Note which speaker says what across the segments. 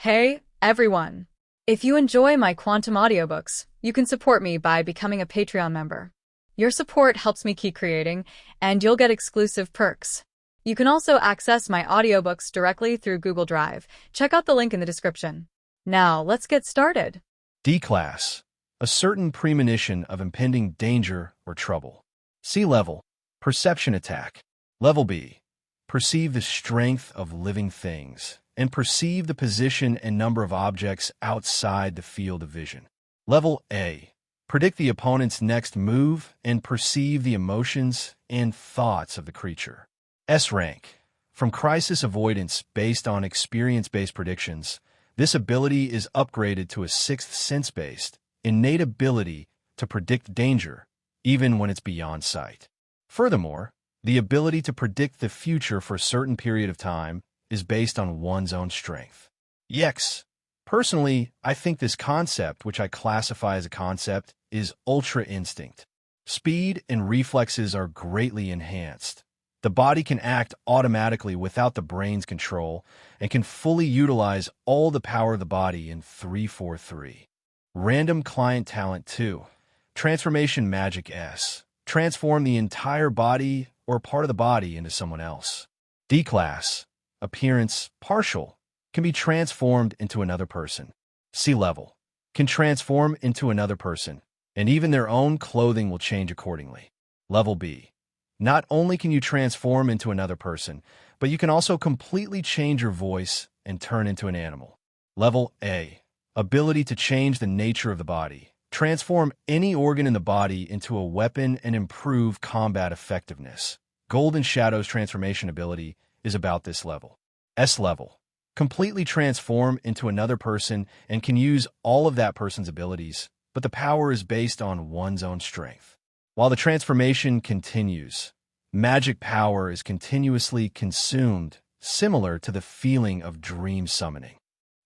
Speaker 1: Hey, everyone! If you enjoy my quantum audiobooks, you can support me by becoming a Patreon member. Your support helps me keep creating, and you'll get exclusive perks. You can also access my audiobooks directly through Google Drive. Check out the link in the description. Now, let's get started.
Speaker 2: D-Class, a certain premonition of impending danger or trouble. C-Level, perception attack. Level B, perceive the strength of living things and perceive the position and number of objects outside the field of vision. Level A, predict the opponent's next move and perceive the emotions and thoughts of the creature. S-Rank, from crisis avoidance based on experience-based predictions, this ability is upgraded to a sixth sense-based, innate ability to predict danger, even when it's beyond sight. Furthermore, the ability to predict the future for a certain period of time is based on one's own strength. Yex. Personally, I think this concept, which I classify as a concept, is ultra instinct. Speed and reflexes are greatly enhanced. The body can act automatically without the brain's control and can fully utilize all the power of the body in 3-4-3. Random client talent 2. Transformation magic S. Transform the entire body or part of the body into someone else. D-Class. Appearance partial. Can be transformed into another person. C-Level. Can transform into another person, and even their own clothing will change accordingly. Level B. Not only can you transform into another person, but you can also completely change your voice and turn into an animal. Level A. Ability to change the nature of the body. Transform any organ in the body into a weapon and improve combat effectiveness. Golden Shadow's transformation ability is about this level. S-Level. Completely transform into another person and can use all of that person's abilities, but the power is based on one's own strength. While the transformation continues, magic power is continuously consumed, similar to the feeling of dream summoning.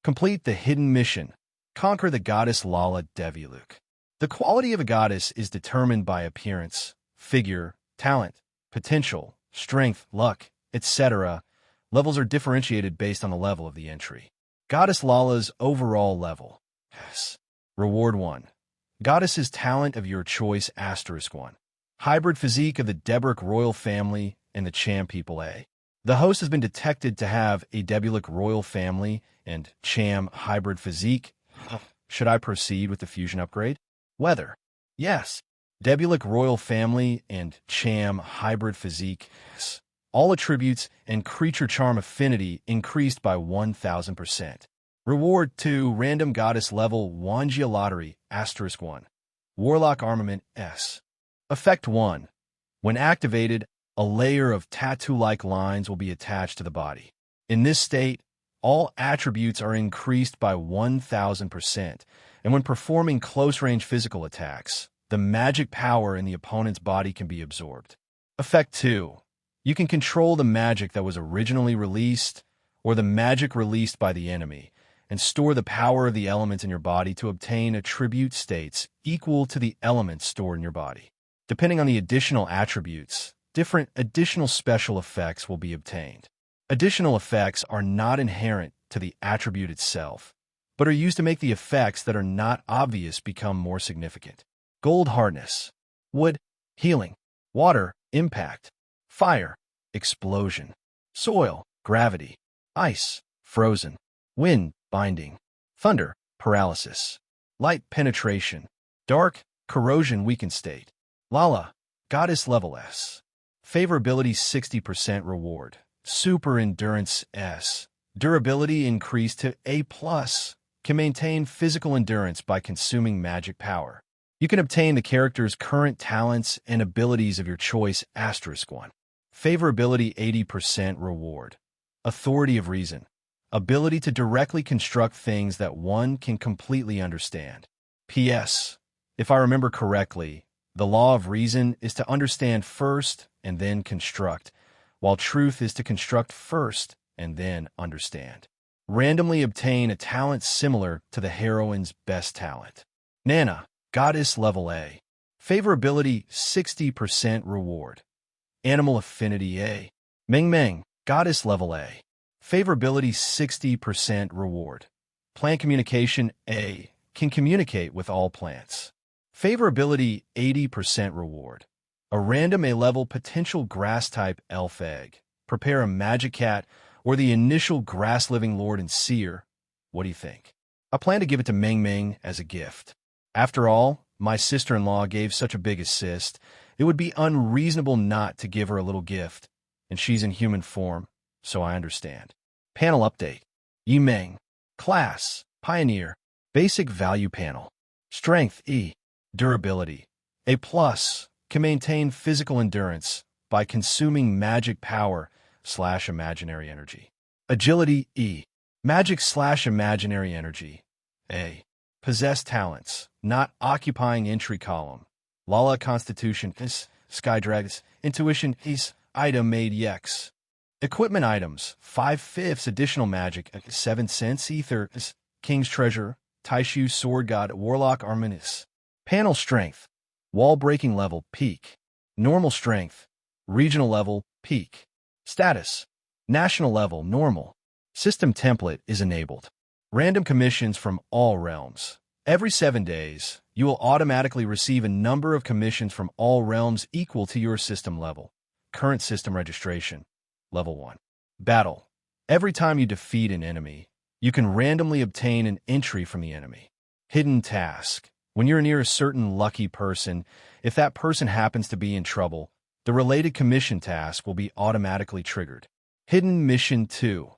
Speaker 2: Complete the hidden mission. Conquer the goddess Lala Deviluk. The quality of a goddess is determined by appearance, figure, talent, potential, strength, luck, etc. Levels are differentiated based on the level of the entry. Goddess Lala's overall level. Yes. Reward 1. Goddess's talent of your choice *1. Hybrid physique of the Debrick royal family and the Cham people A. The host has been detected to have a Debrick royal family and Cham hybrid physique. Should I proceed with the fusion upgrade? Whether. Yes. Debrick royal family and Cham hybrid physique. Yes. All attributes and creature charm affinity increased by 1,000%. Reward 2. Random goddess level Wanjia lottery *1. Warlock armament S. Effect 1. When activated, a layer of tattoo-like lines will be attached to the body. In this state, all attributes are increased by 1,000%, and when performing close-range physical attacks, the magic power in the opponent's body can be absorbed. Effect 2. You can control the magic that was originally released or the magic released by the enemy and store the power of the elements in your body to obtain attribute states equal to the elements stored in your body. Depending on the additional attributes, different additional special effects will be obtained. Additional effects are not inherent to the attribute itself, but are used to make the effects that are not obvious become more significant. Gold hardness, wood, healing, water, impact, fire, explosion, soil, gravity, ice, frozen, wind, binding, thunder, paralysis, light, penetration, dark, corrosion, weakened state. Lala, goddess level S. Favorability 60% reward. Super endurance S. Durability increased to A+. Can maintain physical endurance by consuming magic power. You can obtain the character's current talents and abilities of your choice *1. Favorability 80% reward. Authority of reason. Ability to directly construct things that one can completely understand. P.S. If I remember correctly, the law of reason is to understand first and then construct, while truth is to construct first and then understand. Randomly obtain a talent similar to the heroine's best talent. Nana, goddess level A. Favorability 60% reward. Animal affinity A. Meng Meng, goddess level A. Favorability 60% reward. Plant communication A. Can communicate with all plants. Favorability 80% reward. A random A-level potential grass-type elf egg. Prepare a magic cat or the initial grass-living lord and seer. What do you think? I plan to give it to Meng Meng as a gift. After all, my sister-in-law gave such a big assist, it would be unreasonable not to give her a little gift, and she's in human form, so I understand. Panel update. Yi Meng. Class. Pioneer. Basic value panel. Strength E. Durability. A+. Can maintain physical endurance by consuming magic power/imaginary energy. Agility E. Magic/imaginary energy. A. Possess talents, not occupying entry column. Lala Constitution is Sky Dragons. Intuition is item made Yex. Equipment items 5/5 additional magic 7 cents ether is King's Treasure, Taishu Sword God Warlock Arminis. Panel strength. Wall breaking level peak. Normal strength. Regional level peak. Status. National level normal. System template is enabled. Random commissions from all realms. Every 7 days, you will automatically receive a number of commissions from all realms equal to your system level. Current system registration. Level 1. Battle. Every time you defeat an enemy, you can randomly obtain an entry from the enemy. Hidden task. When you're near a certain lucky person, if that person happens to be in trouble, the related commission task will be automatically triggered. Hidden mission 2.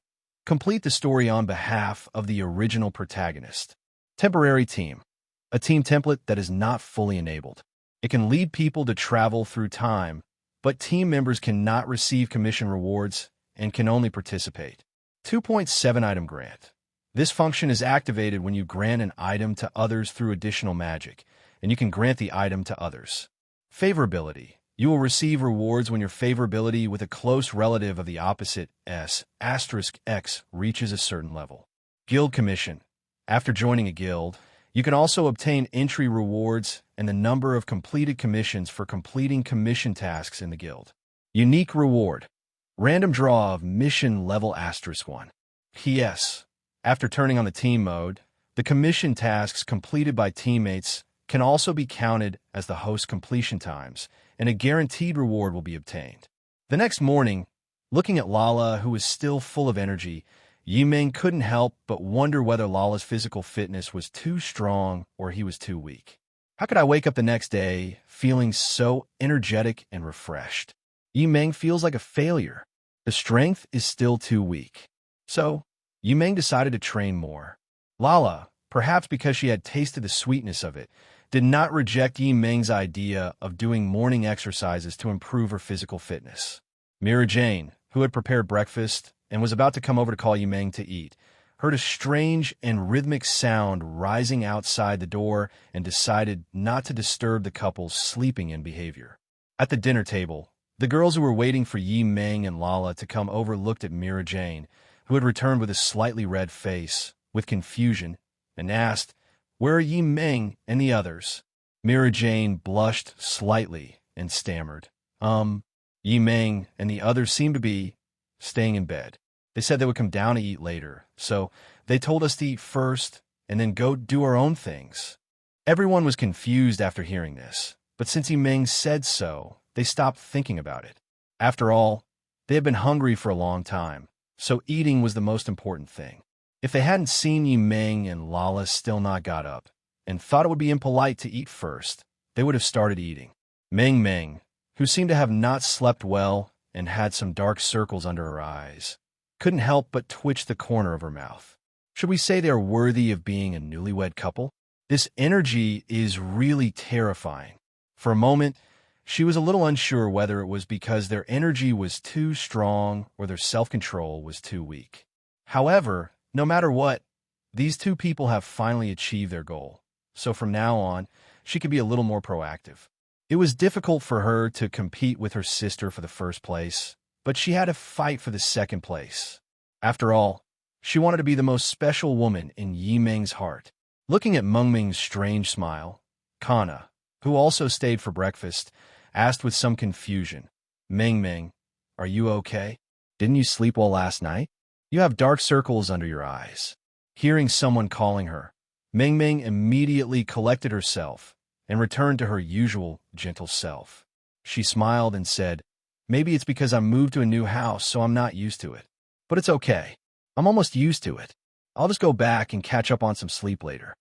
Speaker 2: Complete the story on behalf of the original protagonist. Temporary team. A team template that is not fully enabled. It can lead people to travel through time, but team members cannot receive commission rewards and can only participate. 2.7 Item Grant. This function is activated when you grant an item to others through additional magic, and you can grant the item to others. Favorability. You will receive rewards when your favorability with a close relative of the opposite S*X reaches a certain level. Guild Commission. After joining a guild, you can also obtain entry rewards and the number of completed commissions for completing commission tasks in the guild. Unique reward. Random draw of mission level *1. P.S. After turning on the team mode, the commission tasks completed by teammates can also be counted as the host completion times, and a guaranteed reward will be obtained. The next morning, looking at Lala, who was still full of energy, Yi Meng couldn't help but wonder whether Lala's physical fitness was too strong or he was too weak. How could I wake up the next day feeling so energetic and refreshed? Yi Meng feels like a failure. The strength is still too weak. So, Yi Meng decided to train more. Lala, perhaps because she had tasted the sweetness of it, did not reject Yi Meng's idea of doing morning exercises to improve her physical fitness. Mira Jane, who had prepared breakfast and was about to come over to call Yi Meng to eat, heard a strange and rhythmic sound rising outside the door and decided not to disturb the couple's sleeping-in behavior. At the dinner table, the girls who were waiting for Yi Meng and Lala to come over looked at Mira Jane, who had returned with a slightly red face, with confusion, and asked, "Where are Yi Meng and the others?" Mira Jane blushed slightly and stammered, Yi Meng and the others seem to be staying in bed. They said they would come down to eat later, so they told us to eat first and then go do our own things." Everyone was confused after hearing this, but since Yi Meng said so, they stopped thinking about it. After all, they had been hungry for a long time, so eating was the most important thing. If they hadn't seen Yi Meng and Lala still not got up, and thought it would be impolite to eat first, they would have started eating. Meng Meng, who seemed to have not slept well and had some dark circles under her eyes, couldn't help but twitch the corner of her mouth. Should we say they are worthy of being a newlywed couple? This energy is really terrifying. For a moment, she was a little unsure whether it was because their energy was too strong or their self-control was too weak. However, no matter what, these two people have finally achieved their goal, so from now on, she could be a little more proactive. It was difficult for her to compete with her sister for the first place, but she had to fight for the second place. After all, she wanted to be the most special woman in Yi Meng's heart. Looking at Meng Meng's strange smile, Kana, who also stayed for breakfast, asked with some confusion, "Meng Meng, are you okay? Didn't you sleep well last night? You have dark circles under your eyes." Hearing someone calling her, Meng Meng immediately collected herself and returned to her usual gentle self. She smiled and said, "Maybe it's because I moved to a new house, so I'm not used to it. But it's okay. I'm almost used to it. I'll just go back and catch up on some sleep later."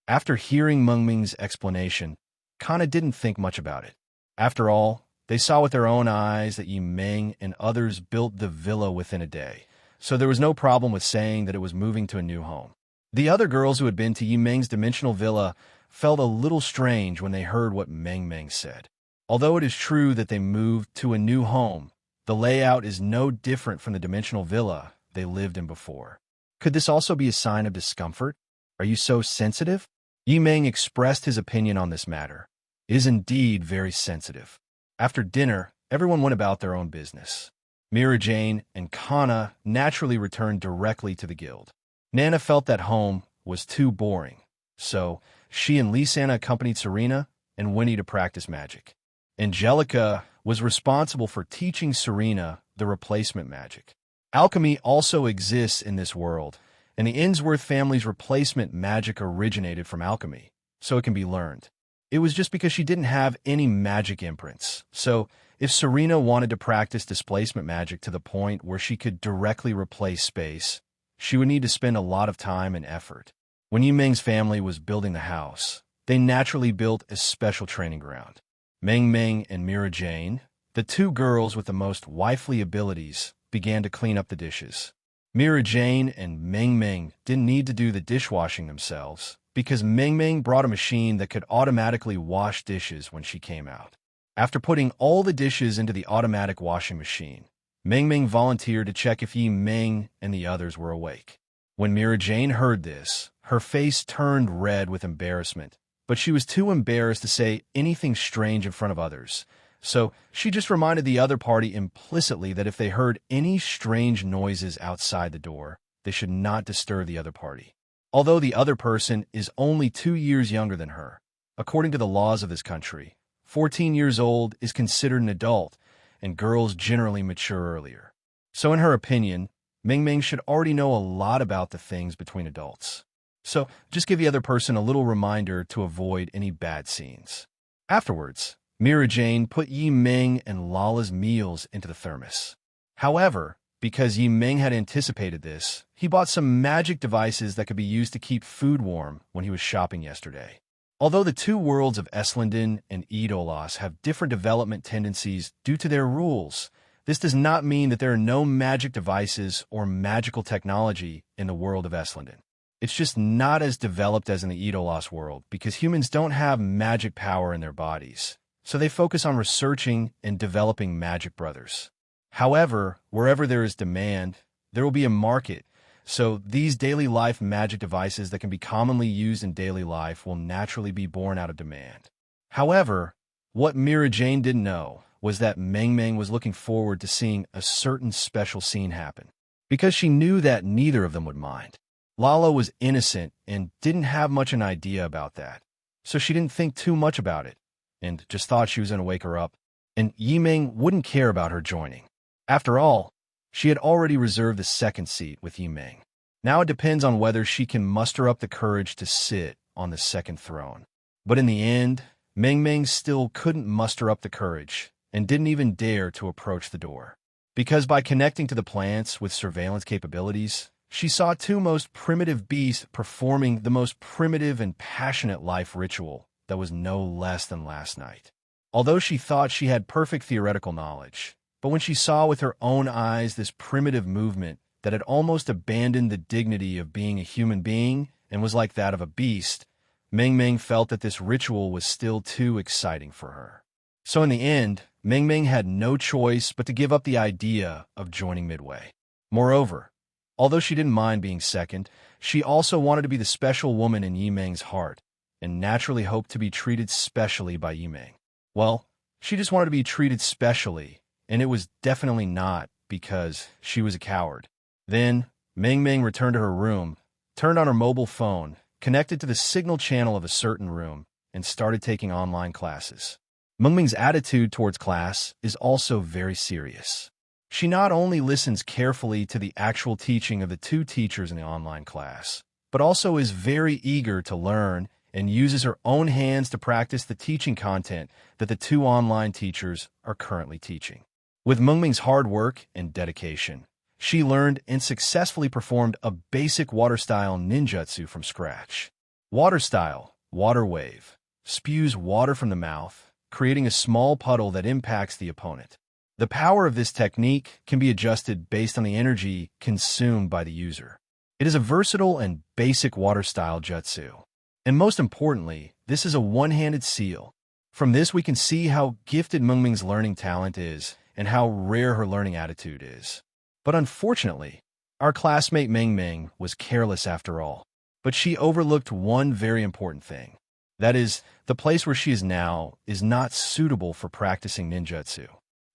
Speaker 2: After hearing Meng Meng's explanation, Kana didn't think much about it. After all, they saw with their own eyes that Yi Meng and others built the villa within a day, so there was no problem with saying that it was moving to a new home. The other girls who had been to Yi Meng's dimensional villa felt a little strange when they heard what Meng Meng said. Although it is true that they moved to a new home, the layout is no different from the dimensional villa they lived in before. Could this also be a sign of discomfort? Are you so sensitive? Yi Meng expressed his opinion on this matter. It is indeed very sensitive. After dinner, everyone went about their own business. Mira Jane and Kana naturally returned directly to the guild. Nana felt that home was too boring, so she and Lisana accompanied Serena and Winnie to practice magic. Angelica was responsible for teaching Serena the replacement magic. Alchemy also exists in this world, and the Innsworth family's replacement magic originated from alchemy, so it can be learned. It was just because she didn't have any magic imprints, so if Serena wanted to practice displacement magic to the point where she could directly replace space, she would need to spend a lot of time and effort. When Yi Meng's family was building the house, they naturally built a special training ground. Meng Meng and Mira Jane, the two girls with the most wifely abilities, began to clean up the dishes. Mira Jane and Meng Meng didn't need to do the dishwashing themselves because Meng Meng brought a machine that could automatically wash dishes when she came out. After putting all the dishes into the automatic washing machine, Meng Meng volunteered to check if Yi Meng and the others were awake. When Mira Jane heard this, her face turned red with embarrassment, but she was too embarrassed to say anything strange in front of others, so she just reminded the other party implicitly that if they heard any strange noises outside the door, they should not disturb the other party. Although the other person is only 2 years younger than her, according to the laws of this country, 14 years old is considered an adult, and girls generally mature earlier. So in her opinion, Meng Meng should already know a lot about the things between adults. So just give the other person a little reminder to avoid any bad scenes. Afterwards, Mira Jane put Yi Meng and Lala's meals into the thermos. However, because Yi Meng had anticipated this, he bought some magic devices that could be used to keep food warm when he was shopping yesterday. Although the two worlds of Eslinden and Edolas have different development tendencies due to their rules, this does not mean that there are no magic devices or magical technology in the world of Eslinden. It's just not as developed as in the Edolas world because humans don't have magic power in their bodies, so they focus on researching and developing magic brothers. However, wherever there is demand, there will be a market, so these daily life magic devices that can be commonly used in daily life will naturally be born out of demand. However, what Mira Jane didn't know was that Meng Meng was looking forward to seeing a certain special scene happen, because she knew that neither of them would mind. Lala was innocent and didn't have much an idea about that, so she didn't think too much about it, and just thought she was going to wake her up, and Yi Meng wouldn't care about her joining. After all, she had already reserved the second seat with Yi Meng. Now it depends on whether she can muster up the courage to sit on the second throne. But in the end, Meng Meng still couldn't muster up the courage and didn't even dare to approach the door. Because by connecting to the plants with surveillance capabilities, she saw two most primitive beasts performing the most primitive and passionate life ritual that was no less than last night. Although she thought she had perfect theoretical knowledge, but when she saw with her own eyes this primitive movement that had almost abandoned the dignity of being a human being and was like that of a beast, Meng Meng felt that this ritual was still too exciting for her. So in the end, Meng Meng had no choice but to give up the idea of joining midway. Moreover, although she didn't mind being second, she also wanted to be the special woman in Yi Meng's heart, and naturally hoped to be treated specially by Yi Meng. Well, she just wanted to be treated specially, and it was definitely not because she was a coward. Then, Meng Meng returned to her room, turned on her mobile phone, connected to the signal channel of a certain room, and started taking online classes. Meng Meng's attitude towards class is also very serious. She not only listens carefully to the actual teaching of the two teachers in the online class, but also is very eager to learn and uses her own hands to practice the teaching content that the two online teachers are currently teaching. With Mengming's hard work and dedication, she learned and successfully performed a basic water-style ninjutsu from scratch. Water-style, water wave, spews water from the mouth, creating a small puddle that impacts the opponent. The power of this technique can be adjusted based on the energy consumed by the user. It is a versatile and basic water-style jutsu. And most importantly, this is a one-handed seal. From this, we can see how gifted Mengming's learning talent is and how rare her learning attitude is. But unfortunately, our classmate Mengming was careless after all. But she overlooked one very important thing. That is, the place where she is now is not suitable for practicing ninjutsu.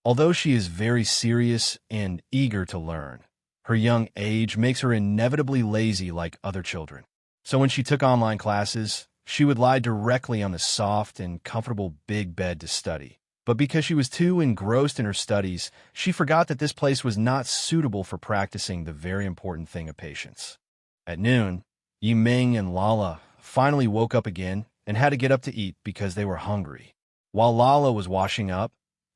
Speaker 2: Although she is very serious and eager to learn, her young age makes her inevitably lazy like other children. So when she took online classes, she would lie directly on the soft and comfortable big bed to study. But because she was too engrossed in her studies, she forgot that this place was not suitable for practicing the very important thing of patience. At noon, Yiming and Lala finally woke up again and had to get up to eat because they were hungry. While Lala was washing up,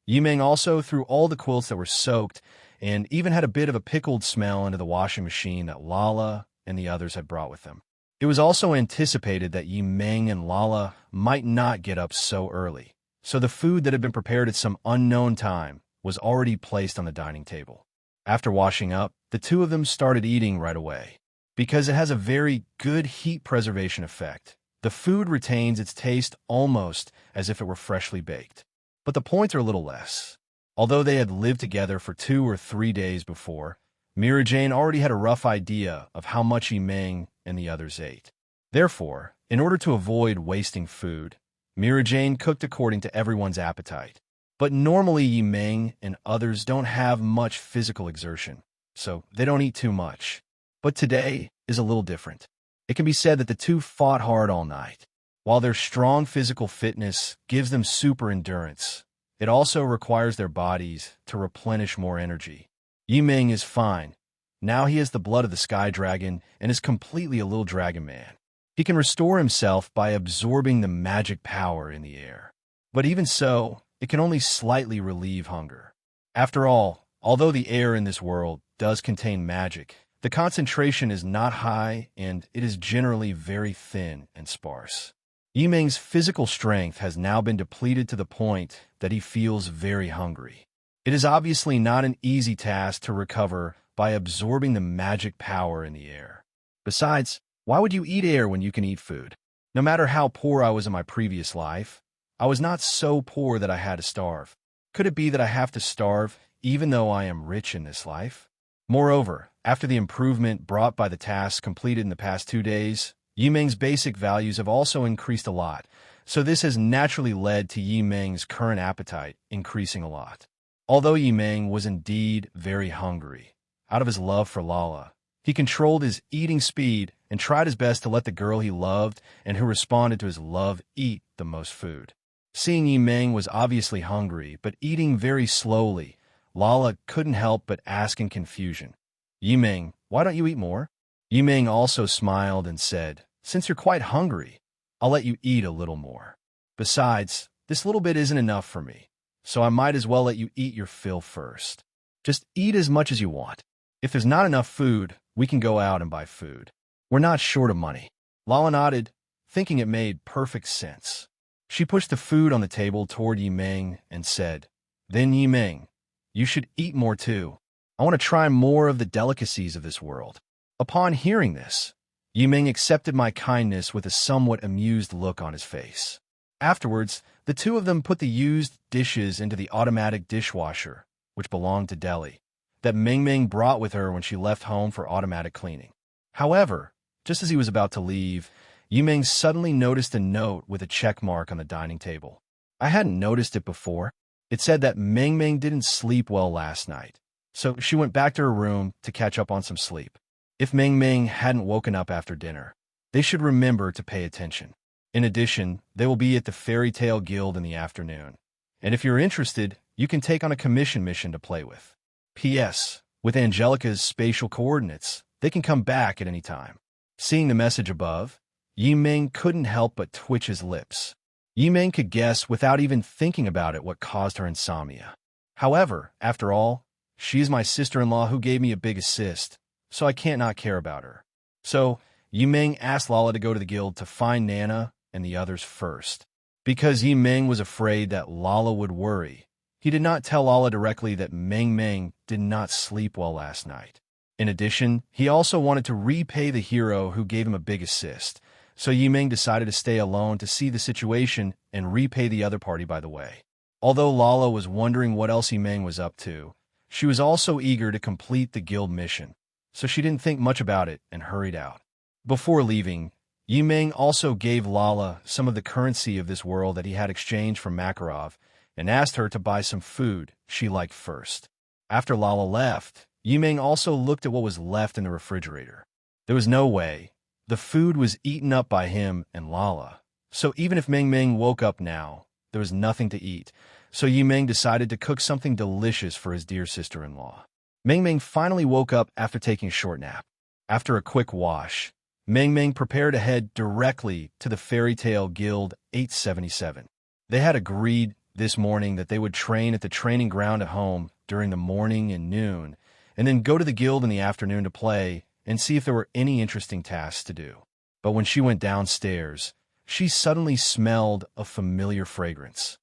Speaker 2: Yiming also threw all the quilts that were soaked and even had a bit of a pickled smell into the washing machine that Lala and the others had brought with them. It was also anticipated that Yiming and Lala might not get up so early, so the food that had been prepared at some unknown time was already placed on the dining table. After washing up, the two of them started eating right away. Because it has a very good heat preservation effect, the food retains its taste almost as if it were freshly baked. But the points are a little less. Although they had lived together for 2 or 3 days before, Mira Jane already had a rough idea of how much Yiming and the others ate. Therefore, in order to avoid wasting food, Mira Jane cooked according to everyone's appetite. But normally Yiming and others don't have much physical exertion, so they don't eat too much. But today is a little different. It can be said that the two fought hard all night. While their strong physical fitness gives them super endurance, it also requires their bodies to replenish more energy. Yiming is fine. Now he has the blood of the sky dragon and is completely a little dragon man. He can restore himself by absorbing the magic power in the air. But even so, it can only slightly relieve hunger. After all, although the air in this world does contain magic, the concentration is not high and it is generally very thin and sparse. Yiming's physical strength has now been depleted to the point that he feels very hungry. It is obviously not an easy task to recover by absorbing the magic power in the air. Besides, why would you eat air when you can eat food? No matter how poor I was in my previous life, I was not so poor that I had to starve. Could it be that I have to starve even though I am rich in this life? Moreover, after the improvement brought by the tasks completed in the past 2 days, Yiming's basic values have also increased a lot, so this has naturally led to Yiming's current appetite increasing a lot. Although Yiming was indeed very hungry, out of his love for Lala, he controlled his eating speed and tried his best to let the girl he loved and who responded to his love eat the most food. Seeing Yiming was obviously hungry, but eating very slowly, Lala couldn't help but ask in confusion, "Yiming, why don't you eat more?" Yiming also smiled and said, "Since you're quite hungry, I'll let you eat a little more. Besides, this little bit isn't enough for me, so I might as well let you eat your fill first. Just eat as much as you want. If there's not enough food, we can go out and buy food. We're not short of money." Lala nodded, thinking it made perfect sense. She pushed the food on the table toward Yiming and said, "Then Yiming, you should eat more too. I want to try more of the delicacies of this world." Upon hearing this, Yiming accepted my kindness with a somewhat amused look on his face. Afterwards, the two of them put the used dishes into the automatic dishwasher, which belonged to Deli, that Mingming brought with her when she left home for automatic cleaning. However, just as he was about to leave, Yiming suddenly noticed a note with a check mark on the dining table. I hadn't noticed it before. It said that Mingming didn't sleep well last night, so she went back to her room to catch up on some sleep. If Mingming hadn't woken up after dinner, they should remember to pay attention. In addition, they will be at the Fairy Tale Guild in the afternoon. And if you're interested, you can take on a commission mission to play with. P.S. With Angelica's spatial coordinates, they can come back at any time. Seeing the message above, Yimeng couldn't help but twitch his lips. Yimeng could guess without even thinking about it what caused her insomnia. However, after all, she's my sister-in-law who gave me a big assist, so I can't not care about her. So, Yimeng asked Lala to go to the guild to find Nana and the others first. Because Yimeng was afraid that Lala would worry, he did not tell Lala directly that Meng Meng did not sleep well last night. In addition, he also wanted to repay the hero who gave him a big assist, so Yimeng decided to stay alone to see the situation and repay the other party by the way. Although Lala was wondering what else Yimeng was up to, she was also eager to complete the guild mission, so she didn't think much about it and hurried out. Before leaving, Yimeng also gave Lala some of the currency of this world that he had exchanged from Makarov and asked her to buy some food she liked first. After Lala left, Yimeng also looked at what was left in the refrigerator. There was no way. The food was eaten up by him and Lala. So even if Meng Meng woke up now, there was nothing to eat. So Yimeng decided to cook something delicious for his dear sister-in-law. Meng Meng finally woke up after taking a short nap. After a quick wash, Meng Meng prepared to head directly to the Fairy Tale Guild 877. They had agreed this morning that they would train at the training ground at home during the morning and noon, and then go to the guild in the afternoon to play and see if there were any interesting tasks to do. But when she went downstairs, she suddenly smelled a familiar fragrance.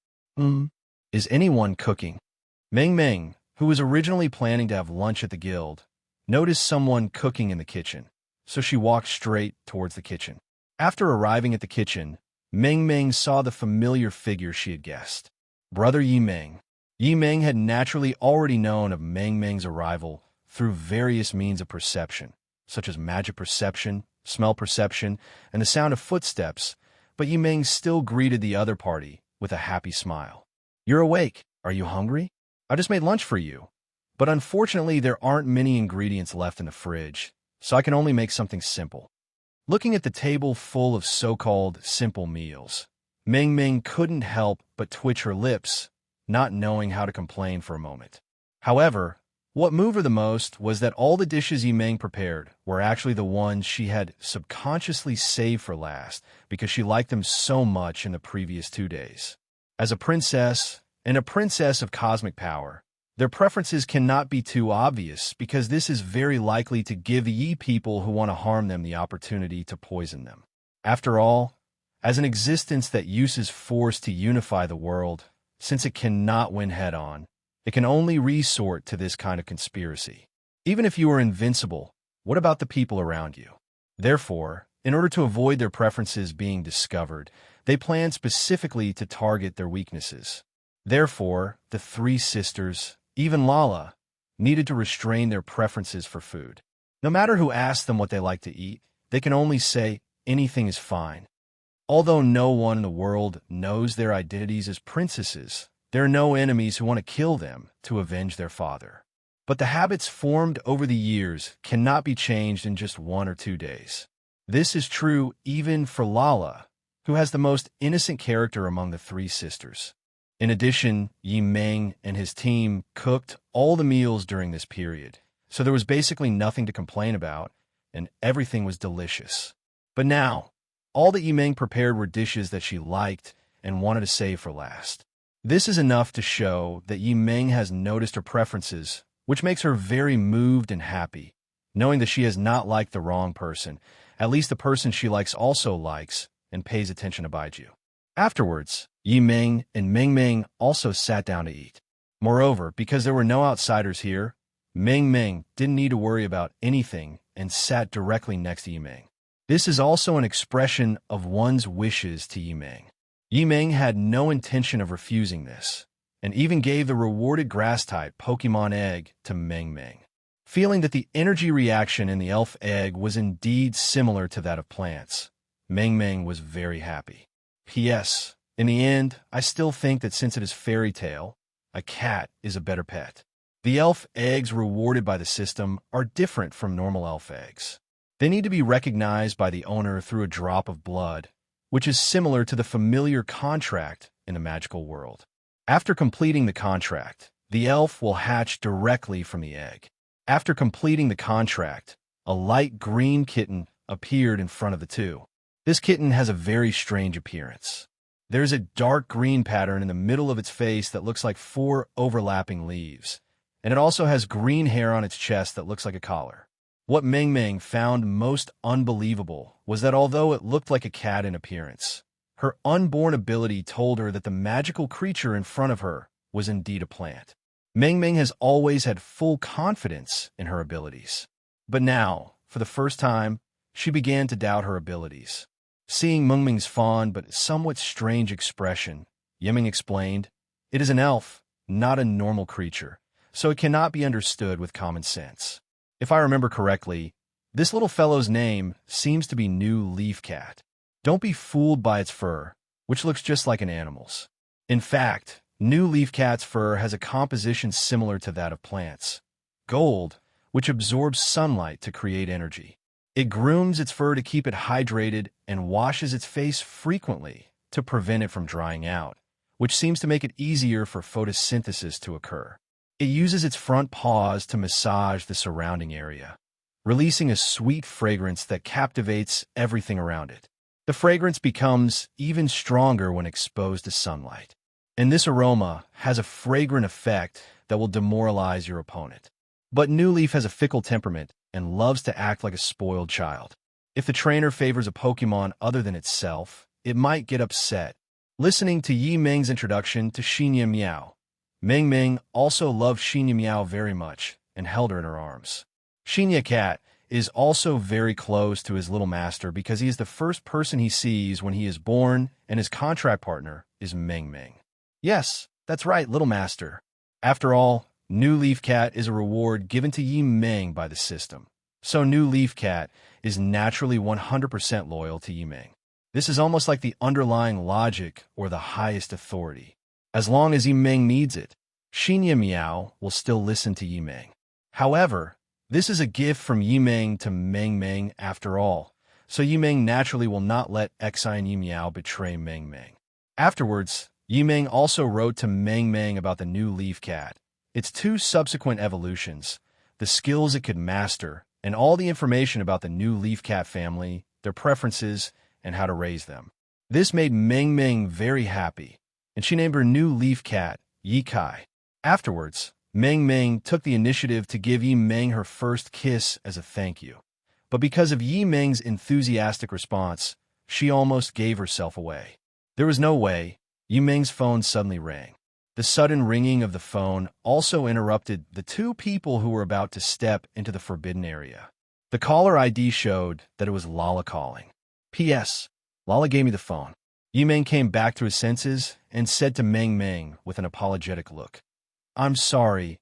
Speaker 2: Is anyone cooking? Meng Meng, who was originally planning to have lunch at the guild, noticed someone cooking in the kitchen, so she walked straight towards the kitchen. After arriving at the kitchen, Meng Meng saw the familiar figure she had guessed. Brother Yimeng. Yimeng had naturally already known of Meng Meng's arrival through various means of perception, such as magic perception, smell perception, and the sound of footsteps, but Yimeng still greeted the other party with a happy smile. You're awake. Are you hungry? I just made lunch for you. But unfortunately, there aren't many ingredients left in the fridge, so I can only make something simple. Looking at the table full of so-called simple meals, Meng Meng couldn't help but twitch her lips, not knowing how to complain for a moment. However, what moved her the most was that all the dishes Yimeng prepared were actually the ones she had subconsciously saved for last because she liked them so much in the previous 2 days. As a princess, and a princess of cosmic power, their preferences cannot be too obvious because this is very likely to give ye people who want to harm them the opportunity to poison them. After all, as an existence that uses force to unify the world, since it cannot win head-on, it can only resort to this kind of conspiracy. Even if you are invincible, what about the people around you? Therefore, in order to avoid their preferences being discovered, they plan specifically to target their weaknesses. Therefore, the three sisters, even Lala, needed to restrain their preferences for food. No matter who asks them what they like to eat, they can only say, anything is fine. Although no one in the world knows their identities as princesses, there are no enemies who want to kill them to avenge their father. But the habits formed over the years cannot be changed in just 1 or 2 days. This is true even for Lala, who has the most innocent character among the three sisters. In addition, Yimeng and his team cooked all the meals during this period, so there was basically nothing to complain about, and everything was delicious. But now, all that Yimeng prepared were dishes that she liked and wanted to save for last. This is enough to show that Yimeng has noticed her preferences, which makes her very moved and happy, knowing that she has not liked the wrong person. At least the person she likes also likes and pays attention to Baiju. Afterwards, Yimeng and Meng Meng also sat down to eat. Moreover, because there were no outsiders here, Meng Meng didn't need to worry about anything and sat directly next to Yimeng. This is also an expression of one's wishes to Yimeng. Yimeng had no intention of refusing this, and even gave the rewarded grass-type Pokemon egg to Meng Meng. Feeling that the energy reaction in the elf egg was indeed similar to that of plants, Meng Meng was very happy. P.S. In the end, I still think that since it is fairy tale, a cat is a better pet. The elf eggs rewarded by the system are different from normal elf eggs. They need to be recognized by the owner through a drop of blood, which is similar to the familiar contract in the magical world. After completing the contract, the elf will hatch directly from the egg. After completing the contract, a light green kitten appeared in front of the two. This kitten has a very strange appearance. There's a dark green pattern in the middle of its face that looks like 4 overlapping leaves, and it also has green hair on its chest that looks like a collar. What Meng Meng found most unbelievable was that although it looked like a cat in appearance, her unborn ability told her that the magical creature in front of her was indeed a plant. Meng Meng has always had full confidence in her abilities. But now, for the first time, she began to doubt her abilities. Seeing Meng Meng's fond but somewhat strange expression, Yiming explained, "It is an elf, not a normal creature, so it cannot be understood with common sense. If I remember correctly, this little fellow's name seems to be New Leaf Cat. Don't be fooled by its fur, which looks just like an animal's. In fact, New Leaf Cat's fur has a composition similar to that of plants. Gold, which absorbs sunlight to create energy. It grooms its fur to keep it hydrated and washes its face frequently to prevent it from drying out, which seems to make it easier for photosynthesis to occur. It uses its front paws to massage the surrounding area, releasing a sweet fragrance that captivates everything around it. The fragrance becomes even stronger when exposed to sunlight, and this aroma has a fragrant effect that will demoralize your opponent. But New Leaf has a fickle temperament and loves to act like a spoiled child. If the trainer favors a Pokemon other than itself, it might get upset." Listening to Yi Meng's introduction to Xinya Miao, Meng Meng also loved Xinya Miao very much and held her in her arms. Xinya Cat is also very close to his little master because he is the first person he sees when he is born, and his contract partner is Meng Meng. Yes, that's right, little master. After all, New Leaf Cat is a reward given to Yi Meng by the system. So New Leaf Cat is naturally 100% loyal to Yi Meng. This is almost like the underlying logic or the highest authority. As long as Yi Meng needs it, Xinya Miao will still listen to Yi Meng. However, this is a gift from Yi Meng to Meng Meng after all, so Yi Meng naturally will not let Xi and Yi Miao betray Meng Meng. Afterwards, Yi Meng also wrote to Meng Meng about the New Leaf Cat, its 2 subsequent evolutions, the skills it could master, and all the information about the New Leaf Cat family, their preferences, and how to raise them. This made Meng Meng very happy, and she named her new leaf cat Yi Kai. Afterwards, Meng Meng took the initiative to give Yi Meng her first kiss as a thank you. But because of Yi Meng's enthusiastic response, she almost gave herself away. There was no way. Yi Meng's phone suddenly rang. The sudden ringing of the phone also interrupted the 2 people who were about to step into the forbidden area. The caller ID showed that it was Lala calling. P.S. Lala gave me the phone. Yi Meng came back to his senses and said to Meng Meng with an apologetic look, "I'm sorry.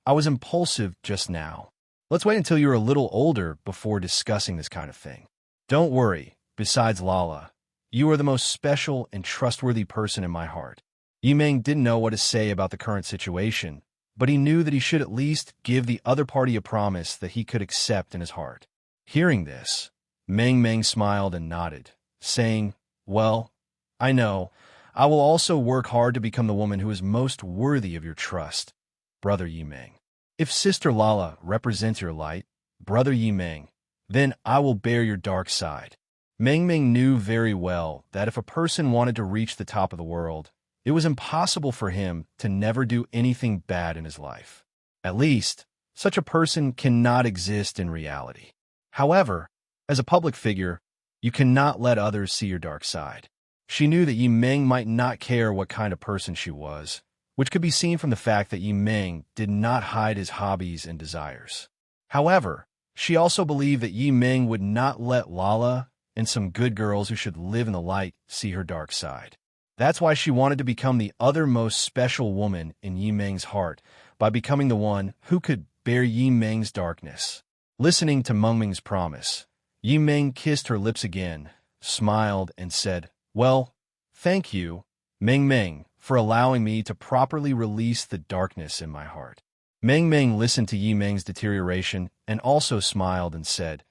Speaker 2: I was impulsive just now. Let's wait until you're a little older before discussing this kind of thing." "Don't worry. Besides Lala, you are the most special and trustworthy person in my heart." Yi Meng didn't know what to say about the current situation, but he knew that he should at least give the other party a promise that he could accept in his heart. Hearing this, Meng Meng smiled and nodded, saying, "Well, I know. I will also work hard to become the woman who is most worthy of your trust, Brother Yi Meng. If Sister Lala represents your light, Brother Yi Meng, then I will bear your dark side." Meng Meng knew very well that if a person wanted to reach the top of the world, it was impossible for him to never do anything bad in his life. At least, such a person cannot exist in reality. However, as a public figure, you cannot let others see your dark side. She knew that Yi Meng might not care what kind of person she was, which could be seen from the fact that Yi Meng did not hide his hobbies and desires. However, she also believed that Yi Meng would not let Lala and some good girls who should live in the light see her dark side. That's why she wanted to become the other most special woman in Yi Meng's heart by becoming the one who could bear Yi Meng's darkness. Listening to Meng Meng's promise, Yi Meng kissed her lips again, smiled, and said, "Well, thank you, Meng Meng, for allowing me to properly release the darkness in my heart." Meng Meng listened to Yi Meng's deterioration and also smiled and said,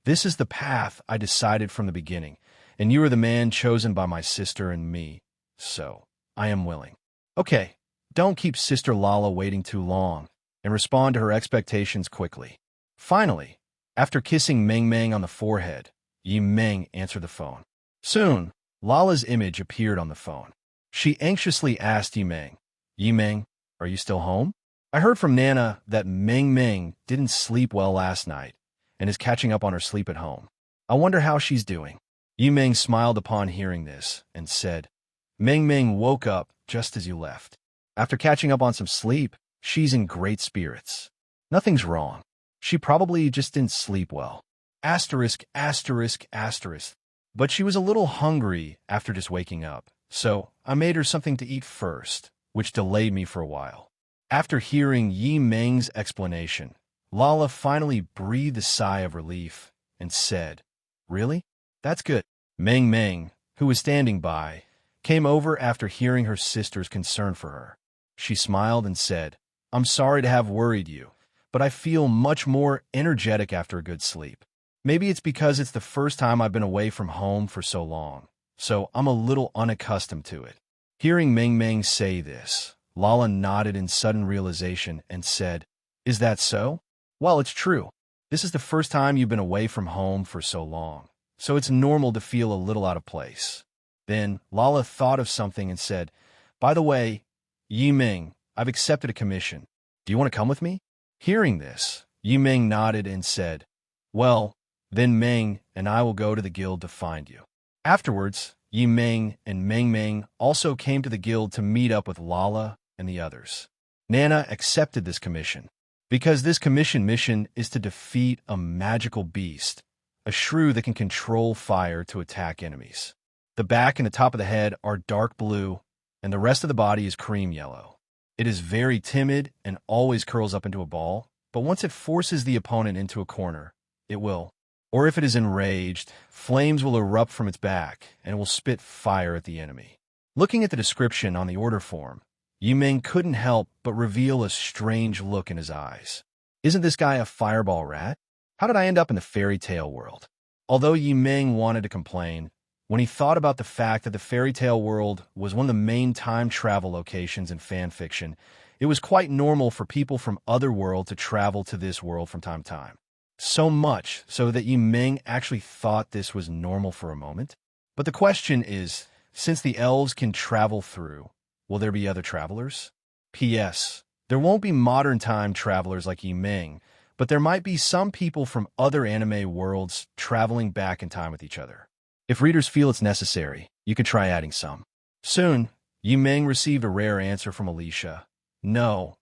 Speaker 2: "This is the path I decided from the beginning, and you are the man chosen by my sister and me, so I am willing." "Okay, don't keep Sister Lala waiting too long, and respond to her expectations quickly." Finally, after kissing Meng Meng on the forehead, Yi Meng answered the phone. Soon, Lala's image appeared on the phone. She anxiously asked Yi Meng, are you still home? I heard from Nana that Meng didn't sleep well last night and is catching up on her sleep at home. I wonder how she's doing. Yi Meng smiled upon hearing this and said, Meng woke up just as you left. After catching up on some sleep, she's in great spirits. Nothing's wrong. She probably just didn't sleep well. Asterisk, asterisk, asterisk. But she was a little hungry after just waking up, so I made her something to eat first, which delayed me for a while. After hearing Yi Meng's explanation, Lala finally breathed a sigh of relief and said, Really? That's good. Meng, who was standing by, came over after hearing her sister's concern for her. She smiled and said, I'm sorry to have worried you, but I feel much more energetic after a good sleep. Maybe it's because it's the first time I've been away from home for so long, so I'm a little unaccustomed to it. Hearing Meng say this, Lala nodded in sudden realization and said, Is that so? Well, it's true. This is the first time you've been away from home for so long, so it's normal to feel a little out of place. Then Lala thought of something and said, By the way, Yi Meng, I've accepted a commission. Do you want to come with me? Hearing this, Yi Meng nodded and said, Well, then Meng and I will go to the guild to find you. Afterwards, Yi Meng and Meng also came to the guild to meet up with Lala and the others. Nana accepted this commission, because this commission mission is to defeat a magical beast, a shrew that can control fire to attack enemies. The back and the top of the head are dark blue, and the rest of the body is cream yellow. It is very timid and always curls up into a ball, but once it forces the opponent into a corner, it will. Or if it is enraged, flames will erupt from its back and it will spit fire at the enemy. Looking at the description on the order form, Yi Meng couldn't help but reveal a strange look in his eyes. Isn't this guy a fireball rat? How did I end up in the fairy tale world? Although Yi Meng wanted to complain, when he thought about the fact that the fairy tale world was one of the main time travel locations in fan fiction, it was quite normal for people from other worlds to travel to this world from time to time. So much so that Yi Meng actually thought this was normal for a moment. But the question is, since the elves can travel through, will there be other travelers? P.S. There won't be modern time travelers like Yi Meng, but there might be some people from other anime worlds traveling back in time with each other. If readers feel it's necessary, you could try adding some. Soon, Yi Meng received a rare answer from Alicia. No.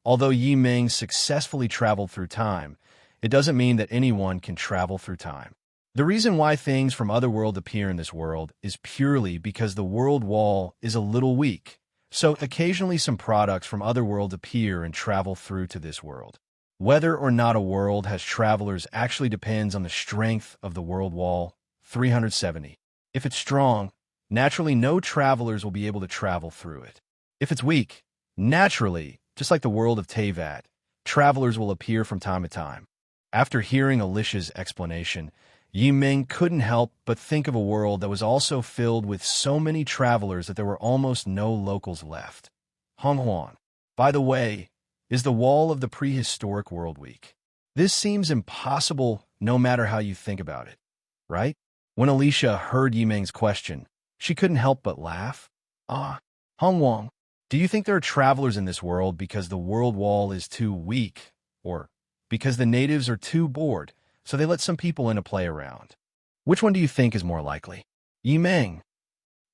Speaker 2: Although Yi Meng successfully traveled through time, it doesn't mean that anyone can travel through time. The reason why things from other worlds appear in this world is purely because the world wall is a little weak. So occasionally some products from other worlds appear and travel through to this world. Whether or not a world has travelers actually depends on the strength of the world wall, 370. If it's strong, naturally no travelers will be able to travel through it. If it's weak, naturally, just like the world of Teyvat, travelers will appear from time to time. After hearing Alicia's explanation, Yi Meng couldn't help but think of a world that was also filled with so many travelers that there were almost no locals left. Honghuan, by the way, is the wall of the prehistoric world weak. This seems impossible no matter how you think about it, right? When Alicia heard Yi Meng's question, she couldn't help but laugh. Honghuang, do you think there are travelers in this world because the world wall is too weak, or because the natives are too bored, so they let some people in to play around? Which one do you think is more likely? Yi Meng.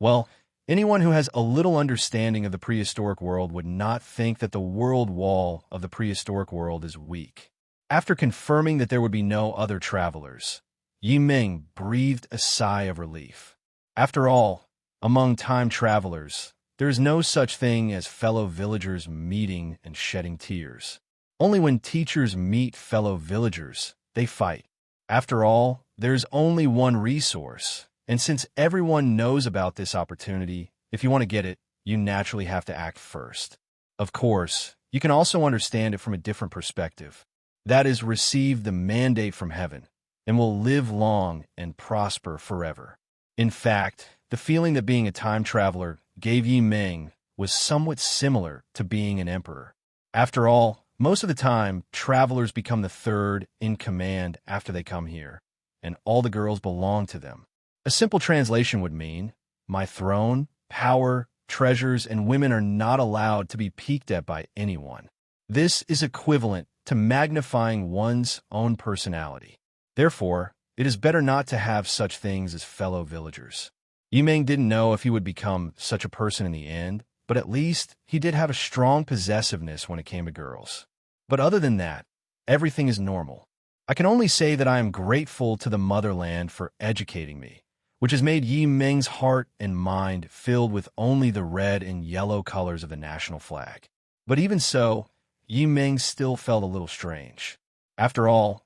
Speaker 2: Well, anyone who has a little understanding of the prehistoric world would not think that the world wall of the prehistoric world is weak. After confirming that there would be no other travelers, Yi Meng breathed a sigh of relief. After all, among time travelers, there is no such thing as fellow villagers meeting and shedding tears. Only when teachers meet fellow villagers, they fight. After all, there's only one resource, and since everyone knows about this opportunity, if you want to get it, you naturally have to act first. Of course, you can also understand it from a different perspective. That is, receive the mandate from heaven, and will live long and prosper forever. In fact, the feeling that being a time traveler gave Yi Meng was somewhat similar to being an emperor. After all, most of the time, travelers become the third in command after they come here. and all the girls belong to them. A simple translation would mean, my throne, power, treasures, and women are not allowed to be peeked at by anyone. This is equivalent to magnifying one's own personality. Therefore, it is better not to have such things as fellow villagers. Yimeng didn't know if he would become such a person in the end, but at least he did have a strong possessiveness when it came to girls. But other than that, everything is normal. I can only say that I am grateful to the motherland for educating me, which has made Yimeng's heart and mind filled with only the red and yellow colors of the national flag. But even so, Yimeng still felt a little strange. After all,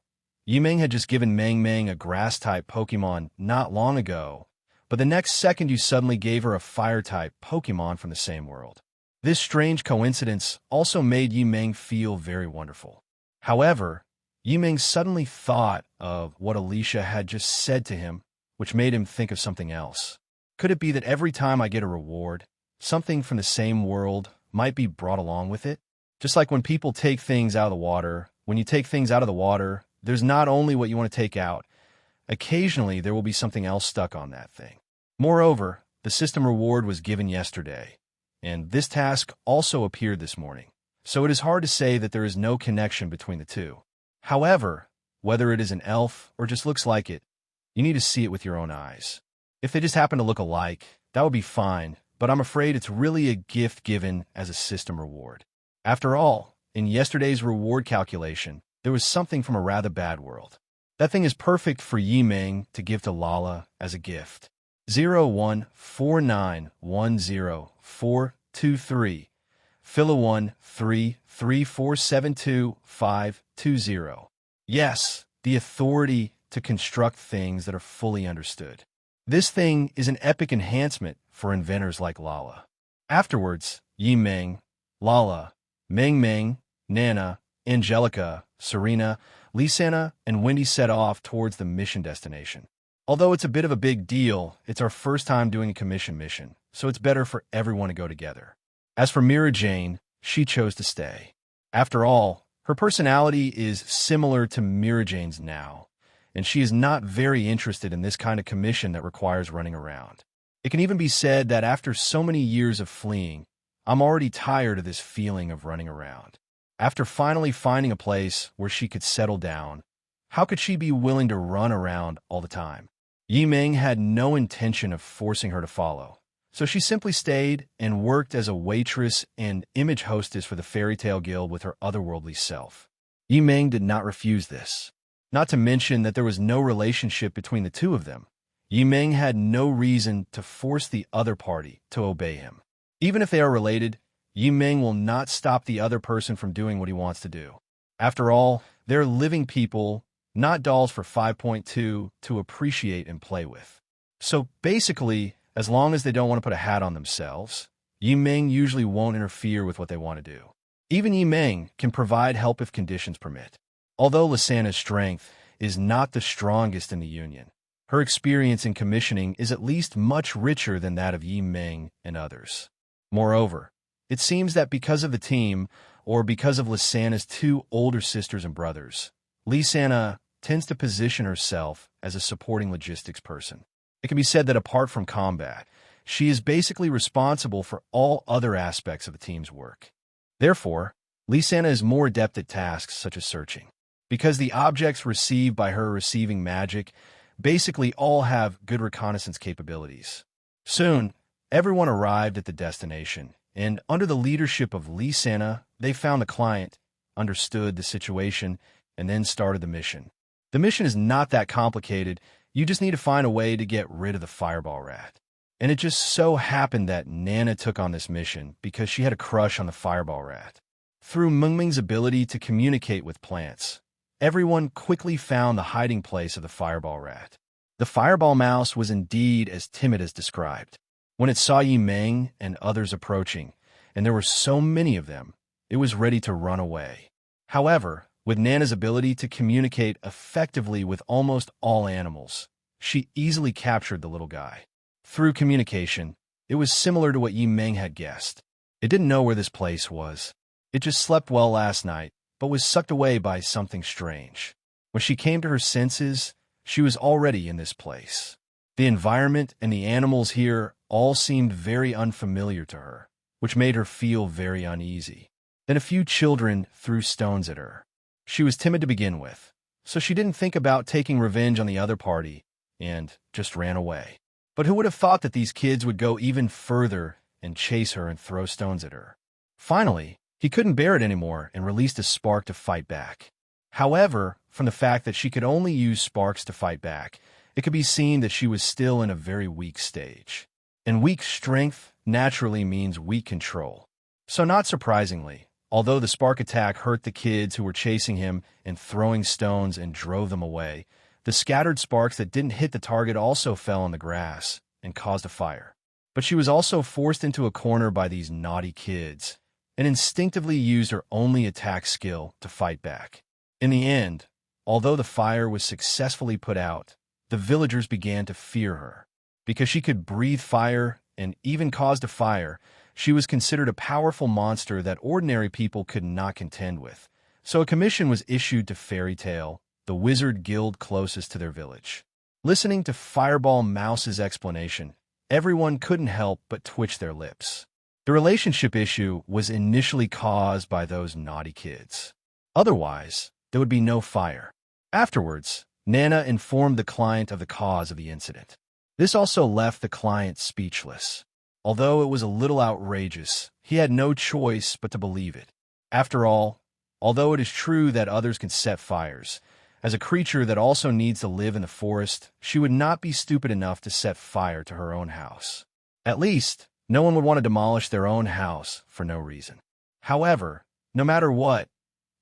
Speaker 2: Yimeng had just given Meng Meng a grass-type Pokemon not long ago, but the next second you suddenly gave her a fire-type Pokemon from the same world. This strange coincidence also made Yimeng feel very wonderful. However, Yimeng suddenly thought of what Alicia had just said to him, which made him think of something else. Could it be that every time I get a reward, something from the same world might be brought along with it? Just like when people take things out of the water, when you take things out of the water, there's not only what you want to take out. Occasionally, there will be something else stuck on that thing. Moreover, the system reward was given yesterday, and this task also appeared this morning, so it is hard to say that there is no connection between the two. However, whether it is an elf or just looks like it, you need to see it with your own eyes. If they just happen to look alike, that would be fine, but I'm afraid it's really a gift given as a system reward. After all, in yesterday's reward calculation, there was something from a rather bad world. That thing is perfect for Yimeng to give to Lala as a gift. 014910423420 Phila133472520. Yes, the authority to construct things that are fully understood. This thing is an epic enhancement for inventors like Lala. Afterwards, Yimeng, Lala, Meng Meng, Nana, Angelica, Serena, Lisanna, and Wendy set off towards the mission destination. Although it's a bit of a big deal, it's our first time doing a commission mission, so it's better for everyone to go together. As for Mira Jane, she chose to stay. After all, her personality is similar to Mira Jane's now, and she is not very interested in this kind of commission that requires running around. It can even be said that after so many years of fleeing, I'm already tired of this feeling of running around. After finally finding a place where she could settle down, how could she be willing to run around all the time? Yimeng had no intention of forcing her to follow, so she simply stayed and worked as a waitress and image hostess for the Fairy Tale Guild with her otherworldly self. Yimeng did not refuse this. Not to mention that there was no relationship between the two of them. Yimeng had no reason to force the other party to obey him. Even if they are related, Yimeng will not stop the other person from doing what he wants to do. After all, they're living people, not dolls for 5.2 to appreciate and play with. So basically, as long as they don't want to put a hat on themselves, Yimeng usually won't interfere with what they want to do. Even Yimeng can provide help if conditions permit. Although Lisanna's strength is not the strongest in the Union, her experience in commissioning is at least much richer than that of Yimeng and others. Moreover, it seems that because of the team, or because of Lisanna's two older sisters and brothers, Lisanna tends to position herself as a supporting logistics person. It can be said that apart from combat, she is basically responsible for all other aspects of the team's work. Therefore, Lisanna is more adept at tasks such as searching. Because the objects received by her receiving magic basically all have good reconnaissance capabilities. Soon, everyone arrived at the destination, and under the leadership of Lisanna, they found the client, understood the situation, and then started the mission. The mission is not that complicated. You just need to find a way to get rid of the fireball rat. And it just so happened that Nana took on this mission because she had a crush on the fireball rat. Through Mengming's ability to communicate with plants, everyone quickly found the hiding place of the fireball rat. The fireball mouse was indeed as timid as described. When it saw Yimeng and others approaching, and there were so many of them, it was ready to run away. However, with Nana's ability to communicate effectively with almost all animals, she easily captured the little guy. Through communication, it was similar to what Yimeng had guessed. It didn't know where this place was. It just slept well last night, but was sucked away by something strange. When she came to her senses, she was already in this place. The environment and the animals here all seemed very unfamiliar to her, which made her feel very uneasy. Then a few children threw stones at her. She was timid to begin with, so she didn't think about taking revenge on the other party and just ran away. But who would have thought that these kids would go even further and chase her and throw stones at her? Finally, he couldn't bear it anymore and released a spark to fight back. However, from the fact that she could only use sparks to fight back, it could be seen that she was still in a very weak stage. And weak strength naturally means weak control. So not surprisingly, although the spark attack hurt the kids who were chasing him and throwing stones and drove them away, the scattered sparks that didn't hit the target also fell on the grass and caused a fire. But she was also forced into a corner by these naughty kids and instinctively used her only attack skill to fight back. In the end, although the fire was successfully put out, the villagers began to fear her. Because she could breathe fire and even caused a fire, she was considered a powerful monster that ordinary people could not contend with. So a commission was issued to Fairy Tale, the wizard guild closest to their village. Listening to Fireball Mouse's explanation, everyone couldn't help but twitch their lips. The relationship issue was initially caused by those naughty kids. Otherwise, there would be no fire. Afterwards, Nana informed the client of the cause of the incident. This also left the client speechless. Although it was a little outrageous, he had no choice but to believe it. After all, although it is true that others can set fires, as a creature that also needs to live in the forest, she would not be stupid enough to set fire to her own house. At least, no one would want to demolish their own house for no reason. However, no matter what,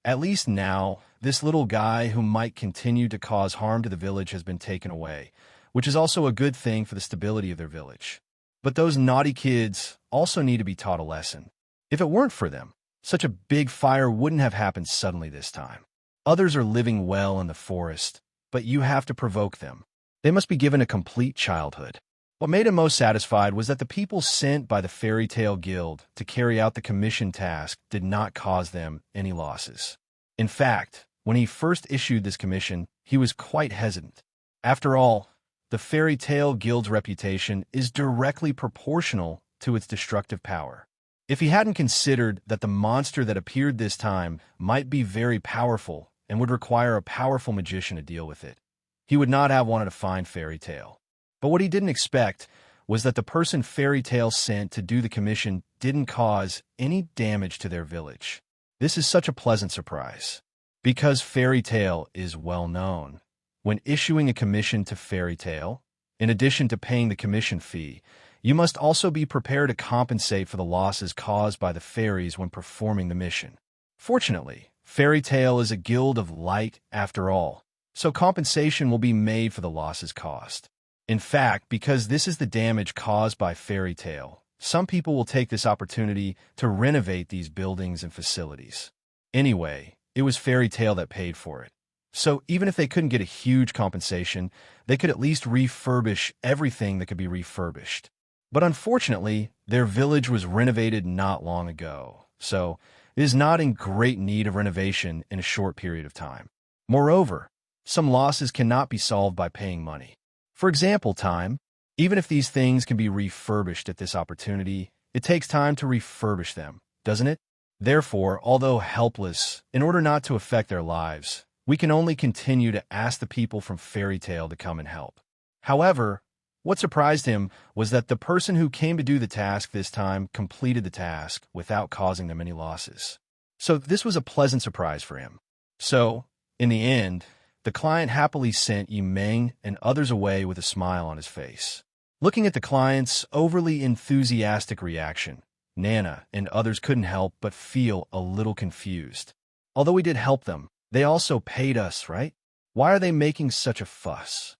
Speaker 2: at least now, this little guy who might continue to cause harm to the village has been taken away, which is also a good thing for the stability of their village. But those naughty kids also need to be taught a lesson. If it weren't for them, such a big fire wouldn't have happened suddenly this time. Others are living well in the forest, but you have to provoke them. They must be given a complete childhood. What made him most satisfied was that the people sent by the Fairy Tale Guild to carry out the commission task did not cause them any losses. In fact, when he first issued this commission, he was quite hesitant. After all, the Fairy Tale Guild's reputation is directly proportional to its destructive power. If he hadn't considered that the monster that appeared this time might be very powerful and would require a powerful magician to deal with it, he would not have wanted to find Fairy Tale. But what he didn't expect was that the person Fairy Tale sent to do the commission didn't cause any damage to their village. This is such a pleasant surprise. Because Fairy Tale is well known, when issuing a commission to Fairy Tale, in addition to paying the commission fee, you must also be prepared to compensate for the losses caused by the fairies when performing the mission. Fortunately, Fairy Tale is a guild of light after all, so compensation will be made for the losses caused. In fact, because this is the damage caused by Fairy Tale, some people will take this opportunity to renovate these buildings and facilities. Anyway, it was Fairy Tale that paid for it. So even if they couldn't get a huge compensation, they could at least refurbish everything that could be refurbished. But unfortunately, their village was renovated not long ago, so it is not in great need of renovation in a short period of time. Moreover, some losses cannot be solved by paying money. For example, time. Even if these things can be refurbished at this opportunity, it takes time to refurbish them, doesn't it? Therefore, although helpless, in order not to affect their lives, we can only continue to ask the people from Fairy Tale to come and help. However, what surprised him was that the person who came to do the task this time completed the task without causing them any losses. So this was a pleasant surprise for him. So, in the end, the client happily sent Yimeng and others away with a smile on his face. Looking at the client's overly enthusiastic reaction, Nana and others couldn't help but feel a little confused. Although we did help them, they also paid us, right? Why are they making such a fuss?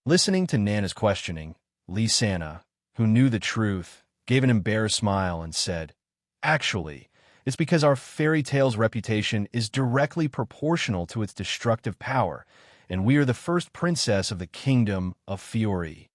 Speaker 2: Listening to Nana's questioning, Lisana, who knew the truth, gave an embarrassed smile and said, "Actually, it's because our Fairy Tale's reputation is directly proportional to its destructive power, and we are the first princess of the kingdom of Fiori."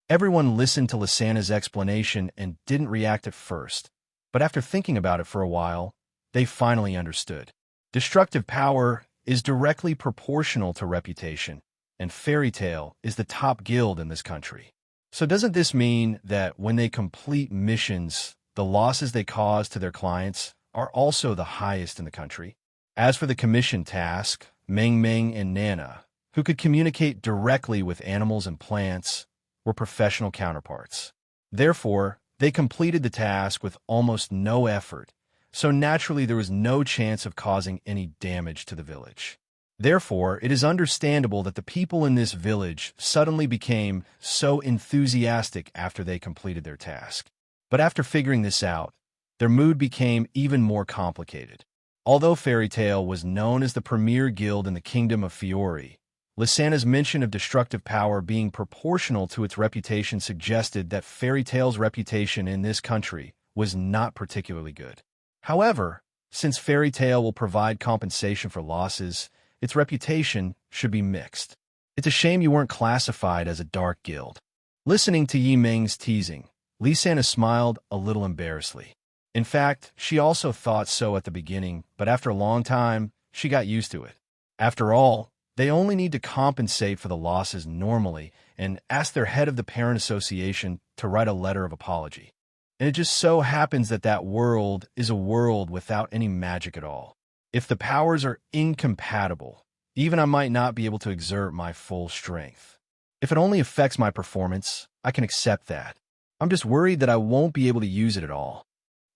Speaker 2: Everyone listened to Lisana's explanation and didn't react at first, but after thinking about it for a while, they finally understood. Destructive power is directly proportional to reputation, and Fairy Tale is the top guild in this country. So doesn't this mean that when they complete missions, the losses they cause to their clients are also the highest in the country? As for the commission task, Meng Meng and Nana, who could communicate directly with animals and plants, were professional counterparts. Therefore, they completed the task with almost no effort, so naturally there was no chance of causing any damage to the village. Therefore, it is understandable that the people in this village suddenly became so enthusiastic after they completed their task. But after figuring this out, their mood became even more complicated. Although Fairy Tale was known as the premier guild in the Kingdom of Fiori, Lysana's mention of destructive power being proportional to its reputation suggested that Fairy Tale's reputation in this country was not particularly good. However, since Fairy Tale will provide compensation for losses, its reputation should be mixed. It's a shame you weren't classified as a dark guild. Listening to Yi Meng's teasing, Lysana smiled a little embarrassedly. In fact, she also thought so at the beginning, but after a long time, she got used to it. After all, they only need to compensate for the losses normally and ask their head of the parent association to write a letter of apology. And it just so happens that that world is a world without any magic at all. If the powers are incompatible, even I might not be able to exert my full strength. If it only affects my performance, I can accept that. I'm just worried that I won't be able to use it at all.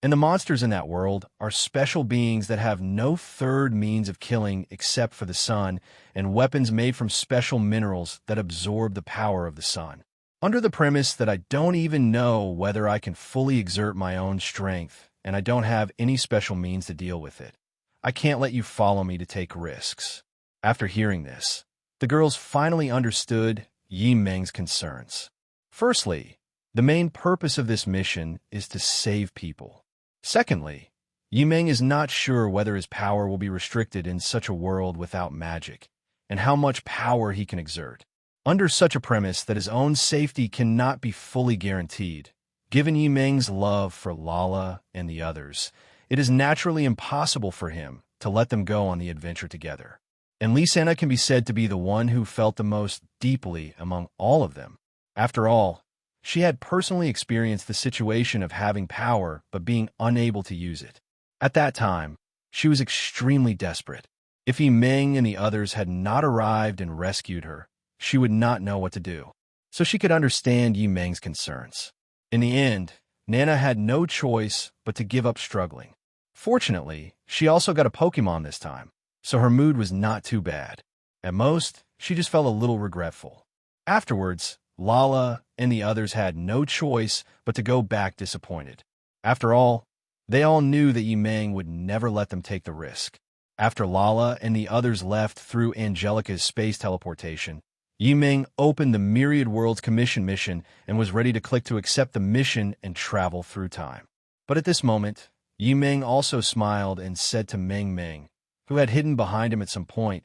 Speaker 2: And the monsters in that world are special beings that have no third means of killing except for the sun and weapons made from special minerals that absorb the power of the sun. Under the premise that I don't even know whether I can fully exert my own strength and I don't have any special means to deal with it, I can't let you follow me to take risks. After hearing this, the girls finally understood Yi Meng's concerns. Firstly, the main purpose of this mission is to save people. Secondly, Yi Meng is not sure whether his power will be restricted in such a world without magic, and how much power he can exert. Under such a premise that his own safety cannot be fully guaranteed, given Yi Meng's love for Lala and the others, it is naturally impossible for him to let them go on the adventure together. And Lysana can be said to be the one who felt the most deeply among all of them. After all, she had personally experienced the situation of having power but being unable to use it. At that time, she was extremely desperate. If Yi Meng and the others had not arrived and rescued her, she would not know what to do. So she could understand Yi Meng's concerns. In the end, Nana had no choice but to give up struggling. Fortunately, she also got a Pokemon this time, so her mood was not too bad. At most, she just felt a little regretful. Afterwards, Lala and the others had no choice but to go back disappointed. After all, they all knew that Yi Meng would never let them take the risk. After Lala and the others left through Angelica's space teleportation, Yi Meng opened the Myriad Worlds Commission mission and was ready to click to accept the mission and travel through time. But at this moment, Yi Meng also smiled and said to Meng Meng, who had hidden behind him at some point,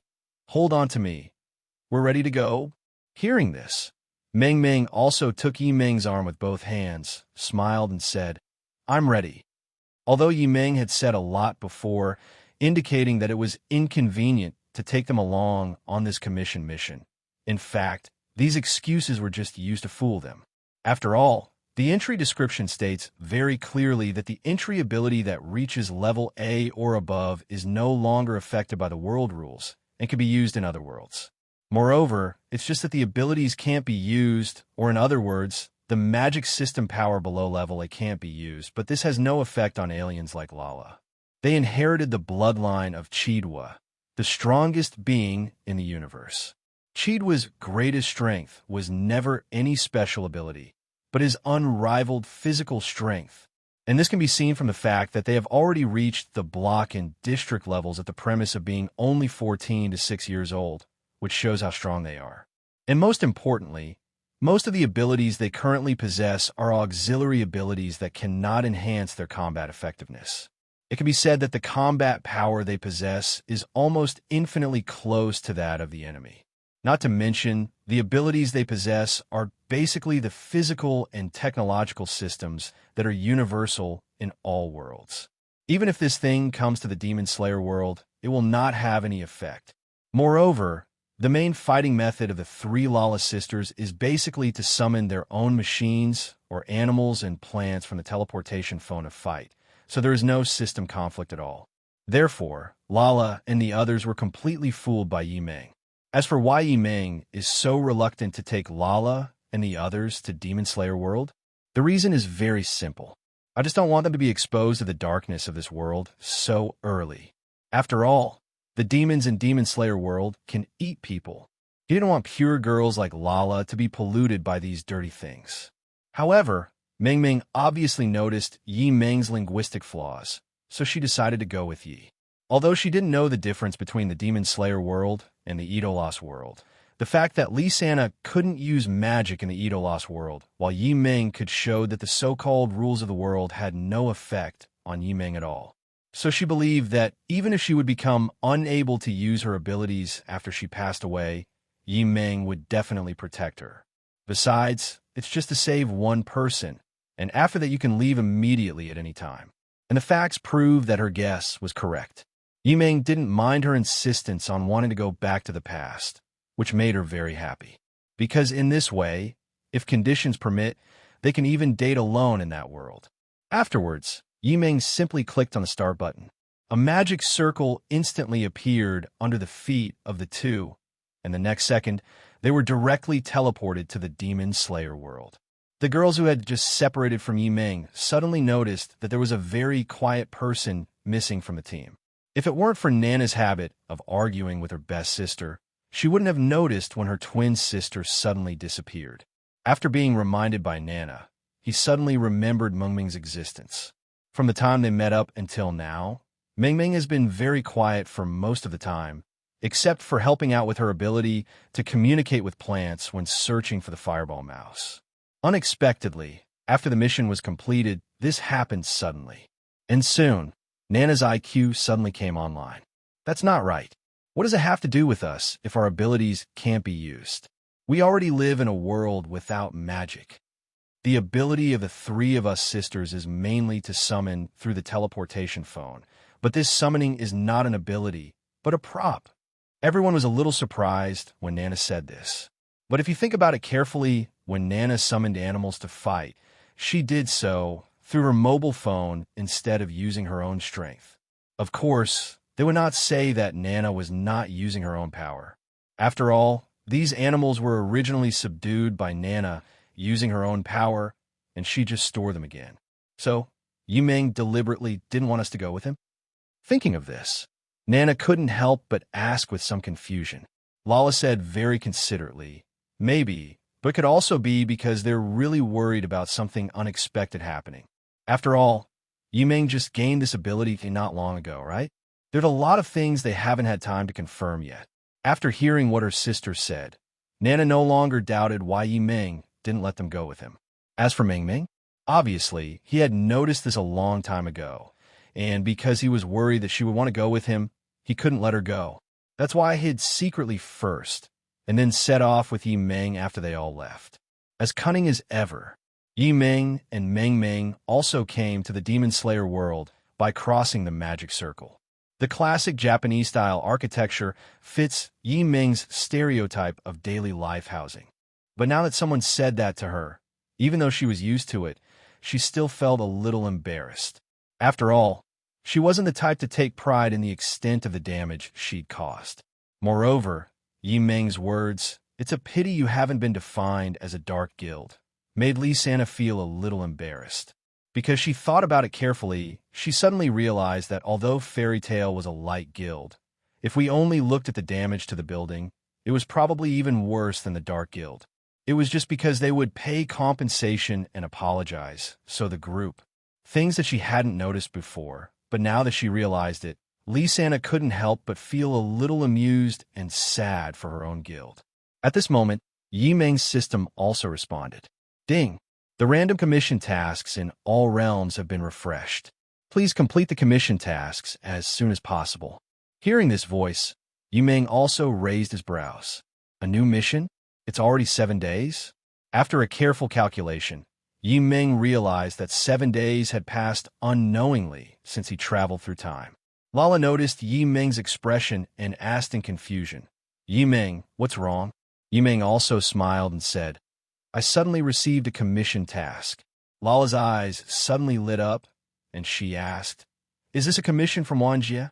Speaker 2: "Hold on to me. We're ready to go." Hearing this, Meng Meng also took Yi Meng's arm with both hands, smiled, and said, "I'm ready." Although Yi Meng had said a lot before, indicating that it was inconvenient to take them along on this commission mission. In fact, these excuses were just used to fool them. After all, the entry description states very clearly that the entry ability that reaches level A or above is no longer affected by the world rules and can be used in other worlds. Moreover, it's just that the abilities can't be used, or in other words, the magic system power below level A can't be used, but this has no effect on aliens like Lala. They inherited the bloodline of Chidwa, the strongest being in the universe. Chidwa's greatest strength was never any special ability, but his unrivaled physical strength. And this can be seen from the fact that they have already reached the block and district levels at the premise of being only 14 to 6 years old, which shows how strong they are. And most importantly, most of the abilities they currently possess are auxiliary abilities that cannot enhance their combat effectiveness. It can be said that the combat power they possess is almost infinitely close to that of the enemy. Not to mention, the abilities they possess are basically the physical and technological systems that are universal in all worlds. Even if this thing comes to the Demon Slayer world, it will not have any effect. Moreover, The main fighting method of the three Lala sisters is basically to summon their own machines or animals and plants from the teleportation phone to fight, so there is no system conflict at all. Therefore, Lala and the others were completely fooled by Yimeng. As for why Yimeng is so reluctant to take Lala and the others to Demon Slayer World, the reason is very simple. I just don't want them to be exposed to the darkness of this world so early. After all, the demons in Demon Slayer World can eat people. He didn't want pure girls like Lala to be polluted by these dirty things. However, Meng Meng obviously noticed Yi Meng's linguistic flaws, so she decided to go with Yi. Although she didn't know the difference between the Demon Slayer World and the Idolos World, the fact that Lee Sana couldn't use magic in the Idolos World, while Yi Meng could show that the so-called rules of the world had no effect on Yi Meng at all. So she believed that even if she would become unable to use her abilities after she passed away, Yi Meng would definitely protect her. Besides, it's just to save one person, and after that you can leave immediately at any time. And the facts prove that her guess was correct. Yi Meng didn't mind her insistence on wanting to go back to the past, which made her very happy. Because in this way, if conditions permit, they can even date alone in that world. Afterwards, Yi Meng simply clicked on the start button. A magic circle instantly appeared under the feet of the two, and the next second, they were directly teleported to the Demon Slayer World. The girls who had just separated from Yi Meng suddenly noticed that there was a very quiet person missing from the team. If it weren't for Nana's habit of arguing with her best sister, she wouldn't have noticed when her twin sister suddenly disappeared. After being reminded by Nana, he suddenly remembered Meng Meng's existence. From the time they met up until now, Meng Meng has been very quiet for most of the time, except for helping out with her ability to communicate with plants when searching for the fireball mouse. Unexpectedly, after the mission was completed, this happened suddenly. And soon, Nana's IQ suddenly came online. That's not right. What does it have to do with us if our abilities can't be used? We already live in a world without magic. The ability of the three of us sisters is mainly to summon through the teleportation phone, but this summoning is not an ability, but a prop. Everyone was a little surprised when Nana said this. But if you think about it carefully, when Nana summoned animals to fight, she did so through her mobile phone instead of using her own strength. Of course, they would not say that Nana was not using her own power. After all, these animals were originally subdued by Nana using her own power, and she just stored them again. So, Yi Meng deliberately didn't want us to go with him? Thinking of this, Nana couldn't help but ask with some confusion. Lala said very considerately, maybe, but could also be because they're really worried about something unexpected happening. After all, Yi Meng just gained this ability not long ago, right? There's a lot of things they haven't had time to confirm yet. After hearing what her sister said, Nana no longer doubted why Yi Meng didn't let them go with him. As for Meng Meng, obviously, he had noticed this a long time ago, and because he was worried that she would want to go with him, he couldn't let her go. That's why he hid secretly first, and then set off with Yi Meng after they all left. As cunning as ever, Yi Meng and Meng Meng also came to the Demon Slayer world by crossing the magic circle. The classic Japanese-style architecture fits Yi Meng's stereotype of daily life housing. But now that someone said that to her, even though she was used to it, she still felt a little embarrassed. After all, she wasn't the type to take pride in the extent of the damage she'd caused. Moreover, Yi Meng's words, "It's a pity you haven't been defined as a dark guild," made Lee Sana feel a little embarrassed. Because she thought about it carefully, she suddenly realized that although Fairy Tail was a light guild, if we only looked at the damage to the building, it was probably even worse than the Dark Guild. It was just because they would pay compensation and apologize, so the group. Things that she hadn't noticed before, but now that she realized it, Lee Sana couldn't help but feel a little amused and sad for her own guild. At this moment, Yi Meng's system also responded. Ding! The random commission tasks in all realms have been refreshed. Please complete the commission tasks as soon as possible. Hearing this voice, Yi Meng also raised his brows. A new mission? It's already 7 days? After a careful calculation, Yi Meng realized that 7 days had passed unknowingly since he traveled through time. Lala noticed Yi Meng's expression and asked in confusion, Yimeng, what's wrong? Yimeng also smiled and said, I suddenly received a commission task. Lala's eyes suddenly lit up, and she asked, Is this a commission from Wanjie?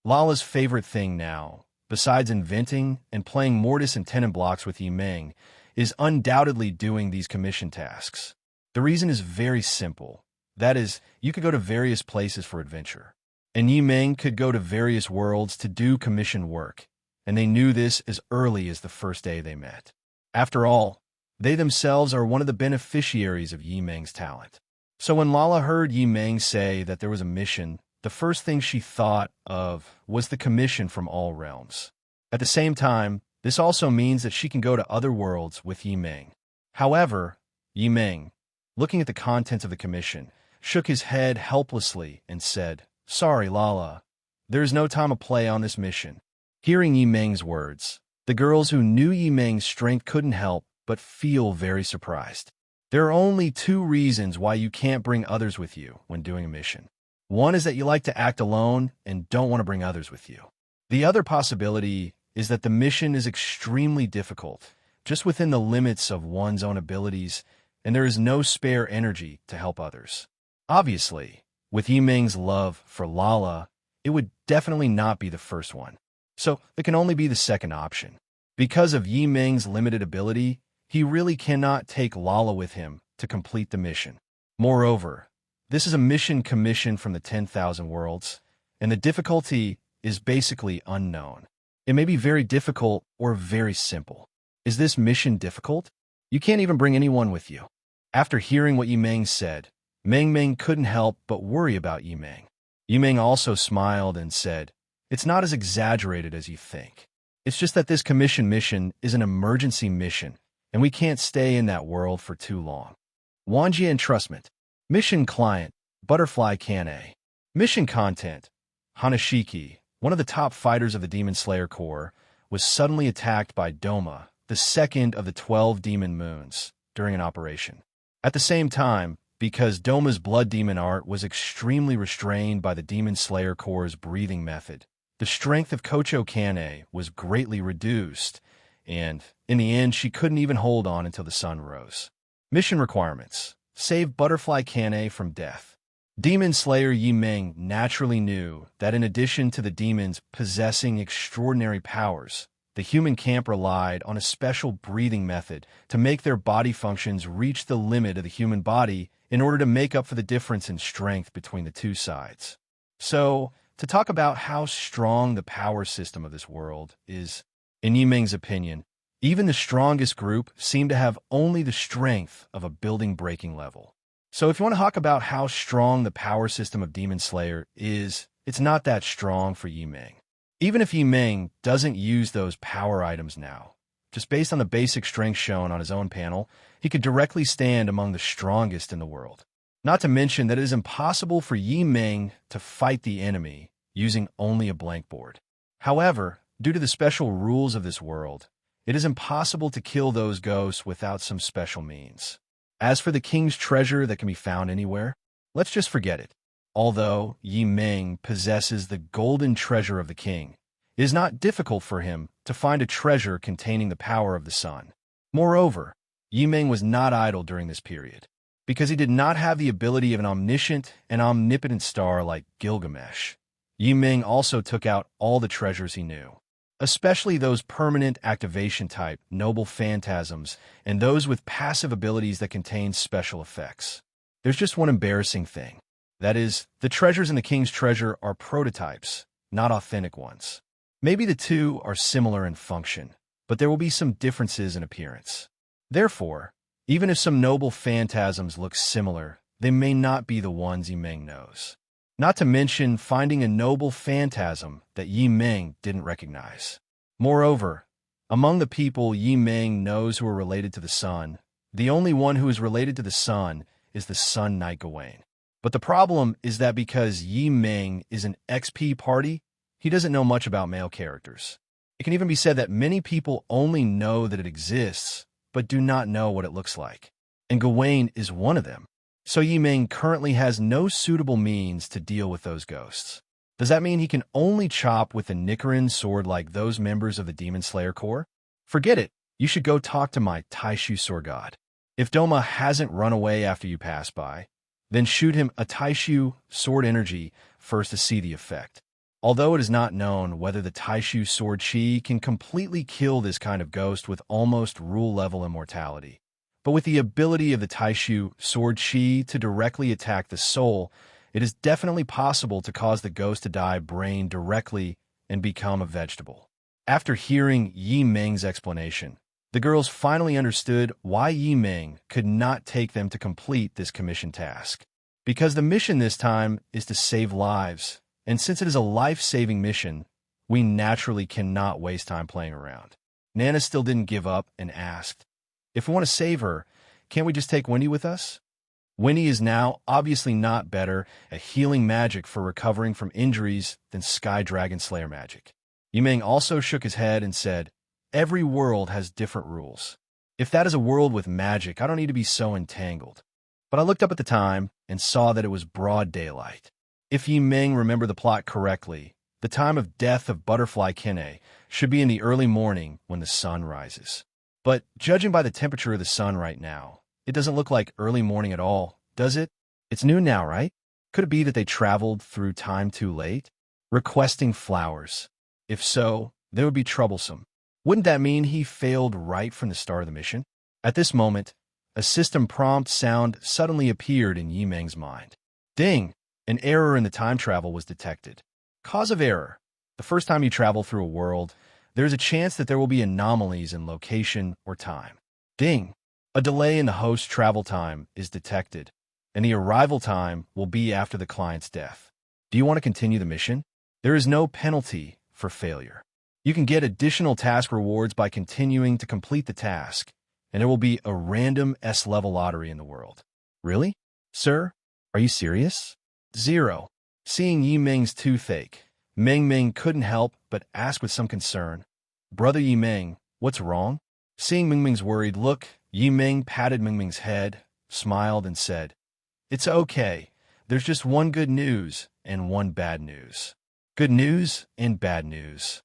Speaker 2: Lala's favorite thing now, besides inventing and playing mortise and tenon blocks with Yimeng, is undoubtedly doing these commission tasks. The reason is very simple. That is, you could go to various places for adventure, and Yimeng could go to various worlds to do commission work, and they knew this as early as the first day they met. After all, they themselves are one of the beneficiaries of Yimeng's talent. So when Lala heard Yimeng say that there was a mission, the first thing she thought of was the commission from all realms. At the same time, this also means that she can go to other worlds with Yimeng. However, Yimeng, looking at the contents of the commission, shook his head helplessly and said, Sorry, Lala. There is no time to play on this mission. Hearing Yimeng's words, the girls who knew Yimeng's strength couldn't help but feel very surprised. There are only two reasons why you can't bring others with you when doing a mission. One is that you like to act alone and don't want to bring others with you. The other possibility is that the mission is extremely difficult, just within the limits of one's own abilities, and there is no spare energy to help others. Obviously, with Yimeng's love for Lala, it would definitely not be the first one. So it can only be the second option. Because of Yimeng's limited ability, he really cannot take Lala with him to complete the mission. Moreover, this is a mission commissioned from the 10,000 worlds, and the difficulty is basically unknown. It may be very difficult or very simple. Is this mission difficult? You can't even bring anyone with you. After hearing what Yimeng said, Meng Meng couldn't help but worry about Yimeng. Yimeng also smiled and said, It's not as exaggerated as you think. It's just that this commission mission is an emergency mission, and we can't stay in that world for too long. Wanjie entrustment. Mission client, Butterfly Kane. Mission content. Hanashiki, one of the top fighters of the Demon Slayer Corps, was suddenly attacked by Doma, the second of the 12 demon moons, during an operation. At the same time, because Doma's blood demon art was extremely restrained by the Demon Slayer Corps' breathing method, the strength of Kocho Kane was greatly reduced, and, in the end, she couldn't even hold on until the sun rose. Mission requirements. Save Butterfly Kane from death. Demon Slayer Yimeng naturally knew that in addition to the demons possessing extraordinary powers, the human camp relied on a special breathing method to make their body functions reach the limit of the human body in order to make up for the difference in strength between the two sides. So, to talk about how strong the power system of this world is, in Yimeng's opinion, even the strongest group seem to have only the strength of a building breaking level. So if you want to talk about how strong the power system of Demon Slayer is, it's not that strong for Yimeng. Even if Yimeng doesn't use those power items now, just based on the basic strength shown on his own panel, he could directly stand among the strongest in the world. Not to mention that it is impossible for Yimeng to fight the enemy using only a blank board. However, due to the special rules of this world, it is impossible to kill those ghosts without some special means. As for the king's treasure that can be found anywhere, let's just forget it. Although Yimeng possesses the golden treasure of the king, it is not difficult for him to find a treasure containing the power of the sun. Moreover, Yimeng was not idle during this period, because he did not have the ability of an omniscient and omnipotent star like Gilgamesh. Yimeng also took out all the treasures he knew, especially those permanent activation type noble phantasms and those with passive abilities that contain special effects. There's just one embarrassing thing. That is, the treasures in the king's treasure are prototypes, not authentic ones. Maybe the two are similar in function, but there will be some differences in appearance. Therefore, even if some noble phantasms look similar, they may not be the ones Yimeng knows. Not to mention finding a noble phantasm that Yimeng didn't recognize. Moreover, among the people Yimeng knows who are related to the sun, the only one who is related to the sun is the Sun Knight Gawain. But the problem is that because Yimeng is an XP party, he doesn't know much about male characters. It can even be said that many people only know that it exists, but do not know what it looks like. And Gawain is one of them. So Yimeng currently has no suitable means to deal with those ghosts. Does that mean he can only chop with a Nicaran sword like those members of the Demon Slayer Corps? Forget it. You should go talk to my Taishu sword god. If Doma hasn't run away after you pass by, then shoot him a Taishu sword energy first to see the effect. Although it is not known whether the Taishu sword chi can completely kill this kind of ghost with almost rule-level immortality, but with the ability of the Taishu sword chi to directly attack the soul, it is definitely possible to cause the ghost to die brain directly and become a vegetable. After hearing Yi Meng's explanation, the girls finally understood why Yi Meng could not take them to complete this commission task. Because the mission this time is to save lives, and since it is a life-saving mission, we naturally cannot waste time playing around. Nana still didn't give up and asked, "If we want to save her, can't we just take Winnie with us?" Winnie is now obviously not better at healing magic for recovering from injuries than Sky Dragon Slayer magic. Yi Meng also shook his head and said, "Every world has different rules. If that is a world with magic, I don't need to be so entangled." But I looked up at the time and saw that it was broad daylight. If Yi Meng remembered the plot correctly, the time of death of Butterfly Kine should be in the early morning when the sun rises. But judging by the temperature of the sun right now, it doesn't look like early morning at all, does it? It's noon now, right? Could it be that they traveled through time too late? Requesting flowers. If so, that would be troublesome. Wouldn't that mean he failed right from the start of the mission? At this moment, a system prompt sound suddenly appeared in Yi Meng's mind. Ding! An error in the time travel was detected. Cause of error. The first time you travel through a world, there is a chance that there will be anomalies in location or time. Ding! A delay in the host's travel time is detected, and the arrival time will be after the client's death. Do you want to continue the mission? There is no penalty for failure. You can get additional task rewards by continuing to complete the task, and there will be a random S-level lottery in the world. Really? Sir? Are you serious? 0. Seeing Yi Meng's toothache, Meng Meng couldn't help but ask with some concern, "Brother Yi Meng, what's wrong?" Seeing Meng Meng's worried look, Yi Meng patted Meng Meng's head, smiled, and said, "It's okay. There's just one good news and one bad news." Good news and bad news.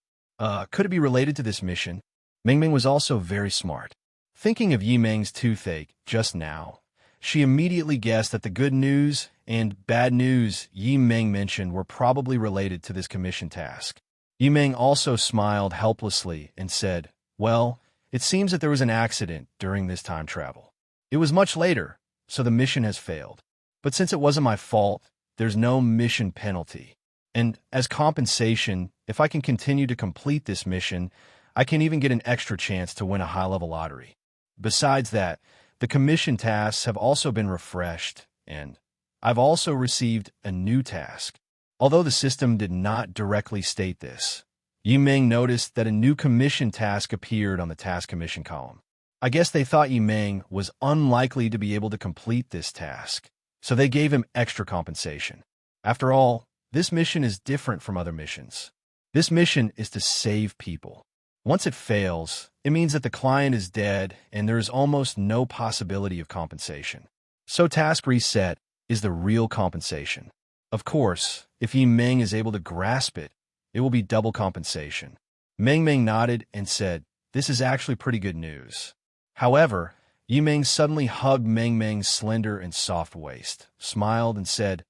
Speaker 2: Could it be related to this mission? Meng Meng was also very smart. Thinking of Yi Meng's toothache just now, she immediately guessed that the good news and bad news Yi Meng mentioned were probably related to this commission task. Yi Meng also smiled helplessly and said, "Well, it seems that there was an accident during this time travel. It was much later, so the mission has failed. But since it wasn't my fault, there's no mission penalty. And as compensation, if I can continue to complete this mission, I can even get an extra chance to win a high-level lottery. Besides that, the commission tasks have also been refreshed, and I've also received a new task." Although the system did not directly state this, Yi Meng noticed that a new commission task appeared on the task commission column. I guess they thought Yi Meng was unlikely to be able to complete this task, so they gave him extra compensation. After all, this mission is different from other missions. This mission is to save people. Once it fails, it means that the client is dead and there is almost no possibility of compensation. So task reset is the real compensation. Of course, if Yi Meng is able to grasp it, it will be double compensation. Meng Meng nodded and said, "This is actually pretty good news." However, Yi Meng suddenly hugged Meng Meng's slender and soft waist, smiled, and said,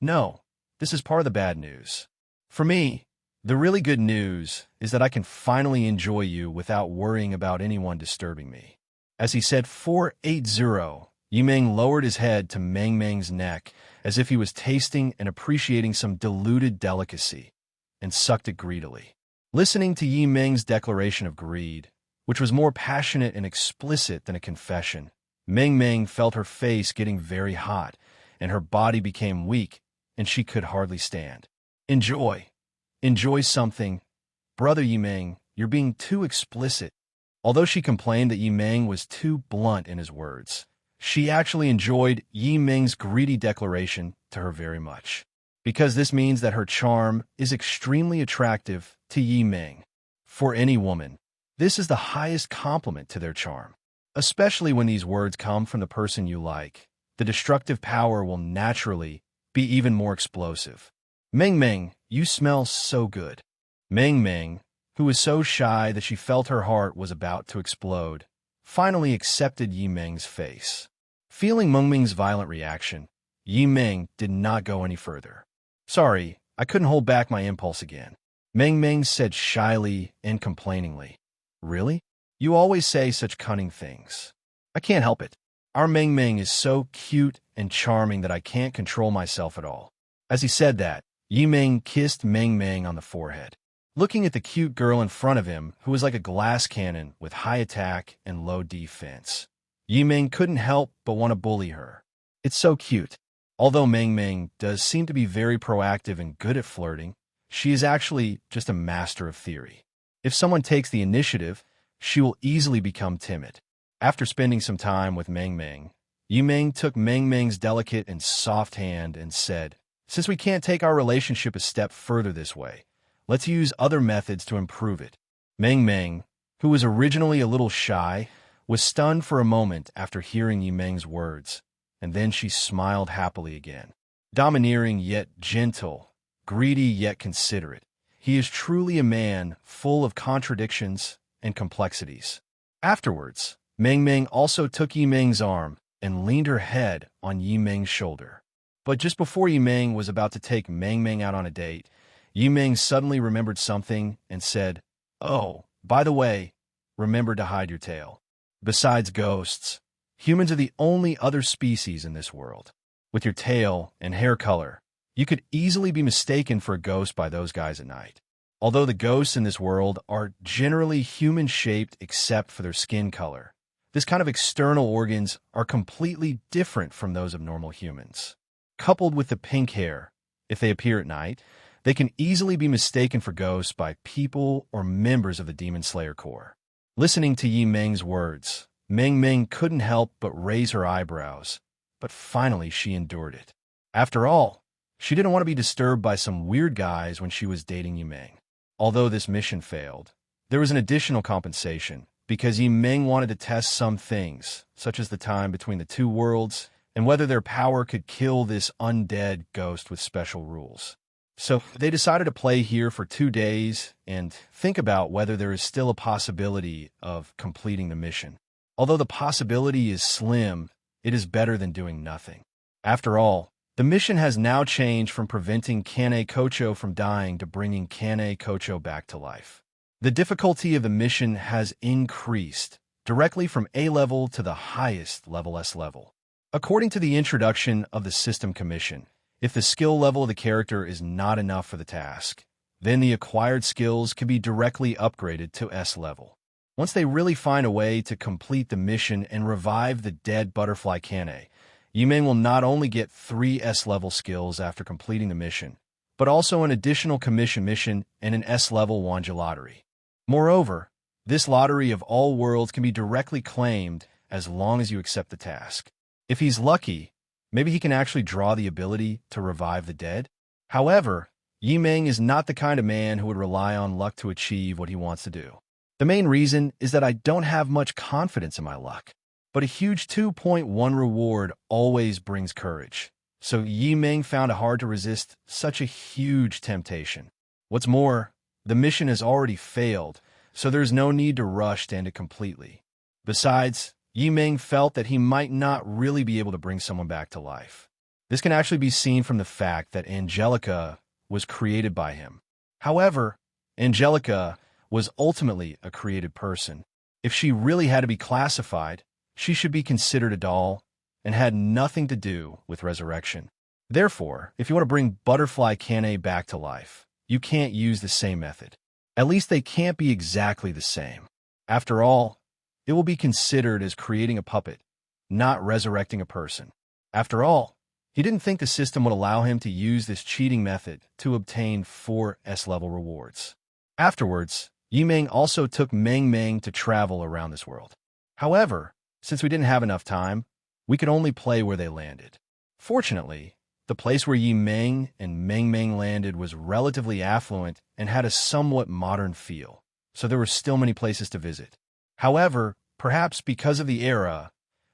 Speaker 2: "No, this is part of the bad news. For me, the really good news is that I can finally enjoy you without worrying about anyone disturbing me." As he said 480, Yi Meng lowered his head to Meng Meng's neck as if he was tasting and appreciating some diluted delicacy, and sucked it greedily. Listening to Yi Meng's declaration of greed, which was more passionate and explicit than a confession, Meng Meng felt her face getting very hot, and her body became weak, and she could hardly stand. "Enjoy. Enjoy something. Brother Yi Meng, you're being too explicit." Although she complained that Yi Meng was too blunt in his words, she actually enjoyed Yi Meng's greedy declaration to her very much, because this means that her charm is extremely attractive to Yi Meng. For any woman, this is the highest compliment to their charm. Especially when these words come from the person you like, the destructive power will naturally be even more explosive. "Meng Meng, you smell so good." Meng Meng, who was so shy that she felt her heart was about to explode, finally accepted Yi Meng's face. Feeling Meng Meng's violent reaction, Yi Meng did not go any further. "Sorry, I couldn't hold back my impulse again," Meng Meng said shyly and complainingly. "Really? You always say such cunning things." "I can't help it. Our Meng Meng is so cute and charming that I can't control myself at all." As he said that, Yi Meng kissed Meng Meng on the forehead. Looking at the cute girl in front of him, who was like a glass cannon with high attack and low defense, Yi Meng couldn't help but want to bully her. "It's so cute." Although Meng Meng does seem to be very proactive and good at flirting, she is actually just a master of theory. If someone takes the initiative, she will easily become timid. After spending some time with Meng Meng, Yi Meng took Meng Meng's delicate and soft hand and said, "Since we can't take our relationship a step further this way, let's use other methods to improve it." Meng Meng, who was originally a little shy, was stunned for a moment after hearing Yi Meng's words, and then she smiled happily again. Domineering yet gentle, greedy yet considerate, he is truly a man full of contradictions and complexities. Afterwards, Meng Meng also took Yi Meng's arm and leaned her head on Yi Meng's shoulder. But just before Yi Meng was about to take Meng Meng out on a date, Yi Meng suddenly remembered something and said, "Oh, by the way, remember to hide your tail. Besides ghosts, humans are the only other species in this world. With your tail and hair color, you could easily be mistaken for a ghost by those guys at night. Although the ghosts in this world are generally human-shaped except for their skin color, this kind of external organs are completely different from those of normal humans. Coupled with the pink hair, if they appear at night, they can easily be mistaken for ghosts by people or members of the Demon Slayer Corps." Listening to Yi Meng's words, Meng Meng couldn't help but raise her eyebrows, but finally she endured it. After all, she didn't want to be disturbed by some weird guys when she was dating Yi Meng. Although this mission failed, there was an additional compensation, because Yi Meng wanted to test some things, such as the time between the two worlds and whether their power could kill this undead ghost with special rules. So they decided to play here for 2 days and think about whether there is still a possibility of completing the mission. Although the possibility is slim, it is better than doing nothing. After all, the mission has now changed from preventing Kane Kocho from dying to bringing Kane Kocho back to life. The difficulty of the mission has increased, directly from A level to the highest level S level. According to the introduction of the System Commission, if the skill level of the character is not enough for the task, then the acquired skills can be directly upgraded to S level. Once they really find a way to complete the mission and revive the dead butterfly Kane, Yi Meng will not only get 3 S-level skills after completing the mission, but also an additional commission mission and an S-level Wanja lottery. Moreover, this lottery of all worlds can be directly claimed as long as you accept the task. If he's lucky, maybe he can actually draw the ability to revive the dead. However, Yi Meng is not the kind of man who would rely on luck to achieve what he wants to do. The main reason is that I don't have much confidence in my luck. But a huge 2.1 reward always brings courage. So Yi Meng found it hard to resist such a huge temptation. What's more, the mission has already failed, so there's no need to rush to end it completely. Besides, Yi Meng felt that he might not really be able to bring someone back to life. This can actually be seen from the fact that Angelica was created by him. However, Angelica was ultimately a created person. If she really had to be classified, she should be considered a doll and had nothing to do with resurrection. Therefore, if you want to bring Butterfly Kane back to life, you can't use the same method. At least they can't be exactly the same. After all, it will be considered as creating a puppet, not resurrecting a person. After all, he didn't think the system would allow him to use this cheating method to obtain 4 S-level rewards. Afterwards, Yi Meng also took Meng Meng to travel around this world. However, since we didn't have enough time, we could only play where they landed. Fortunately, the place where Yi Meng and Meng Meng landed was relatively affluent and had a somewhat modern feel, so there were still many places to visit. However, perhaps because of the era,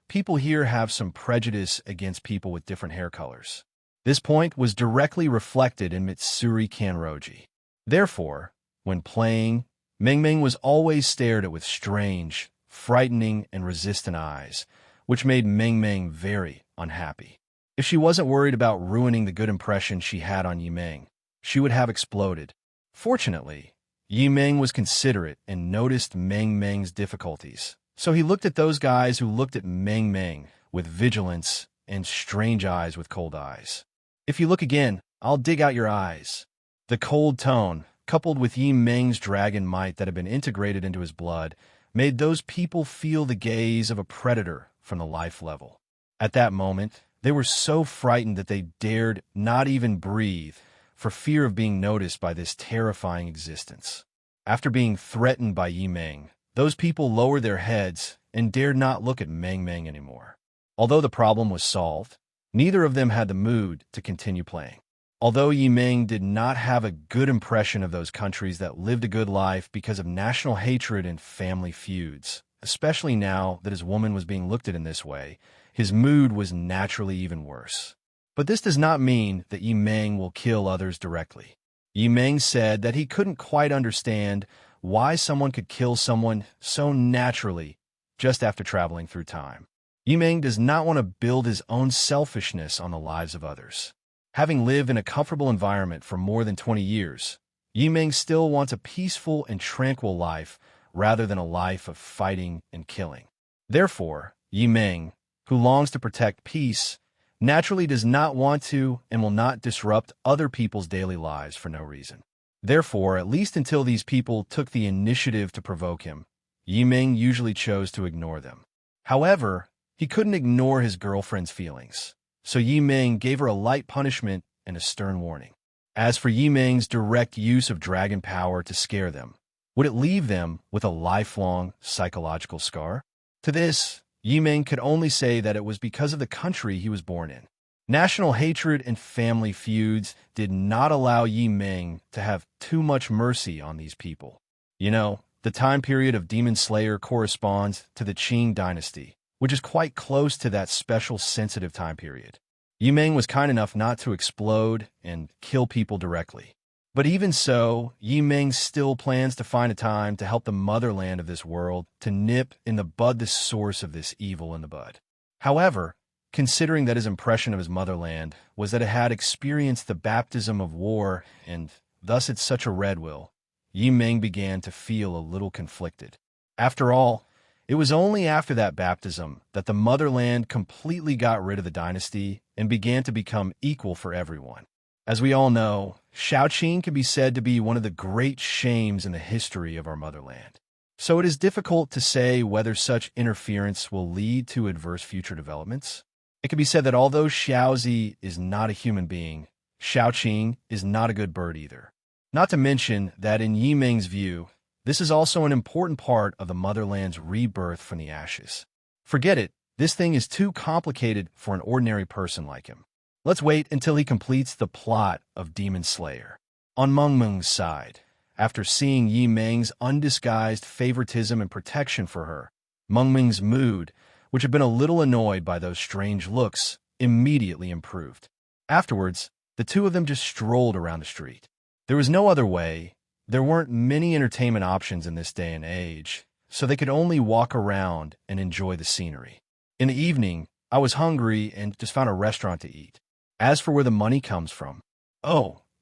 Speaker 2: people here have some prejudice against people with different hair colors. This point was directly reflected in Mitsuri Kanroji. Therefore, when playing, Meng was always stared at with strange, frightening, and resistant eyes, which made Meng very unhappy. If she wasn't worried about ruining the good impression she had on Meng, she would have exploded. Fortunately, Meng was considerate and noticed Meng's difficulties, so he looked at those guys who looked at Meng with vigilance and strange eyes with cold eyes. If you look again, I'll dig out your eyes. The cold tone, coupled with Meng's dragon might that had been integrated into his blood, made those people feel the gaze of a predator from the life level. At that moment, they were so frightened that they dared not even breathe for fear of being noticed by this terrifying existence. After being threatened by Meng, those people lowered their heads and dared not look at Meng anymore. Although the problem was solved, neither of them had the mood to continue playing. Although Meng did not have a good impression of those countries that lived a good life because of national hatred and family feuds, especially now that his woman was being looked at in this way, his mood was naturally even worse. But this does not mean that Meng will kill others directly. Meng said that he couldn't quite understand why someone could kill someone so naturally just after traveling through time. Meng does not want to build his own selfishness on the lives of others. Having lived in a comfortable environment for more than 20 years, Meng still wants a peaceful and tranquil life rather than a life of fighting and killing. Therefore, Meng, who longs to protect peace, naturally does not want to and will not disrupt other people's daily lives for no reason. Therefore, at least until these people took the initiative to provoke him, Meng usually chose to ignore them. However, he couldn't ignore his girlfriend's feelings, so Meng gave her a light punishment and a stern warning. As for Meng's direct use of dragon power to scare them, would it leave them with a lifelong psychological scar? To this, Meng could only say that it was because of the country he was born in. National hatred and family feuds did not allow Meng to have too much mercy on these people. The time period of Demon Slayer corresponds to the Qing dynasty, which is quite close to that special sensitive time period. Meng was kind enough not to explode and kill people directly. But even so, Meng still plans to find a time to help the motherland of this world to nip in the bud the source of this evil in the bud. However, considering that his impression of his motherland was that it had experienced the baptism of war and thus it's such a red will, Meng began to feel a little conflicted. After all, it was only after that baptism that the motherland completely got rid of the dynasty and began to become equal for everyone. As we all know, Shaoqing can be said to be one of the great shames in the history of our motherland. So it is difficult to say whether such interference will lead to adverse future developments. It can be said that although Xiaozi is not a human being, Shaoqing is not a good bird either. Not to mention that in Meng's view, this is also an important part of the motherland's rebirth from the ashes. Forget it, this thing is too complicated for an ordinary person like him. Let's wait until he completes the plot of Demon Slayer. On Meng's side, after seeing Meng's undisguised favoritism and protection for her, Meng's mood, which had been a little annoyed by those strange looks, immediately improved. Afterwards, the two of them just strolled around the street. There was no other way. There weren't many entertainment options in this day and age, so they could only walk around and enjoy the scenery. In the evening, I was hungry and just found a restaurant to eat. As for where the money comes from,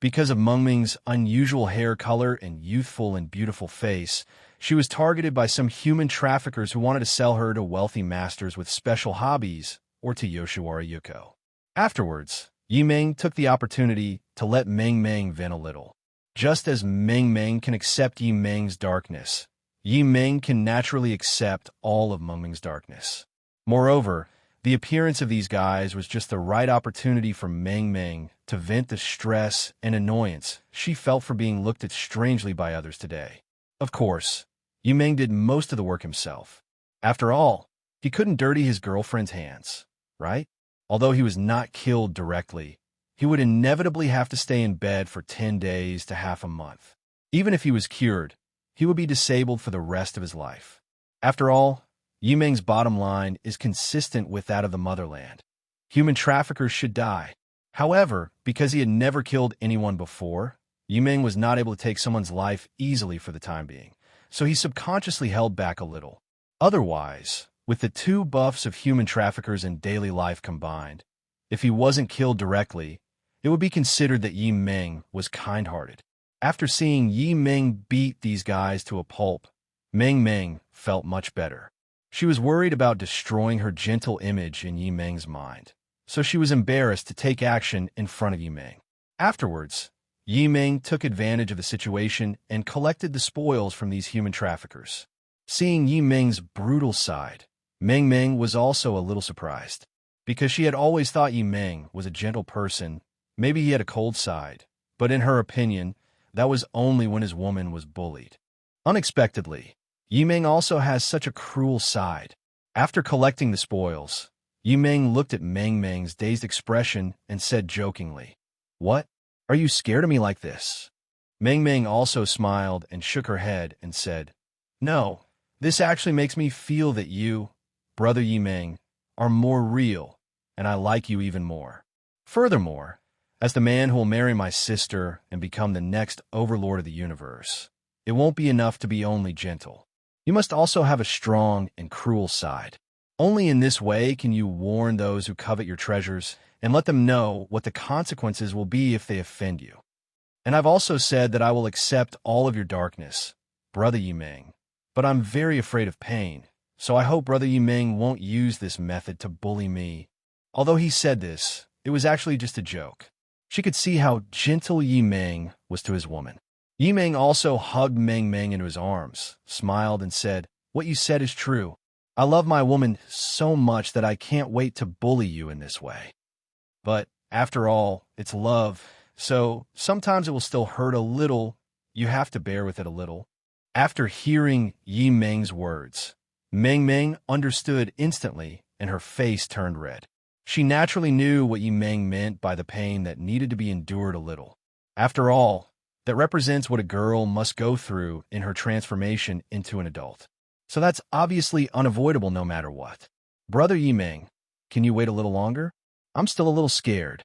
Speaker 2: because of Meng's unusual hair color and youthful and beautiful face, she was targeted by some human traffickers who wanted to sell her to wealthy masters with special hobbies or to Yoshiwara Yuko. Afterwards, Meng took the opportunity to let Meng vent a little. Just as Meng can accept Meng's darkness, Meng can naturally accept all of Meng's darkness. Moreover, the appearance of these guys was just the right opportunity for Meng to vent the stress and annoyance she felt for being looked at strangely by others today. Of course, Meng did most of the work himself. After all, he couldn't dirty his girlfriend's hands, right? Although he was not killed directly, he would inevitably have to stay in bed for 10 days to half a month. Even if he was cured, he would be disabled for the rest of his life. After all, Meng's bottom line is consistent with that of the motherland. Human traffickers should die. However, because he had never killed anyone before, Yimeng was not able to take someone's life easily for the time being, so he subconsciously held back a little. Otherwise, with the two buffs of human traffickers in daily life combined, if he wasn't killed directly, it would be considered that Yimeng was kind-hearted. After seeing Yimeng beat these guys to a pulp, Meng felt much better. She was worried about destroying her gentle image in Yimeng's mind, so she was embarrassed to take action in front of Yimeng. Afterwards, Yimeng took advantage of the situation and collected the spoils from these human traffickers. Seeing Yimeng's brutal side, Meng was also a little surprised. Because she had always thought Yimeng was a gentle person, maybe he had a cold side, but in her opinion, that was only when his woman was bullied. Unexpectedly, Yimeng also has such a cruel side. After collecting the spoils, Yimeng looked at Meng's dazed expression and said jokingly, "What? Are you scared of me like this?" Meng also smiled and shook her head and said, "No, this actually makes me feel that you, brother Yimeng, are more real, and I like you even more. Furthermore, as the man who will marry my sister and become the next overlord of the universe, it won't be enough to be only gentle. You must also have a strong and cruel side. Only in this way can you warn those who covet your treasures and let them know what the consequences will be if they offend you. And I've also said that I will accept all of your darkness, brother Yimeng, but I'm very afraid of pain, so I hope brother Yimeng won't use this method to bully me." Although he said this, it was actually just a joke. She could see how gentle Yimeng was to his woman. Yimeng also hugged Meng into his arms, smiled, and said, "What you said is true. I love my woman so much that I can't wait to bully you in this way. But, after all, it's love, so sometimes it will still hurt a little. You have to bear with it a little." After hearing Yimeng's words, Meng understood instantly, and her face turned red. She naturally knew what Yimeng meant by the pain that needed to be endured a little. After all, that represents what a girl must go through in her transformation into an adult. So that's obviously unavoidable no matter what. "Brother Yimeng, can you wait a little longer? I'm still a little scared."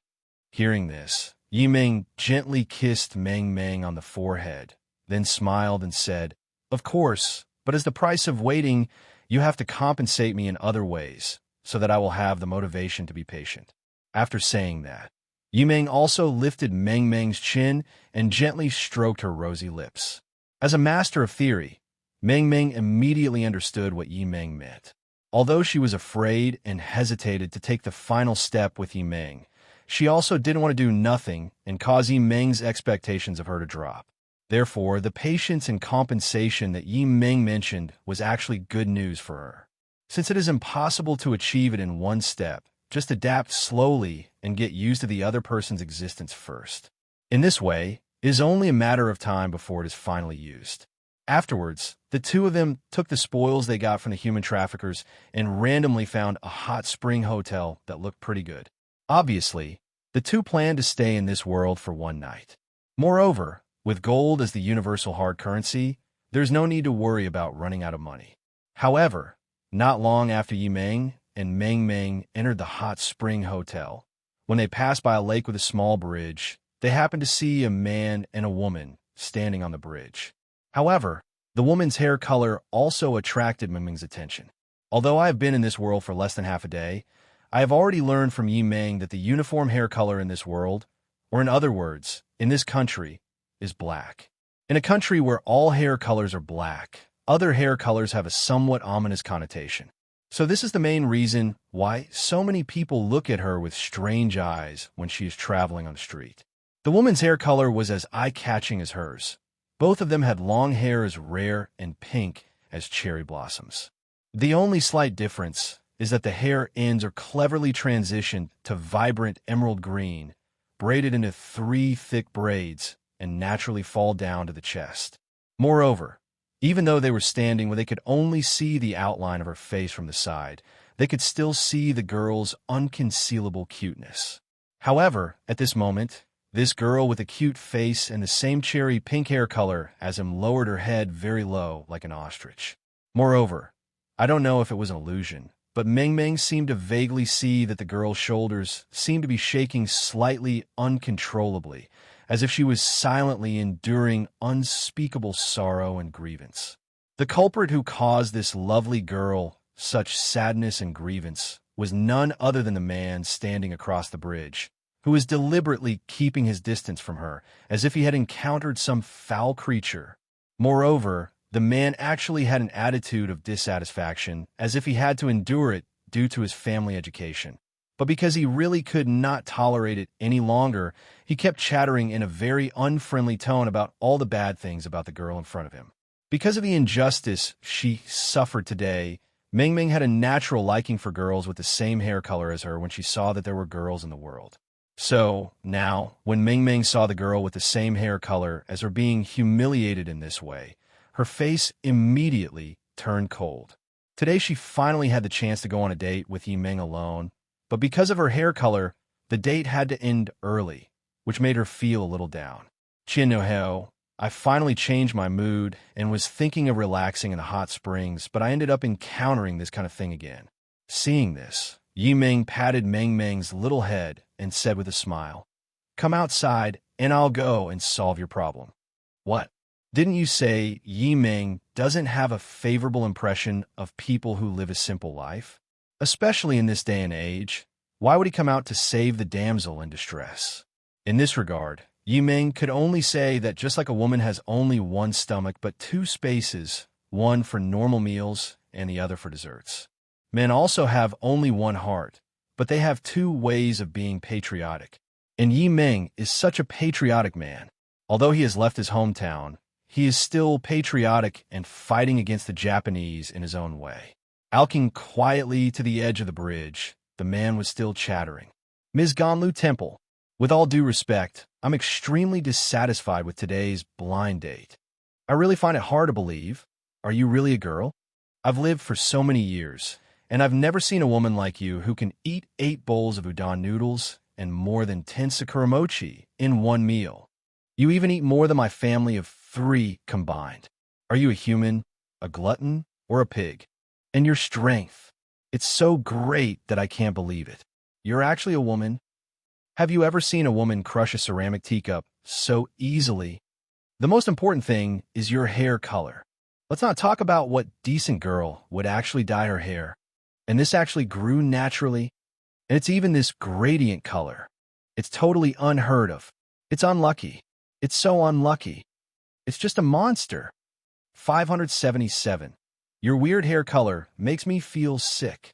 Speaker 2: Hearing this, Yimeng gently kissed Meng on the forehead, then smiled and said, "Of course, but as the price of waiting, you have to compensate me in other ways, so that I will have the motivation to be patient." After saying that, Yimeng also lifted Meng's chin and gently stroked her rosy lips. As a master of theory, Meng immediately understood what Yimeng meant. Although she was afraid and hesitated to take the final step with Yimeng, she also didn't want to do nothing and cause Yimeng's expectations of her to drop. Therefore, the patience and compensation that Yimeng mentioned was actually good news for her. Since it is impossible to achieve it in one step, just adapt slowly and get used to the other person's existence first. In this way, it is only a matter of time before it is finally used. Afterwards, the two of them took the spoils they got from the human traffickers and randomly found a hot spring hotel that looked pretty good. Obviously, the two planned to stay in this world for one night. Moreover, with gold as the universal hard currency, there's no need to worry about running out of money. However, not long after Yimeng and Meng entered the hot spring hotel, when they passed by a lake with a small bridge, they happened to see a man and a woman standing on the bridge. However, the woman's hair color also attracted Meng's attention. Although I have been in this world for less than half a day, I have already learned from Yimeng that the uniform hair color in this world, or in other words, in this country, is black. In a country where all hair colors are black, other hair colors have a somewhat ominous connotation. So this is the main reason why so many people look at her with strange eyes when she is traveling on the street. The woman's hair color was as eye-catching as hers. Both of them had long hair as rare and pink as cherry blossoms. The only slight difference is that the hair ends are cleverly transitioned to vibrant emerald green, braided into 3 thick braids, and naturally fall down to the chest. Moreover, even though they were standing where they could only see the outline of her face from the side, they could still see the girl's unconcealable cuteness. However, at this moment, this girl with a cute face and the same cherry pink hair color as him lowered her head very low like an ostrich. Moreover, I don't know if it was an illusion, but Meng Meng seemed to vaguely see that the girl's shoulders seemed to be shaking slightly uncontrollably, as if she was silently enduring unspeakable sorrow and grievance. The culprit who caused this lovely girl such sadness and grievance was none other than the man standing across the bridge, who was deliberately keeping his distance from her, as if he had encountered some foul creature. Moreover, the man actually had an attitude of dissatisfaction, as if he had to endure it due to his family education. But because he really could not tolerate it any longer, he kept chattering in a very unfriendly tone about all the bad things about the girl in front of him. Because of the injustice she suffered today, Ming Ming had a natural liking for girls with the same hair color as her when she saw that there were girls in the world. So, now, when Ming Ming saw the girl with the same hair color as her being humiliated in this way, her face immediately turned cold. Today she finally had the chance to go on a date with Yi Ming alone, but because of her hair color, the date had to end early, which made her feel a little down. Chin no heo, I finally changed my mood and was thinking of relaxing in the hot springs, but I ended up encountering this kind of thing again. Seeing this, Yi Ming patted Meng Meng's little head and said with a smile, "Come outside and I'll go and solve your problem." What? Didn't you say Yi Ming doesn't have a favorable impression of people who live a simple life? Especially in this day and age, why would he come out to save the damsel in distress? In this regard, Yi Ming could only say that just like a woman has only one stomach but two spaces, one for normal meals and the other for desserts, men also have only one heart, but they have two ways of being patriotic. And Yi Ming is such a patriotic man. Although he has left his hometown, he is still patriotic and fighting against the Japanese in his own way. Alking quietly to the edge of the bridge, the man was still chattering. "Ms. Ganlu Temple, with all due respect, I'm extremely dissatisfied with today's blind date. I really find it hard to believe. Are you really a girl? I've lived for so many years, and I've never seen a woman like you who can eat 8 bowls of udon noodles and more than 10 sakura mochi in one meal. You even eat more than my family of 3 combined. Are you a human, a glutton, or a pig? And your strength, it's so great that I can't believe it. You're actually a woman. Have you ever seen a woman crush a ceramic teacup so easily? The most important thing is your hair color. Let's not talk about what decent girl would actually dye her hair. And this actually grew naturally. And it's even this gradient color. It's totally unheard of. It's unlucky. It's so unlucky. It's just a monster." 577. Your weird hair color makes me feel sick.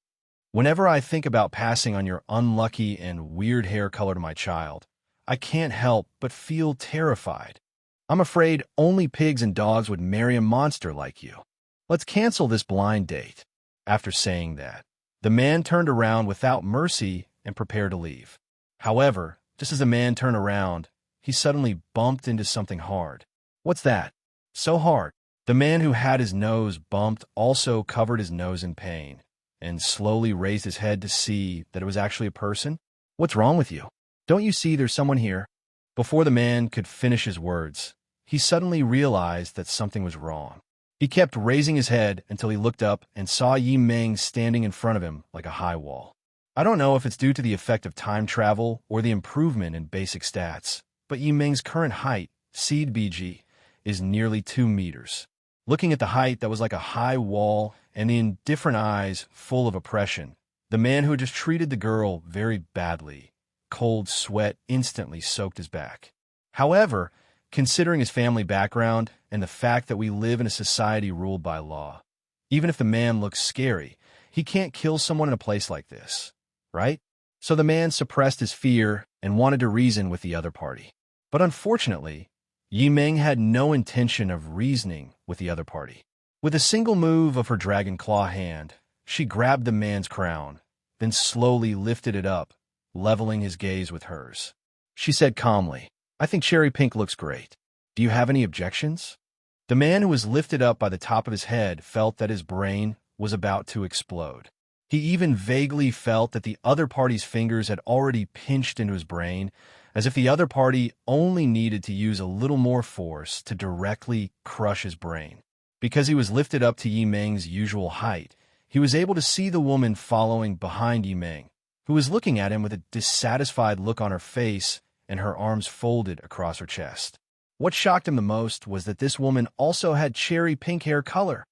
Speaker 2: Whenever I think about passing on your unlucky and weird hair color to my child, I can't help but feel terrified. I'm afraid only pigs and dogs would marry a monster like you. Let's cancel this blind date. After saying that, the man turned around without mercy and prepared to leave. However, just as the man turned around, he suddenly bumped into something hard. What's that? So hard. The man who had his nose bumped also covered his nose in pain and slowly raised his head to see that it was actually a person. What's wrong with you? Don't you see there's someone here? Before the man could finish his words, he suddenly realized that something was wrong. He kept raising his head until he looked up and saw Yi Ming standing in front of him like a high wall. I don't know if it's due to the effect of time travel or the improvement in basic stats, but Yi Ming's current height, seed BG, is nearly 2 meters. Looking at the height that was like a high wall and the indifferent eyes full of oppression, the man who had just treated the girl very badly, cold sweat instantly soaked his back. However, considering his family background and the fact that we live in a society ruled by law, even if the man looks scary, he can't kill someone in a place like this, right? So the man suppressed his fear and wanted to reason with the other party. But unfortunately, Yi Ming had no intention of reasoning with the other party. With a single move of her dragon claw hand, she grabbed the man's crown, then slowly lifted it up, leveling his gaze with hers. She said calmly, "I think cherry pink looks great. Do you have any objections?" The man who was lifted up by the top of his head felt that his brain was about to explode. He even vaguely felt that the other party's fingers had already pinched into his brain, as if the other party only needed to use a little more force to directly crush his brain. Because he was lifted up to Yi Ming's usual height, he was able to see the woman following behind Yimeng, who was looking at him with a dissatisfied look on her face and her arms folded across her chest. What shocked him the most was that this woman also had cherry pink hair color.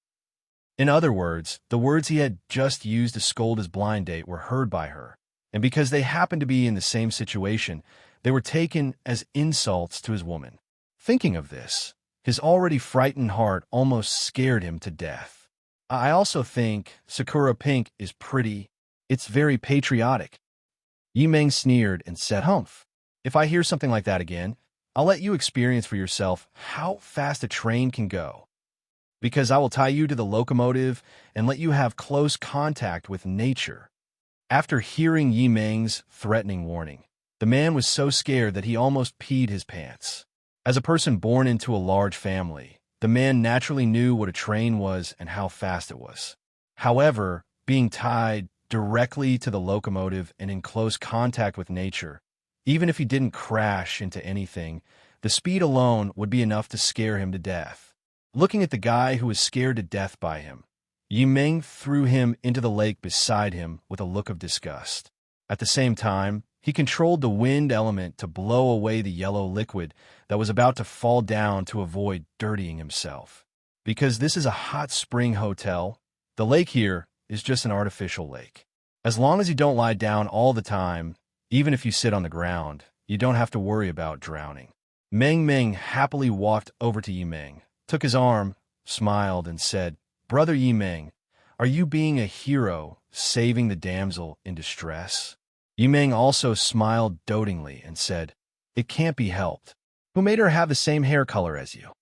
Speaker 2: In other words, the words he had just used to scold his blind date were heard by her, and because they happened to be in the same situation, they were taken as insults to his woman. Thinking of this, his already frightened heart almost scared him to death. I also think Sakura Pink is pretty. It's very patriotic. Yimeng sneered and said, "Humph. If I hear something like that again, I'll let you experience for yourself how fast a train can go. Because I will tie you to the locomotive and let you have close contact with nature." After hearing Yimeng's threatening warning, the man was so scared that he almost peed his pants. As a person born into a large family, the man naturally knew what a train was and how fast it was. However, being tied directly to the locomotive and in close contact with nature, even if he didn't crash into anything, the speed alone would be enough to scare him to death. Looking at the guy who was scared to death by him, Yimeng threw him into the lake beside him with a look of disgust. At the same time, he controlled the wind element to blow away the yellow liquid that was about to fall down to avoid dirtying himself. Because this is a hot spring hotel, the lake here is just an artificial lake. As long as you don't lie down all the time, even if you sit on the ground, you don't have to worry about drowning. Meng happily walked over to Yimeng, took his arm, smiled, and said, "Brother Yimeng, are you being a hero, saving the damsel in distress?" Yimeng also smiled dotingly and said, "It can't be helped. Who made her have the same hair color as you?"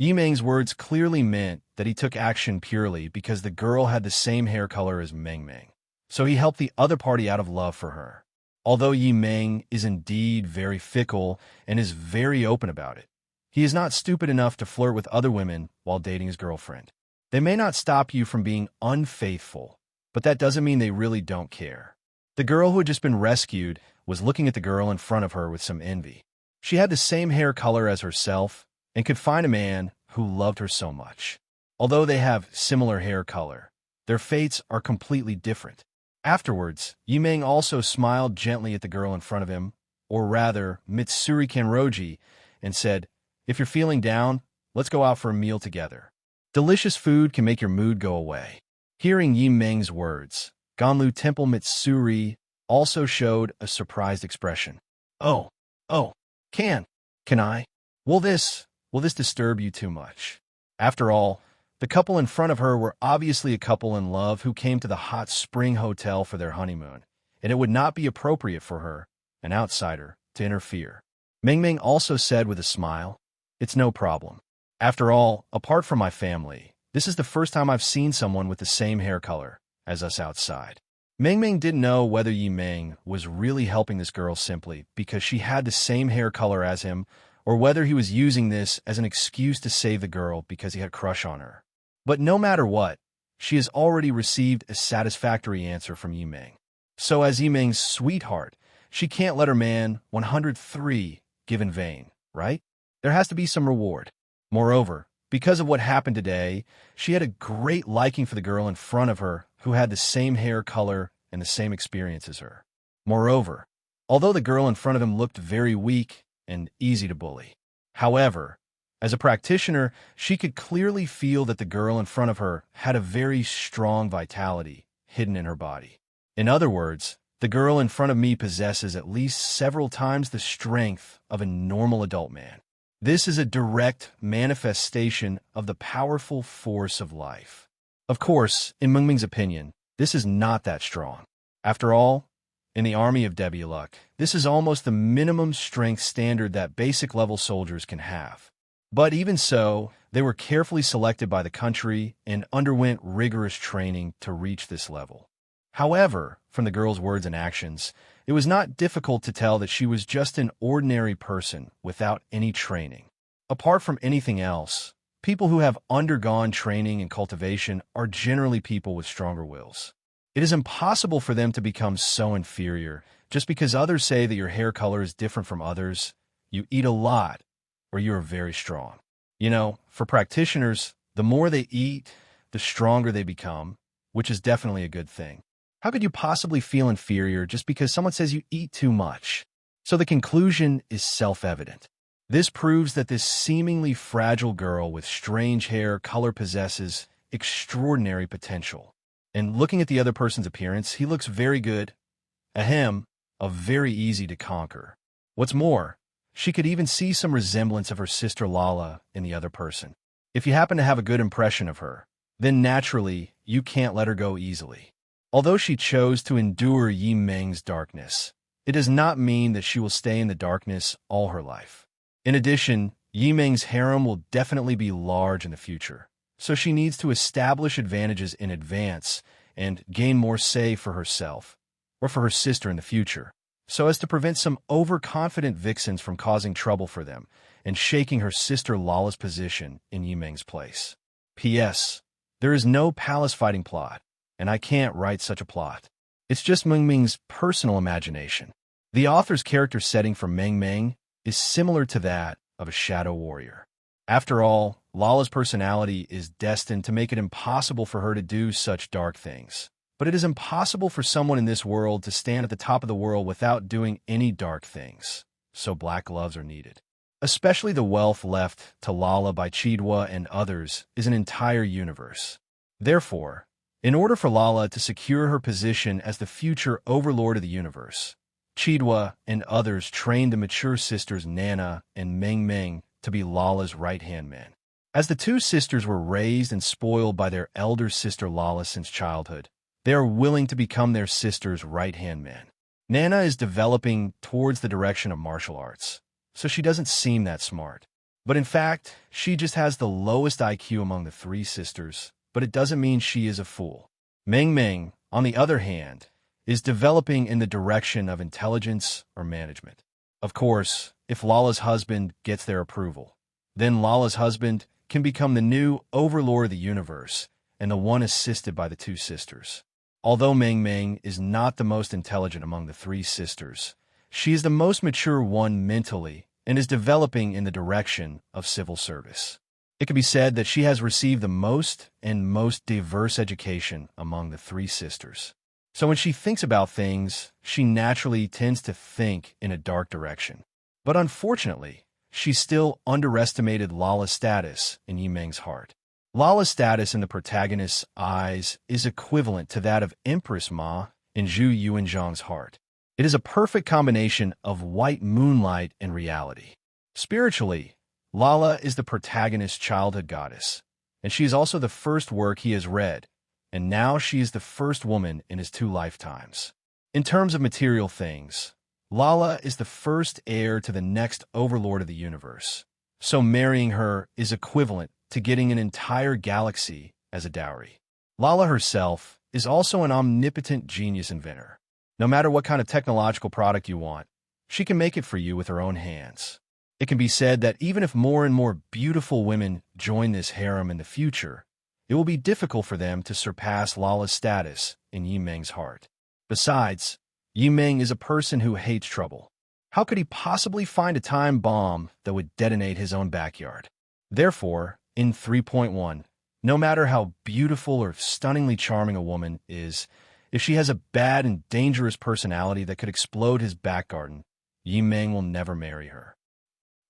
Speaker 2: Yimeng's words clearly meant that he took action purely because the girl had the same hair color as Meng. So he helped the other party out of love for her. Although Yimeng is indeed very fickle and is very open about it, he is not stupid enough to flirt with other women while dating his girlfriend. They may not stop you from being unfaithful, but that doesn't mean they really don't care. The girl who had just been rescued was looking at the girl in front of her with some envy. She had the same hair color as herself and could find a man who loved her so much. Although they have similar hair color, their fates are completely different. Afterwards, Yimeng also smiled gently at the girl in front of him, or rather, Mitsuri Kenroji, and said, "If you're feeling down, let's go out for a meal together. Delicious food can make your mood go away." Hearing Yimeng's words, Ganlu Temple Mitsuri also showed a surprised expression. Oh, can I? Will this disturb you too much?" After all, the couple in front of her were obviously a couple in love who came to the hot spring hotel for their honeymoon, and it would not be appropriate for her, an outsider, to interfere. Meng also said with a smile, "It's no problem. After all, apart from my family, this is the first time I've seen someone with the same hair color as us outside." Meng didn't know whether Yimeng was really helping this girl simply because she had the same hair color as him, or whether he was using this as an excuse to save the girl because he had a crush on her. But no matter what, she has already received a satisfactory answer from Yimeng. So as Yimeng's sweetheart, she can't let her man 103 give in vain, right? There has to be some reward. Moreover, because of what happened today, she had a great liking for the girl in front of her who had the same hair color and the same experience as her. Moreover, although the girl in front of him looked very weak and easy to bully, however, as a practitioner, she could clearly feel that the girl in front of her had a very strong vitality hidden in her body. In other words, the girl in front of me possesses at least several times the strength of a normal adult man. This is a direct manifestation of the powerful force of life. Of course, in Meng's opinion, this is not that strong. After all, in the army of Debuluk, this is almost the minimum strength standard that basic level soldiers can have. But even so, they were carefully selected by the country and underwent rigorous training to reach this level. However, from the girl's words and actions, it was not difficult to tell that she was just an ordinary person without any training. Apart from anything else, people who have undergone training and cultivation are generally people with stronger wills. It is impossible for them to become so inferior just because others say that your hair color is different from others, you eat a lot, or you are very strong. For practitioners, the more they eat, the stronger they become, which is definitely a good thing. How could you possibly feel inferior just because someone says you eat too much? So the conclusion is self-evident. This proves that this seemingly fragile girl with strange hair color possesses extraordinary potential. And looking at the other person's appearance, he looks very good. Ahem, very easy to conquer. What's more, she could even see some resemblance of her sister Lala in the other person. If you happen to have a good impression of her, then naturally, you can't let her go easily. Although she chose to endure Yi Meng's darkness, it does not mean that she will stay in the darkness all her life. In addition, Yi Meng's harem will definitely be large in the future, so she needs to establish advantages in advance and gain more say for herself, or for her sister in the future, so as to prevent some overconfident vixens from causing trouble for them and shaking her sister Lala's position in Yi Meng's place. P.S. There is no palace fighting plot, and I can't write such a plot. It's just Meng Meng's personal imagination. The author's character setting for Meng Meng is similar to that of a shadow warrior. After all, Lala's personality is destined to make it impossible for her to do such dark things. But it is impossible for someone in this world to stand at the top of the world without doing any dark things, so black gloves are needed. Especially the wealth left to Lala by Chidwa and others is an entire universe. Therefore, in order for Lala to secure her position as the future overlord of the universe, Chidwa and others trained the mature sisters Nana and Meng Meng to be Lala's right-hand men. As the two sisters were raised and spoiled by their elder sister Lala since childhood, they are willing to become their sister's right-hand men. Nana is developing towards the direction of martial arts, so she doesn't seem that smart. But in fact, she just has the lowest IQ among the three sisters, but it doesn't mean she is a fool. Meng Meng, on the other hand, is developing in the direction of intelligence or management. Of course, if Lala's husband gets their approval, then Lala's husband can become the new overlord of the universe and the one assisted by the two sisters. Although Meng Meng is not the most intelligent among the three sisters, she is the most mature one mentally and is developing in the direction of civil service. It can be said that she has received the most and most diverse education among the three sisters. So when she thinks about things, she naturally tends to think in a dark direction. But unfortunately, she still underestimated Lala's status in Yi Meng's heart. Lala's status in the protagonist's eyes is equivalent to that of Empress Ma in Zhu Yuanzhang's heart. It is a perfect combination of white moonlight and reality. Spiritually, Lala is the protagonist's childhood goddess, and she is also the first work he has read, and now she is the first woman in his 2 lifetimes. In terms of material things, Lala is the first heir to the next overlord of the universe, so marrying her is equivalent to getting an entire galaxy as a dowry. Lala herself is also an omnipotent genius inventor. No matter what kind of technological product you want, she can make it for you with her own hands. It can be said that even if more and more beautiful women join this harem in the future, it will be difficult for them to surpass Lala's status in Yi Meng's heart. Besides, Yi Meng is a person who hates trouble. How could he possibly find a time bomb that would detonate his own backyard? Therefore, in 3.1, no matter how beautiful or stunningly charming a woman is, if she has a bad and dangerous personality that could explode his back garden, Yi Meng will never marry her.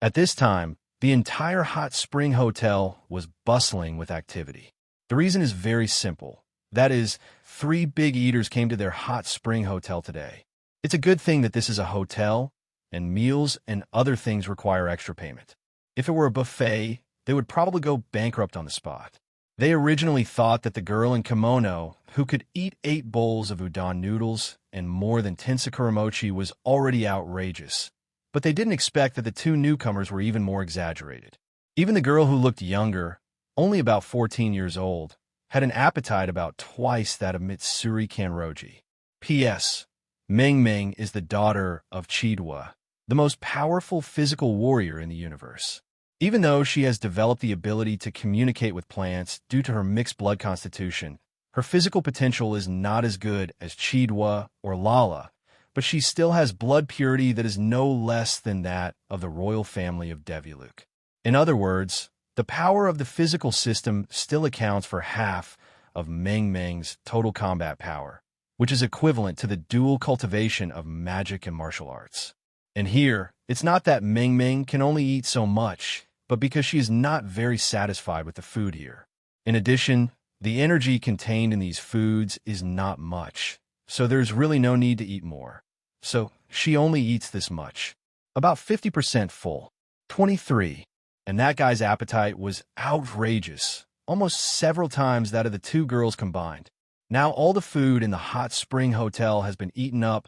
Speaker 2: At this time, the entire hot spring hotel was bustling with activity. The reason is very simple. That is, 3 big eaters came to their hot spring hotel today. It's a good thing that this is a hotel, and meals and other things require extra payment. If it were a buffet, they would probably go bankrupt on the spot. They originally thought that the girl in kimono, who could eat 8 bowls of udon noodles and more than 10 sakura mochi, was already outrageous. But they didn't expect that the 2 newcomers were even more exaggerated. Even the girl who looked younger, only about 14 years old, had an appetite about twice that of Mitsuri Kanroji. P.S. Meng Meng is the daughter of Chidwa, the most powerful physical warrior in the universe. Even though she has developed the ability to communicate with plants due to her mixed blood constitution, her physical potential is not as good as Chidwa or Lala, but she still has blood purity that is no less than that of the royal family of Devyaluk. In other words, the power of the physical system still accounts for half of Meng Meng's total combat power, which is equivalent to the dual cultivation of magic and martial arts. And here, it's not that Meng Meng can only eat so much, but because she is not very satisfied with the food here. In addition, the energy contained in these foods is not much, so there's really no need to eat more. So she only eats this much, about 50% full. 23. And that guy's appetite was outrageous, almost several times that of the two girls combined. Now all the food in the hot spring hotel has been eaten up,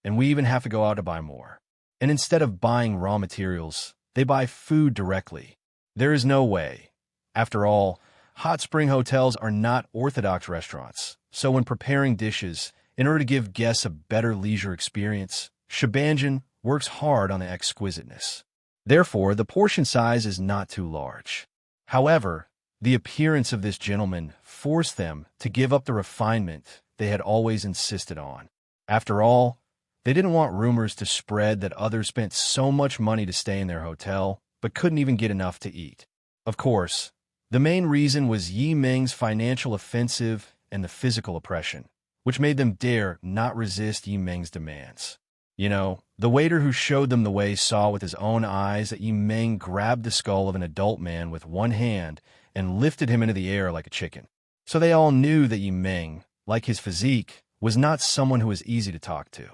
Speaker 2: and we even have to go out to buy more. And instead of buying raw materials, they buy food directly. There is no way. After all, hot spring hotels are not orthodox restaurants, so when preparing dishes, in order to give guests a better leisure experience, Shabanjan works hard on the exquisiteness. Therefore, the portion size is not too large. However, the appearance of this gentleman forced them to give up the refinement they had always insisted on. After all, they didn't want rumors to spread that others spent so much money to stay in their hotel, but couldn't even get enough to eat. Of course, the main reason was Yi Meng's financial offensive and the physical oppression, which made them dare not resist Yi Meng's demands. You know, the waiter who showed them the way saw with his own eyes that Yi Meng grabbed the skull of an adult man with one hand and lifted him into the air like a chicken. So they all knew that Yi Meng, like his physique, was not someone who was easy to talk to.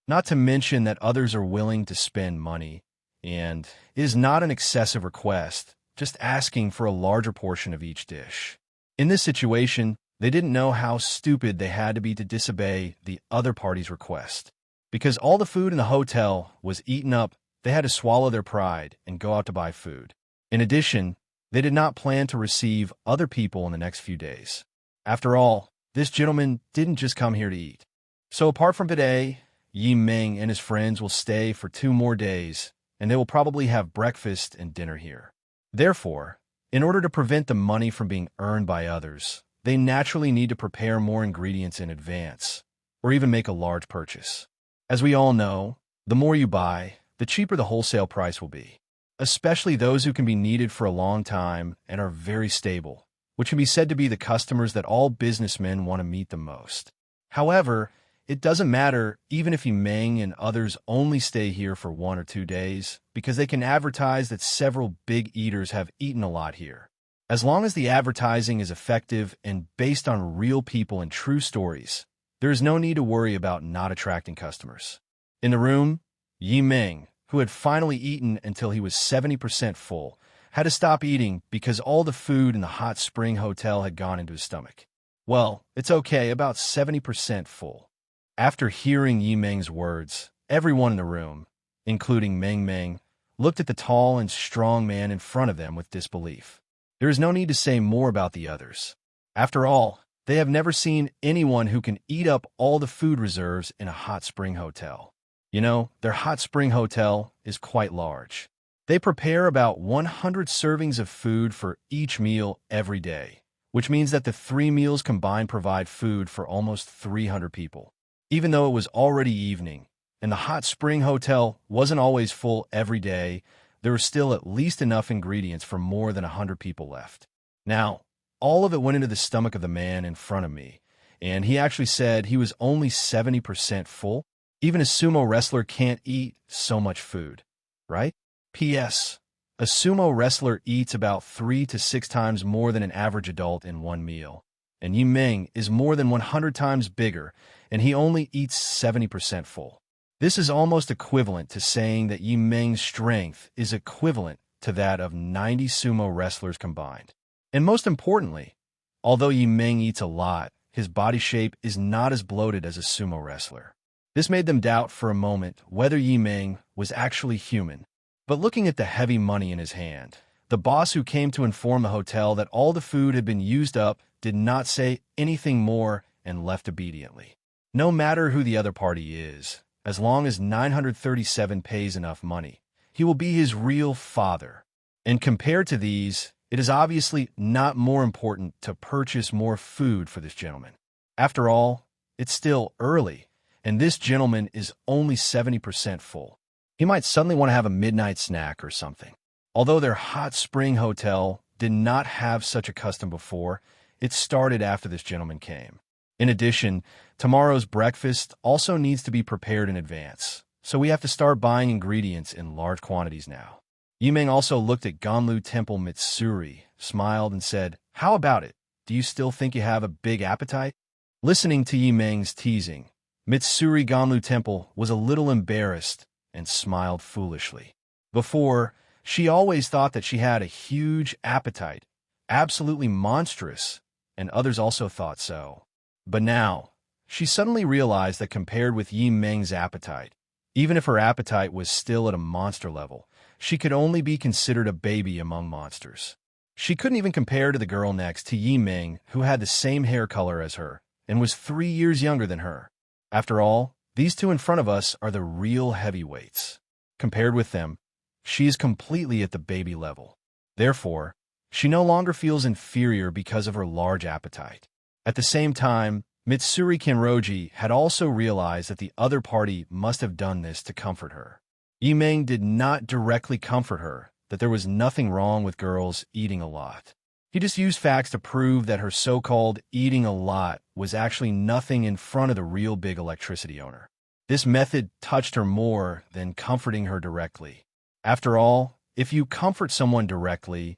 Speaker 2: Not to mention that others are willing to spend money, and it is not an excessive request, just asking for a larger portion of each dish. In this situation, they didn't know how stupid they had to be to disobey the other party's request. Because all the food in the hotel was eaten up, they had to swallow their pride and go out to buy food. In addition, they did not plan to receive other people in the next few days. After all, this gentleman didn't just come here to eat. So apart from today, Yi Meng and his friends will stay for 2 more days, and they will probably have breakfast and dinner here. Therefore, in order to prevent the money from being earned by others, they naturally need to prepare more ingredients in advance, or even make a large purchase. As we all know, the more you buy, the cheaper the wholesale price will be, especially those who can be needed for a long time and are very stable, which can be said to be the customers that all businessmen want to meet the most. However, it doesn't matter even if Yi Meng and others only stay here for 1 or 2 days, because they can advertise that several big eaters have eaten a lot here. As long as the advertising is effective and based on real people and true stories, there is no need to worry about not attracting customers. In the room, Yi Meng, who had finally eaten until he was 70% full, had to stop eating because all the food in the hot spring hotel had gone into his stomach. Well, it's okay, about 70% full. After hearing Yi Meng's words, everyone in the room, including Meng Meng, looked at the tall and strong man in front of them with disbelief. There is no need to say more about the others. After all, they have never seen anyone who can eat up all the food reserves in a hot spring hotel. You know, their hot spring hotel is quite large. They prepare about 100 servings of food for each meal every day, which means that the 3 meals combined provide food for almost 300 people. Even though it was already evening, and the hot spring hotel wasn't always full every day, there were still at least enough ingredients for more than 100 people left. Now, all of it went into the stomach of the man in front of me, and he actually said he was only 70% full. Even a sumo wrestler can't eat so much food, right? P.S. A sumo wrestler eats about 3 to 6 times more than an average adult in one meal, and Yi Meng is more than 100 times bigger, and he only eats 70% full. This is almost equivalent to saying that Yi Meng's strength is equivalent to that of 90 sumo wrestlers combined. And most importantly, although Yi Meng eats a lot, his body shape is not as bloated as a sumo wrestler. This made them doubt for a moment whether Yi Meng was actually human. But looking at the heavy money in his hand, the boss who came to inform the hotel that all the food had been used up did not say anything more and left obediently. No matter who the other party is, as long as 937 pays enough money, he will be his real father. And compared to these, it is obviously not more important to purchase more food for this gentleman. After all, it's still early, and this gentleman is only 70% full. He might suddenly want to have a midnight snack or something. Although their hot spring hotel did not have such a custom before, It started after this gentleman came. In addition, tomorrow's breakfast also needs to be prepared in advance, so we have to start buying ingredients in large quantities now. Yimeng also looked at Ganlu Temple Mitsuri, smiled, and said, "How about it? Do you still think you have a big appetite?" Listening to Yimeng's teasing, Mitsuri Ganlu Temple was a little embarrassed and smiled foolishly. Before, she always thought that she had a huge appetite, absolutely monstrous, and others also thought so. But now, she suddenly realized that compared with Yimeng's appetite, even if her appetite was still at a monster level, she could only be considered a baby among monsters. She couldn't even compare to the girl next to Yimeng, who had the same hair color as her and was 3 years younger than her. After all, these two in front of us are the real heavyweights. Compared with them, she is completely at the baby level. Therefore, she no longer feels inferior because of her large appetite. At the same time, Mitsuri Kenroji had also realized that the other party must have done this to comfort her. Yimeng did not directly comfort her that there was nothing wrong with girls eating a lot. He just used facts to prove that her so-called eating a lot was actually nothing in front of the real big electricity owner. This method touched her more than comforting her directly. After all, if you comfort someone directly,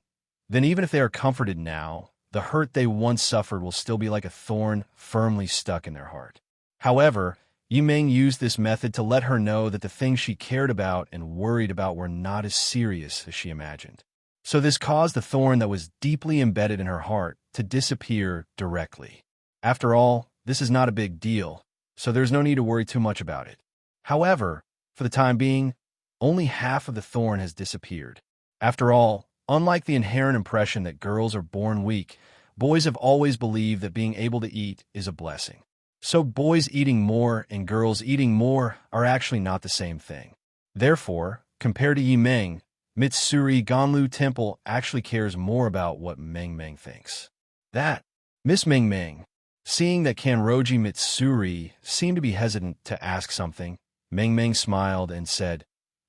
Speaker 2: then even if they are comforted now, the hurt they once suffered will still be like a thorn firmly stuck in their heart. However, Yimeng used this method to let her know that the things she cared about and worried about were not as serious as she imagined. So this caused the thorn that was deeply embedded in her heart to disappear directly. After all, this is not a big deal, so there's no need to worry too much about it. However, for the time being, only half of the thorn has disappeared. After all, unlike the inherent impression that girls are born weak, boys have always believed that being able to eat is a blessing. So boys eating more and girls eating more are actually not the same thing. Therefore, compared to Yimeng, Mitsuri Ganlu Temple actually cares more about what Meng Meng thinks. That, Miss Meng Meng, seeing that Kanroji Mitsuri seemed to be hesitant to ask something, Meng Meng smiled and said,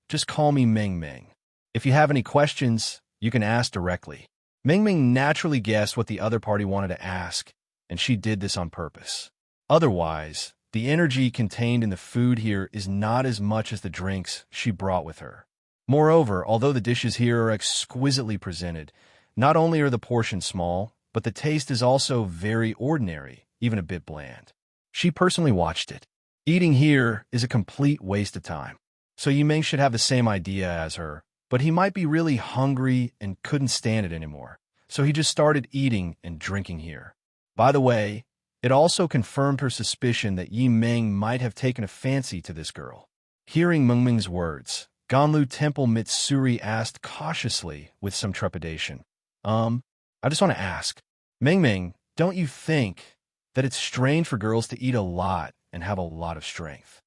Speaker 2: "Just call me Meng Meng. If you have any questions, you can ask directly." Meng Meng naturally guessed what the other party wanted to ask, and she did this on purpose. Otherwise, the energy contained in the food here is not as much as the drinks she brought with her. Moreover, although the dishes here are exquisitely presented, not only are the portions small, but the taste is also very ordinary, even a bit bland. She personally watched it. Eating here is a complete waste of time. So Yimeng should have the same idea as her, but he might be really hungry and couldn't stand it anymore. So he just started eating and drinking here. By the way, it also confirmed her suspicion that Yimeng might have taken a fancy to this girl. Hearing Meng Meng's words, Ganlu Temple Mitsuri asked cautiously with some trepidation, I just want to ask, Meng Meng, don't you think that it's strange for girls to eat a lot and have a lot of strength?"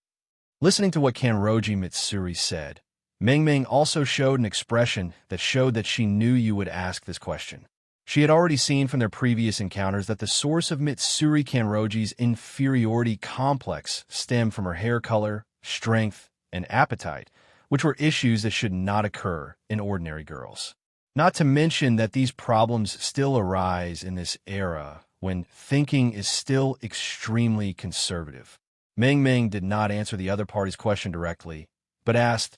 Speaker 2: Listening to what Kanroji Mitsuri said, Meng Meng also showed an expression that showed that she knew you would ask this question. She had already seen from their previous encounters that the source of Mitsuri Kanroji's inferiority complex stemmed from her hair color, strength, and appetite, which were issues that should not occur in ordinary girls. Not to mention that these problems still arise in this era when thinking is still extremely conservative. Meng Meng did not answer the other party's question directly, but asked,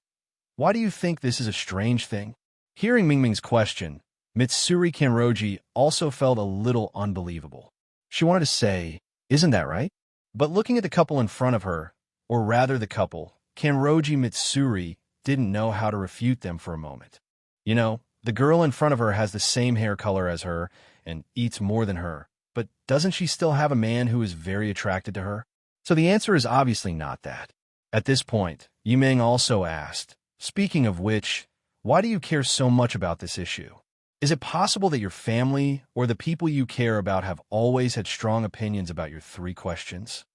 Speaker 2: "Why do you think this is a strange thing?" Hearing Meng Meng's question, Mitsuri Kanroji also felt a little unbelievable. She wanted to say, "Isn't that right?" But looking at the couple in front of her, or rather the couple, Kanroji Mitsuri didn't know how to refute them for a moment. You know, the girl in front of her has the same hair color as her and eats more than her, but doesn't she still have a man who is very attracted to her? So the answer is obviously not that. At this point, Yimeng also asked, "Speaking of which, why do you care so much about this issue? Is it possible that your family or the people you care about have always had strong opinions about your 3 questions?"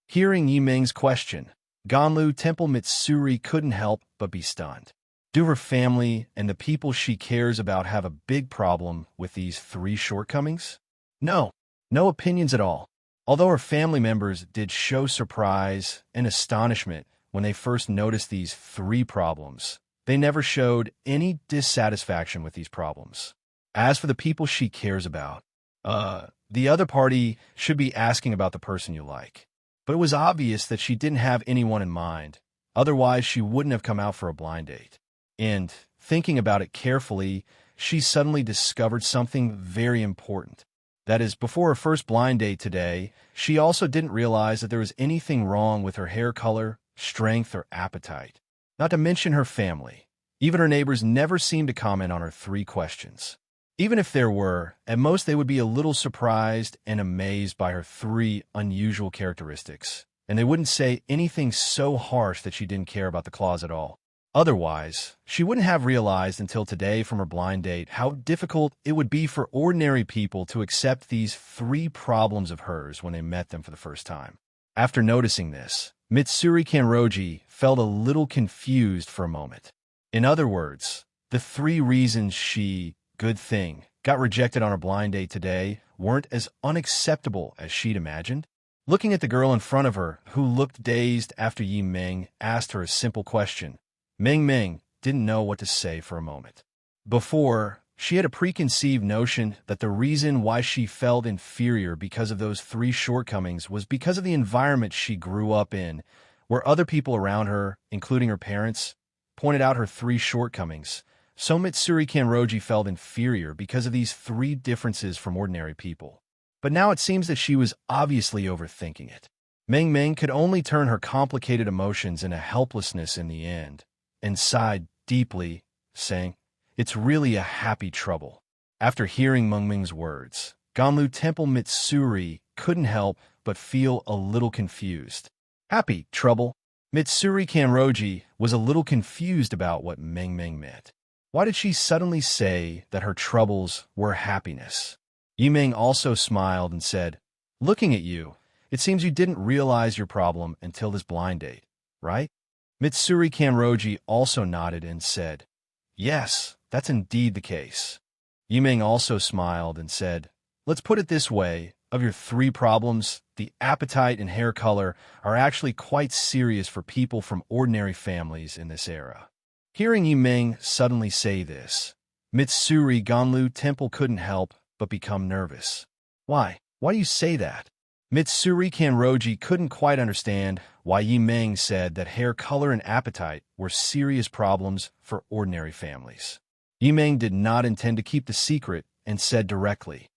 Speaker 2: Hearing Yimeng's question, Ganlu Temple Mitsuri couldn't help but be stunned. Do her family and the people she cares about have a big problem with these 3 shortcomings? No opinions at all. Although her family members did show surprise and astonishment when they first noticed these 3 problems, they never showed any dissatisfaction with these problems. As for the people she cares about, The other party should be asking about the person you like. But it was obvious that she didn't have anyone in mind. Otherwise, she wouldn't have come out for a blind date. And, thinking about it carefully, she suddenly discovered something very important. That is, before her first blind date today, she also didn't realize that there was anything wrong with her hair color, strength, or appetite. Not to mention her family. Even her neighbors never seemed to comment on her 3 questions. Even if there were, at most they would be a little surprised and amazed by her 3 unusual characteristics, and they wouldn't say anything so harsh that she didn't care about the clause at all. Otherwise, she wouldn't have realized until today from her blind date how difficult it would be for ordinary people to accept these 3 problems of hers when they met them for the first time. After noticing this, Mitsuri Kanroji felt a little confused for a moment. In other words, the 3 reasons she, good thing, got rejected on her blind date today weren't as unacceptable as she'd imagined. Looking at the girl in front of her, who looked dazed after Yi Ming asked her a simple question, Ming didn't know what to say for a moment. Before, she had a preconceived notion that the reason why she felt inferior because of those 3 shortcomings was because of the environment she grew up in, where other people around her, including her parents, pointed out her 3 shortcomings. So Mitsuri Kanroji felt inferior because of these 3 differences from ordinary people. But now it seems that she was obviously overthinking it. Ming could only turn her complicated emotions into helplessness in the end, and sighed deeply, saying, "It's really a happy trouble." After hearing Ming's words, Ganlu Temple Mitsuri couldn't help but feel a little confused. Happy trouble? Mitsuri Kanroji was a little confused about what Ming meant. Why did she suddenly say that her troubles were happiness? Yi Ming also smiled and said, "Looking at you, it seems you didn't realize your problem until this blind date, right?" Mitsuri Kanroji also nodded and said, "Yes, that's indeed the case." Yi Ming also smiled and said, "Let's put it this way, of your 3 problems, the appetite and hair color are actually quite serious for people from ordinary families in this era." Hearing Yi Ming suddenly say this, Mitsuri Ganlu Temple couldn't help but become nervous. Why? Why do you say that? Mitsuri Kanroji couldn't quite understand why Yi Ming said that hair color and appetite were serious problems for ordinary families. Yi Ming did not intend to keep the secret and said directly,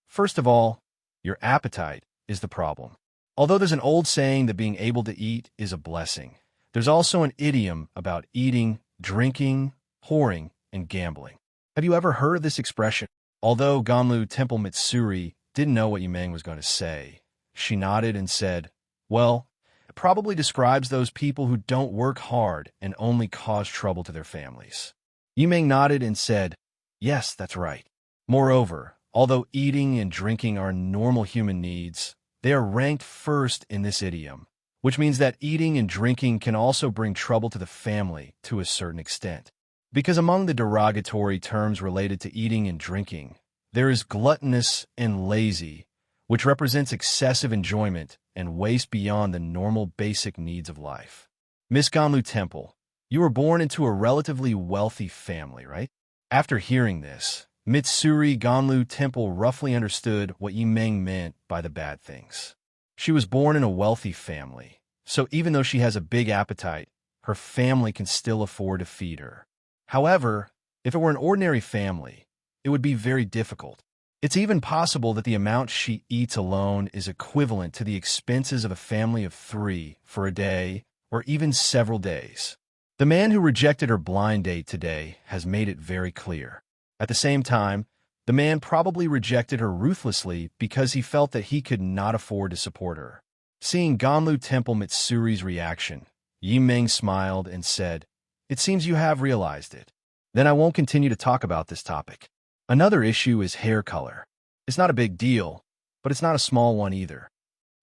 Speaker 2: "First of all, your appetite is the problem. Although there's an old saying that being able to eat is a blessing, there's also an idiom about eating, drinking, whoring, and gambling. Have you ever heard of this expression?" Although Ganlu Temple Mitsuri didn't know what Yi Ming was going to say, she nodded and said, "Well, it probably describes those people who don't work hard and only cause trouble to their families." Yi Ming nodded and said, "Yes, that's right. Moreover, although eating and drinking are normal human needs, they are ranked first in this idiom, which means that eating and drinking can also bring trouble to the family to a certain extent. Because among the derogatory terms related to eating and drinking, there is gluttonous and lazy, which represents excessive enjoyment and waste beyond the normal basic needs of life. Miss Ganlu Temple, you were born into a relatively wealthy family, right?" After hearing this, Mitsuri Ganlu Temple roughly understood what Yi Ming meant by the bad things. She was born in a wealthy family, so even though she has a big appetite, her family can still afford to feed her. However, if it were an ordinary family, it would be very difficult. It's even possible that the amount she eats alone is equivalent to the expenses of a family of 3 for a day or even several days. The man who rejected her blind date today has made it very clear. At the same time, the man probably rejected her ruthlessly because he felt that he could not afford to support her. Seeing Ganlu Temple Mitsuri's reaction, Yi Ming smiled and said, "It seems you have realized it. Then I won't continue to talk about this topic." Another issue is hair color. It's not a big deal, but it's not a small one either.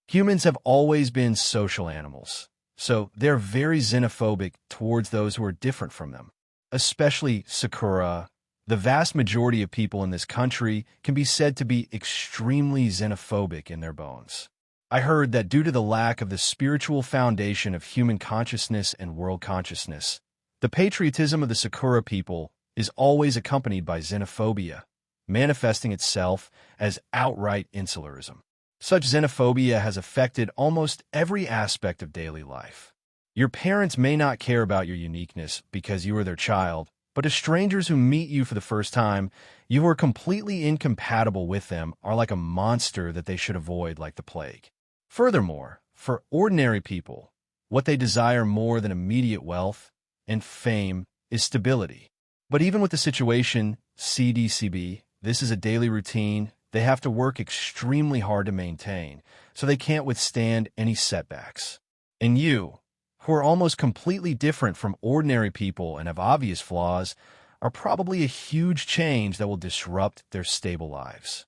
Speaker 2: Humans have always been social animals, so they're very xenophobic towards those who are different from them. Especially Sakura, the vast majority of people in this country can be said to be extremely xenophobic in their bones. I heard that due to the lack of the spiritual foundation of human consciousness and world consciousness, the patriotism of the Sakura people is always accompanied by xenophobia. manifesting itself as outright insularism. Such xenophobia has affected almost every aspect of daily life. Your parents may not care about your uniqueness because you are their child, but to strangers who meet you for the first time, you are completely incompatible with them are like a monster that they should avoid like the plague. Furthermore, for ordinary people, what they desire more than immediate wealth and fame is stability. But even with the situation CDCB, this is a daily routine they have to work extremely hard to maintain, so they can't withstand any setbacks. And you, who are almost completely different from ordinary people and have obvious flaws, are probably a huge change that will disrupt their stable lives.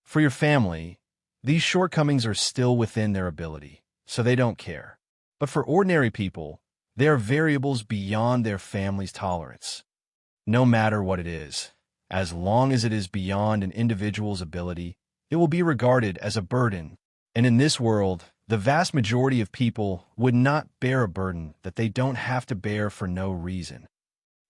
Speaker 2: For your family, these shortcomings are still within their ability, so they don't care. But for ordinary people, they are variables beyond their family's tolerance. No matter what it is, as long as it is beyond an individual's ability, it will be regarded as a burden. And in this world, the vast majority of people would not bear a burden that they don't have to bear for no reason.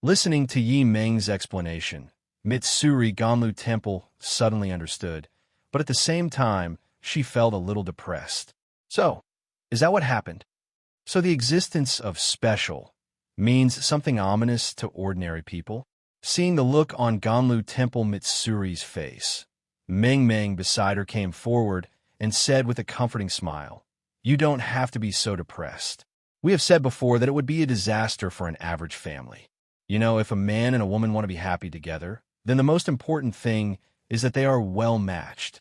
Speaker 2: Listening to Yi Meng's explanation, Mitsuri Ganlu Temple suddenly understood, but at the same time, she felt a little depressed. So, is that what happened? So the existence of special means something ominous to ordinary people? Seeing the look on Ganlu Temple Mitsuri's face, Meng beside her came forward and said with a comforting smile, "You don't have to be so depressed. We have said before that it would be a disaster for an average family. You know, if a man and a woman want to be happy together, then the most important thing is that they are well-matched.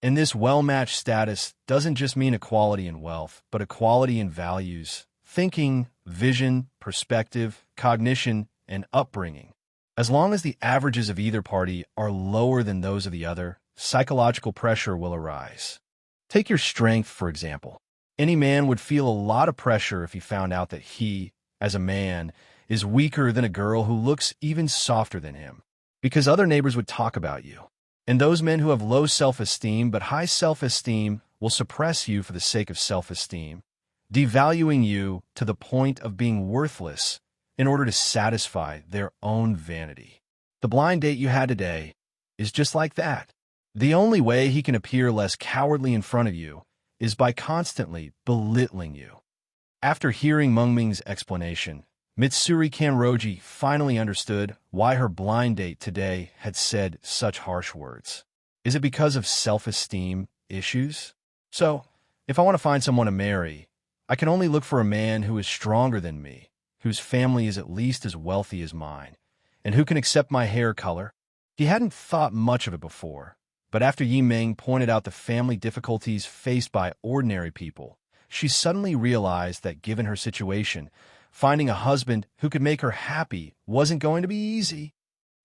Speaker 2: And this well-matched status doesn't just mean equality in wealth, but equality in values, thinking, vision, perspective, cognition, and upbringing. As long as the averages of either party are lower than those of the other, psychological pressure will arise. Take your strength, for example. Any man would feel a lot of pressure if he found out that he, as a man, is weaker than a girl who looks even softer than him, because other neighbors would talk about you. And those men who have low self-esteem but high self-esteem will suppress you for the sake of self-esteem, devaluing you to the point of being worthless in order to satisfy their own vanity. The blind date you had today is just like that. The only way he can appear less cowardly in front of you is by constantly belittling you. After hearing Mengming's explanation, Mitsuri Kanroji finally understood why her blind date today had said such harsh words. Is it because of self-esteem issues? So, if I want to find someone to marry, I can only look for a man who is stronger than me, whose family is at least as wealthy as mine, and who can accept my hair color. He hadn't thought much of it before, but after Yi Meng pointed out the family difficulties faced by ordinary people, she suddenly realized that given her situation, finding a husband who could make her happy wasn't going to be easy.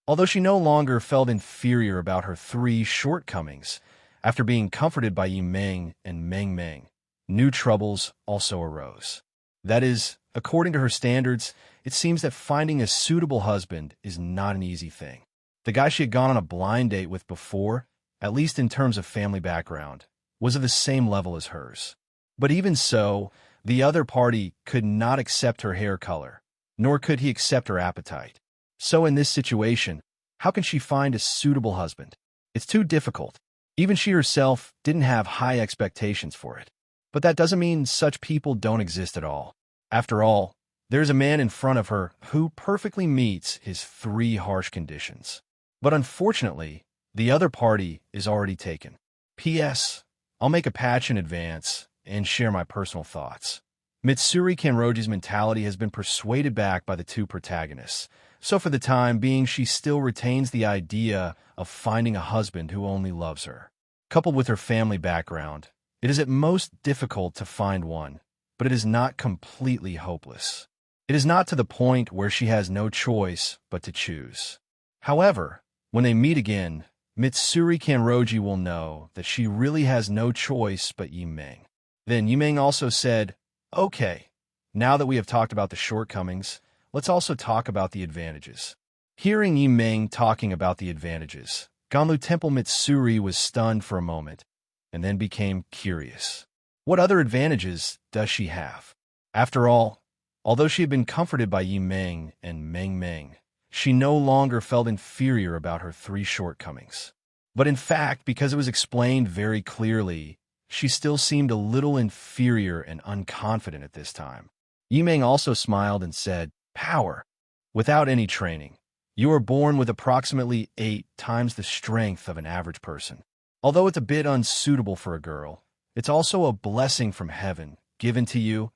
Speaker 2: Although she no longer felt inferior about her three shortcomings, after being comforted by Yi Meng and Meng, new troubles also arose. That is, according to her standards, it seems that finding a suitable husband is not an easy thing. The guy she had gone on a blind date with before, at least in terms of family background, was of the same level as hers. But even so, the other party could not accept her hair color, nor could he accept her appetite. So in this situation, how can she find a suitable husband? It's too difficult. Even she herself didn't have high expectations for it. But that doesn't mean such people don't exist at all. After all, there's a man in front of her who perfectly meets his three harsh conditions. But unfortunately, the other party is already taken. P.S. I'll make a patch in advance and share my personal thoughts. Mitsuri Kanroji's mentality has been persuaded back by the two protagonists, so for the time being she still retains the idea of finding a husband who only loves her. Coupled with her family background, it is at most difficult to find one, but it is not completely hopeless. It is not to the point where she has no choice but to choose. However, when they meet again, Mitsuri Kanroji will know that she really has no choice but Yi Meng. Then Yi Meng also said, "Okay, now that we have talked about the shortcomings, let's also talk about the advantages." Hearing Yi Meng talking about the advantages, Ganlu Temple Mitsuri was stunned for a moment, and then became curious. What other advantages does she have? After all, although she had been comforted by Yi Meng and Meng, she no longer felt inferior about her 3 shortcomings. But in fact, because it was explained very clearly, she still seemed a little inferior and unconfident at this time. Yimeng also smiled and said, "Power. Without any training, you are born with approximately 8 times the strength of an average person. Although it's a bit unsuitable for a girl, it's also a blessing from heaven, given to you,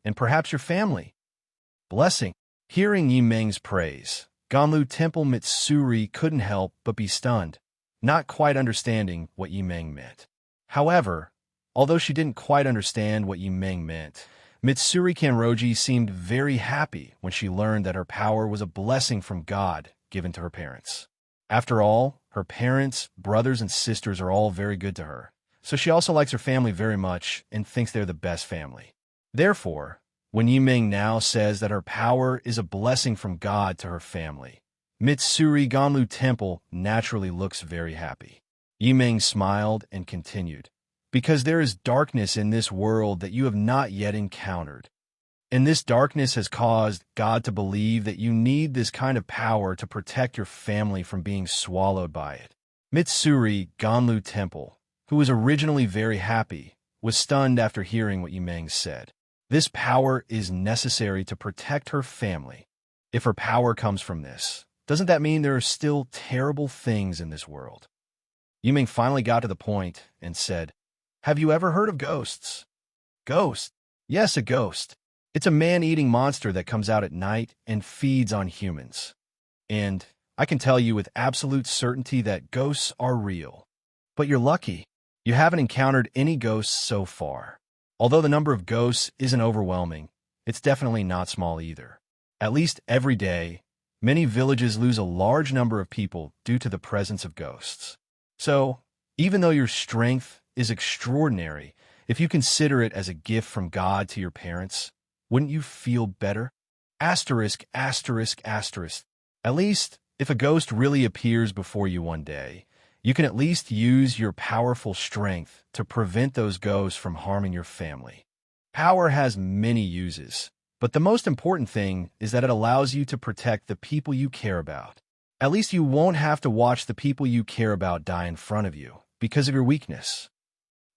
Speaker 2: and perhaps your family." Blessing. Hearing Yimeng's praise, Ganlu Temple Mitsuri couldn't help but be stunned, not quite understanding what Yimeng meant. However, although she didn't quite understand what Yimeng meant, Mitsuri Kanroji seemed very happy when she learned that her power was a blessing from God given to her parents. After all, her parents, brothers, and sisters are all very good to her, so she also likes her family very much and thinks they're the best family. Therefore, when Yimeng now says that her power is a blessing from God to her family, Mitsuri Ganlu Temple naturally looks very happy. Yimeng smiled and continued, "Because there is darkness in this world that you have not yet encountered. And this darkness has caused God to believe that you need this kind of power to protect your family from being swallowed by it." Mitsuri Ganlu Temple, who was originally very happy, was stunned after hearing what Yimeng said. This power is necessary to protect her family. If her power comes from this, doesn't that mean there are still terrible things in this world? Yimeng finally got to the point and said, "Have you ever heard of ghosts?" "Ghost? Yes, a ghost. It's a man-eating monster that comes out at night and feeds on humans. And I can tell you with absolute certainty that ghosts are real. But you're lucky. You haven't encountered any ghosts so far. Although the number of ghosts isn't overwhelming, it's definitely not small either. At least every day, many villages lose a large number of people due to the presence of ghosts. So, even though your strength is extraordinary, if you consider it as a gift from God to your parents, wouldn't you feel better? Asterisk, asterisk, asterisk. At least, if a ghost really appears before you one day, you can at least use your powerful strength to prevent those ghosts from harming your family. Power has many uses, but the most important thing is that it allows you to protect the people you care about. At least you won't have to watch the people you care about die in front of you because of your weakness."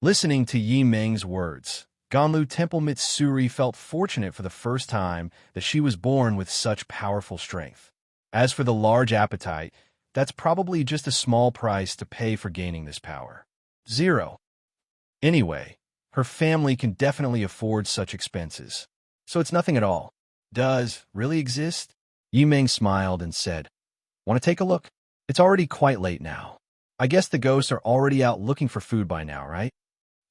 Speaker 2: Listening to Yimeng's words, Ganlu Temple Mitsuri felt fortunate for the first time that she was born with such powerful strength. As for the large appetite, that's probably just a small price to pay for gaining this power. 0. Anyway, her family can definitely afford such expenses, so it's nothing at all. Does really exist? Yimeng smiled and said, "Want to take a look? It's already quite late now. I guess the ghosts are already out looking for food by now, right?"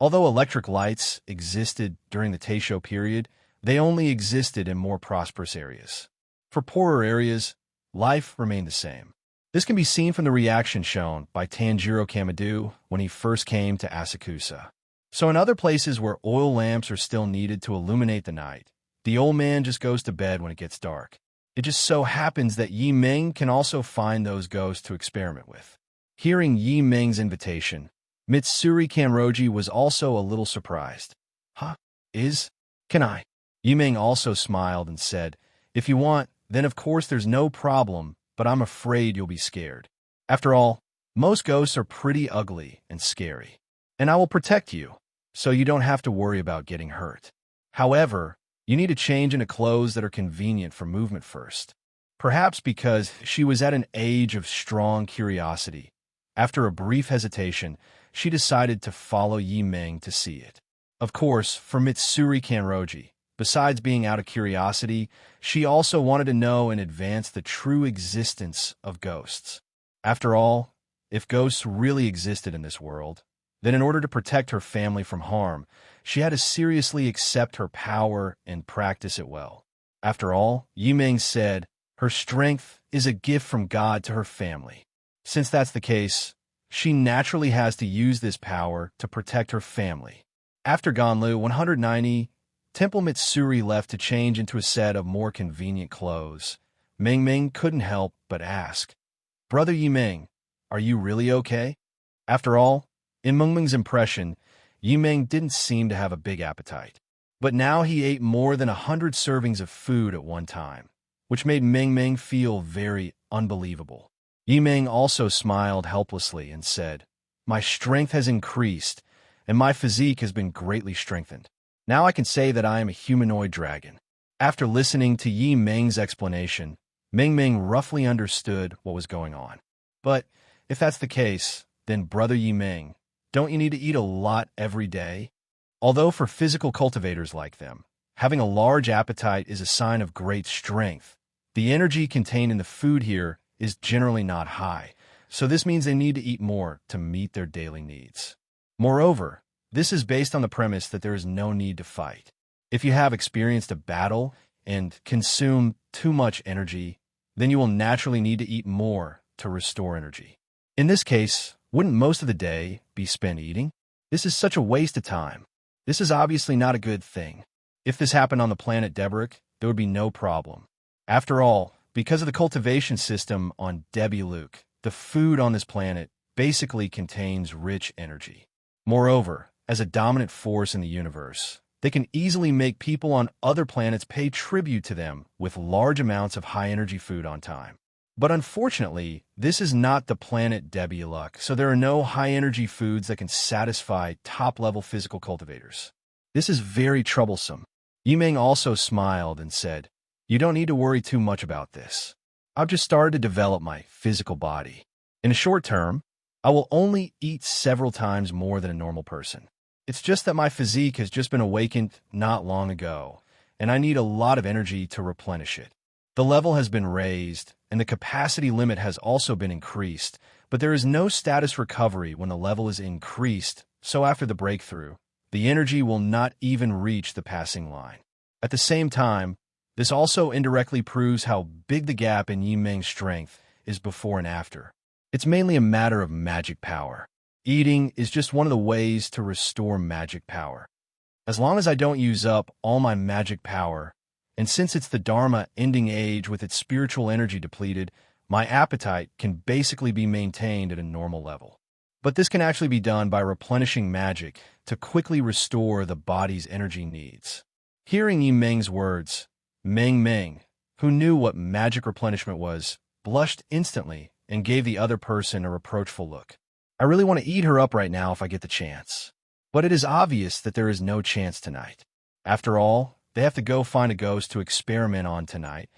Speaker 2: Although electric lights existed during the Taisho period, they only existed in more prosperous areas. For poorer areas, life remained the same. This can be seen from the reaction shown by Tanjiro Kamadu when he first came to Asakusa. So in other places where oil lamps are still needed to illuminate the night, the old man just goes to bed when it gets dark. It just so happens that Yimeng can also find those ghosts to experiment with. Hearing Yimeng's invitation, Mitsuri Kanroji was also a little surprised. "Huh? Can I?" Yimeng also smiled and said, "If you want, then of course there's no problem, but I'm afraid you'll be scared. After all, most ghosts are pretty ugly and scary. And I will protect you, so you don't have to worry about getting hurt. However, you need to change into clothes that are convenient for movement first." Perhaps because she was at an age of strong curiosity, after a brief hesitation, she decided to follow Yimeng to see it. Of course, for Mitsuri Kanroji, besides being out of curiosity, she also wanted to know in advance the true existence of ghosts. After all, if ghosts really existed in this world, then in order to protect her family from harm, she had to seriously accept her power and practice it well. After all, Yimeng said, her strength is a gift from God to her family. Since that's the case, she naturally has to use this power to protect her family. After Ganlu 190, Temple Mitsuri left to change into a set of more convenient clothes. Ming couldn't help but ask, "Brother Yimeng, are you really okay?" After all, in Ming's impression, Yimeng didn't seem to have a big appetite. But now he ate more than 100 servings of food at one time, which made Ming feel very unbelievable. Yi Ming also smiled helplessly and said, "My strength has increased, and my physique has been greatly strengthened. Now I can say that I am a humanoid dragon." After listening to Yi Ming's explanation, Ming Ming roughly understood what was going on. But if that's the case, then Brother Yi Ming, don't you need to eat a lot every day? Although for physical cultivators like them, having a large appetite is a sign of great strength, the energy contained in the food here is generally not high, so this means they need to eat more to meet their daily needs. Moreover, this is based on the premise that there is no need to fight. If you have experienced a battle and consume too much energy, then you will naturally need to eat more to restore energy. In this case, wouldn't most of the day be spent eating? This is such a waste of time. This is obviously not a good thing. If this happened on the planet Debrick, there would be no problem. After all, because of the cultivation system on Luke, the food on this planet basically contains rich energy. Moreover, as a dominant force in the universe, they can easily make people on other planets pay tribute to them with large amounts of high-energy food on time. But unfortunately, this is not the planet Luck, so there are no high-energy foods that can satisfy top-level physical cultivators. This is very troublesome. Yi Ming also smiled and said, "You don't need to worry too much about this. I've just started to develop my physical body. In the short term, I will only eat several times more than a normal person. It's just that my physique has just been awakened not long ago, and I need a lot of energy to replenish it. The level has been raised, and the capacity limit has also been increased, but there is no status recovery when the level is increased, so after the breakthrough, the energy will not even reach the passing line. At the same time, this also indirectly proves how big the gap in Yi Ming's strength is before and after. It's mainly a matter of magic power. Eating is just one of the ways to restore magic power. As long as I don't use up all my magic power, and since it's the Dharma ending age with its spiritual energy depleted, my appetite can basically be maintained at a normal level. But this can actually be done by replenishing magic to quickly restore the body's energy needs." Hearing Yi Ming's words, Ming Ming, who knew what magic replenishment was, blushed instantly and gave the other person a reproachful look. "I really want to eat her up right now if I get the chance. But it is obvious that there is no chance tonight. After all, they have to go find a ghost to experiment on tonight,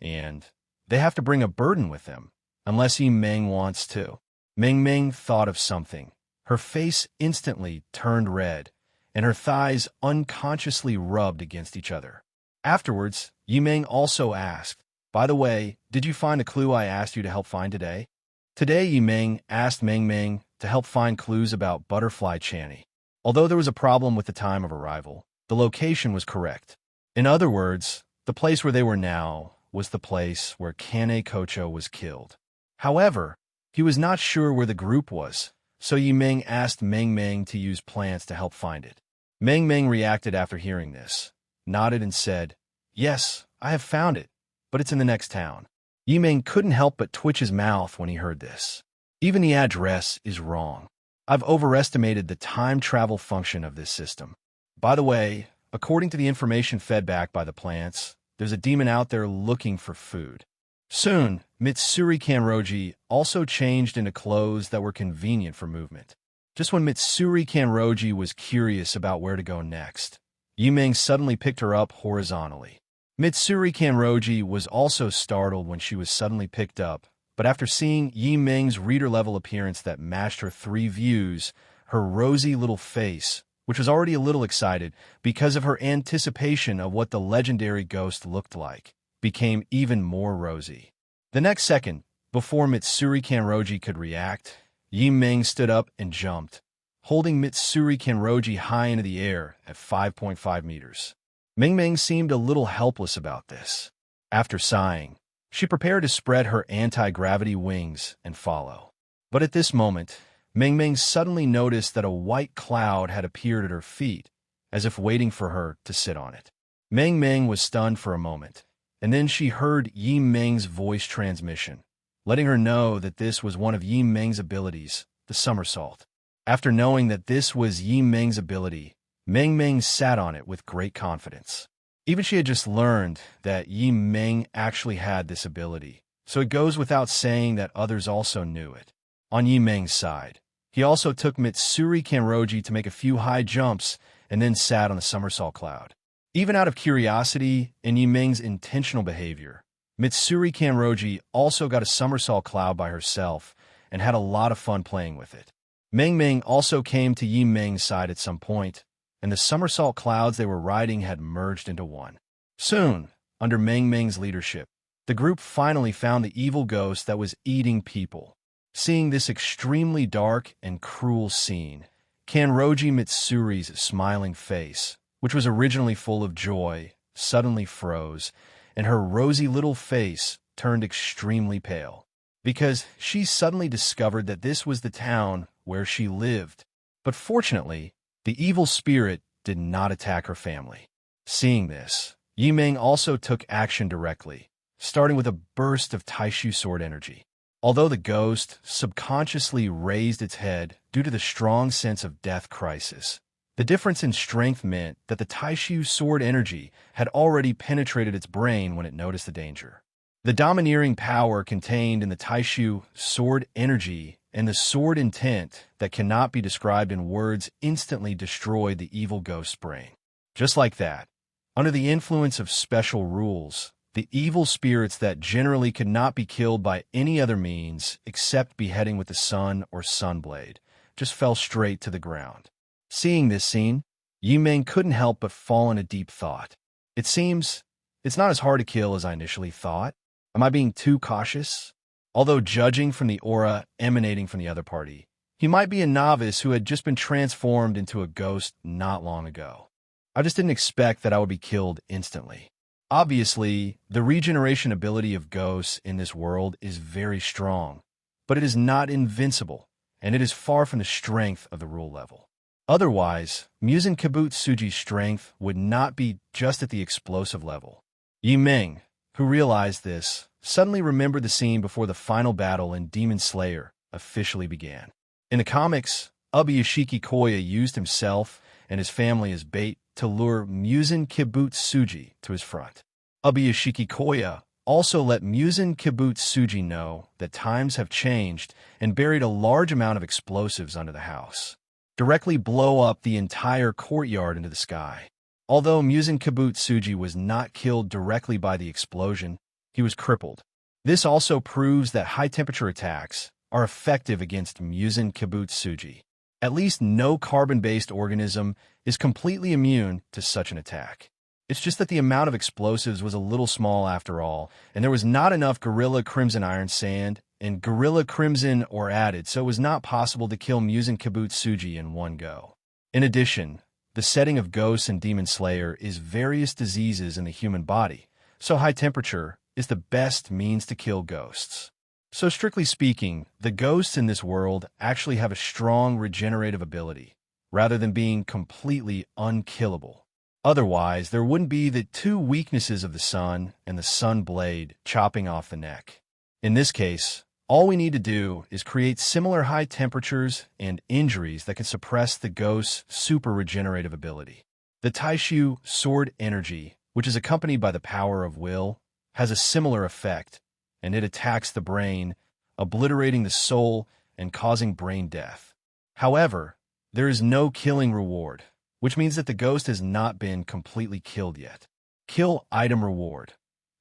Speaker 2: and they have to bring a burden with them, unless Yi Ming wants to." Ming Ming thought of something. Her face instantly turned red, and her thighs unconsciously rubbed against each other. Afterwards, Yi Ming also asked, "By the way, did you find the clue I asked you to help find today?" Today, Yi Ming asked Ming Ming to help find clues about Butterfly Channy. Although there was a problem with the time of arrival, the location was correct. In other words, the place where they were now was the place where Kane Kocho was killed. However, he was not sure where the group was, so Yi Ming asked Ming Ming to use plants to help find it. Ming Ming reacted after hearing this, nodded and said, "Yes, I have found it, but it's in the next town." Yi Ming couldn't help but twitch his mouth when he heard this. Even the address is wrong. I've overestimated the time travel function of this system. By the way, according to the information fed back by the plants, there's a demon out there looking for food. Soon, Mitsuri Kanroji also changed into clothes that were convenient for movement. Just when Mitsuri Kanroji was curious about where to go next, Yi Ming suddenly picked her up horizontally. Mitsuri Kanroji was also startled when she was suddenly picked up, but after seeing Yi Ming's reader-level appearance that matched her 3 views, her rosy little face, which was already a little excited because of her anticipation of what the legendary ghost looked like, became even more rosy. The next second, before Mitsuri Kanroji could react, Yi Ming stood up and jumped, holding Mitsuri Kanroji high into the air at 5.5 meters. Ming Ming seemed a little helpless about this. After sighing, she prepared to spread her anti-gravity wings and follow. But at this moment, Ming Ming suddenly noticed that a white cloud had appeared at her feet, as if waiting for her to sit on it. Ming Ming was stunned for a moment, and then she heard Yi Ming's voice transmission, letting her know that this was one of Yi Ming's abilities, the somersault. After knowing that this was Yi Ming's ability, Ming Ming sat on it with great confidence. Even she had just learned that Yi Ming actually had this ability, so it goes without saying that others also knew it. On Yi Meng's side, he also took Mitsuri Kanroji to make a few high jumps and then sat on the somersault cloud. Even out of curiosity and Yi Meng's intentional behavior, Mitsuri Kanroji also got a somersault cloud by herself and had a lot of fun playing with it. Meng Meng also came to Yi Meng's side at some point, and the somersault clouds they were riding had merged into one. Soon, under Meng Meng's leadership, the group finally found the evil ghost that was eating people. Seeing this extremely dark and cruel scene, Kanroji Mitsuri's smiling face, which was originally full of joy, suddenly froze, and her rosy little face turned extremely pale, because she suddenly discovered that this was the town where she lived. But fortunately, the evil spirit did not attack her family. Seeing this, Yi Meng also took action directly, starting with a burst of Taishu sword energy. Although the ghost subconsciously raised its head due to the strong sense of death crisis, the difference in strength meant that the Taishu sword energy had already penetrated its brain when it noticed the danger. The domineering power contained in the Taishu sword energy and the sword intent that cannot be described in words instantly destroyed the evil ghost's brain. Just like that, under the influence of special rules, the evil spirits that generally could not be killed by any other means except beheading with the sun or sunblade just fell straight to the ground. Seeing this scene, Yi Meng couldn't help but fall in a deep thought. It seems it's not as hard to kill as I initially thought. Am I being too cautious? Although judging from the aura emanating from the other party, he might be a novice who had just been transformed into a ghost not long ago. I just didn't expect that I would be killed instantly. Obviously, the regeneration ability of ghosts in this world is very strong, but it is not invincible, and it is far from the strength of the rule level. Otherwise, Musen Kibutsuji's strength would not be just at the explosive level. Yi Meng, who realized this, suddenly remembered the scene before the final battle in Demon Slayer officially began. In the comics, Ubuyashiki Koya used himself and his family as bait to lure Musen Kibutsuji to his front. Ubuyashiki Koya also let Musen Kibutsuji know that times have changed and buried a large amount of explosives under the house. Directly blow up the entire courtyard into the sky. Although Musen Kibutsuji was not killed directly by the explosion, he was crippled. This also proves that high-temperature attacks are effective against Musen Kibutsuji. At least no carbon-based organism is completely immune to such an attack. It's just that the amount of explosives was a little small after all, and there was not enough Gorilla Crimson Iron Sand and Gorilla Crimson ore added, so it was not possible to kill Musen Kibutsuji in one go. In addition, the setting of Ghosts and Demon Slayer is various diseases in the human body, so high temperature is the best means to kill ghosts. So strictly speaking, the ghosts in this world actually have a strong regenerative ability, rather than being completely unkillable. Otherwise, there wouldn't be the two weaknesses of the sun and the sun blade chopping off the neck. In this case, all we need to do is create similar high temperatures and injuries that can suppress the ghost's super regenerative ability. The Taishu sword energy, which is accompanied by the power of will, has a similar effect, and it attacks the brain, obliterating the soul and causing brain death. However, there is no killing reward, which means that the ghost has not been completely killed yet. Kill item reward.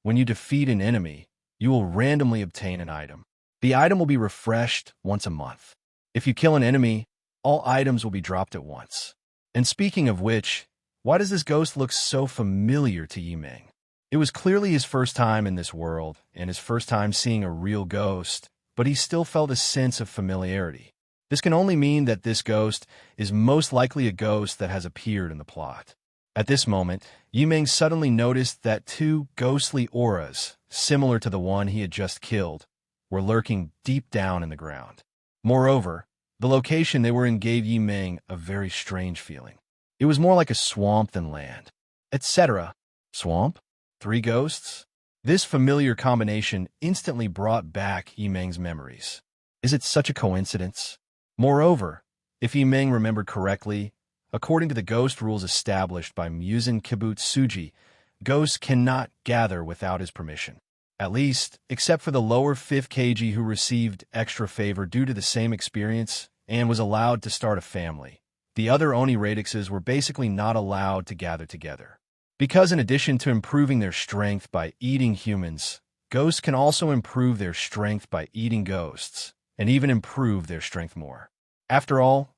Speaker 2: When you defeat an enemy, you will randomly obtain an item. The item will be refreshed once a month. If you kill an enemy, all items will be dropped at once. And speaking of which, why does this ghost look so familiar to Yi Meng? It was clearly his first time in this world and his first time seeing a real ghost, but he still felt a sense of familiarity. This can only mean that this ghost is most likely a ghost that has appeared in the plot. At this moment, Yi Meng suddenly noticed that two ghostly auras, similar to the one he had just killed, were lurking deep down in the ground. Moreover, the location they were in gave Yi Meng a very strange feeling. It was more like a swamp than land, etc. Swamp? 3 ghosts? This familiar combination instantly brought back Yi Meng's memories. Is it such a coincidence? Moreover, if Yi Meng remembered correctly, according to the ghost rules established by Musen Kibutsuji, ghosts cannot gather without his permission. At least, except for the lower 5th kg who received extra favor due to the same experience and was allowed to start a family. The other Oni radixes were basically not allowed to gather together. Because in addition to improving their strength by eating humans, ghosts can also improve their strength by eating ghosts, and even improve their strength more. After all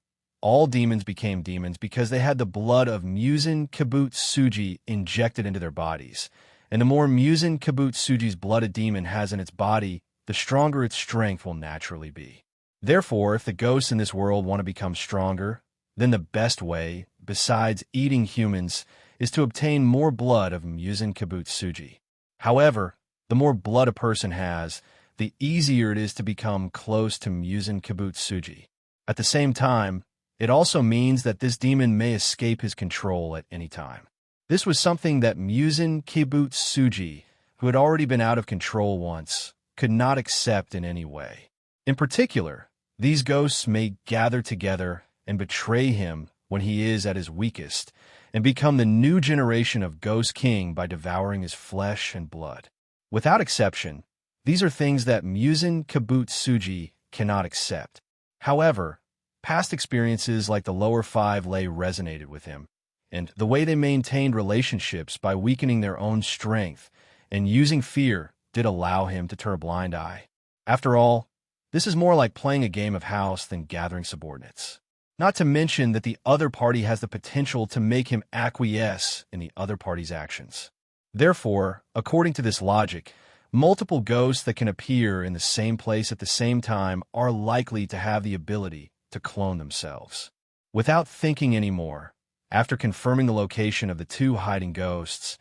Speaker 2: demons became demons because they had the blood of Muzan Kibut Suji injected into their bodies. And the more Muzan Kibut Suji's blood a demon has in its body, the stronger its strength will naturally be. Therefore, if the ghosts in this world want to become stronger, then the best way, besides eating humans, is to obtain more blood of Muzan Kibut Suji. However, the more blood a person has, the easier it is to become close to Muzan Kibut Suji. At the same time, it also means that this demon may escape his control at any time. This was something that Muzan Kibut Suji, who had already been out of control once, could not accept in any way. In particular, these ghosts may gather together and betray him when he is at his weakest, and become the new generation of Ghost King by devouring his flesh and blood. Without exception, these are things that Muzan Kibut Suji cannot accept. However, past experiences like the lower 5 lay resonated with him, and the way they maintained relationships by weakening their own strength and using fear did allow him to turn a blind eye. After all, this is more like playing a game of house than gathering subordinates. Not to mention that the other party has the potential to make him acquiesce in the other party's actions. Therefore, according to this logic, multiple ghosts that can appear in the same place at the same time are likely to have the ability to clone themselves. Without thinking anymore, after confirming the location of the 2 hiding ghosts,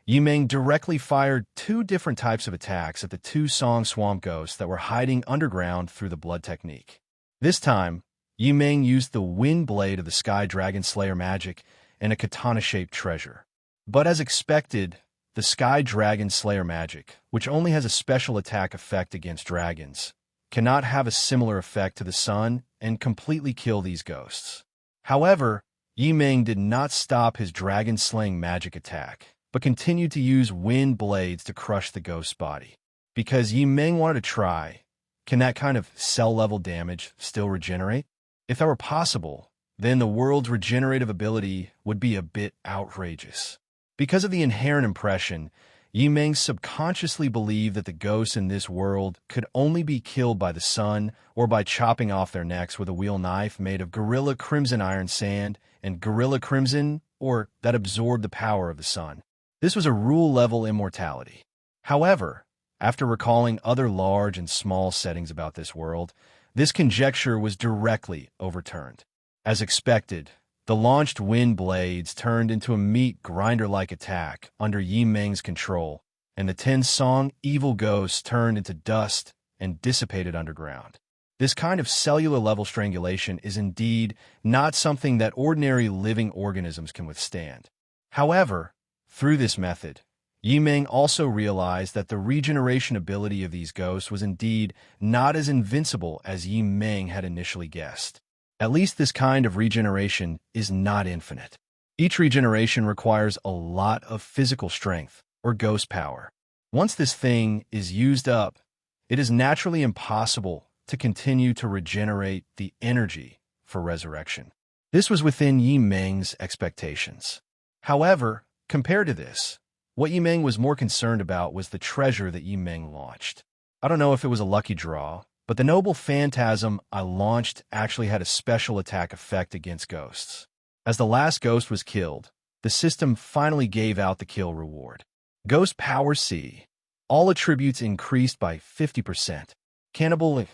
Speaker 2: Yimeng directly fired 2 different types of attacks at the 2 Song Swamp ghosts that were hiding underground through the blood technique. This time, Yimeng used the Wind Blade of the Sky Dragon Slayer magic and a katana-shaped treasure. But as expected, the Sky Dragon Slayer magic, which only has a special attack effect against dragons, cannot have a similar effect to the sun and completely kill these ghosts. However, Yimeng did not stop his dragon-slaying magic attack, but continued to use wind blades to crush the ghost's body. Because Yimeng wanted to try, can that kind of cell-level damage still regenerate? If that were possible, then the world's regenerative ability would be a bit outrageous. Because of the inherent impression, Yimeng subconsciously believed that the ghosts in this world could only be killed by the sun or by chopping off their necks with a wheel knife made of Gorilla Crimson Iron Sand and Gorilla Crimson, or that absorbed the power of the sun. This was a rule-level immortality. However, after recalling other large and small settings about this world, this conjecture was directly overturned. As expected, the launched wind blades turned into a meat grinder-like attack under Yimeng's control, and the 10 Song evil ghosts turned into dust and dissipated underground. This kind of cellular-level strangulation is indeed not something that ordinary living organisms can withstand. However, through this method, Yimeng also realized that the regeneration ability of these ghosts was indeed not as invincible as Yimeng had initially guessed. At least this kind of regeneration is not infinite. Each regeneration requires a lot of physical strength, or ghost power. Once this thing is used up, it is naturally impossible to continue to regenerate the energy for resurrection. This was within Yimeng's expectations. However, compared to this, what Yimeng was more concerned about was the treasure that Yimeng launched. I don't know if it was a lucky draw, but the noble phantasm I launched actually had a special attack effect against ghosts. As the last ghost was killed, the system finally gave out the kill reward. Ghost Power C. All attributes increased by 50%. Cannibal.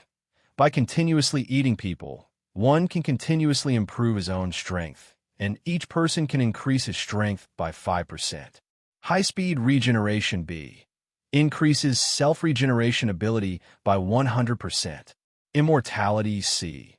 Speaker 2: By continuously eating people, one can continuously improve his own strength, and each person can increase his strength by 5%. High-speed regeneration B. Increases self-regeneration ability by 100%. Immortality C.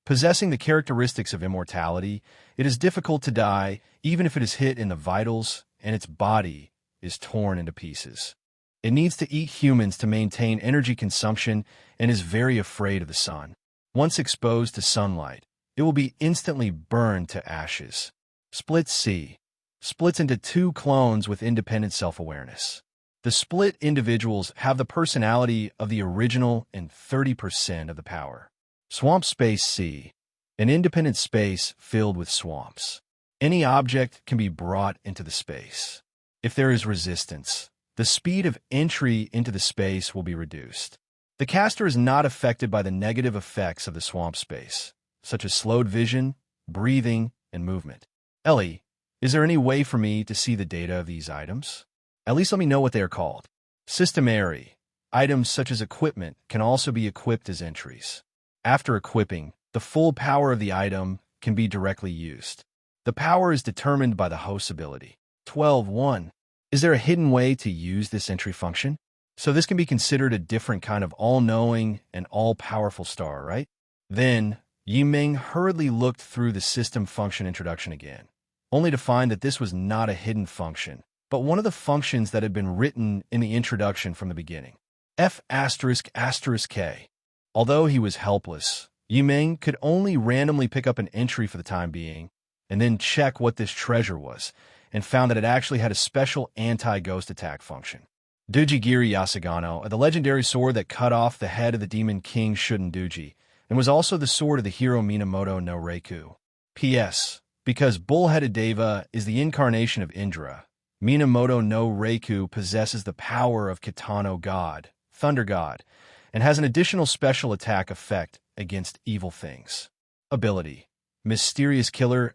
Speaker 2: Possessing the characteristics of immortality, it is difficult to die even if it is hit in the vitals and its body is torn into pieces. It needs to eat humans to maintain energy consumption and is very afraid of the sun. Once exposed to sunlight, it will be instantly burned to ashes. Split C. Splits into 2 clones with independent self-awareness. The split individuals have the personality of the original and 30% of the power. Swamp Space C, an independent space filled with swamps. Any object can be brought into the space. If there is resistance, the speed of entry into the space will be reduced. The caster is not affected by the negative effects of the swamp space, such as slowed vision, breathing, and movement. Ellie, is there any way for me to see the data of these items? At least let me know what they are called. Systemary. Items such as equipment can also be equipped as entries. After equipping, the full power of the item can be directly used. The power is determined by the host's ability. 12.1. Is there a hidden way to use this entry function? So this can be considered a different kind of all-knowing and all-powerful star, right? Then, Yiming hurriedly looked through the system function introduction again, only to find that this was not a hidden function, but one of the functions that had been written in the introduction from the beginning. F***K. Although he was helpless, Yiming could only randomly pick up an entry for the time being, and then check what this treasure was, and found that it actually had a special anti-ghost attack function. Dujigiri Yasugano, the legendary sword that cut off the head of the demon king Shunduji, and was also the sword of the hero Minamoto no Reiku. P.S. Because bull-headed Deva is the incarnation of Indra, Minamoto no Reiku possesses the power of Kitano God, Thunder God, and has an additional special attack effect against evil things. Ability. Mysterious Killer.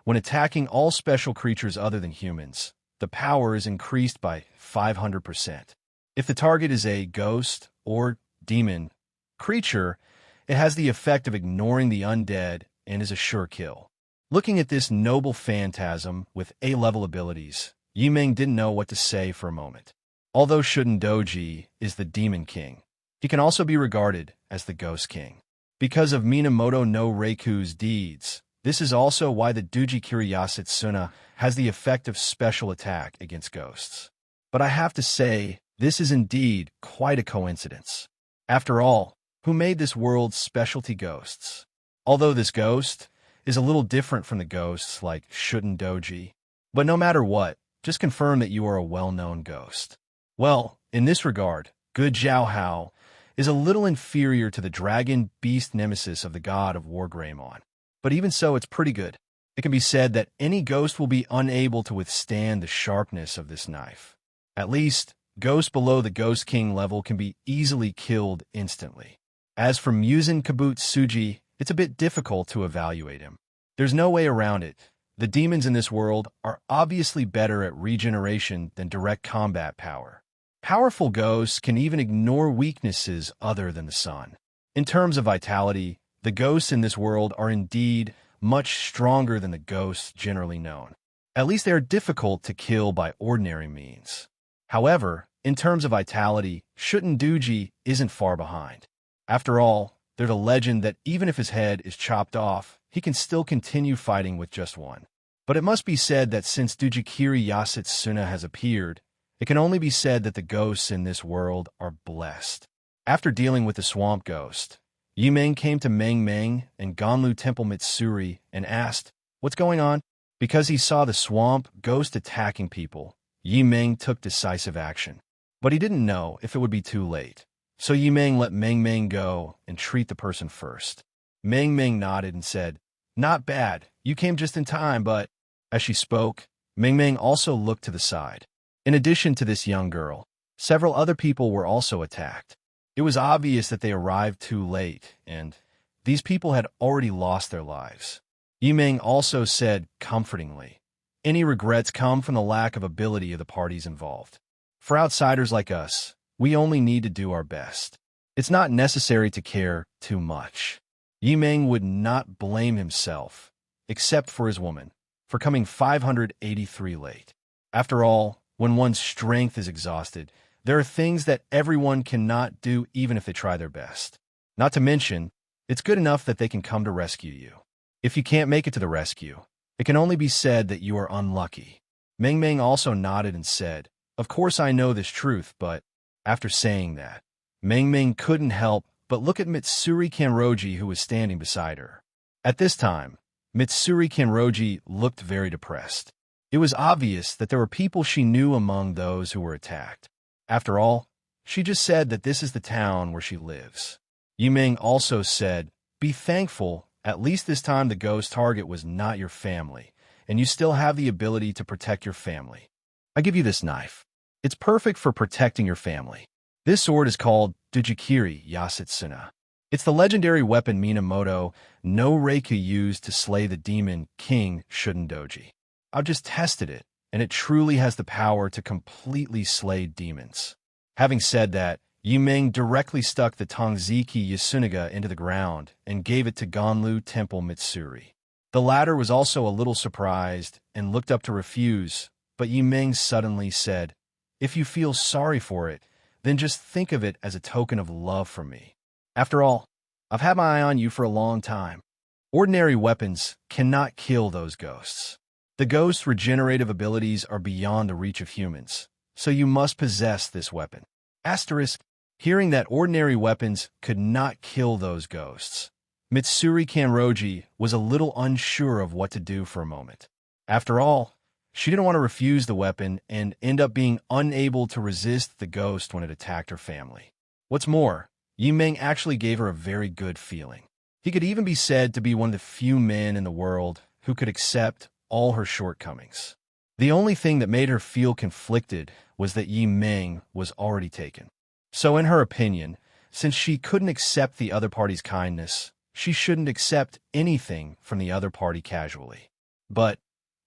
Speaker 2: When attacking all special creatures other than humans, the power is increased by 500%. If the target is a ghost or demon creature, it has the effect of ignoring the undead and is a sure kill. Looking at this noble phantasm with A-level abilities, Yiming didn't know what to say for a moment. Although Shundoji is the Demon King, he can also be regarded as the Ghost King. Because of Minamoto no Reiku's deeds, this is also why the Dujikiri Yasetsuna has the effect of special attack against ghosts. But I have to say, this is indeed quite a coincidence. After all, who made this world's specialty ghosts? Although this ghost is a little different from the ghosts like Shundoji. But no matter what, just confirm that you are a well-known ghost. Well, in this regard, Good Jiao Hao is a little inferior to the dragon beast nemesis of the god of war Greymon. But even so, it's pretty good. It can be said that any ghost will be unable to withstand the sharpness of this knife. At least, ghosts below the Ghost King level can be easily killed instantly. As for Muzan Kabutsuji, it's a bit difficult to evaluate him. There's no way around it. The demons in this world are obviously better at regeneration than direct combat power. Powerful ghosts can even ignore weaknesses other than the sun. In terms of vitality, the ghosts in this world are indeed much stronger than the ghosts generally known. At least they are difficult to kill by ordinary means. However, in terms of vitality, Shunduji isn't far behind. After all, they're the legend that even if his head is chopped off, he can still continue fighting with just one. But it must be said that since Dujikiri Yasetsuna has appeared, it can only be said that the ghosts in this world are blessed. After dealing with the swamp ghost, Yiming came to Meng Meng and Ganlu Temple Mitsuri and asked, "What's going on?" Because he saw the swamp ghost attacking people, Yiming took decisive action. But he didn't know if it would be too late. So Yiming let Meng Meng go and treat the person first. Meng Meng nodded and said, "Not bad. You came just in time, but..." As she spoke, Meng Meng also looked to the side. In addition to this young girl, several other people were also attacked. It was obvious that they arrived too late, and these people had already lost their lives. Yiming also said comfortingly, "Any regrets come from the lack of ability of the parties involved. For outsiders like us, we only need to do our best. It's not necessary to care too much." Yiming would not blame himself, except for his woman, for coming 583 late. After all, when one's strength is exhausted, there are things that everyone cannot do even if they try their best. Not to mention, it's good enough that they can come to rescue you. If you can't make it to the rescue, it can only be said that you are unlucky. Meng Meng also nodded and said, "Of course I know this truth, but..." After saying that, Meng Meng couldn't help but look at Mitsuri Kanroji, who was standing beside her. At this time, Mitsuri Kanroji looked very depressed. It was obvious that there were people she knew among those who were attacked. After all, she just said that this is the town where she lives. Yimeng also said, "Be thankful, at least this time the ghost target was not your family, and you still have the ability to protect your family. I give you this knife. It's perfect for protecting your family." This sword is called Dujikiri Yasetsuna. It's the legendary weapon Minamoto no Reiki used to slay the demon King Shudendoji. I've just tested it, and it truly has the power to completely slay demons. Having said that, Yimeng directly stuck the Tongziki Yasunaga into the ground and gave it to Ganlu Temple Mitsuri. The latter was also a little surprised and looked up to refuse, but Yimeng suddenly said, "If you feel sorry for it, then just think of it as a token of love from me. After all, I've had my eye on you for a long time. Ordinary weapons cannot kill those ghosts. The ghost's regenerative abilities are beyond the reach of humans, so you must possess this weapon." Asterisk, hearing that ordinary weapons could not kill those ghosts, Mitsuri Kanroji was a little unsure of what to do for a moment. After all, she didn't want to refuse the weapon and end up being unable to resist the ghost when it attacked her family. What's more, Yimeng actually gave her a very good feeling. He could even be said to be one of the few men in the world who could accept all her shortcomings. The only thing that made her feel conflicted was that Yimeng was already taken. So in her opinion, since she couldn't accept the other party's kindness, she shouldn't accept anything from the other party casually. But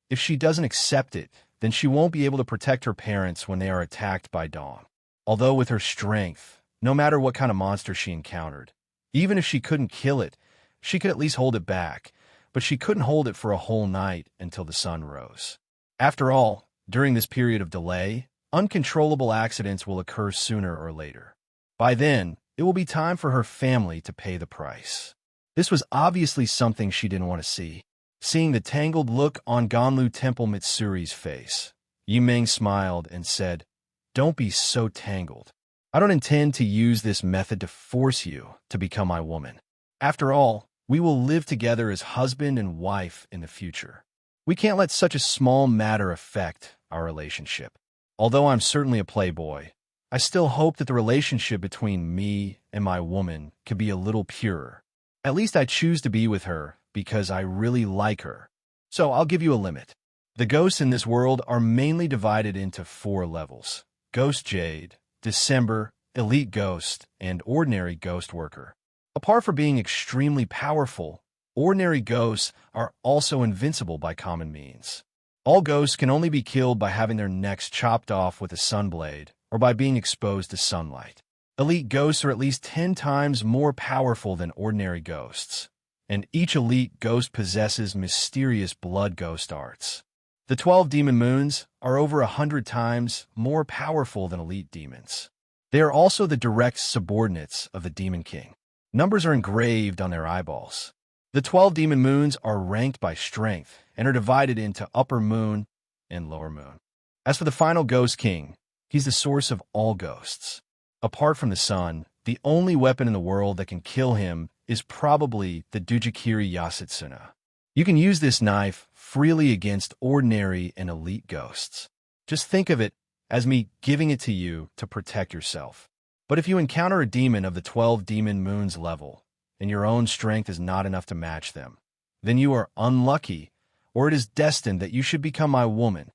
Speaker 2: if she doesn't accept it, then she won't be able to protect her parents when they are attacked by Dawn. Although with her strength, no matter what kind of monster she encountered, even if she couldn't kill it, she could at least hold it back, but she couldn't hold it for a whole night until the sun rose. After all, during this period of delay, uncontrollable accidents will occur sooner or later. By then, it will be time for her family to pay the price. This was obviously something she didn't want to see. Seeing the tangled look on Ganlu Temple Mitsuri's face, Yimeng smiled and said, "Don't be so tangled. I don't intend to use this method to force you to become my woman. After all, we will live together as husband and wife in the future. We can't let such a small matter affect our relationship. Although I'm certainly a playboy, I still hope that the relationship between me and my woman could be a little purer. At least I choose to be with her because I really like her. So I'll give you a limit. The ghosts in this world are mainly divided into 4 levels: Ghost Jade, December, Elite Ghost, and Ordinary Ghost Worker. Apart from being extremely powerful, ordinary ghosts are also invincible by common means. All ghosts can only be killed by having their necks chopped off with a sunblade or by being exposed to sunlight. Elite ghosts are at least 10 times more powerful than ordinary ghosts, and each elite ghost possesses mysterious blood ghost arts. The 12 demon moons are over 100 times more powerful than elite demons. They are also the direct subordinates of the Demon King. Numbers are engraved on their eyeballs. The 12 demon moons are ranked by strength and are divided into Upper Moon and Lower Moon. As for the final Ghost King, he's the source of all ghosts. Apart from the sun, the only weapon in the world that can kill him is probably the Dujikiri Yasetsuna. You can use this knife freely against ordinary and elite ghosts. Just think of it as me giving it to you to protect yourself. But if you encounter a demon of the 12 demon moons level, and your own strength is not enough to match them, then you are unlucky, or it is destined that you should become my woman.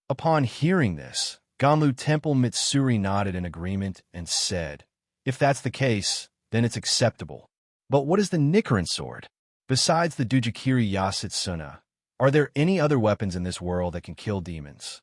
Speaker 2: Upon hearing this, Ganlu Temple Mitsuri nodded in agreement and said, "If that's the case, then it's acceptable. But what is the Nichiren sword? Besides the Dujikiri Yasetsuna, are there any other weapons in this world that can kill demons?"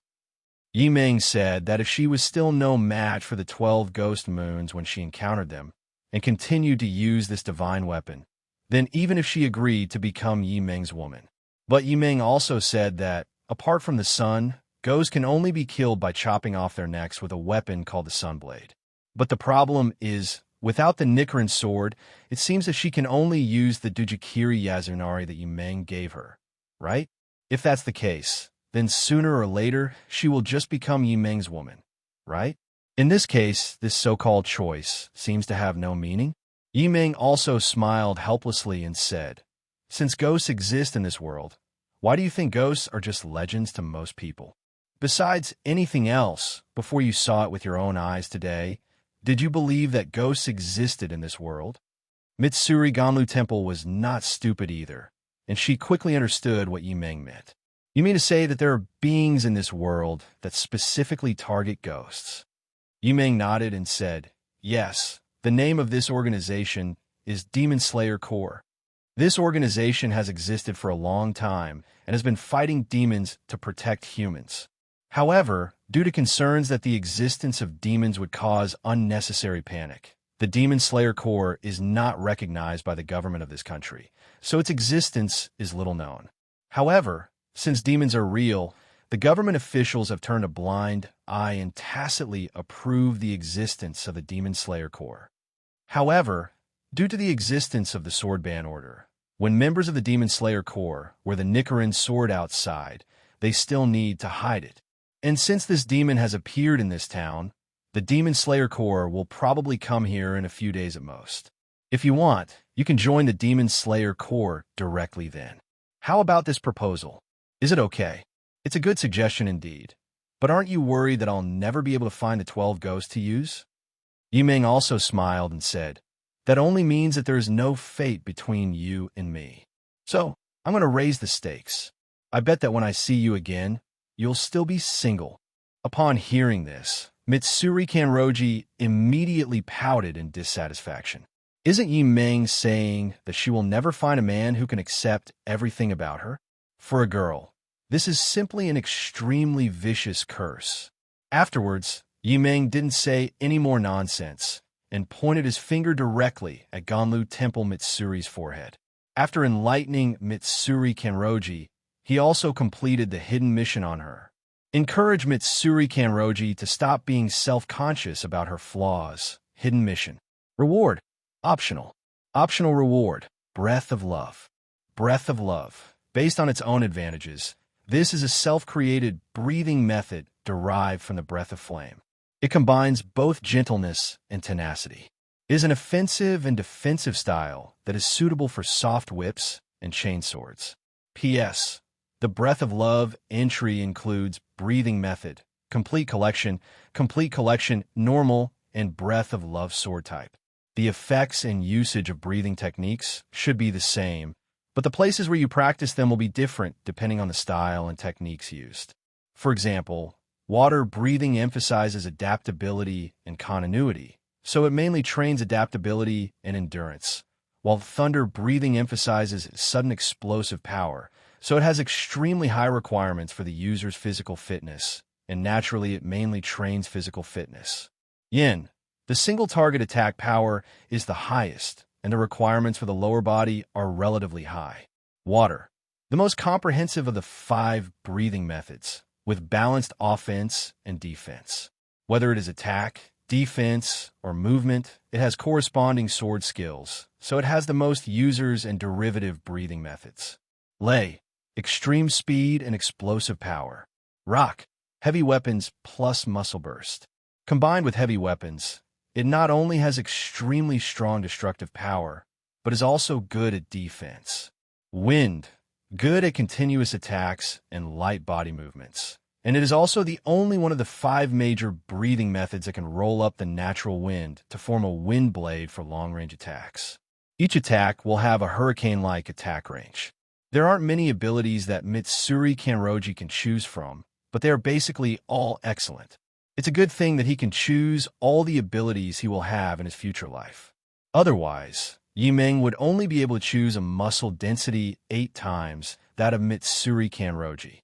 Speaker 2: Yimeng said that if she was still no match for the 12 ghost moons when she encountered them, and continued to use this divine weapon, then even if she agreed to become Yimeng's woman. But Yimeng also said that, apart from the sun, ghosts can only be killed by chopping off their necks with a weapon called the Sunblade. But the problem is, without the Nichiren sword, it seems that she can only use the Dujikiri Yazunari that Yimeng gave her, right? If that's the case, then sooner or later, she will just become Yimeng's woman, right? In this case, this so-called choice seems to have no meaning. Yimeng also smiled helplessly and said, "Since ghosts exist in this world, why do you think ghosts are just legends to most people? Besides anything else, before you saw it with your own eyes today, did you believe that ghosts existed in this world? Mitsuri Ganlu Temple was not stupid either, and she quickly understood what Yimeng meant. You mean to say that there are beings in this world that specifically target ghosts? Yimeng nodded and said, yes, the name of this organization is Demon Slayer Corps. This organization has existed for a long time and has been fighting demons to protect humans. However, due to concerns that the existence of demons would cause unnecessary panic, the Demon Slayer Corps is not recognized by the government of this country, so its existence is little known. However, since demons are real, the government officials have turned a blind eye and tacitly approved the existence of the Demon Slayer Corps. However, due to the existence of the Sword Ban Order, when members of the Demon Slayer Corps wear the Nichiren sword outside, they still need to hide it. And since this demon has appeared in this town, the Demon Slayer Corps will probably come here in a few days at most. If you want, you can join the Demon Slayer Corps directly then. How about this proposal? Is it okay? It's a good suggestion indeed. But aren't you worried that I'll never be able to find the 12 ghosts to use? Yimeng also smiled and said, that only means that there is no fate between you and me. So, I'm going to raise the stakes. I bet that when I see you again, you'll still be single. Upon hearing this, Mitsuri Kanroji immediately pouted in dissatisfaction. Isn't Yimeng saying that she will never find a man who can accept everything about her? For a girl, this is simply an extremely vicious curse. Afterwards, Yimeng didn't say any more nonsense and pointed his finger directly at Ganlu Temple Mitsuri's forehead. After enlightening Mitsuri Kanroji, he also completed the hidden mission on her. Encourage Mitsuri Kanroji to stop being self-conscious about her flaws. Hidden mission. Reward. Optional. Optional reward. Breath of love. Breath of love. Based on its own advantages, this is a self-created breathing method derived from the breath of flame. It combines both gentleness and tenacity. It is an offensive and defensive style that is suitable for soft whips and chainswords. P.S. The Breath of Love entry includes Breathing Method, Complete Collection, Normal, and Breath of Love sword type. The effects and usage of breathing techniques should be the same, but the places where you practice them will be different depending on the style and techniques used. For example, water breathing emphasizes adaptability and continuity, so it mainly trains adaptability and endurance, while thunder breathing emphasizes sudden explosive power, so it has extremely high requirements for the user's physical fitness, and naturally it mainly trains physical fitness. Yin, the single target attack power is the highest, and the requirements for the lower body are relatively high. Water, the most comprehensive of the 5 breathing methods, with balanced offense and defense. Whether it is attack, defense, or movement, it has corresponding sword skills, so it has the most users and derivative breathing methods. Lei, extreme speed and explosive power. Rock, heavy weapons plus muscle burst. Combined with heavy weapons, it not only has extremely strong destructive power, but is also good at defense. Wind, good at continuous attacks and light body movements. And it is also the only one of the 5 major breathing methods that can roll up the natural wind to form a wind blade for long-range attacks. Each attack will have a hurricane-like attack range. There aren't many abilities that Mitsuri Kanroji can choose from, but they are basically all excellent. It's a good thing that he can choose all the abilities he will have in his future life. Otherwise, Yimeng would only be able to choose a muscle density 8 times that of Mitsuri Kanroji.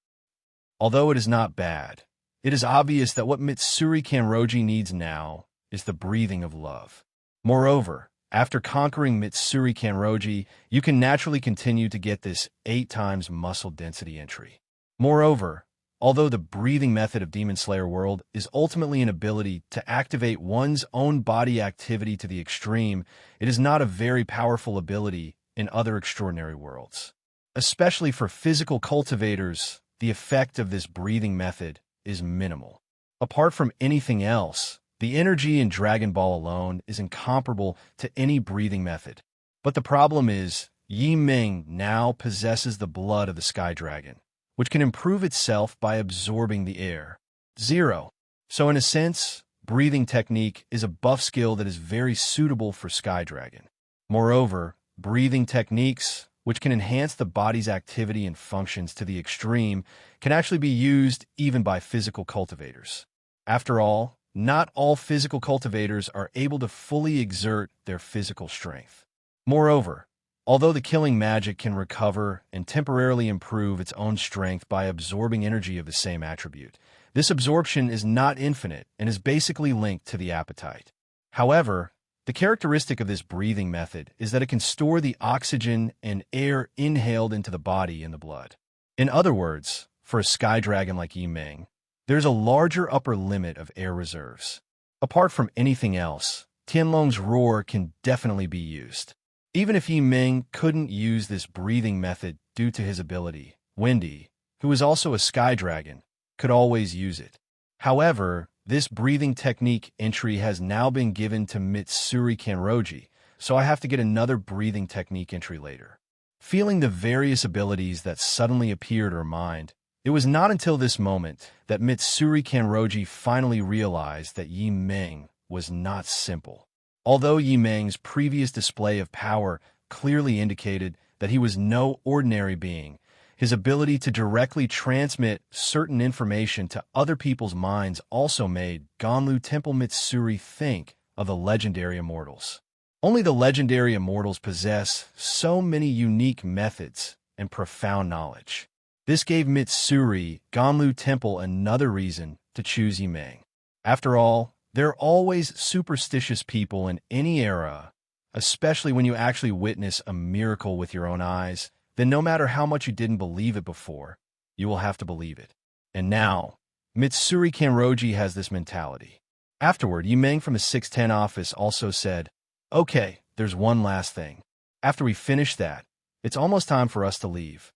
Speaker 2: Although it is not bad, it is obvious that what Mitsuri Kanroji needs now is the breathing of love. Moreover, after conquering Mitsuri Kanroji, you can naturally continue to get this 8 times muscle density entry. Moreover, although the breathing method of Demon Slayer World is ultimately an ability to activate one's own body activity to the extreme, it is not a very powerful ability in other extraordinary worlds. Especially for physical cultivators, the effect of this breathing method is minimal. Apart from anything else, the energy in Dragon Ball alone is incomparable to any breathing method. But the problem is, Yimeng now possesses the blood of the Sky Dragon, which can improve itself by absorbing the air. 0. So in a sense, breathing technique is a buff skill that is very suitable for Sky Dragon. Moreover, breathing techniques, which can enhance the body's activity and functions to the extreme, can actually be used even by physical cultivators. After all, not all physical cultivators are able to fully exert their physical strength. Moreover, although the killing magic can recover and temporarily improve its own strength by absorbing energy of the same attribute, this absorption is not infinite and is basically linked to the appetite. However, the characteristic of this breathing method is that it can store the oxygen and air inhaled into the body in the blood. In other words, for a sky dragon like Yi Ming, there's a larger upper limit of air reserves. Apart from anything else, Tianlong's roar can definitely be used. Even if Yi Ming couldn't use this breathing method due to his ability, Wendy, who is also a sky dragon, could always use it. However, this breathing technique entry has now been given to Mitsuri Kanroji, so I have to get another breathing technique entry later. Feeling the various abilities that suddenly appeared in her mind, it was not until this moment that Mitsuri Kanroji finally realized that Yi Ming was not simple. Although Yi Ming's previous display of power clearly indicated that he was no ordinary being, his ability to directly transmit certain information to other people's minds also made Ganlu Temple Mitsuri think of the legendary immortals. Only the legendary immortals possess so many unique methods and profound knowledge. This gave Mitsuri Ganlu Temple another reason to choose Yi Ming. After all, there are always superstitious people in any era, especially when you actually witness a miracle with your own eyes. Then no matter how much you didn't believe it before, you will have to believe it. And now, Mitsuri Kanroji has this mentality. Afterward, Yi Ming from the 610 office also said, "Okay, there's one last thing. After we finish that, it's almost time for us to leave."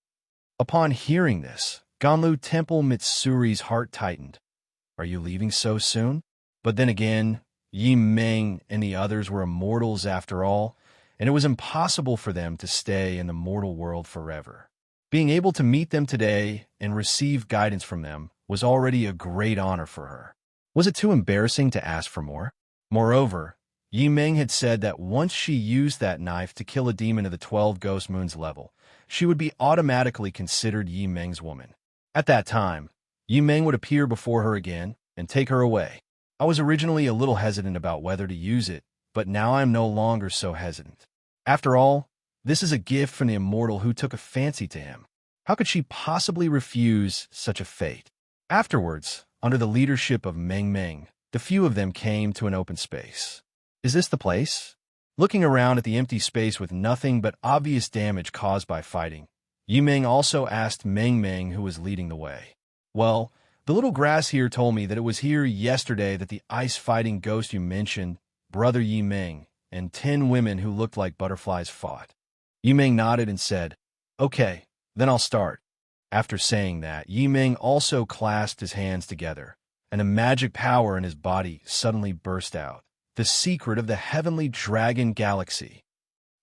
Speaker 2: Upon hearing this, Ganlu Temple Mitsuri's heart tightened. "Are you leaving so soon?" But then again, Yi Ming and the others were immortals after all, and it was impossible for them to stay in the mortal world forever. Being able to meet them today and receive guidance from them was already a great honor for her. Was it too embarrassing to ask for more? Moreover, Yi Ming had said that once she used that knife to kill a demon of the 12 Ghost Moons level, she would be automatically considered Yi Ming's woman. At that time, Yi Ming would appear before her again and take her away. I was originally a little hesitant about whether to use it, but now I am no longer so hesitant. After all, this is a gift from the immortal who took a fancy to him. How could she possibly refuse such a fate? Afterwards, under the leadership of Meng Meng, the few of them came to an open space. "Is this the place?" Looking around at the empty space with nothing but obvious damage caused by fighting, Yi Ming also asked Meng Meng, who was leading the way. "Well, the little grass here told me that it was here yesterday that the ice-fighting ghost you mentioned, Brother Yi Ming, and 10 women who looked like butterflies fought." Yi Ming nodded and said, "Okay, then I'll start." After saying that, Yi Ming also clasped his hands together, and a magic power in his body suddenly burst out. The secret of the heavenly dragon galaxy.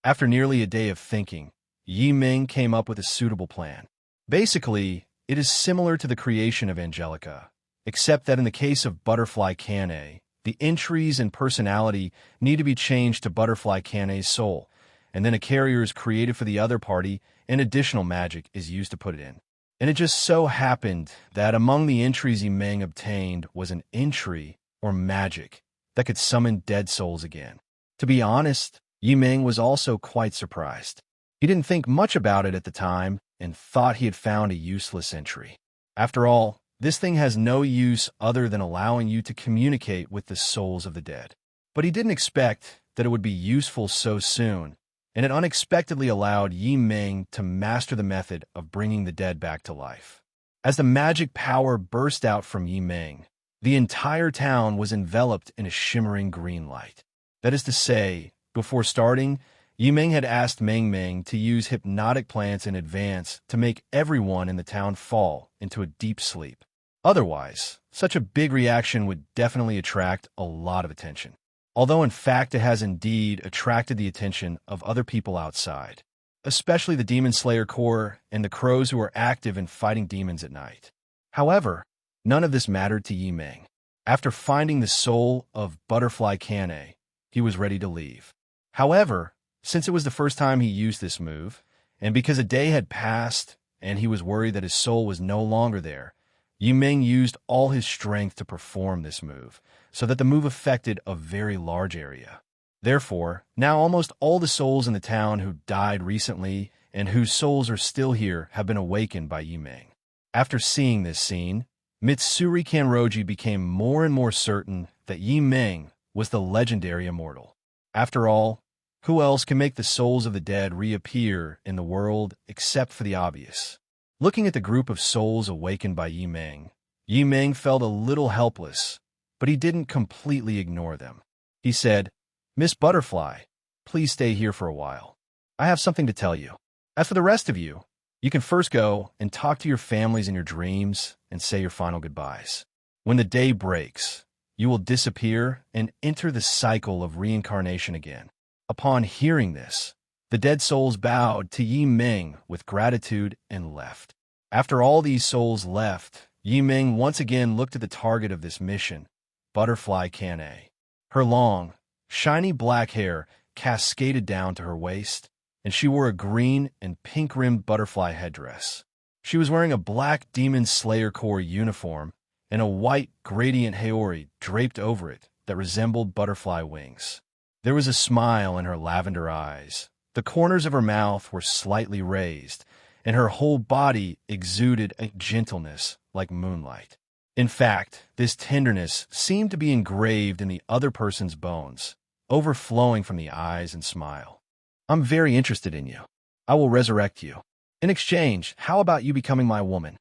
Speaker 2: After nearly a day of thinking, Yi Ming came up with a suitable plan. Basically, it is similar to the creation of Angelica, except that in the case of Butterfly Kane, the entries and personality need to be changed to Butterfly Kane's soul, and then a carrier is created for the other party, and additional magic is used to put it in. And it just so happened that among the entries Yi Ming obtained was an entry, or magic, that could summon dead souls again. To be honest, Yi Ming was also quite surprised. He didn't think much about it at the time, and thought he had found a useless entry. After all, this thing has no use other than allowing you to communicate with the souls of the dead. But he didn't expect that it would be useful so soon, and it unexpectedly allowed Yi Ming to master the method of bringing the dead back to life. As the magic power burst out from Yi Ming, the entire town was enveloped in a shimmering green light. That is to say, before starting, Yi Ming had asked Meng Meng to use hypnotic plants in advance to make everyone in the town fall into a deep sleep. Otherwise, such a big reaction would definitely attract a lot of attention. Although in fact it has indeed attracted the attention of other people outside. especially the Demon Slayer Corps and the crows who were active in fighting demons at night. However, none of this mattered to Yi Ming. After finding the soul of Butterfly Kane, he was ready to leave. However, since it was the first time he used this move, and because a day had passed and he was worried that his soul was no longer there, Yi Ming used all his strength to perform this move, so that the move affected a very large area. Therefore, now almost all the souls in the town who died recently and whose souls are still here have been awakened by Yi Ming. After seeing this scene, Mitsuri Kanroji became more and more certain that Yi Ming was the legendary immortal. After all, who else can make the souls of the dead reappear in the world except for the obvious? Looking at the group of souls awakened by Yi Ming felt a little helpless, but he didn't completely ignore them. He said, "Miss Butterfly, please stay here for a while. I have something to tell you. As for the rest of you, you can first go and talk to your families in your dreams and say your final goodbyes. When the day breaks, you will disappear and enter the cycle of reincarnation again." Upon hearing this, the dead souls bowed to Yi Ming with gratitude and left. After all these souls left, Yi Ming once again looked at the target of this mission, Butterfly Kane. Her long, shiny black hair cascaded down to her waist, and she wore a green and pink-rimmed butterfly headdress. She was wearing a black Demon Slayer Corps uniform and a white gradient haori draped over it that resembled butterfly wings. There was a smile in her lavender eyes. The corners of her mouth were slightly raised, and her whole body exuded a gentleness like moonlight. In fact, this tenderness seemed to be engraved in the other person's bones, overflowing from the eyes and smile. "I'm very interested in you. I will resurrect you. In exchange, how about you becoming my woman?"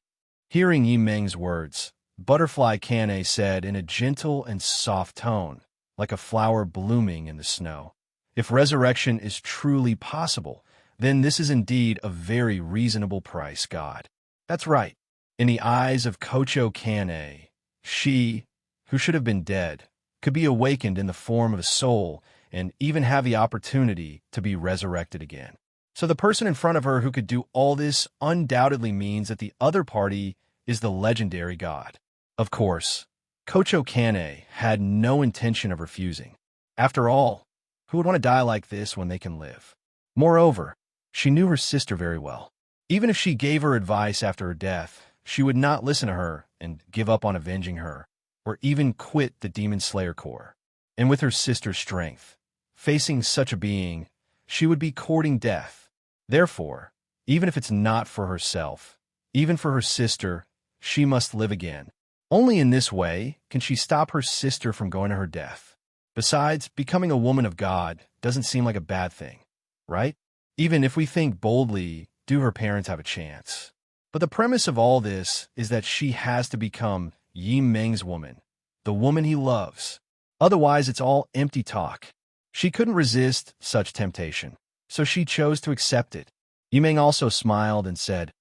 Speaker 2: Hearing Yi Ming's words, Butterfly Kane said in a gentle and soft tone, like a flower blooming in the snow, "If resurrection is truly possible, then this is indeed a very reasonable price, God." That's right. In the eyes of Kocho Kane, she, who should have been dead, could be awakened in the form of a soul and even have the opportunity to be resurrected again. So the person in front of her who could do all this undoubtedly means that the other party is the legendary God. Of course, Kocho Kane had no intention of refusing. After all, who would want to die like this when they can live? Moreover, she knew her sister very well. Even if she gave her advice after her death, she would not listen to her and give up on avenging her, or even quit the Demon Slayer Corps. And with her sister's strength, facing such a being, she would be courting death. Therefore, even if it's not for herself, even for her sister, she must live again. Only in this way can she stop her sister from going to her death. Besides, becoming a woman of God doesn't seem like a bad thing, right? Even if we think boldly, do her parents have a chance? But the premise of all this is that she has to become Yi Ming's woman, the woman he loves. Otherwise, it's all empty talk. She couldn't resist such temptation, so she chose to accept it. Yi Ming also smiled and said,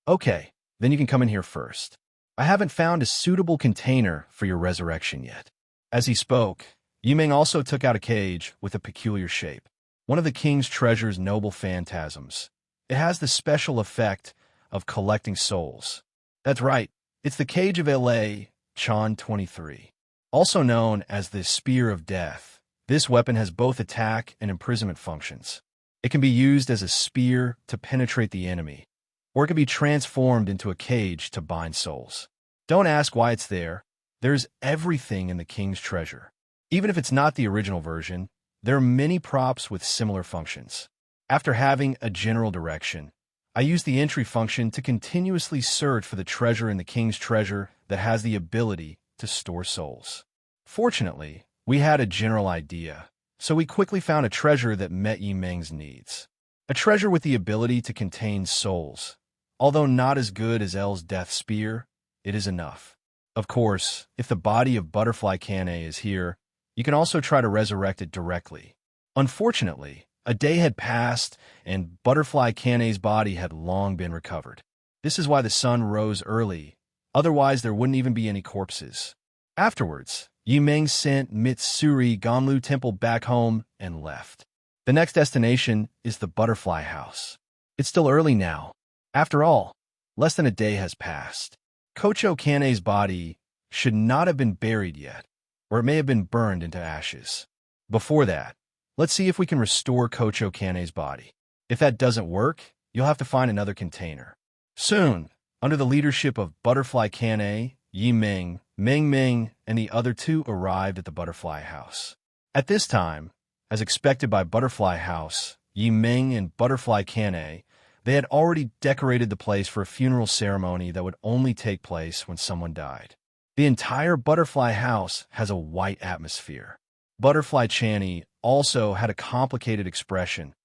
Speaker 2: "Okay, then you can come in here first. I haven't found a suitable container for your resurrection yet." As he spoke, Yi Ming also took out a cage with a peculiar shape, one of the king's treasure's noble phantasms. It has the special effect of collecting souls. That's right, it's the Cage of L.A. Chan 23. Also known as the Spear of Death, this weapon has both attack and imprisonment functions. It can be used as a spear to penetrate the enemy, or it can be transformed into a cage to bind souls. Don't ask why it's there. There's everything in the king's treasure. Even if it's not the original version, there are many props with similar functions. After having a general direction, I use the entry function to continuously search for the treasure in the king's treasure that has the ability to store souls. Fortunately, we had a general idea, so we quickly found a treasure that met Yi Ming's needs. A treasure with the ability to contain souls. Although not as good as L's death spear, it is enough. Of course, if the body of Butterfly Kane is here, you can also try to resurrect it directly. Unfortunately, a day had passed and Butterfly Kane's body had long been recovered. This is why the sun rose early, otherwise there wouldn't even be any corpses. Afterwards, Yi Ming sent Mitsuri Gamlu Temple back home and left. The next destination is the Butterfly House. It's still early now. After all, less than a day has passed. Kocho Kane's body should not have been buried yet, or it may have been burned into ashes. Before that, let's see if we can restore Kocho Kane's body. If that doesn't work, you'll have to find another container. Soon, under the leadership of Butterfly Kane, Yi Ming, Ming Ming, and the other two arrived at the Butterfly House. At this time, as expected by Butterfly House, Yi Ming and Butterfly Kane, they had already decorated the place for a funeral ceremony that would only take place when someone died. The entire Butterfly House has a white atmosphere. Butterfly Channy also had a complicated expression.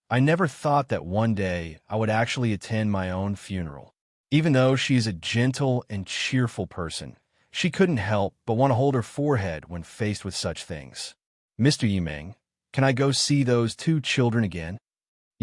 Speaker 2: I never thought that one day I would actually attend my own funeral. Even though she is a gentle and cheerful person, she couldn't help but want to hold her forehead when faced with such things. Mr. Yimeng, can I go see those two children again?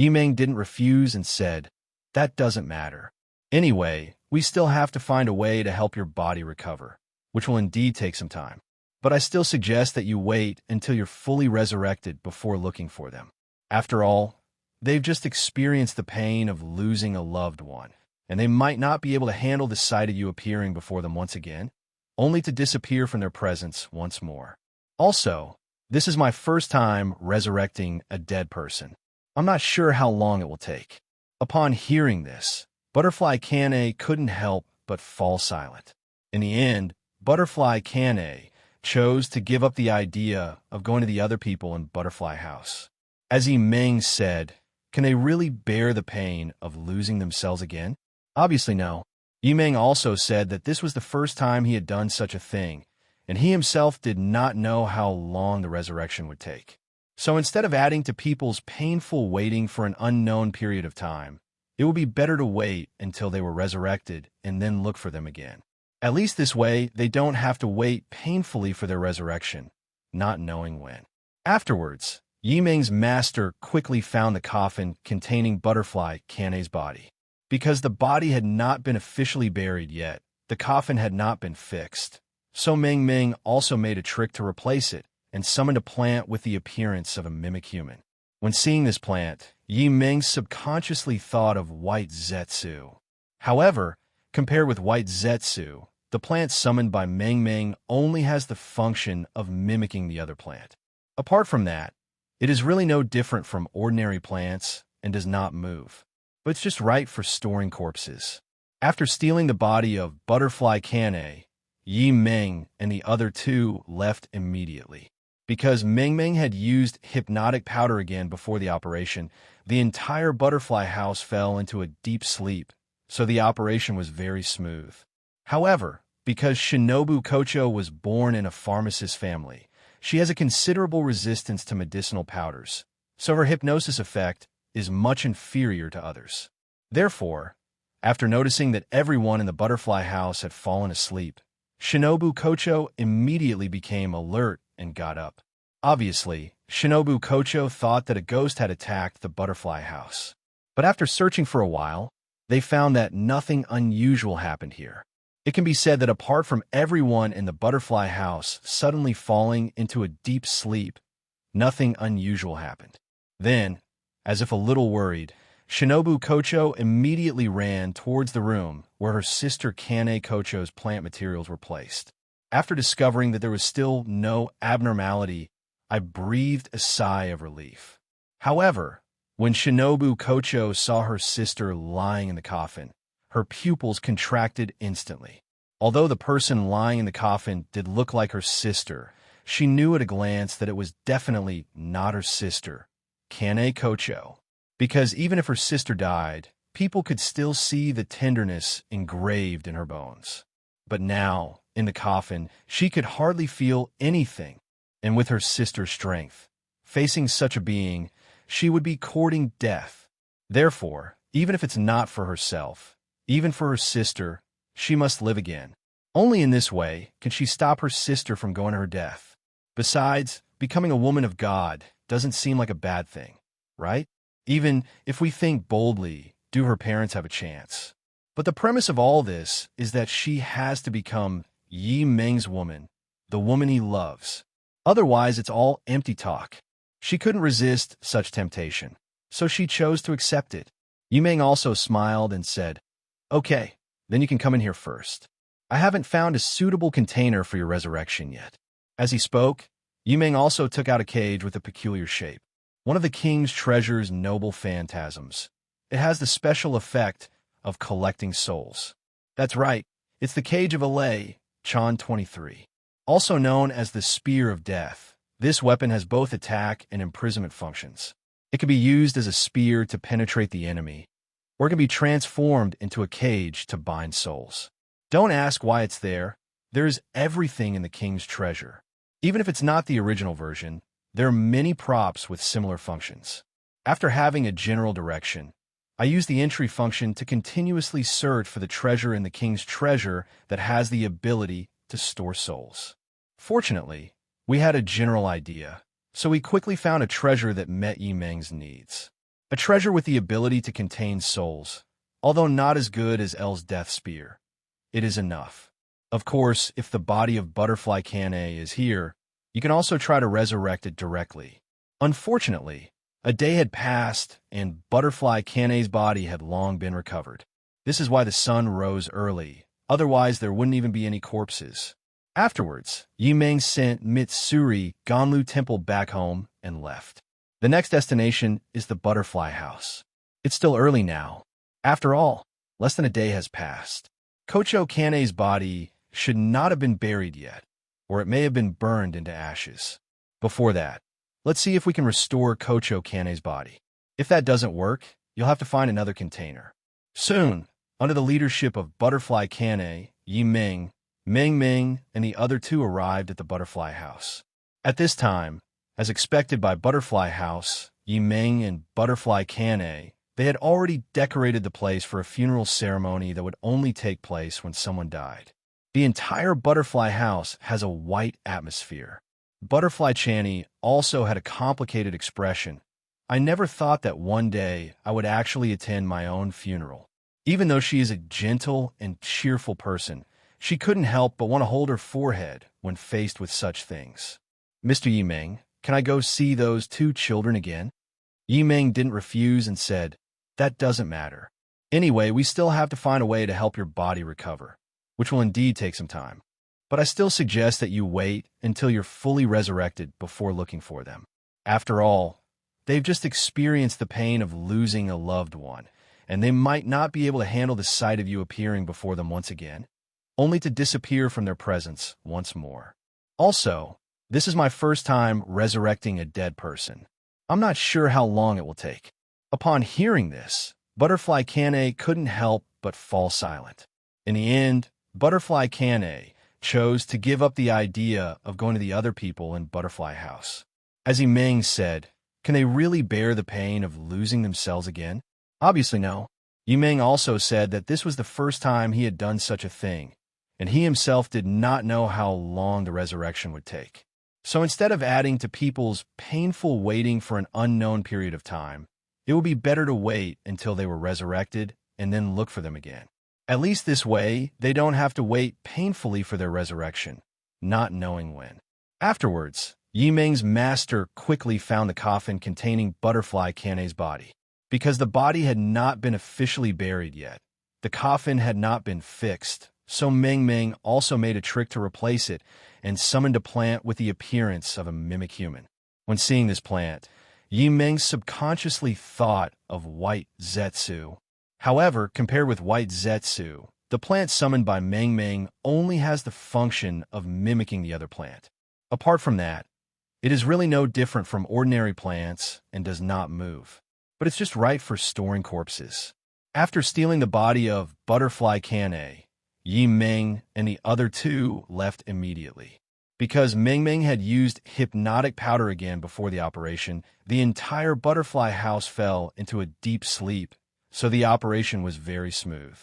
Speaker 2: Yimeng didn't refuse and said, that doesn't matter. Anyway, we still have to find a way to help your body recover, which will indeed take some time. But I still suggest that you wait until you're fully resurrected before looking for them. After all, they've just experienced the pain of losing a loved one, and they might not be able to handle the sight of you appearing before them once again, only to disappear from their presence once more. Also, this is my first time resurrecting a dead person. I'm not sure how long it will take. Upon hearing this, Butterfly Kane couldn't help but fall silent. In the end, Butterfly Kane chose to give up the idea of going to the other people in Butterfly House. As Yi Ming said, can they really bear the pain of losing themselves again? Obviously no. Yi Ming also said that this was the first time he had done such a thing, and he himself did not know how long the resurrection would take. So instead of adding to people's painful waiting for an unknown period of time, it would be better to wait until they were resurrected and then look for them again. At least this way, they don't have to wait painfully for their resurrection, not knowing when. Afterwards, Yi Ming's master quickly found the coffin containing Butterfly Kane's body. Because the body had not been officially buried yet, the coffin had not been fixed. So Ming Ming also made a trick to replace it and summoned a plant with the appearance of a mimic human. When seeing this plant, Yi Ming subconsciously thought of white Zetsu. However, compared with white Zetsu, the plant summoned by Ming Ming only has the function of mimicking the other plant. Apart from that, it is really no different from ordinary plants and does not move, but it's just right for storing corpses. After stealing the body of Butterfly Kane, Yi Ming and the other two left immediately. Because Ming Ming had used hypnotic powder again before the operation, the entire Butterfly House fell into a deep sleep, so the operation was very smooth. However, because Shinobu Kocho was born in a pharmacist family, she has a considerable resistance to medicinal powders, so her hypnosis effect is much inferior to others. Therefore, after noticing that everyone in the Butterfly House had fallen asleep, Shinobu Kocho immediately became alert and got up. Obviously, Shinobu Kocho thought that a ghost had attacked the Butterfly House. But after searching for a while, they found that nothing unusual happened here. It can be said that apart from everyone in the Butterfly House suddenly falling into a deep sleep, nothing unusual happened. Then, as if a little worried, Shinobu Kocho immediately ran towards the room where her sister Kane Kocho's plant materials were placed. After discovering that there was still no abnormality, I breathed a sigh of relief. However, when Shinobu Kocho saw her sister lying in the coffin, her pupils contracted instantly. Although the person lying in the coffin did look like her sister, she knew at a glance that it was definitely not her sister, Kane Kocho. Because even if her sister died, people could still see the tenderness engraved in her bones. But now, in the coffin, she could hardly feel anything, and with her sister's strength, facing such a being, she would be courting death. Therefore, even if it's not for herself, even for her sister, she must live again. Only in this way can she stop her sister from going to her death. Besides, becoming a woman of God doesn't seem like a bad thing, right? Even if we think boldly, do her parents have a chance? But the premise of all this is that she has to become Yi Ming's woman, the woman he loves. Otherwise, it's all empty talk. She couldn't resist such temptation, so she chose to accept it. Yimeng also smiled and said, "Okay, then you can come in here first. I haven't found a suitable container for your resurrection yet." As he spoke, Yimeng also took out a cage with a peculiar shape, one of the king's treasure's noble phantasms. It has the special effect of collecting souls. That's right, it's the cage of Alay, Chan 23. Also known as the Spear of Death, this weapon has both attack and imprisonment functions. It can be used as a spear to penetrate the enemy, or it can be transformed into a cage to bind souls. Don't ask why it's there. There is everything in the king's treasure. Even if it's not the original version, there are many props with similar functions. After having a general direction, I use the entry function to continuously search for the treasure in the king's treasure that has the ability to store souls. Fortunately, we had a general idea, so we quickly found a treasure that met Yimeng's needs. A treasure with the ability to contain souls, although not as good as L's death spear. It is enough. Of course, if the body of Butterfly Kane is here, you can also try to resurrect it directly. Unfortunately, a day had passed, and Butterfly Kane's body had long been recovered. This is why the sun rose early, otherwise there wouldn't even be any corpses. Afterwards, Yimeng sent Mitsuri Ganlu Temple back home and left. The next destination is the Butterfly House. It's still early now. After all, less than a day has passed. Kocho Kane's body should not have been buried yet, or it may have been burned into ashes. Before that, let's see if we can restore Kocho Kane's body. If that doesn't work, you'll have to find another container. Soon, under the leadership of Butterfly Kane, Yimeng, Meng, and the other two arrived at the Butterfly House. At this time, as expected by Butterfly House, Yimeng and Butterfly Kane, they had already decorated the place for a funeral ceremony that would only take place when someone died. The entire Butterfly House has a white atmosphere. Butterfly Channy also had a complicated expression. I never thought that one day I would actually attend my own funeral. Even though she is a gentle and cheerful person, she couldn't help but want to hold her forehead when faced with such things. "Mr. Yimeng, can I go see those two children again?" Yimeng didn't refuse and said, "That doesn't matter. Anyway, we still have to find a way to help your body recover, which will indeed take some time. But I still suggest that you wait until you're fully resurrected before looking for them. After all, they've just experienced the pain of losing a loved one, and they might not be able to handle the sight of you appearing before them once again, only to disappear from their presence once more. Also, this is my first time resurrecting a dead person. I'm not sure how long it will take." Upon hearing this, Butterfly Kane couldn't help but fall silent. In the end, Butterfly Kane chose to give up the idea of going to the other people in Butterfly House. As Yimeng said, can they really bear the pain of losing themselves again? Obviously no. Yimeng also said that this was the first time he had done such a thing, and he himself did not know how long the resurrection would take. So instead of adding to people's painful waiting for an unknown period of time, it would be better to wait until they were resurrected and then look for them again. At least this way, they don't have to wait painfully for their resurrection, not knowing when. Afterwards, Yimeng's master quickly found the coffin containing Butterfly Kane's body. Because the body had not been officially buried yet, the coffin had not been fixed, so Meng also made a trick to replace it and summoned a plant with the appearance of a mimic human. When seeing this plant, Yimeng subconsciously thought of White Zetsu. However, compared with White Zetsu, the plant summoned by Meng only has the function of mimicking the other plant. Apart from that, it is really no different from ordinary plants and does not move, but it's just right for storing corpses. After stealing the body of Butterfly Kane, Yimeng and the other two left immediately. Because Meng had used hypnotic powder again before the operation, the entire Butterfly House fell into a deep sleep, so the operation was very smooth.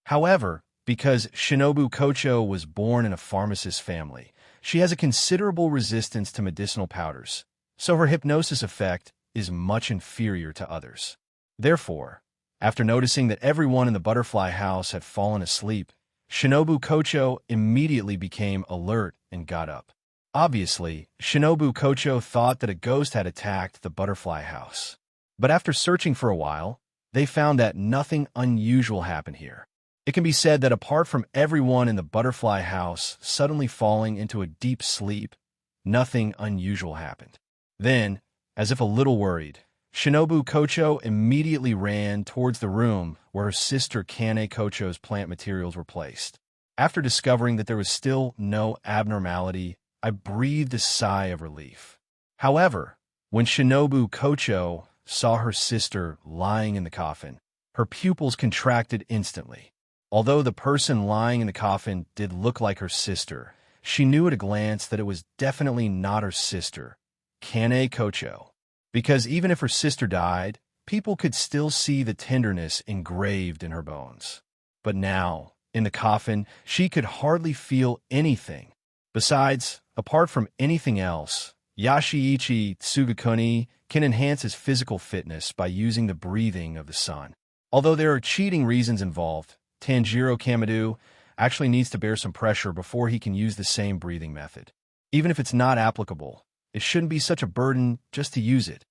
Speaker 2: However, because Shinobu Kocho was born in a pharmacist's family, she has a considerable resistance to medicinal powders, so her hypnosis effect is much inferior to others. Therefore, after noticing that everyone in the Butterfly House had fallen asleep, Shinobu Kocho immediately became alert and got up. Obviously, Shinobu Kocho thought that a ghost had attacked the Butterfly House. But after searching for a while, they found that nothing unusual happened here. It can be said that apart from everyone in the butterfly house suddenly falling into a deep sleep, nothing unusual happened. Then, as if a little worried, Shinobu Kocho immediately ran towards the room where her sister Kane Kocho's plant materials were placed. After discovering that there was still no abnormality, I breathed a sigh of relief. However, when Shinobu Kocho saw her sister lying in the coffin, her pupils contracted instantly. Although the person lying in the coffin did look like her sister, she knew at a glance that it was definitely not her sister, Kane Kocho. Because even if her sister died, people could still see the tenderness engraved in her bones. But now, in the coffin, she could hardly feel anything. Besides, apart from anything else, Yashiichi Tsugakuni can enhance his physical fitness by using the breathing of the sun. Although there are cheating reasons involved, Tanjiro Kamado actually needs to bear some pressure before he can use the same breathing method. Even if it's not applicable, it shouldn't be such a burden just to use it,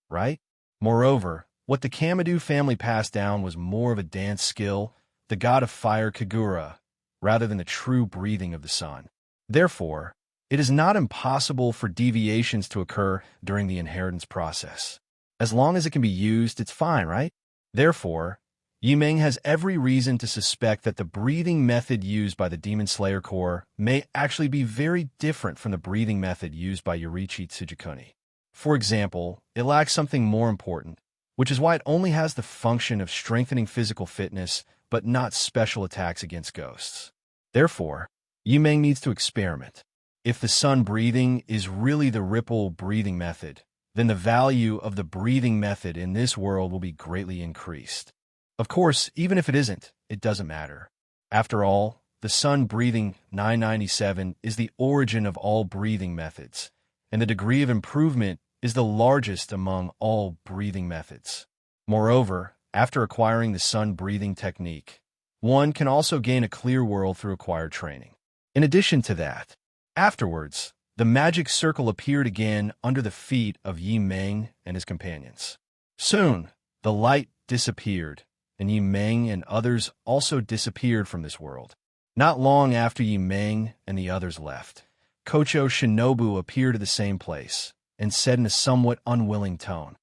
Speaker 2: right? Moreover, what the Kamado family passed down was more of a dance skill, the god of fire Kagura, rather than the true breathing of the sun. Therefore, it is not impossible for deviations to occur during the inheritance process. As long as it can be used, it's fine, right? Therefore, Yimeng has every reason to suspect that the breathing method used by the Demon Slayer Corps may actually be very different from the breathing method used by Yoriichi Tsujikuni. For example, it lacks something more important, which is why it only has the function of strengthening physical fitness, but not special attacks against ghosts. Therefore, Yimeng needs to experiment. If the sun breathing is really the ripple breathing method, then the value of the breathing method in this world will be greatly increased. Of course, even if it isn't, it doesn't matter. After all, the sun breathing 997 is the origin of all breathing methods, and the degree of improvement is the largest among all breathing methods. Moreover, after acquiring the sun breathing technique, one can also gain a clear world through acquired training. In addition to that, afterwards, the magic circle appeared again under the feet of Yi Meng and his companions. Soon, the light disappeared, and Yi Meng and others also disappeared from this world. Not long after Yi Meng and the others left, Kocho Shinobu appeared at the same place and said in a somewhat unwilling tone,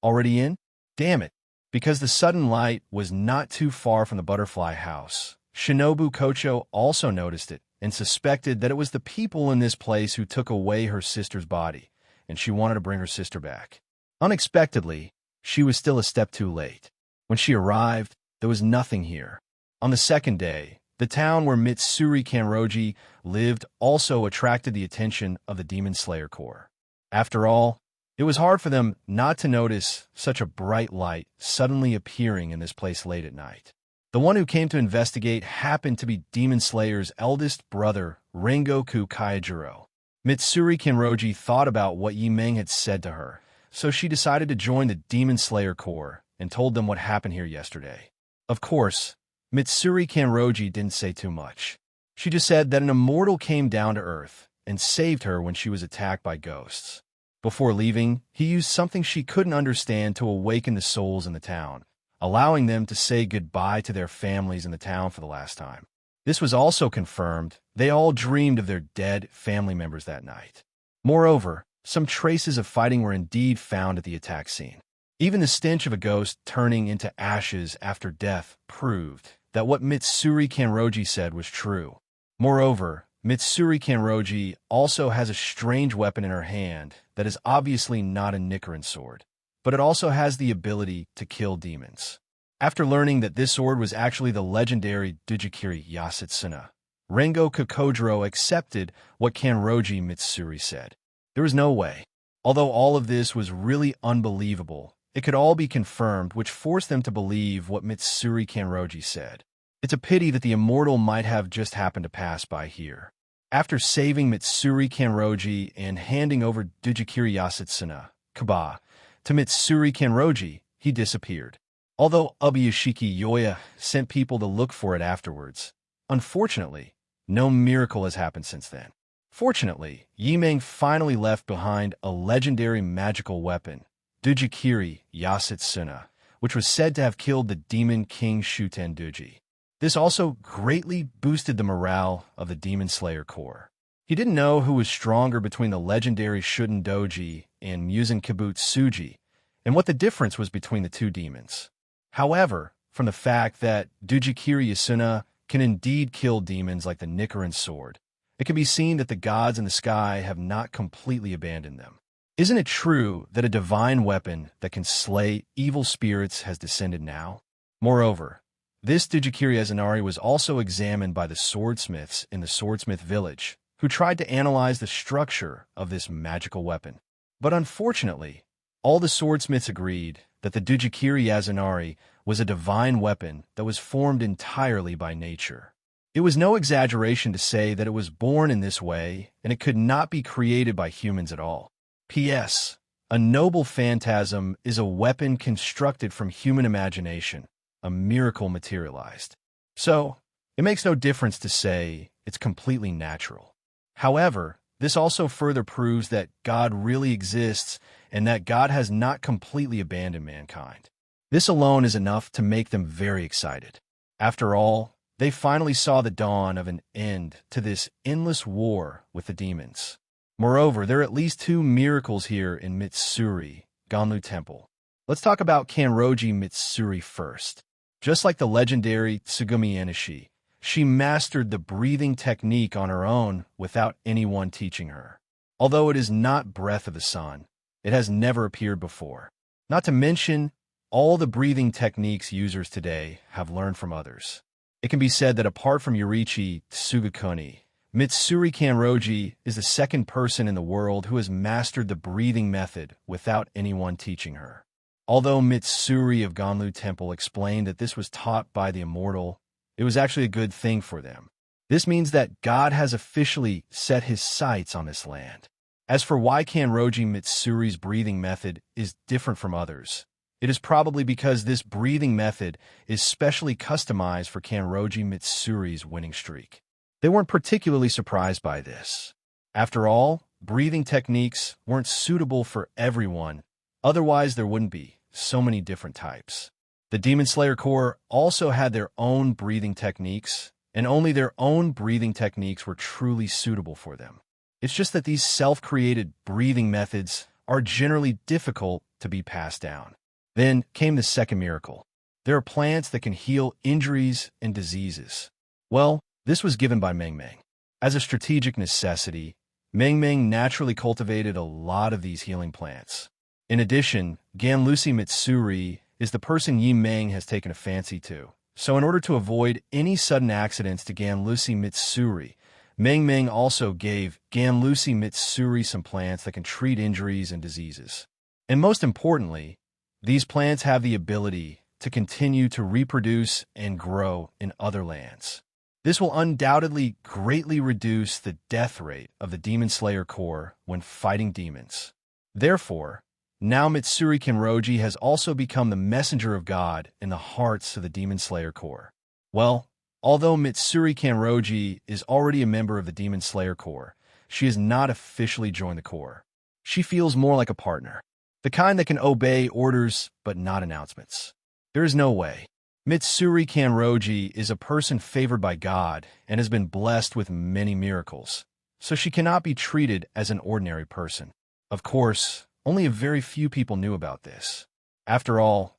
Speaker 2: "Already in? Damn it." Because the sudden light was not too far from the butterfly house, Shinobu Kocho also noticed it and suspected that it was the people in this place who took away her sister's body, and she wanted to bring her sister back. Unexpectedly, she was still a step too late. When she arrived, there was nothing here. On the second day, the town where Mitsuri Kanroji lived also attracted the attention of the Demon Slayer Corps. After all, it was hard for them not to notice such a bright light suddenly appearing in this place late at night. The one who came to investigate happened to be Demon Slayer's eldest brother, Rengoku Kaijiro. Mitsuri Kanroji thought about what Yimeng had said to her, so she decided to join the Demon Slayer Corps and told them what happened here yesterday. Of course, Mitsuri Kanroji didn't say too much. She just said that an immortal came down to Earth and saved her when she was attacked by ghosts. Before leaving, he used something she couldn't understand to awaken the souls in the town, allowing them to say goodbye to their families in the town for the last time. This was also confirmed. They all dreamed of their dead family members that night. Moreover, some traces of fighting were indeed found at the attack scene. Even the stench of a ghost turning into ashes after death proved that what Mitsuri Kanroji said was true. Moreover, Mitsuri Kanroji also has a strange weapon in her hand that is obviously not a Nichiren sword, but it also has the ability to kill demons. After learning that this sword was actually the legendary Dujikiri Yasutsuna, Rengoku Kodro accepted what Kanroji Mitsuri said. There was no way. Although all of this was really unbelievable, it could all be confirmed, which forced them to believe what Mitsuri Kanroji said. It's a pity that the immortal might have just happened to pass by here. After saving Mitsuri Kanroji and handing over Dujikiri Yasutsuna, Kaba, to Mitsuri Kanroji, he disappeared. Although Ubuyashiki Yoya sent people to look for it afterwards, unfortunately, no miracle has happened since then. Fortunately, Yimeng finally left behind a legendary magical weapon, Dujikiri Yasutsuna, which was said to have killed the demon king Shuten Duji. This also greatly boosted the morale of the Demon Slayer Corps. He didn't know who was stronger between the legendary Shuten Doji and Musen Kibutsuji, and what the difference was between the two demons. However, from the fact that Dujikiri Yasuna can indeed kill demons like the Nichiren sword, it can be seen that the gods in the sky have not completely abandoned them. Isn't it true that a divine weapon that can slay evil spirits has descended now? Moreover, this Dujikiri Izanari was also examined by the swordsmiths in the swordsmith village, who tried to analyze the structure of this magical weapon. But unfortunately, all the swordsmiths agreed that the Dujikiri Izanari was a divine weapon that was formed entirely by nature. It was no exaggeration to say that it was born in this way, and it could not be created by humans at all. P.S. A noble phantasm is a weapon constructed from human imagination, a miracle materialized. So, it makes no difference to say it's completely natural. However, this also further proves that God really exists and that God has not completely abandoned mankind. This alone is enough to make them very excited. After all, they finally saw the dawn of an end to this endless war with the demons. Moreover, there are at least 2 miracles here in Mitsuri, Ganlu Temple. Let's talk about Kanroji Mitsuri first. Just like the legendary Tsugumi Enishi, she mastered the breathing technique on her own without anyone teaching her. Although it is not Breath of the Sun, it has never appeared before. Not to mention, all the breathing techniques users today have learned from others. It can be said that apart from Yurichi Tsugakuni, Mitsuri Kanroji is the second person in the world who has mastered the breathing method without anyone teaching her. Although Mitsuri of Ganlu Temple explained that this was taught by the immortal, it was actually a good thing for them. This means that God has officially set his sights on this land. As for why Kanroji Mitsuri's breathing method is different from others, it is probably because this breathing method is specially customized for Kanroji Mitsuri's winning streak. They weren't particularly surprised by this. After all, breathing techniques weren't suitable for everyone, otherwise there wouldn't be so many different types. The Demon Slayer Corps also had their own breathing techniques, and only their own breathing techniques were truly suitable for them. It's just that these self-created breathing methods are generally difficult to be passed down. Then came the second miracle. There are plants that can heal injuries and diseases. Well, this was given by Meng Meng. As a strategic necessity, Meng Meng naturally cultivated a lot of these healing plants. In addition, Ganlusi Mitsuri is the person Yi Meng has taken a fancy to. So in order to avoid any sudden accidents to Ganlusi Mitsuri, Meng Meng also gave Ganlusi Mitsuri some plants that can treat injuries and diseases. And most importantly, these plants have the ability to continue to reproduce and grow in other lands. This will undoubtedly greatly reduce the death rate of the Demon Slayer Corps when fighting demons. Therefore, now Mitsuri Kanroji has also become the messenger of God in the hearts of the Demon Slayer Corps. Well, although Mitsuri Kanroji is already a member of the Demon Slayer Corps, she has not officially joined the Corps. She feels more like a partner, the kind that can obey orders but not announcements. There is no way. Mitsuri Kanroji is a person favored by God and has been blessed with many miracles, so she cannot be treated as an ordinary person. Of course, only a very few people knew about this. After all,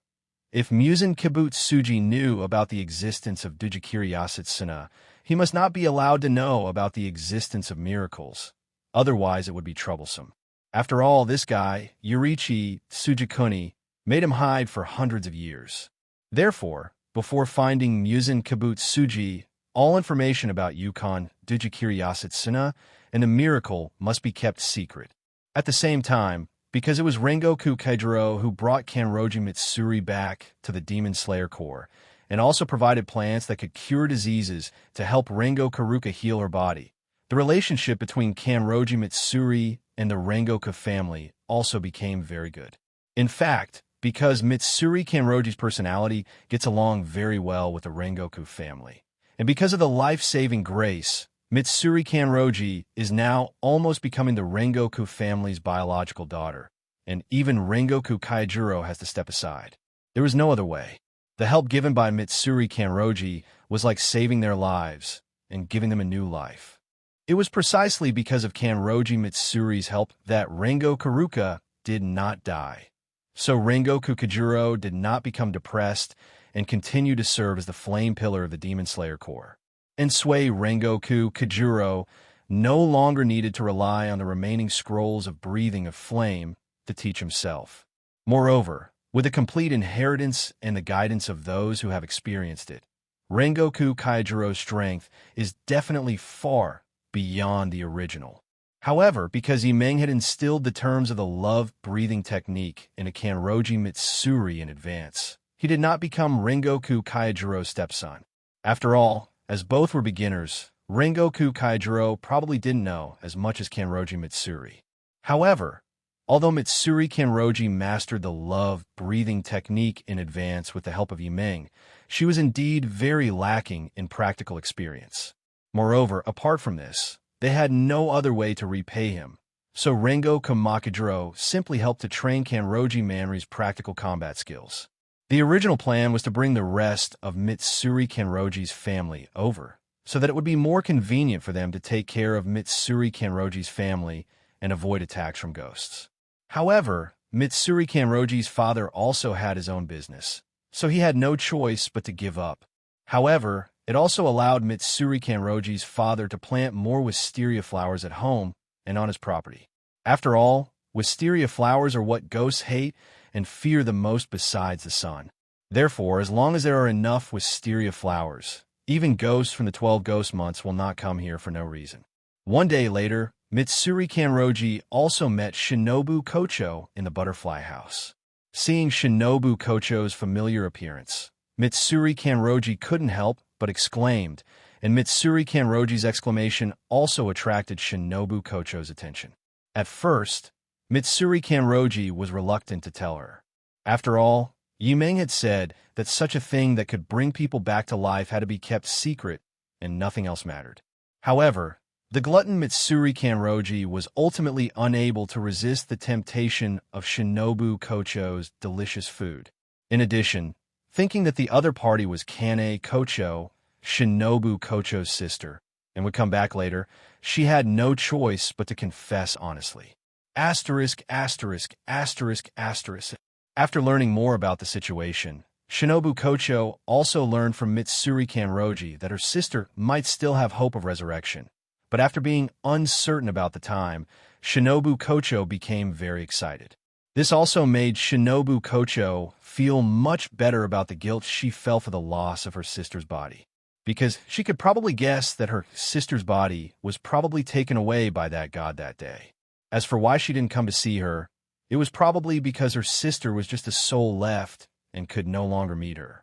Speaker 2: if Musen Kibutsuji knew about the existence of Dujikiri Yasutsuna, he must not be allowed to know about the existence of miracles. Otherwise, it would be troublesome. After all, this guy, Yurichi Tsujikuni, made him hide for hundreds of years. Therefore, before finding Musen Kibutsuji, all information about Yukon Dujikiri Yasutsuna and the miracle must be kept secret. At the same time, because it was Rengoku Kaijiro who brought Kanroji Mitsuri back to the Demon Slayer Corps, and also provided plants that could cure diseases to help Rengoku Ruka heal her body. The relationship between Kanroji Mitsuri and the Rengoku family also became very good. In fact, because Mitsuri Kanroji's personality gets along very well with the Rengoku family, and because of the life-saving grace, Mitsuri Kanroji is now almost becoming the Rengoku family's biological daughter, and even Rengoku Kaijiro has to step aside. There was no other way. The help given by Mitsuri Kanroji was like saving their lives and giving them a new life. It was precisely because of Kanroji Mitsuri's help that Rengoku Karuka did not die. So Rengoku Kajuro did not become depressed and continued to serve as the flame pillar of the Demon Slayer Corps. And Sui Rengoku Kajuro no longer needed to rely on the remaining scrolls of breathing of flame to teach himself. Moreover, with a complete inheritance and the guidance of those who have experienced it, Rengoku Kaijuro's strength is definitely far beyond the original. However, because Yimeng had instilled the terms of the love-breathing technique in a Kanroji Mitsuri in advance, he did not become Rengoku Kaijuro's stepson. After all, as both were beginners, Rengoku Kaijuro probably didn't know as much as Kanroji Mitsuri. However, although Mitsuri Kanroji mastered the love-breathing technique in advance with the help of Yimeng, she was indeed very lacking in practical experience. Moreover, apart from this, they had no other way to repay him, so Rengoku Makijuro simply helped to train Kanroji Manri's practical combat skills. The original plan was to bring the rest of Mitsuri Kanroji's family over, so that it would be more convenient for them to take care of Mitsuri Kanroji's family and avoid attacks from ghosts. However, Mitsuri Kanroji's father also had his own business, so he had no choice but to give up. However, it also allowed Mitsuri Kanroji's father to plant more wisteria flowers at home and on his property. After all, wisteria flowers are what ghosts hate and fear the most besides the sun. Therefore, as long as there are enough wisteria flowers, even ghosts from the 12 ghost months will not come here for no reason. One day later, Mitsuri Kanroji also met Shinobu Kocho in the butterfly house. Seeing Shinobu Kocho's familiar appearance, Mitsuri Kanroji couldn't help but exclaimed, and Mitsuri Kanroji's exclamation also attracted Shinobu Kocho's attention. At first, Mitsuri Kanroji was reluctant to tell her. After all, Yimeng had said that such a thing that could bring people back to life had to be kept secret, and nothing else mattered. However, the glutton Mitsuri Kanroji was ultimately unable to resist the temptation of Shinobu Kocho's delicious food. In addition, thinking that the other party was Kane Kocho, Shinobu Kocho's sister, and would come back later, she had no choice but to confess honestly. Asterisk, asterisk, asterisk, asterisk. After learning more about the situation, Shinobu Kocho also learned from Mitsuri Kanroji that her sister might still have hope of resurrection. But after being uncertain about the time, Shinobu Kocho became very excited. This also made Shinobu Kocho feel much better about the guilt she felt for the loss of her sister's body, because she could probably guess that her sister's body was probably taken away by that god that day. As for why she didn't come to see her, it was probably because her sister was just a soul left and could no longer meet her.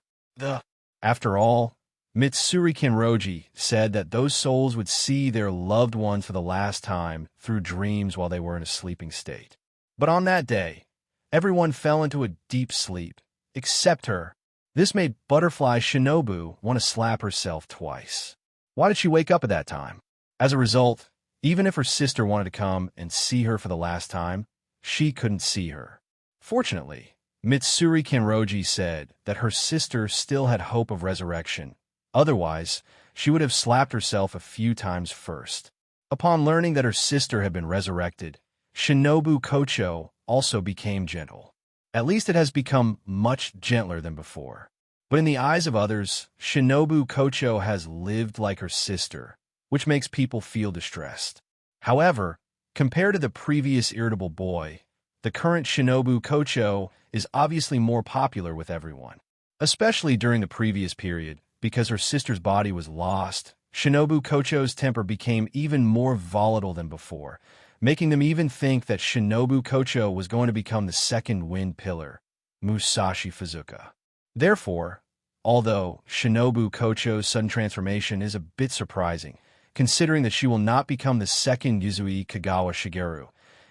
Speaker 2: After all, Mitsuri Kanroji said that those souls would see their loved ones for the last time through dreams while they were in a sleeping state. But on that day, everyone fell into a deep sleep, except her. This made Butterfly Shinobu want to slap herself twice. Why did she wake up at that time? As a result, even if her sister wanted to come and see her for the last time, she couldn't see her. Fortunately, Mitsuri Kanroji said that her sister still had hope of resurrection. Otherwise, she would have slapped herself a few times first. Upon learning that her sister had been resurrected, Shinobu Kocho also became gentle. At least it has become much gentler than before. But in the eyes of others, Shinobu Kocho has lived like her sister, which makes people feel distressed. However, compared to the previous irritable boy, the current Shinobu Kocho is obviously more popular with everyone. Especially during the previous period, because her sister's body was lost, Shinobu Kocho's temper became even more volatile than before, making them even think that Shinobu Kocho was going to become the second wind pillar, Musashi Fuzuka. Therefore, although Shinobu Kocho's sudden transformation is a bit surprising, considering that she will not become the second Yuzui Kagawa Shigeru,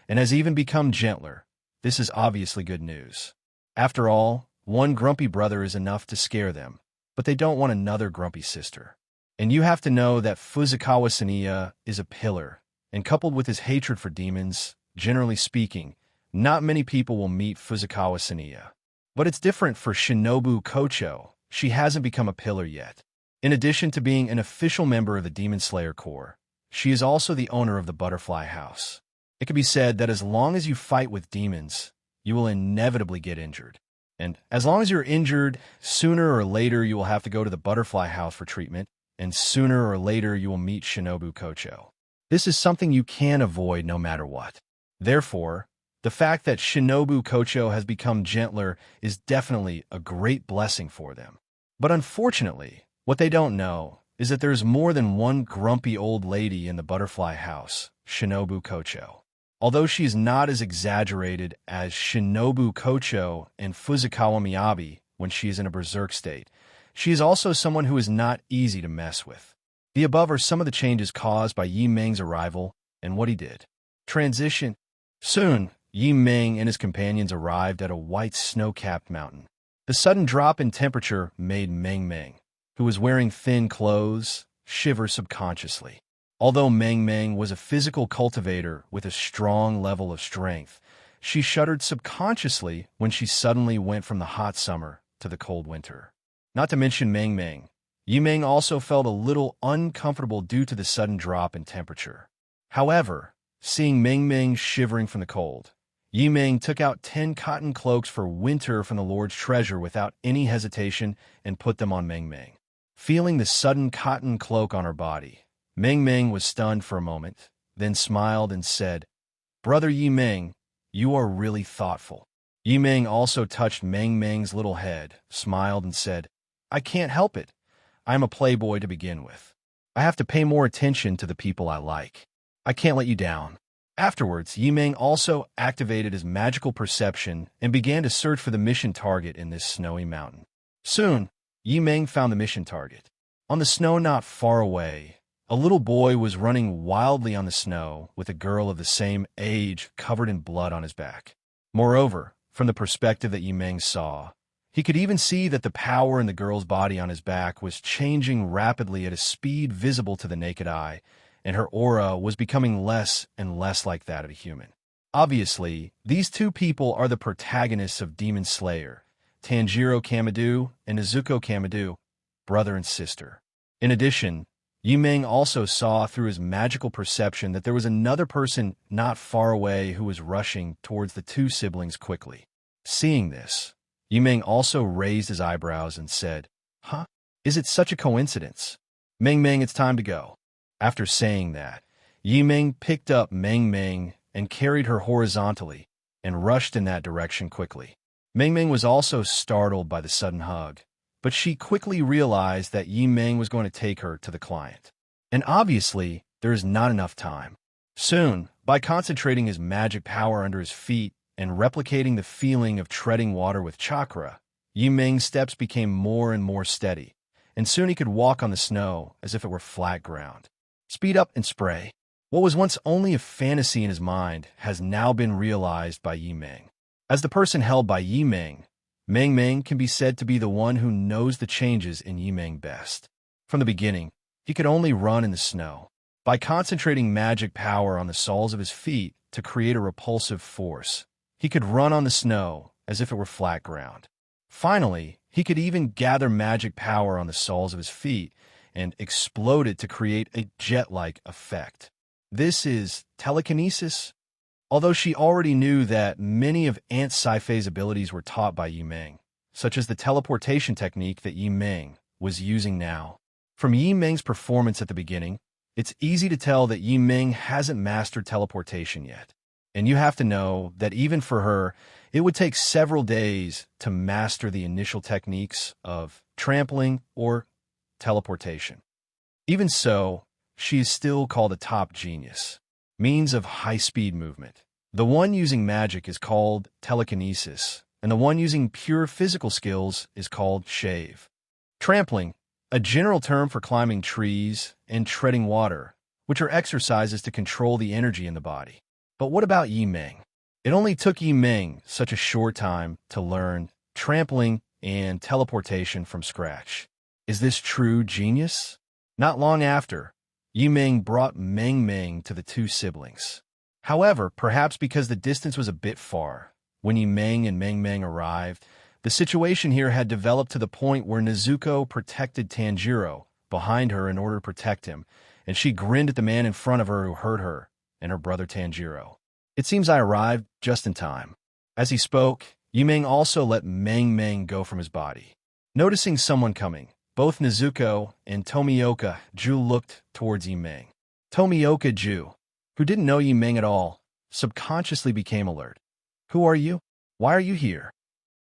Speaker 2: and has even become gentler, this is obviously good news. After all, one grumpy brother is enough to scare them, but they don't want another grumpy sister. And you have to know that Fuzukawa Saniya is a pillar, and coupled with his hatred for demons, generally speaking, not many people will meet Fuzukawa Saniya. But it's different for Shinobu Kocho. She hasn't become a pillar yet. In addition to being an official member of the Demon Slayer Corps, she is also the owner of the Butterfly House. It can be said that as long as you fight with demons, you will inevitably get injured. And as long as you're injured, sooner or later you will have to go to the Butterfly House for treatment, and sooner or later you will meet Shinobu Kocho. This is something you can avoid no matter what. Therefore, the fact that Shinobu Kocho has become gentler is definitely a great blessing for them. But unfortunately, what they don't know is that there's more than one grumpy old lady in the Butterfly House, Shinobu Kocho. Although she's not as exaggerated as Shinobu Kocho and Fuzikawa Miyabi when she is in a berserk state, she is also someone who is not easy to mess with. The above are some of the changes caused by Yi Meng's arrival and what he did. Transition. Soon, Yi Meng and his companions arrived at a white snow-capped mountain. The sudden drop in temperature made Meng Meng, who was wearing thin clothes, shiver subconsciously. Although Meng Meng was a physical cultivator with a strong level of strength, she shuddered subconsciously when she suddenly went from the hot summer to the cold winter. Not to mention Meng Meng, Yi Meng also felt a little uncomfortable due to the sudden drop in temperature. However, seeing Meng Meng shivering from the cold, Yi Meng took out 10 cotton cloaks for winter from the Lord's treasure without any hesitation and put them on Meng Meng. Feeling the sudden cotton cloak on her body, Meng Meng was stunned for a moment, then smiled and said, "Brother Yi Meng, you are really thoughtful." Yi Meng also touched Meng Meng's little head, smiled and said, "I can't help it. I am a playboy to begin with. I have to pay more attention to the people I like. I can't let you down." Afterwards, Yi Meng also activated his magical perception and began to search for the mission target in this snowy mountain. Soon, Yi Meng found the mission target. On the snow not far away, a little boy was running wildly on the snow with a girl of the same age covered in blood on his back. Moreover, from the perspective that Yi Meng saw, he could even see that the power in the girl's body on his back was changing rapidly at a speed visible to the naked eye, and her aura was becoming less and less like that of a human. Obviously, these two people are the protagonists of Demon Slayer, Tanjiro Kamado and Izuku Kamado, brother and sister. In addition, Yi Meng also saw through his magical perception that there was another person not far away who was rushing towards the two siblings quickly. Seeing this, Yi Meng also raised his eyebrows and said, "Huh? Is it such a coincidence? Meng Meng, it's time to go." After saying that, Yi Meng picked up Meng Meng and carried her horizontally and rushed in that direction quickly. Meng Meng was also startled by the sudden hug, but she quickly realized that Yi Meng was going to take her to the client. And obviously, there is not enough time. Soon, by concentrating his magic power under his feet and replicating the feeling of treading water with chakra, Yi Meng's steps became more and more steady, and soon he could walk on the snow as if it were flat ground. Speed up and spray. What was once only a fantasy in his mind has now been realized by Yi Meng. As the person held by Yi Meng, Meng Meng can be said to be the one who knows the changes in Yi Meng best. From the beginning, he could only run in the snow. By concentrating magic power on the soles of his feet to create a repulsive force, he could run on the snow as if it were flat ground. Finally, he could even gather magic power on the soles of his feet and explode it to create a jet-like effect. This is telekinesis. Although she already knew that many of Aunt Saifei's abilities were taught by Yi Meng, such as the teleportation technique that Yi Meng was using now. From Yi Meng's performance at the beginning, it's easy to tell that Yi Meng hasn't mastered teleportation yet. And you have to know that even for her, it would take several days to master the initial techniques of trampling or teleportation. Even so, she is still called a top genius. Means of high-speed movement. The one using magic is called telekinesis, and the one using pure physical skills is called shave. Trampling, a general term for climbing trees and treading water, which are exercises to control the energy in the body. But what about Yi Meng? It only took Yi Meng such a short time to learn trampling and teleportation from scratch. Is this true genius? Not long after, Yi Meng brought Meng Meng to the two siblings. However, perhaps because the distance was a bit far, when Yi Meng and Meng Meng arrived, The situation here had developed to the point where Nezuko protected Tanjiro behind her in order to protect him, and she grinned at the man in front of her who hurt her and her brother Tanjiro. It seems I arrived just in time. As he spoke, Yimeng also let Meng Meng go from his body. Noticing someone coming, both Nezuko and Tomioka Ju looked towards Yimeng. Tomioka Ju, who didn't know Yimeng at all, subconsciously became alert. Who are you? Why are you here?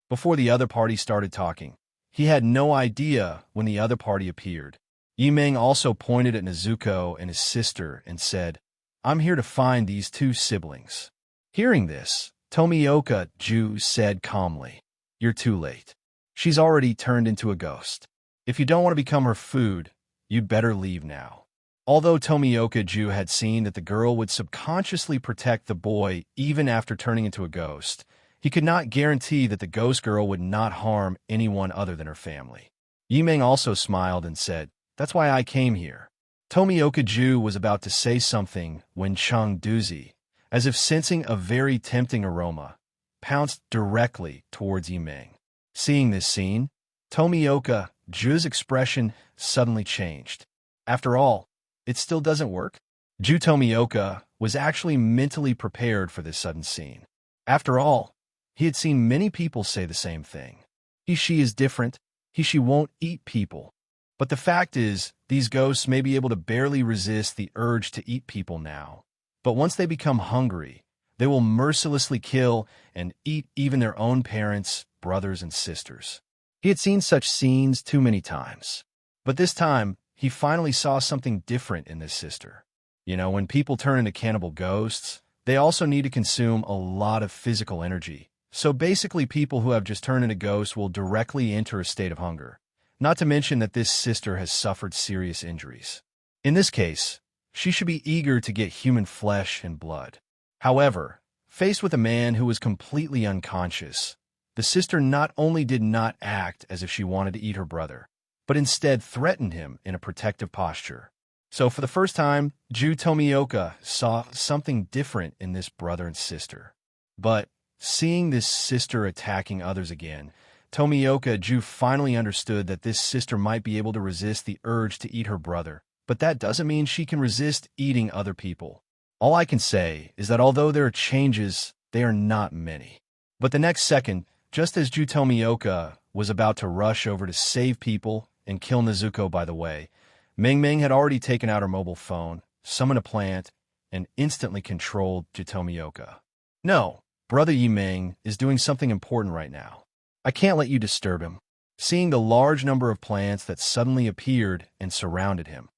Speaker 2: Before the other party started talking, he had no idea when the other party appeared. Yimeng also pointed at Nezuko and his sister and said, I'm here to find these two siblings. Hearing this, Tomioka Ju said calmly, You're too late. She's already turned into a ghost. If you don't want to become her food, you'd better leave now. Although Tomioka Ju had seen that the girl would subconsciously protect the boy even after turning into a ghost, he could not guarantee that the ghost girl would not harm anyone other than her family. Yimeng also smiled and said, That's why I came here. Tomioka Ju was about to say something when Chung Duzi, as if sensing a very tempting aroma, pounced directly towards Yimeng. Seeing this scene, Tomioka Ju's expression suddenly changed. After all, it still doesn't work? Ju Tomioka was actually mentally prepared for this sudden scene. After all, he had seen many people say the same thing. He-she is different. He-she won't eat people. But the fact is, these ghosts may be able to barely resist the urge to eat people now. But once they become hungry, they will mercilessly kill and eat even their own parents, brothers, and sisters. He had seen such scenes too many times. But this time, he finally saw something different in this sister. You know, when people turn into cannibal ghosts, they also need to consume a lot of physical energy. So basically, people who have just turned into ghosts will directly enter a state of hunger. Not to mention that this sister has suffered serious injuries. In this case, she should be eager to get human flesh and blood. However, faced with a man who was completely unconscious, the sister not only did not act as if she wanted to eat her brother, but instead threatened him in a protective posture. So for the first time, Ju Tomioka saw something different in this brother and sister. But seeing this sister attacking others again, Tomioka Ju finally understood that this sister might be able to resist the urge to eat her brother, but that doesn't mean she can resist eating other people. All I can say is that although there are changes, they are not many. But the next second, just as Ju Tomioka was about to rush over to save people and kill Nezuko by the way, Meng Meng had already taken out her mobile phone, summoned a plant, and instantly controlled Ju Tomioka. No, Brother Yimeng is doing something important right now. I can't let you disturb him. Seeing the large number of plants that suddenly appeared and surrounded him,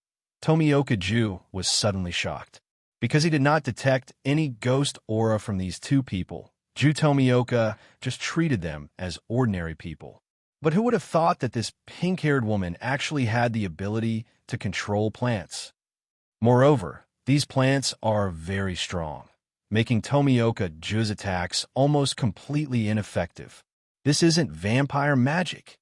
Speaker 2: Tomioka Ju was suddenly shocked. Because he did not detect any ghost aura from these two people, Ju Tomioka just treated them as ordinary people. But who would have thought that this pink-haired woman actually had the ability to control plants? Moreover, these plants are very strong, making Tomioka Ju's attacks almost completely ineffective. This isn't vampire magic.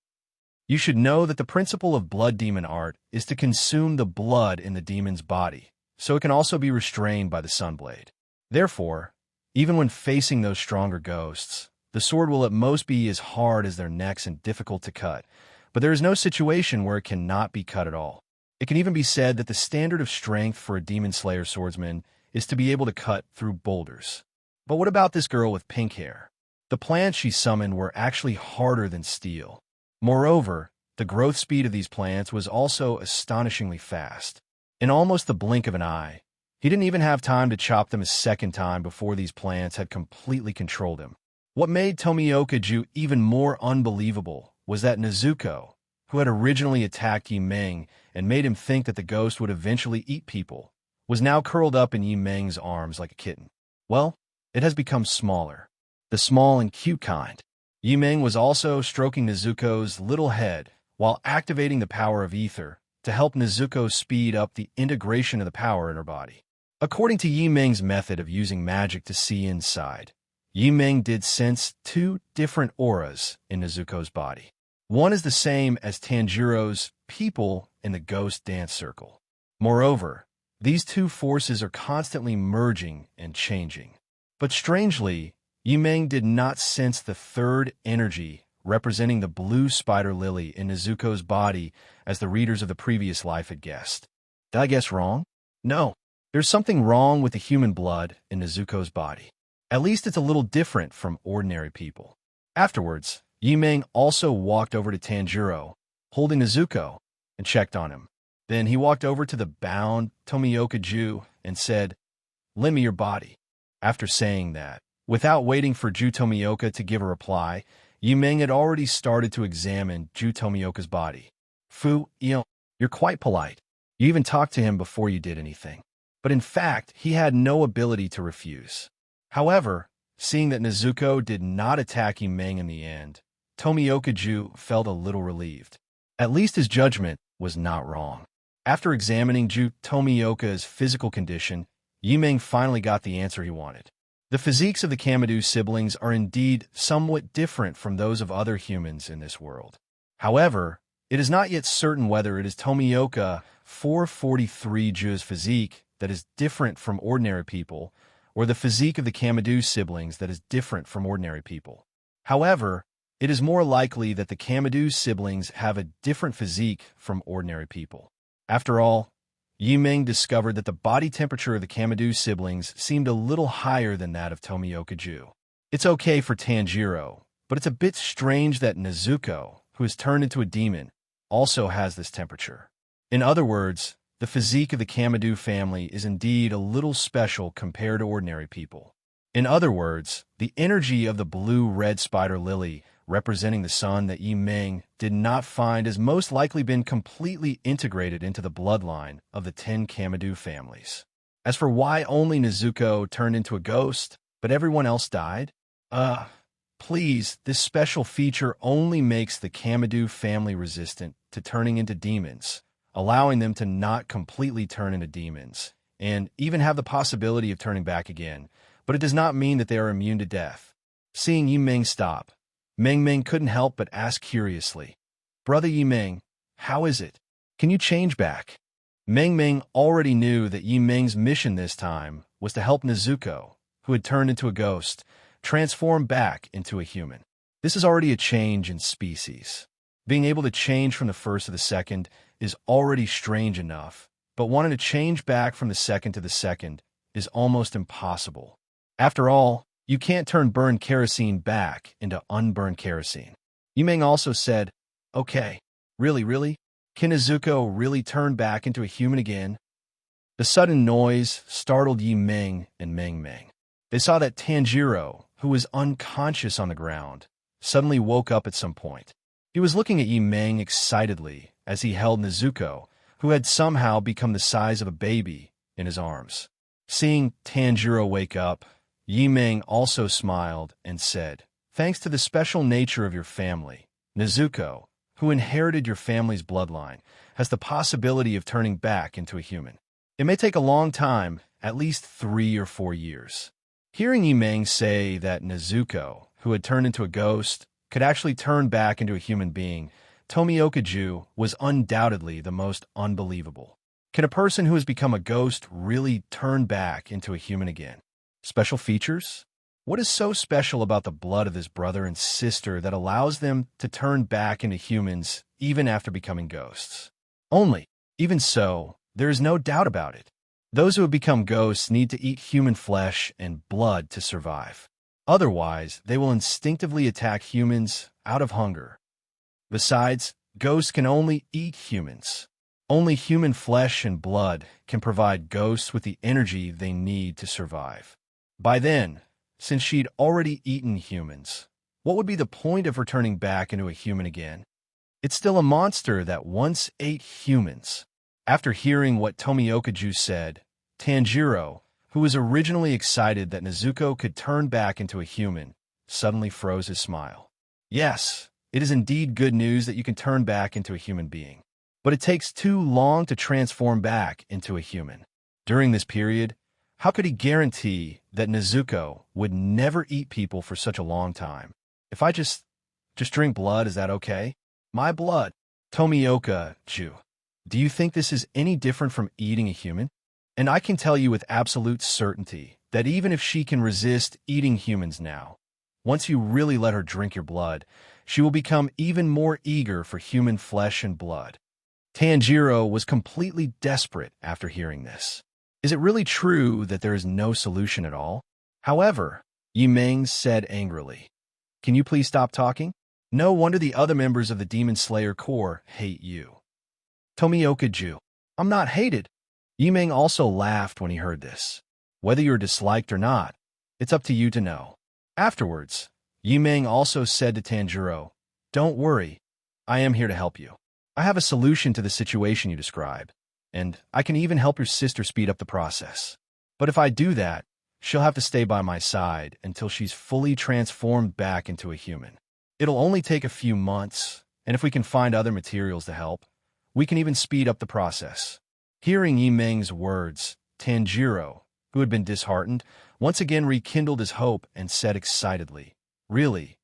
Speaker 2: You should know that the principle of blood demon art is to consume the blood in the demon's body, so it can also be restrained by the sunblade. Therefore, even when facing those stronger ghosts, the sword will at most be as hard as their necks and difficult to cut, but there is no situation where it cannot be cut at all. It can even be said that the standard of strength for a demon slayer swordsman is to be able to cut through boulders. But what about this girl with pink hair? The plants she summoned were actually harder than steel. Moreover, the growth speed of these plants was also astonishingly fast. In almost the blink of an eye, he didn't even have time to chop them a second time before these plants had completely controlled him. What made Tomioka Ju even more unbelievable was that Nezuko, who had originally attacked Yimeng and made him think that the ghost would eventually eat people, was now curled up in Yimeng's arms like a kitten. Well, it has become smaller. The small and cute kind. Yimeng was also stroking Nezuko's little head while activating the power of ether to help Nezuko speed up the integration of the power in her body. According to Yimeng's method of using magic to see inside, Yimeng did sense two different auras in Nezuko's body. One is the same as Tanjiro's people in the ghost dance circle. Moreover, these two forces are constantly merging and changing. But strangely, Yimeng did not sense the third energy representing the blue spider lily in Nezuko's body, as the readers of the previous life had guessed. Did I guess wrong? No. There's something wrong with the human blood in Nezuko's body. At least it's a little different from ordinary people. Afterwards, Yimeng also walked over to Tanjiro, holding Nezuko, and checked on him. Then he walked over to the bound Tomioka-ju and said, "Lend me your body." After saying that, without waiting for Ju Tomioka to give a reply, Yimeng had already started to examine Ju Tomioka's body. You're quite polite. You even talked to him before you did anything. But in fact, he had no ability to refuse. However, seeing that Nezuko did not attack Yimeng in the end, Tomioka-ju felt a little relieved. At least his judgment was not wrong. After examining Ju Tomioka's physical condition, Yimeng finally got the answer he wanted. The physiques of the Kamadu siblings are indeed somewhat different from those of other humans in this world. However, it is not yet certain whether it is Tomioka 443-ju's physique that is different from ordinary people, or the physique of the Kamadu siblings that is different from ordinary people. However, it is more likely that the Kamadu siblings have a different physique from ordinary people. After all, Yimeng discovered that the body temperature of the Kamadu siblings seemed a little higher than that of Tomioka-ju. It's okay for Tanjiro, but it's a bit strange that Nezuko, who has turned into a demon, also has this temperature. In other words, the physique of the Kamadu family is indeed a little special compared to ordinary people. In other words, the energy of the blue-red spider lily, representing the sun that Yimeng did not find, has most likely been completely integrated into the bloodline of the 10 Kamadu families. As for why only Nezuko turned into a ghost, but everyone else died? Please, this special feature only makes the Kamadu family resistant to turning into demons, allowing them to not completely turn into demons, and even have the possibility of turning back again, but it does not mean that they are immune to death. Seeing Yimeng stop, Meng couldn't help but ask curiously, "Brother Yimeng, how is it? Can you change back?" Meng already knew that Yimeng's mission this time was to help Nezuko, who had turned into a ghost, transform back into a human. This is already a change in species. Being able to change from the first to the second is already strange enough, but wanting to change back from the second to the second is almost impossible. After all, you can't turn burned kerosene back into unburned kerosene. Yimeng also said, "Okay, really? Can Nezuko really turn back into a human again?" The sudden noise startled Yimeng and Meng. They saw that Tanjiro, who was unconscious on the ground, suddenly woke up at some point. He was looking at Yimeng excitedly as he held Nezuko, who had somehow become the size of a baby, in his arms. Seeing Tanjiro wake up, Yimeng also smiled and said, "Thanks to the special nature of your family, Nezuko, who inherited your family's bloodline, has the possibility of turning back into a human. It may take a long time, at least 3 or 4 years." Hearing Yimeng say that Nezuko, who had turned into a ghost, could actually turn back into a human being, Tomioka-ju was undoubtedly the most unbelievable. Can a person who has become a ghost really turn back into a human again? Special features? What is so special about the blood of this brother and sister that allows them to turn back into humans even after becoming ghosts? Even so, there is no doubt about it. Those who have become ghosts need to eat human flesh and blood to survive. Otherwise, they will instinctively attack humans out of hunger. Besides, ghosts can only eat humans. Only human flesh and blood can provide ghosts with the energy they need to survive. By then, since she'd already eaten humans, what would be the point of her turning back into a human again? It's still a monster that once ate humans. After hearing what Tomioka-ju said, Tanjiro, who was originally excited that Nezuko could turn back into a human, suddenly froze his smile. Yes, it is indeed good news that you can turn back into a human being, but it takes too long to transform back into a human. During this period, how could he guarantee that Nezuko would never eat people for such a long time? If I just drink blood, is that okay? My blood. Tomioka-ju, do you think this is any different from eating a human? And I can tell you with absolute certainty that even if she can resist eating humans now, once you really let her drink your blood, she will become even more eager for human flesh and blood. Tanjiro was completely desperate after hearing this. Is it really true that there is no solution at all? However, Yimeng said angrily, "Can you please stop talking? No wonder the other members of the Demon Slayer Corps hate you." Tomioka-ju, "I'm not hated." Yimeng also laughed when he heard this. "Whether you're disliked or not, it's up to you to know." Afterwards, Yimeng also said to Tanjiro, "Don't worry, I am here to help you. I have a solution to the situation you described, and I can even help your sister speed up the process. But if I do that, she'll have to stay by my side until she's fully transformed back into a human. It'll only take a few months, and if we can find other materials to help, we can even speed up the process." Hearing Yimeng's words, Tanjiro, who had been disheartened, once again rekindled his hope and said excitedly, "Really?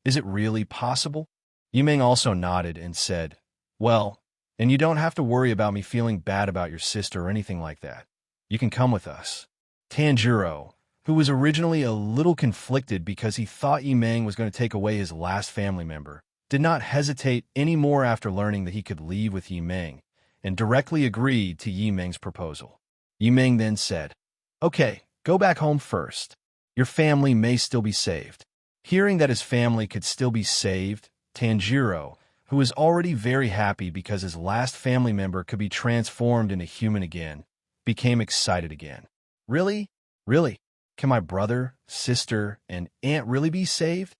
Speaker 2: Is it really possible?" Yimeng also nodded and said, "Well, and you don't have to worry about me feeling bad about your sister or anything like that. You can come with us." Tanjiro, who was originally a little conflicted because he thought Yimeng was going to take away his last family member, did not hesitate any more after learning that he could leave with Yimeng, and directly agreed to Yimeng's proposal. Yimeng then said, "Okay, go back home first. Your family may still be saved." Hearing that his family could still be saved, Tanjiro, who was already very happy because his last family member could be transformed into human again, became excited again. "Really? Really? Can my brother, sister, and aunt really be saved?"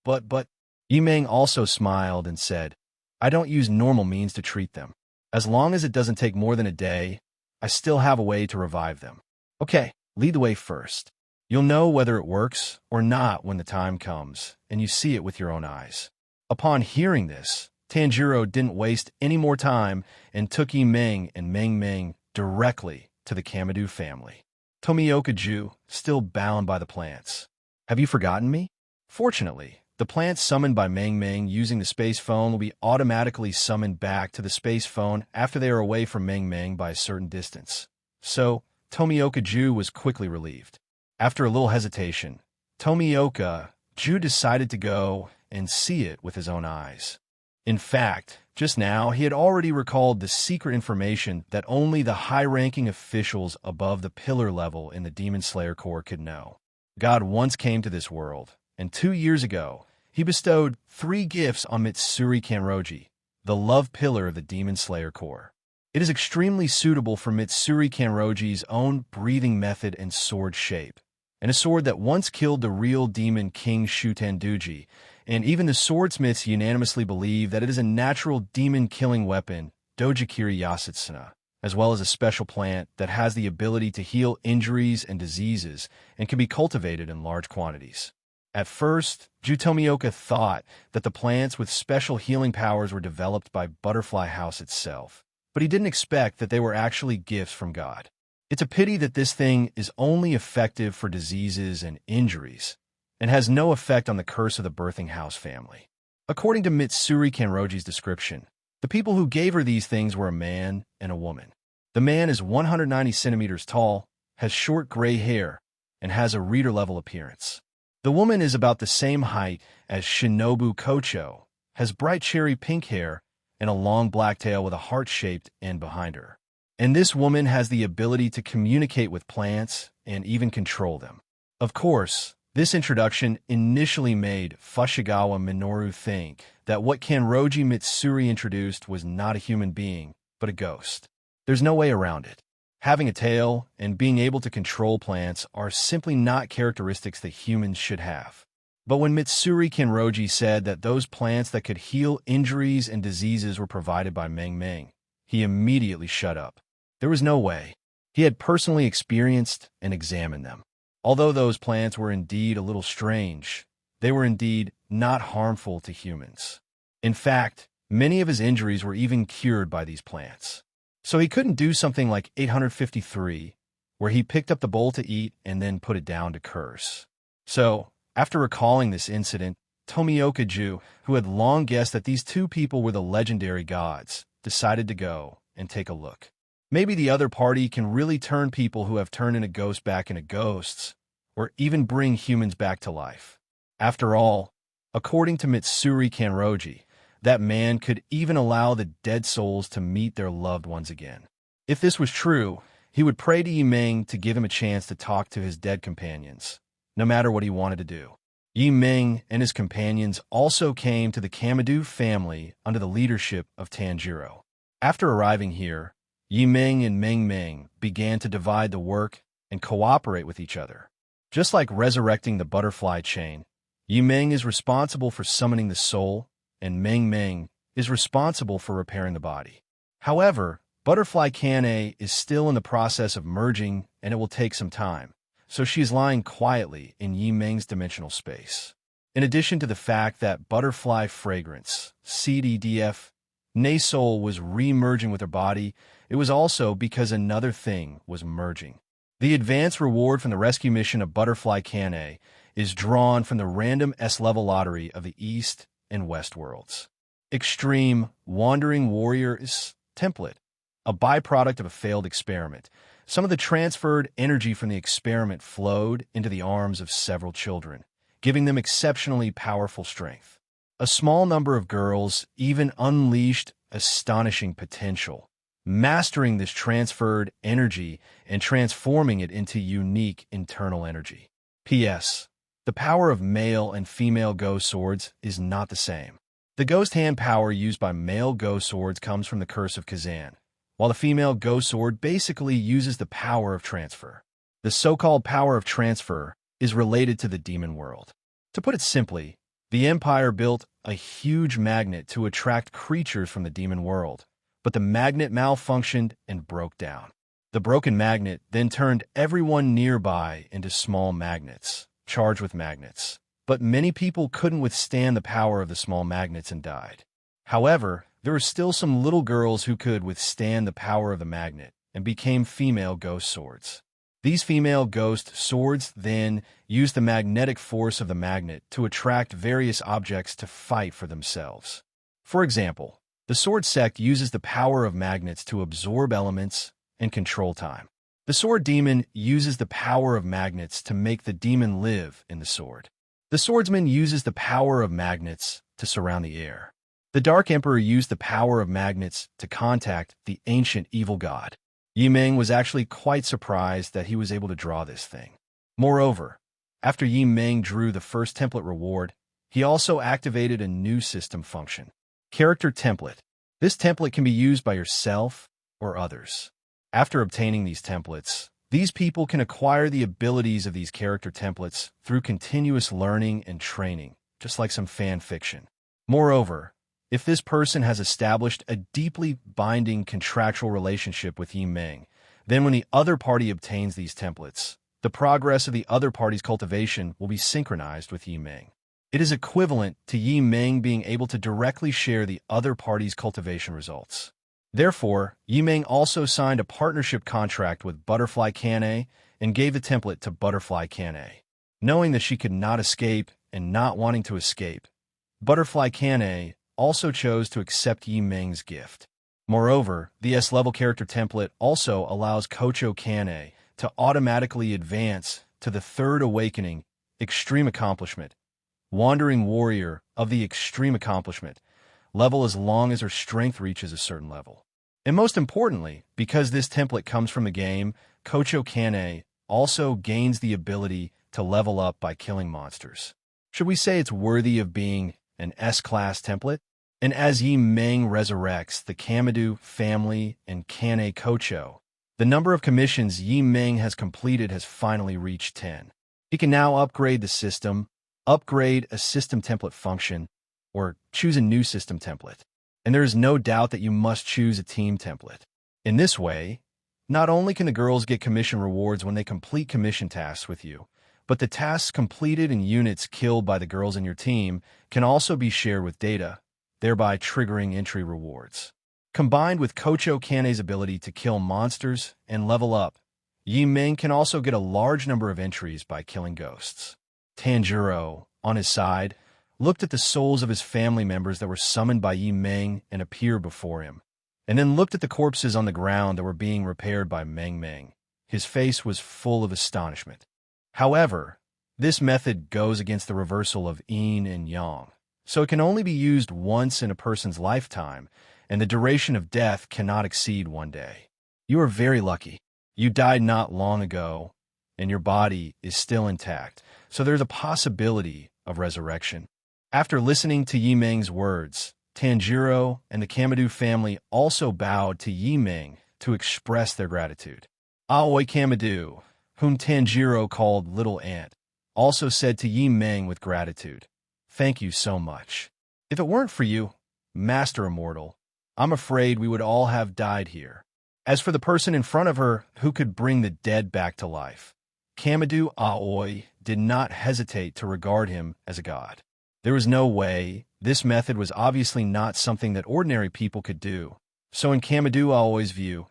Speaker 2: But, Yimeng also smiled and said, "I don't use normal means to treat them. As long as it doesn't take more than a day, I still have a way to revive them. Okay, lead the way first. You'll know whether it works or not when the time comes, and you see it with your own eyes." Upon hearing this, Tanjiro didn't waste any more time and took Yimeng and Meng Meng directly to the Kamadu family. Tomioka-ju, still bound by the plants. "Have you forgotten me?" Fortunately, the plants summoned by Meng Meng using the space phone will be automatically summoned back to the space phone after they are away from Meng Meng by a certain distance. So, Tomioka-ju was quickly relieved. After a little hesitation, Tomioka-ju decided to go and see it with his own eyes. In fact, just now he had already recalled the secret information that only the high-ranking officials above the pillar level in the Demon Slayer Corps could know. God once came to this world, and 2 years ago, he bestowed 3 gifts on Mitsuri Kanroji, the love pillar of the Demon Slayer Corps. It is extremely suitable for Mitsuri Kanroji's own breathing method and sword shape, and a sword that once killed the real demon King Shutenduji, and even the swordsmiths unanimously believe that it is a natural demon-killing weapon, Dojikiri Yasutsuna, as well as a special plant that has the ability to heal injuries and diseases and can be cultivated in large quantities. At first, Tomioka thought that the plants with special healing powers were developed by Butterfly House itself, but he didn't expect that they were actually gifts from God. It's a pity that this thing is only effective for diseases and injuries, and has no effect on the curse of the birthing house family. According to Mitsuri Kanroji's description, the people who gave her these things were a man and a woman. The man is 190 centimeters tall, has short gray hair, and has a reader-level appearance. The woman is about the same height as Shinobu Kocho, has bright cherry pink hair, and a long black tail with a heart-shaped end behind her. And this woman has the ability to communicate with plants and even control them. Of course, this introduction initially made Fushigawa Minoru think that what Kanroji Mitsuri introduced was not a human being, but a ghost. There's no way around it. Having a tail and being able to control plants are simply not characteristics that humans should have. But when Mitsuri Kanroji said that those plants that could heal injuries and diseases were provided by Meng Meng, he immediately shut up. There was no way. He had personally experienced and examined them. Although those plants were indeed a little strange, they were indeed not harmful to humans. In fact, many of his injuries were even cured by these plants. So he couldn't do something like 853, where he picked up the bowl to eat and then put it down to curse. So, after recalling this incident, Tomioka-ju, who had long guessed that these 2 people were the legendary gods, decided to go and take a look. Maybe the other party can really turn people who have turned into ghosts back into ghosts, or even bring humans back to life. After all, According to Mitsuri Kanroji, that man could even allow the dead souls to meet their loved ones again. If this was true, he would pray to Yimeng to give him a chance to talk to his dead companions, no matter what he wanted to do. Yimeng and his companions also came to the Kamadu family under the leadership of Tanjiro. After arriving here, Yimeng and Meng Meng began to divide the work and cooperate with each other. Just like resurrecting the butterfly chain, Yimeng is responsible for summoning the soul, and Meng Meng is responsible for repairing the body. However, Butterfly Kane is still in the process of merging, and it will take some time, so she is lying quietly in Yimeng's dimensional space. In addition to the fact that Butterfly Fragrance, CDDF, Nay's soul was re-merging with her body, it was also because another thing was merging. The advance reward from the rescue mission of Butterfly Kane is drawn from the random S-level lottery of the East and West worlds. Extreme Wandering Warriors Template, a byproduct of a failed experiment. Some of the transferred energy from the experiment flowed into the arms of several children, giving them exceptionally powerful strength. A small number of girls even unleashed astonishing potential, mastering this transferred energy and transforming it into unique internal energy. P.S. The power of male and female Go swords is not the same. The ghost hand power used by male Go swords comes from the Curse of Kazan, while the female Go sword basically uses the power of transfer. The so-called power of transfer is related to the demon world. To put it simply, the Empire built a huge magnet to attract creatures from the demon world, but the magnet malfunctioned and broke down. The broken magnet then turned everyone nearby into small magnets, charged with magnets. But many people couldn't withstand the power of the small magnets and died. However, there were still some little girls who could withstand the power of the magnet and became female ghost swords. These female ghost swords then used the magnetic force of the magnet to attract various objects to fight for themselves. For example, the sword sect uses the power of magnets to absorb elements and control time. The sword demon uses the power of magnets to make the demon live in the sword. The swordsman uses the power of magnets to surround the air. The Dark Emperor used the power of magnets to contact the ancient evil god. Yimeng was actually quite surprised that he was able to draw this thing. Moreover, after Yimeng drew the first template reward, he also activated a new system function. Character Template. This template can be used by yourself or others. After obtaining these templates, these people can acquire the abilities of these character templates through continuous learning and training, just like some fan fiction. Moreover, if this person has established a deeply binding contractual relationship with Yimeng, then when the other party obtains these templates, the progress of the other party's cultivation will be synchronized with Yimeng. It is equivalent to Yimeng being able to directly share the other party's cultivation results. Therefore, Yimeng also signed a partnership contract with Butterfly Kane and gave the template to Butterfly Kane. Knowing that she could not escape and not wanting to escape, Butterfly Kane also chose to accept Yimeng's gift. Moreover, the S-level character template also allows Kocho Kane to automatically advance to the third awakening, Extreme Accomplishment, Wandering Warrior of the Extreme Accomplishment level as long as her strength reaches a certain level. And most importantly, because this template comes from the game, Kocho Kane also gains the ability to level up by killing monsters. Should we say it's worthy of being an S-class template? And as Yimeng resurrects the Kamadu family and Kane Kocho, the number of commissions Yimeng has completed has finally reached 10. He can now upgrade the system, upgrade a system template function, or choose a new system template. And there is no doubt that you must choose a team template. In this way, not only can the girls get commission rewards when they complete commission tasks with you, but the tasks completed and units killed by the girls in your team can also be shared with data, thereby triggering entry rewards. Combined with Kocho Kane's ability to kill monsters and level up, Yimeng can also get a large number of entries by killing ghosts. Tanjiro, on his side, looked at the souls of his family members that were summoned by Yimeng and appeared before him, and then looked at the corpses on the ground that were being repaired by Meng Meng. His face was full of astonishment. However, This method goes against the reversal of yin and yang, so it can only be used once in a person's lifetime, and the duration of death cannot exceed 1 day. You are very lucky. You died not long ago, and your body is still intact, so there's a possibility of resurrection. After listening to Yimeng's words, Tanjiro and the Kamadu family also bowed to Yimeng to express their gratitude. Aoi Kamadu, whom Tanjiro called Little Ant, also said to Yimeng with gratitude, "Thank you so much. If it weren't for you, Master Immortal, I'm afraid we would all have died here." As for the person in front of her who could bring the dead back to life, Kamadu Aoi did not hesitate to regard him as a god. There was no way. This method was obviously not something that ordinary people could do. So in Kamadu Aoi's view,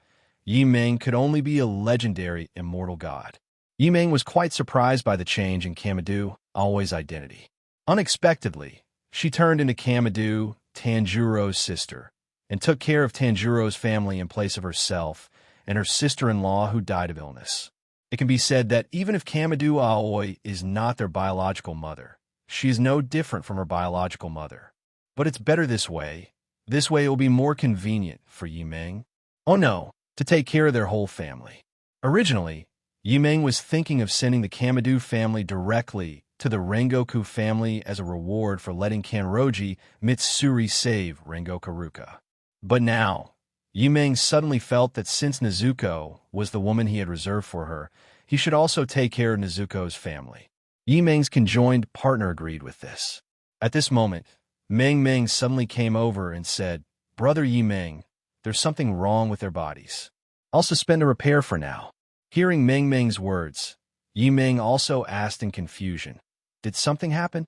Speaker 2: Yimeng could only be a legendary immortal god. Yimeng was quite surprised by the change in Kamadu Aoi's identity. Unexpectedly, she turned into Kamadu, Tanjiro's sister, and took care of Tanjiro's family in place of herself and her sister-in-law who died of illness. It can be said that even if Kamadu Aoi is not their biological mother, she is no different from her biological mother. But it's better this way. This way it will be more convenient for Yimeng. Oh no, to take care of their whole family. Originally, Yimeng was thinking of sending the Kamadu family directly to the Rengoku family as a reward for letting Kanroji Mitsuri save Rengoku Ruka. But now, Yimeng suddenly felt that since Nezuko was the woman he had reserved for her, he should also take care of Nezuko's family. Yimeng's conjoined partner agreed with this. At this moment, Meng Meng suddenly came over and said, "Brother Yimeng, there's something wrong with their bodies. I'll suspend a repair for now." Hearing Meng Meng's words, Yimeng also asked in confusion, "Did something happen?"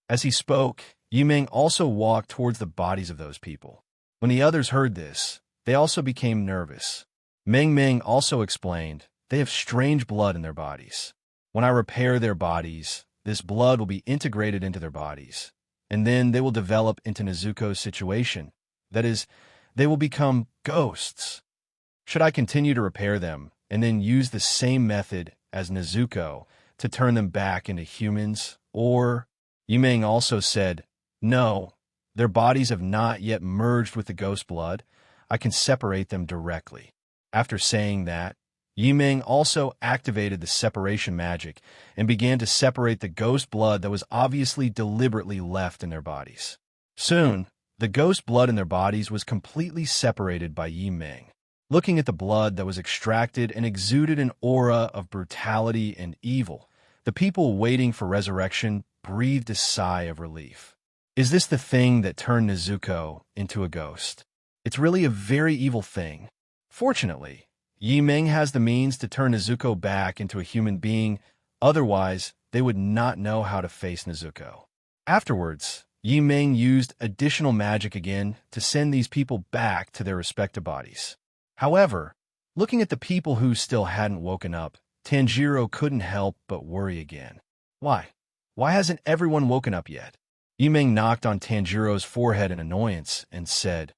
Speaker 2: As he spoke, Yimeng also walked towards the bodies of those people. When the others heard this, they also became nervous. Meng Meng also explained, "They have strange blood in their bodies. When I repair their bodies, this blood will be integrated into their bodies, and then they will develop into Nezuko's situation. That is, they will become ghosts. Should I continue to repair them and then use the same method as Nezuko to turn them back into humans, or?" Yimeng also said, "No, their bodies have not yet merged with the ghost blood. I can separate them directly." After saying that, Yimeng also activated the separation magic and began to separate the ghost blood that was obviously deliberately left in their bodies. Soon, the ghost blood in their bodies was completely separated by Yimeng. Looking at the blood that was extracted and exuded an aura of brutality and evil, the people waiting for resurrection breathed a sigh of relief. Is this the thing that turned Nezuko into a ghost? It's really a very evil thing. Fortunately, Yimeng has the means to turn Nezuko back into a human being, otherwise they would not know how to face Nezuko. Afterwards, Yimeng used additional magic again to send these people back to their respective bodies. However, looking at the people who still hadn't woken up, Tanjiro couldn't help but worry again. Why? Why hasn't everyone woken up yet? Yimeng knocked on Tanjiro's forehead in annoyance and said,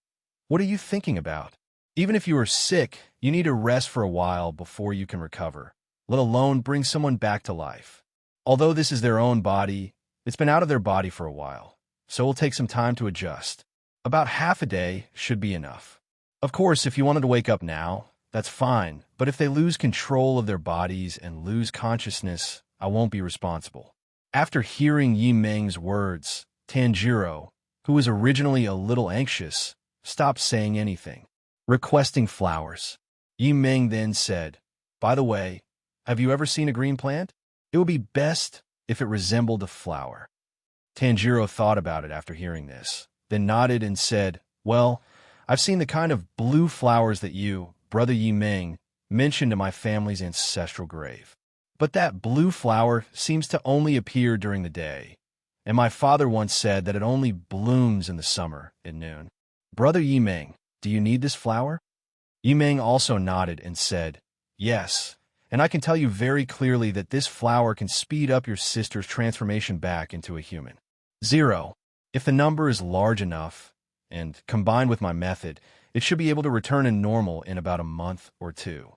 Speaker 2: "What are you thinking about? Even if you are sick, you need to rest for a while before you can recover, let alone bring someone back to life. Although this is their own body, it's been out of their body for a while, so it will take some time to adjust. About half a day should be enough. Of course, if you wanted to wake up now, that's fine, but if they lose control of their bodies and lose consciousness, I won't be responsible." After hearing Yimeng's words, Tanjiro, who was originally a little anxious, stopped saying anything. Requesting flowers. Yimeng then said, "By the way, have you ever seen a green plant? It would be best if it resembled a flower." Tanjiro thought about it after hearing this, then nodded and said, "Well, I've seen the kind of blue flowers that you, Brother Yimeng, mentioned in my family's ancestral grave. But that blue flower seems to only appear during the day, and my father once said that it only blooms in the summer at noon. Brother Yimeng, do you need this flower?" Yimeng also nodded and said, "Yes, and I can tell you very clearly that this flower can speed up your sister's transformation back into a human. 0. If the number is large enough, and combined with my method, it should be able to return to normal in about a month or 2.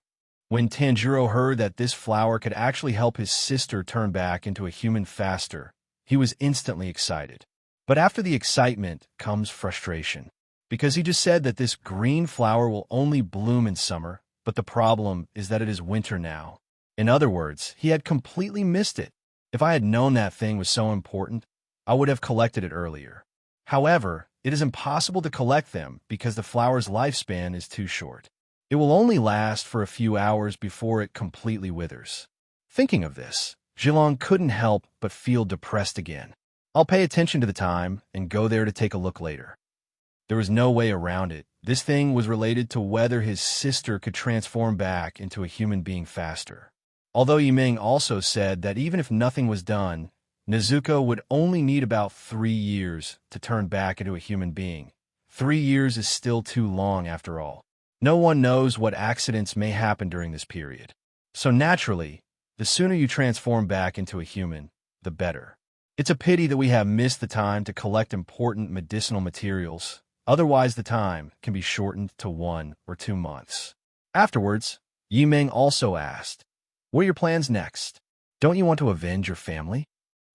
Speaker 2: When Tanjiro heard that this flower could actually help his sister turn back into a human faster, he was instantly excited. But after the excitement comes frustration, because he just said that this green flower will only bloom in summer, but the problem is that it is winter now. In other words, he had completely missed it. If I had known that thing was so important, I would have collected it earlier. However, it is impossible to collect them because the flower's lifespan is too short. It will only last for a few hours before it completely withers. Thinking of this, Zhilong couldn't help but feel depressed again. I'll pay attention to the time and go there to take a look later. There was no way around it. This thing was related to whether his sister could transform back into a human being faster. Although Yimeng also said that even if nothing was done, Nezuko would only need about 3 years to turn back into a human being. 3 years is still too long after all. No one knows what accidents may happen during this period. So naturally, the sooner you transform back into a human, the better. It's a pity that we have missed the time to collect important medicinal materials. Otherwise, the time can be shortened to 1 or 2 months. Afterwards, Yimeng also asked, "What are your plans next? Don't you want to avenge your family?"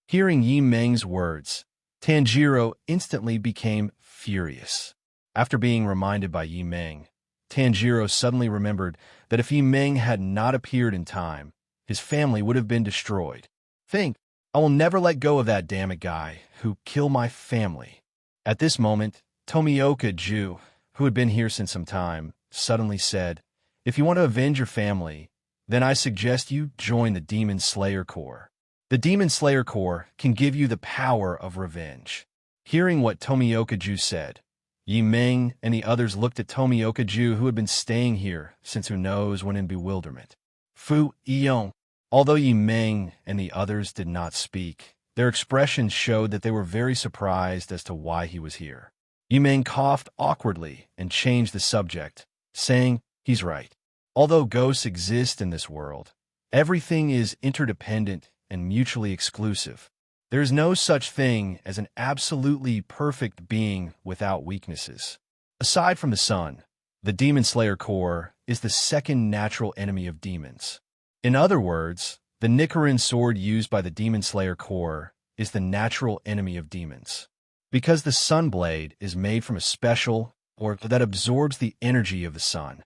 Speaker 2: Hearing Yimeng's words, Tanjiro instantly became furious. After being reminded by Yimeng, Tanjiro suddenly remembered that if Yimeng had not appeared in time, his family would have been destroyed. I will never let go of that damn guy who killed my family. At this moment, Tomioka Ju, who had been here since some time, suddenly said, "If you want to avenge your family, then I suggest you join the Demon Slayer Corps. The Demon Slayer Corps can give you the power of revenge." Hearing what Tomioka Ju said, Yimeng and the others looked at Tomioka Ju, who had been staying here since who knows when, in bewilderment. Fu Yong. Although Yimeng and the others did not speak, their expressions showed that they were very surprised as to why he was here. Yimeng coughed awkwardly and changed the subject, saying, "He's right. Although ghosts exist in this world, everything is interdependent and mutually exclusive. There is no such thing as an absolutely perfect being without weaknesses. Aside from the sun, the Demon Slayer Corps is the second natural enemy of demons. In other words, the Nichiren sword used by the Demon Slayer Corps is the natural enemy of demons. Because the sun blade is made from a special, or that absorbs the energy of the sun.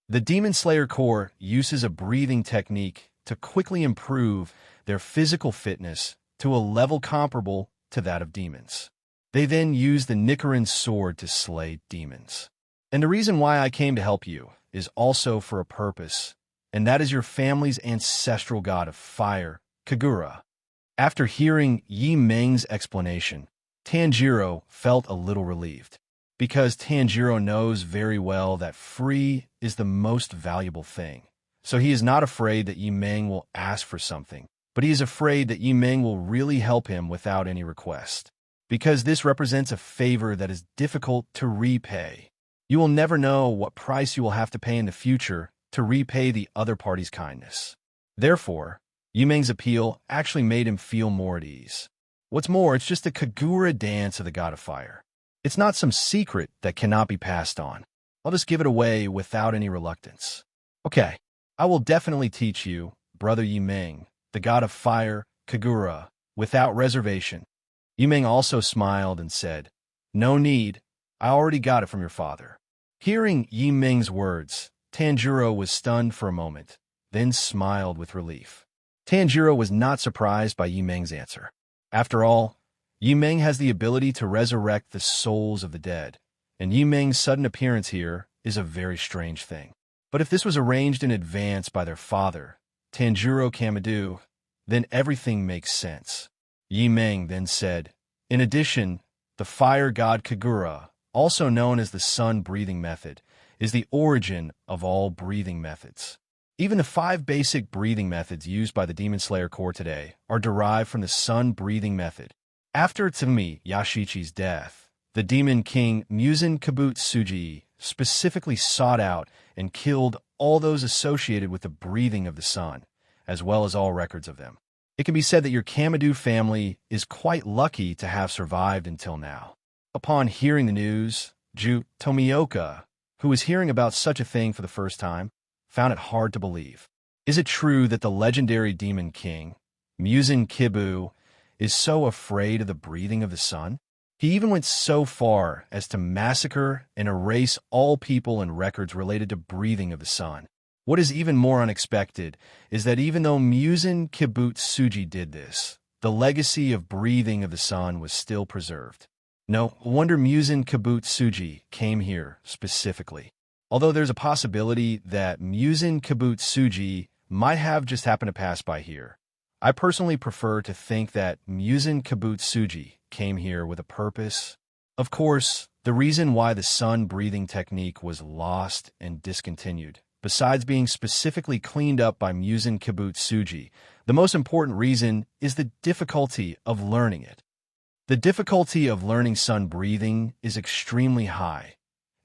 Speaker 2: The Demon Slayer Corps uses a breathing technique to quickly improve their physical fitness to a level comparable to that of demons. They then use the Nichiren sword to slay demons. And the reason why I came to help you is also for a purpose, and that is your family's ancestral god of fire, Kagura." After hearing Yimeng's explanation, Tanjiro felt a little relieved, because Tanjiro knows very well that free is the most valuable thing. So he is not afraid that Yimeng will ask for something, but he is afraid that Yimeng will really help him without any request, because this represents a favor that is difficult to repay. You will never know what price you will have to pay in the future to repay the other party's kindness. Therefore, Yimeng's appeal actually made him feel more at ease. What's more, it's just a Kagura dance of the god of fire. It's not some secret that cannot be passed on. I'll just give it away without any reluctance. Okay, I will definitely teach you, brother Yimeng, the god of fire, Kagura, without reservation. Yimeng also smiled and said, "No need, I already got it from your father." Hearing Yimeng's words, Tanjiro was stunned for a moment, then smiled with relief. Tanjiro was not surprised by Yimeng's answer. After all, Yimeng has the ability to resurrect the souls of the dead, and Yimeng's sudden appearance here is a very strange thing. But if this was arranged in advance by their father, Tanjiro Kamado, then everything makes sense. Yimeng then said, "In addition, the fire god Kagura, also known as the sun breathing method, is the origin of all breathing methods. Even the 5 basic breathing methods used by the Demon Slayer Corps today are derived from the sun breathing method. After Tsumi Yashichi's death, the demon king Muzan Kabutsuji specifically sought out and killed all those associated with the breathing of the sun, as well as all records of them. It can be said that your Kamado family is quite lucky to have survived until now." Upon hearing the news, Tomioka, who was hearing about such a thing for the first time, found it hard to believe. Is it true that the legendary demon king, Musin Kibu, is so afraid of the breathing of the sun? He even went so far as to massacre and erase all people and records related to breathing of the sun. What is even more unexpected is that even though Musin Kibutsuji did this, the legacy of breathing of the sun was still preserved. No wonder Musin Kibutsuji came here specifically. Although there's a possibility that Musin Kibutsuji might have just happened to pass by here, I personally prefer to think that Musin Kibutsuji came here with a purpose. Of course, the reason why the sun breathing technique was lost and discontinued, besides being specifically cleaned up by Musin Kibutsuji, the most important reason is the difficulty of learning it. The difficulty of learning sun breathing is extremely high,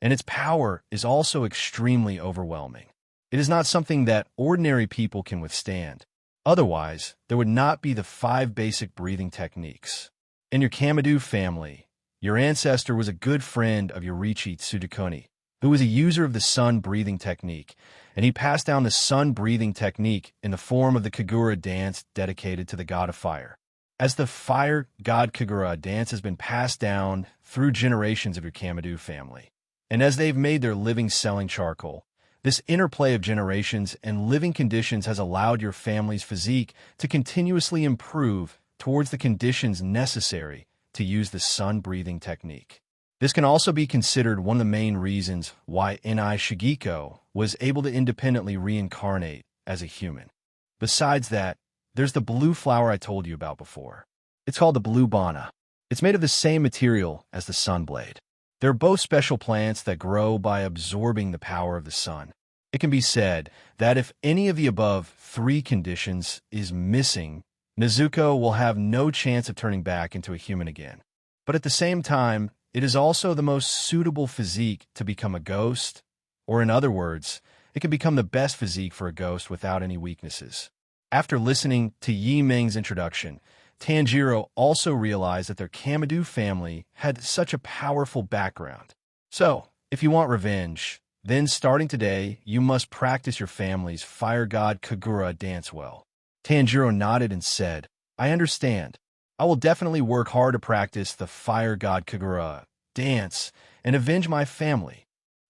Speaker 2: and its power is also extremely overwhelming. It is not something that ordinary people can withstand. Otherwise, there would not be the 5 basic breathing techniques. In your Kamadu family, your ancestor was a good friend of Yorichi Tsudakoni, who was a user of the sun breathing technique, and he passed down the sun breathing technique in the form of the Kagura dance dedicated to the god of fire. As the fire god Kagura dance has been passed down through generations of your Kamadu family, and as they've made their living selling charcoal, this interplay of generations and living conditions has allowed your family's physique to continuously improve towards the conditions necessary to use the sun breathing technique. This can also be considered one of the main reasons why Inai Shigeko was able to independently reincarnate as a human. Besides that, there's the blue flower I told you about before. It's called the blue bana. It's made of the same material as the sunblade. They're both special plants that grow by absorbing the power of the sun. It can be said that if any of the above 3 conditions is missing, Nezuko will have no chance of turning back into a human again. But at the same time, it is also the most suitable physique to become a ghost, or in other words, it can become the best physique for a ghost without any weaknesses. After listening to Yi Ming's introduction, Tanjiro also realized that their Kamadu family had such a powerful background. So, if you want revenge, then starting today, you must practice your family's fire god Kagura dance well. Tanjiro nodded and said, I understand. I will definitely work hard to practice the fire god Kagura dance and avenge my family.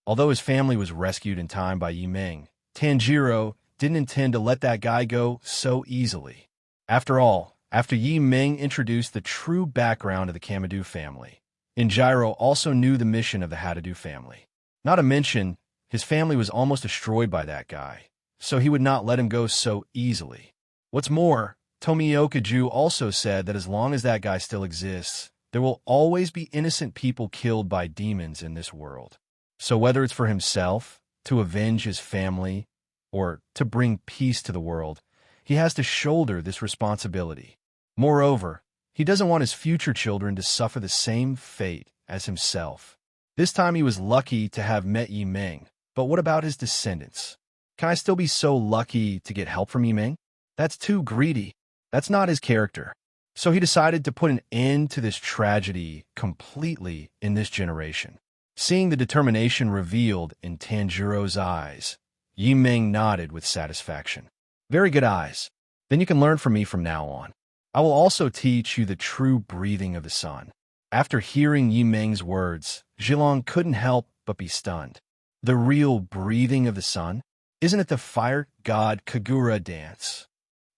Speaker 2: Although his family was rescued in time by Yi Ming, Tanjiro didn't intend to let that guy go so easily. After all, after Yi Ming introduced the true background of the Kamadu family, Injiro also knew the mission of the Hatadu family. Not to mention, his family was almost destroyed by that guy, so he would not let him go so easily. What's more, Tomioka-ju also said that as long as that guy still exists, there will always be innocent people killed by demons in this world. So whether it's for himself, to avenge his family, or to bring peace to the world, he has to shoulder this responsibility. Moreover, he doesn't want his future children to suffer the same fate as himself. This time he was lucky to have met Yi Ming, but what about his descendants? Can I still be so lucky to get help from Yi Ming? That's too greedy. That's not his character. So he decided to put an end to this tragedy completely in this generation. Seeing the determination revealed in Tanjiro's eyes, Yi Ming nodded with satisfaction. Very good eyes. Then you can learn from me from now on. I will also teach you the true breathing of the sun. After hearing Yi Ming's words, Zhilong couldn't help but be stunned. The real breathing of the sun? Isn't it the fire god Kagura dance?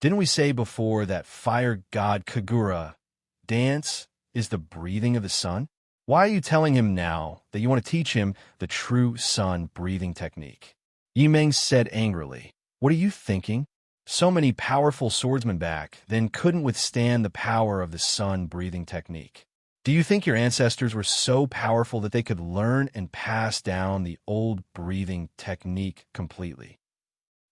Speaker 2: Didn't we say before that fire god Kagura dance is the breathing of the sun? Why are you telling him now that you want to teach him the true sun breathing technique? Yi Ming said angrily, What are you thinking? So many powerful swordsmen back then couldn't withstand the power of the sun breathing technique. Do you think your ancestors were so powerful that they could learn and pass down the old breathing technique completely?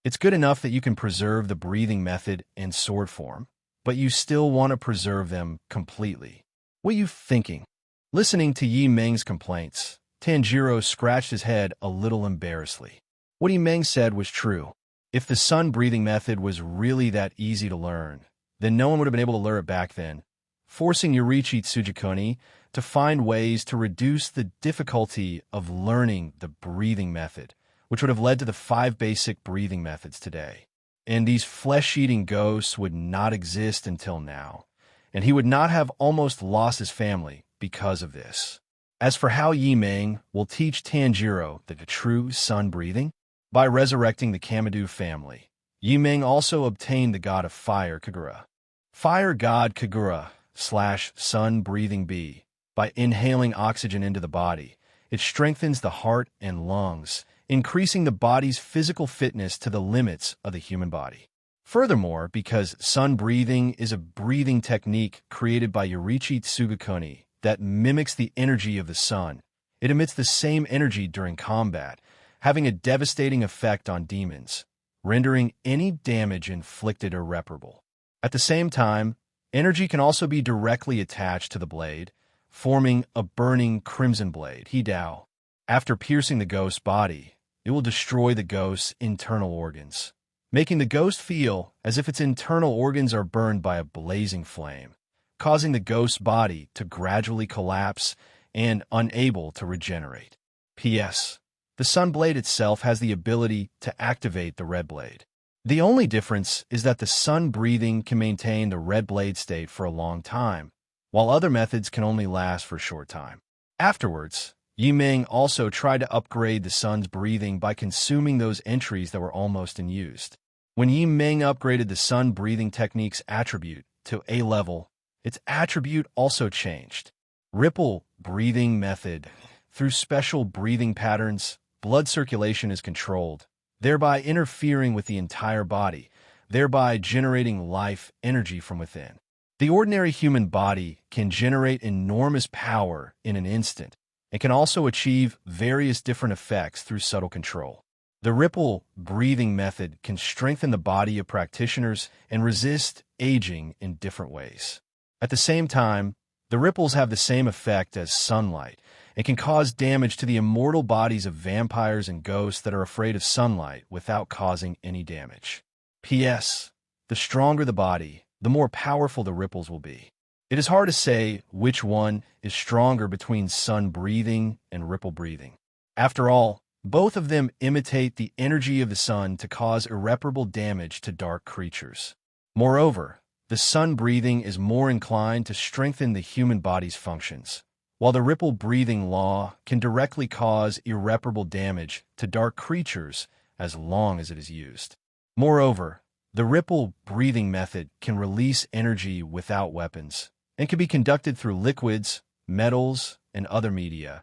Speaker 2: It's good enough that you can preserve the breathing method in sword form, but you still want to preserve them completely. What are you thinking? Listening to Yi Ming's complaints, Tanjiro scratched his head a little embarrassedly. What Yi Ming said was true. If the sun breathing method was really that easy to learn, then no one would have been able to learn it back then, forcing Yorichi Tsujikoni to find ways to reduce the difficulty of learning the breathing method which would have led to the 5 basic breathing methods today. And these flesh-eating ghosts would not exist until now, and he would not have almost lost his family because of this. As for how Yi Ming will teach Tanjiro the true sun breathing, by resurrecting the Kamadu family, Yi Ming also obtained the god of fire Kagura. Fire god Kagura / sun breathing bee. By inhaling oxygen into the body, it strengthens the heart and lungs, increasing the body's physical fitness to the limits of the human body. Furthermore, because sun breathing is a breathing technique created by Yoriichi Tsugakuni that mimics the energy of the sun, it emits the same energy during combat, having a devastating effect on demons, rendering any damage inflicted irreparable. At the same time, energy can also be directly attached to the blade, forming a burning crimson blade, Hidao. After piercing the ghost's body, it will destroy the ghost's internal organs, making the ghost feel as if its internal organs are burned by a blazing flame, causing the ghost's body to gradually collapse and unable to regenerate. P.S. The sun blade itself has the ability to activate the red blade. The only difference is that the sun breathing can maintain the red blade state for a long time, while other methods can only last for a short time. Afterwards, Yi Ming also tried to upgrade the sun's breathing by consuming those entries that were almost unused. When Yi Ming upgraded the sun breathing technique's attribute to A level, its attribute also changed. Ripple breathing method. Through special breathing patterns, blood circulation is controlled, thereby interfering with the entire body, thereby generating life energy from within. The ordinary human body can generate enormous power in an instant and can also achieve various different effects through subtle control. The ripple breathing method can strengthen the body of practitioners and resist aging in different ways. At the same time, the ripples have the same effect as sunlight and can cause damage to the immortal bodies of vampires and ghosts that are afraid of sunlight without causing any damage. P.S. The stronger the body, the more powerful the ripples will be. It is hard to say which one is stronger between sun breathing and ripple breathing. After all, both of them imitate the energy of the sun to cause irreparable damage to dark creatures. Moreover, the sun breathing is more inclined to strengthen the human body's functions, while the ripple breathing law can directly cause irreparable damage to dark creatures as long as it is used. Moreover, the ripple breathing method can release energy without weapons and can be conducted through liquids, metals, and other media,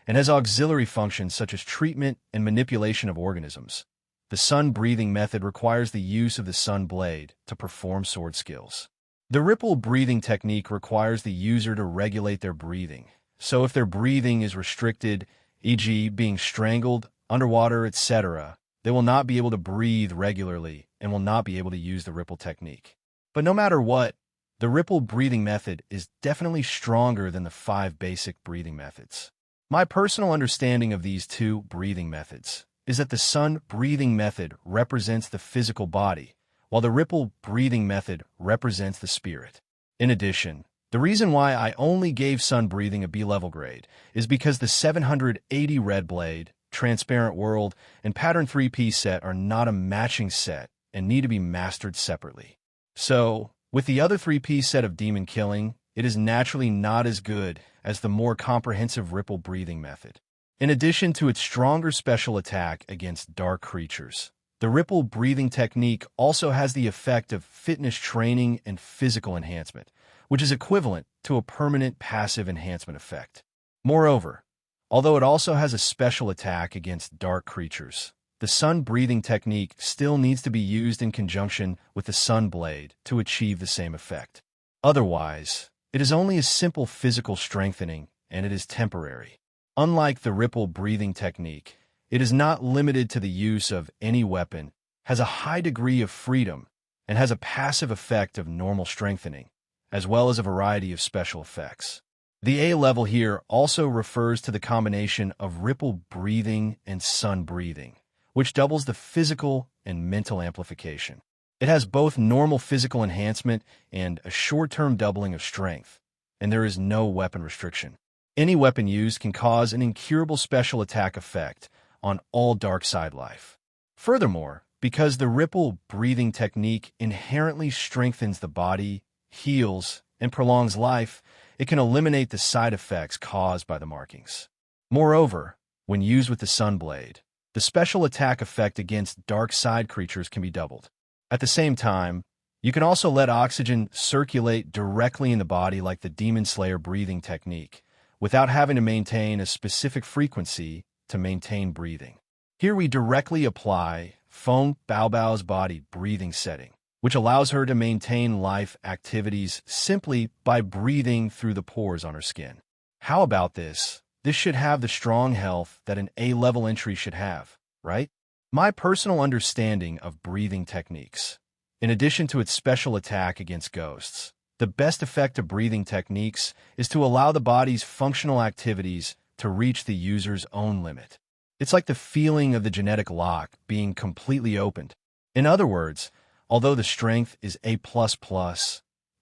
Speaker 2: and has auxiliary functions such as treatment and manipulation of organisms. The sun breathing method requires the use of the sun blade to perform sword skills. The ripple breathing technique requires the user to regulate their breathing. So if their breathing is restricted, e.g. being strangled, underwater, etc., they will not be able to breathe regularly and will not be able to use the ripple technique. But no matter what, the ripple breathing method is definitely stronger than the 5 basic breathing methods. My personal understanding of these 2 breathing methods is that the sun breathing method represents the physical body, while the ripple breathing method represents the spirit. In addition, the reason why I only gave sun breathing a B-level grade is because the 780 red blade, transparent world, and pattern 3-piece set are not a matching set and need to be mastered separately. So, with the other 3-piece set of demon killing, it is naturally not as good as the more comprehensive ripple breathing method. In addition to its stronger special attack against dark creatures, the ripple breathing technique also has the effect of fitness training and physical enhancement, which is equivalent to a permanent passive enhancement effect. Moreover, although it also has a special attack against dark creatures, the sun breathing technique still needs to be used in conjunction with the sun blade to achieve the same effect. Otherwise, it is only a simple physical strengthening and it is temporary. Unlike the ripple breathing technique, it is not limited to the use of any weapon, has a high degree of freedom, and has a passive effect of normal strengthening, as well as a variety of special effects. The A level here also refers to the combination of ripple breathing and sun breathing, which doubles the physical and mental amplification. It has both normal physical enhancement and a short-term doubling of strength, and there is no weapon restriction. Any weapon used can cause an incurable special attack effect on all dark side life. Furthermore, because the ripple breathing technique inherently strengthens the body, heals, and prolongs life, it can eliminate the side effects caused by the markings. Moreover, when used with the Sunblade, the special attack effect against dark side creatures can be doubled. At the same time, you can also let oxygen circulate directly in the body like the Demon Slayer breathing technique, without having to maintain a specific frequency to maintain breathing. Here we directly apply Feng Baobao's body breathing setting, which allows her to maintain life activities simply by breathing through the pores on her skin. How about this? This should have the strong health that an A-level entry should have, right? My personal understanding of breathing techniques. In addition to its special attack against ghosts, the best effect of breathing techniques is to allow the body's functional activities to reach the user's own limit. It's like the feeling of the genetic lock being completely opened. In other words, although the strength is A++,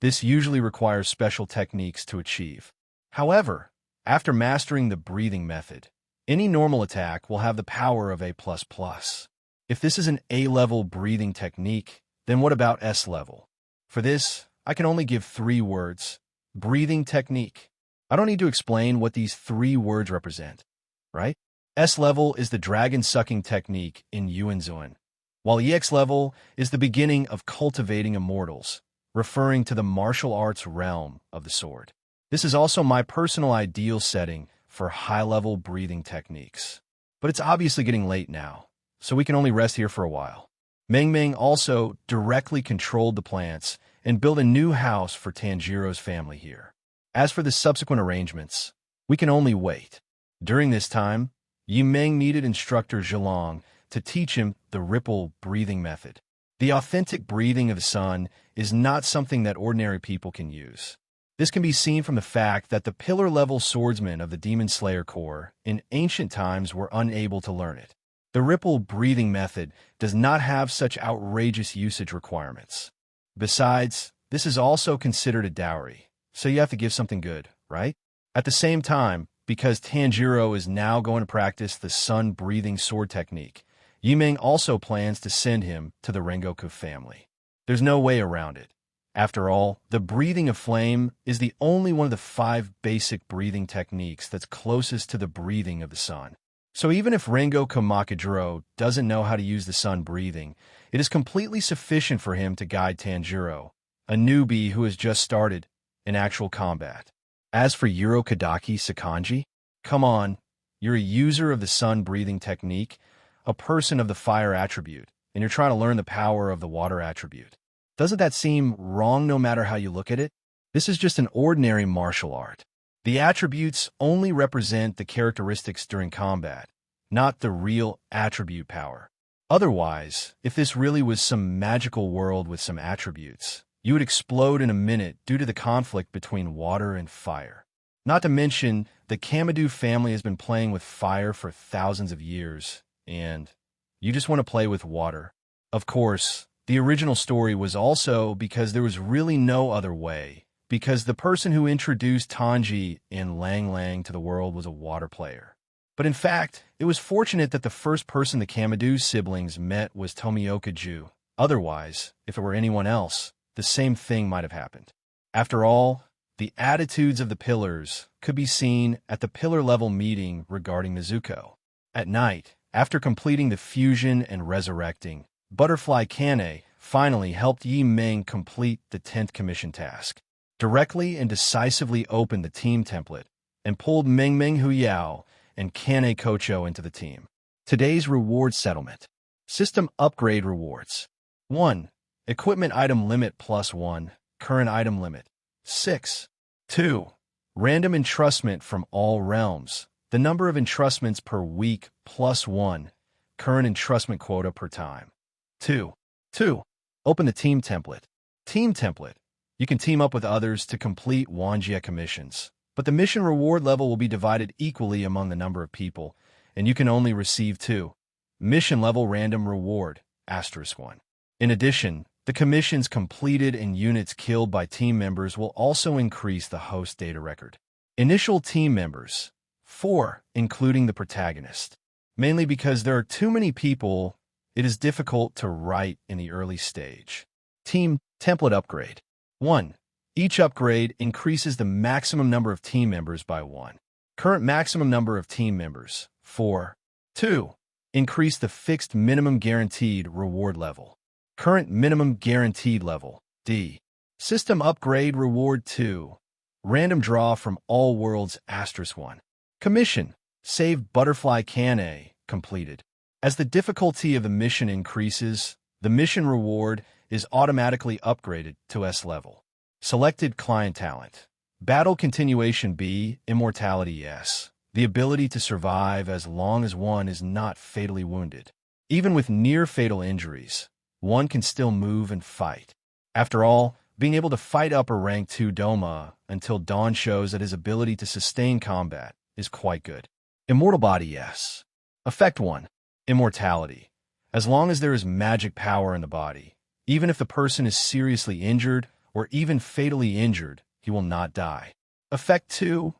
Speaker 2: this usually requires special techniques to achieve. However, after mastering the breathing method, any normal attack will have the power of A++. If this is an A-level breathing technique, then what about S-level? For this, I can only give 3 words: breathing technique. I don't need to explain what these 3 words represent, right? S-level is the dragon-sucking technique in Yuanzuan, while EX-level is the beginning of cultivating immortals, referring to the martial arts realm of the sword. This is also my personal ideal setting for high-level breathing techniques. But it's obviously getting late now, so we can only rest here for a while. Meng Meng also directly controlled the plants and built a new house for Tanjiro's family here. As for the subsequent arrangements, we can only wait. During this time, Yi Meng needed instructor Zhilong to teach him the ripple breathing method. The authentic breathing of the sun is not something that ordinary people can use. This can be seen from the fact that the pillar-level swordsmen of the Demon Slayer Corps in ancient times were unable to learn it. The ripple breathing method does not have such outrageous usage requirements. Besides, this is also considered a dowry, so you have to give something good, right? At the same time, because Tanjiro is now going to practice the sun-breathing sword technique, Yimeng also plans to send him to the Rengoku family. There's no way around it. After all, the breathing of flame is the only one of the 5 basic breathing techniques that's closest to the breathing of the sun. So even if Rengoku Makijiro doesn't know how to use the sun breathing, it is completely sufficient for him to guide Tanjiro, a newbie who has just started in actual combat. As for Yuro Kadaki Sakanji, come on, you're a user of the sun breathing technique, a person of the fire attribute, and you're trying to learn the power of the water attribute. Doesn't that seem wrong no matter how you look at it? This is just an ordinary martial art. The attributes only represent the characteristics during combat, not the real attribute power. Otherwise, if this really was some magical world with some attributes, you would explode in a minute due to the conflict between water and fire. Not to mention, the Kamadu family has been playing with fire for thousands of years, and you just want to play with water. Of course, the original story was also because there was really no other way, because the person who introduced Tanji and Lang Lang to the world was a water player. But in fact, it was fortunate that the first person the Kamadu siblings met was Tomioka Ju. Otherwise, if it were anyone else, the same thing might have happened. After all, the attitudes of the pillars could be seen at the pillar-level meeting regarding Mizuko. At night, after completing the fusion and resurrecting, Butterfly Kane finally helped Yi Meng complete the 10th commission task, directly and decisively opened the team template, and pulled Meng Meng Huyao and Kane Kocho into the team. Today's reward settlement. System upgrade rewards. 1. Equipment item limit +1, current item limit. 6. 2. Random entrustment from all realms. The number of entrustments per week +1, current entrustment quota per time. 2. Open the team template. Team template. You can team up with others to complete Wanjia commissions, but the mission reward level will be divided equally among the number of people, and you can only receive 2. Mission level random reward, *1. In addition, the commissions completed and units killed by team members will also increase the host data record. Initial team members. 4, including the protagonist. mainly because there are too many people. It is difficult to write in the early stage. Team template upgrade. 1. Each upgrade increases the maximum number of team members by 1. Current maximum number of team members, 4. 2. Increase the fixed minimum guaranteed reward level. Current minimum guaranteed level, D. System upgrade reward 2. Random draw from all worlds *1. Commission, save butterfly can A, completed. As the difficulty of the mission increases, the mission reward is automatically upgraded to S level. Selected client talent. Battle continuation B, immortality S. The ability to survive as long as one is not fatally wounded. Even with near-fatal injuries, one can still move and fight. After all, being able to fight upper rank 2 Doma until Dawn shows that his ability to sustain combat is quite good. Immortal body S. Effect 1. Immortality. As long as there is magic power in the body, even if the person is seriously injured or even fatally injured, he will not die. Effect 2.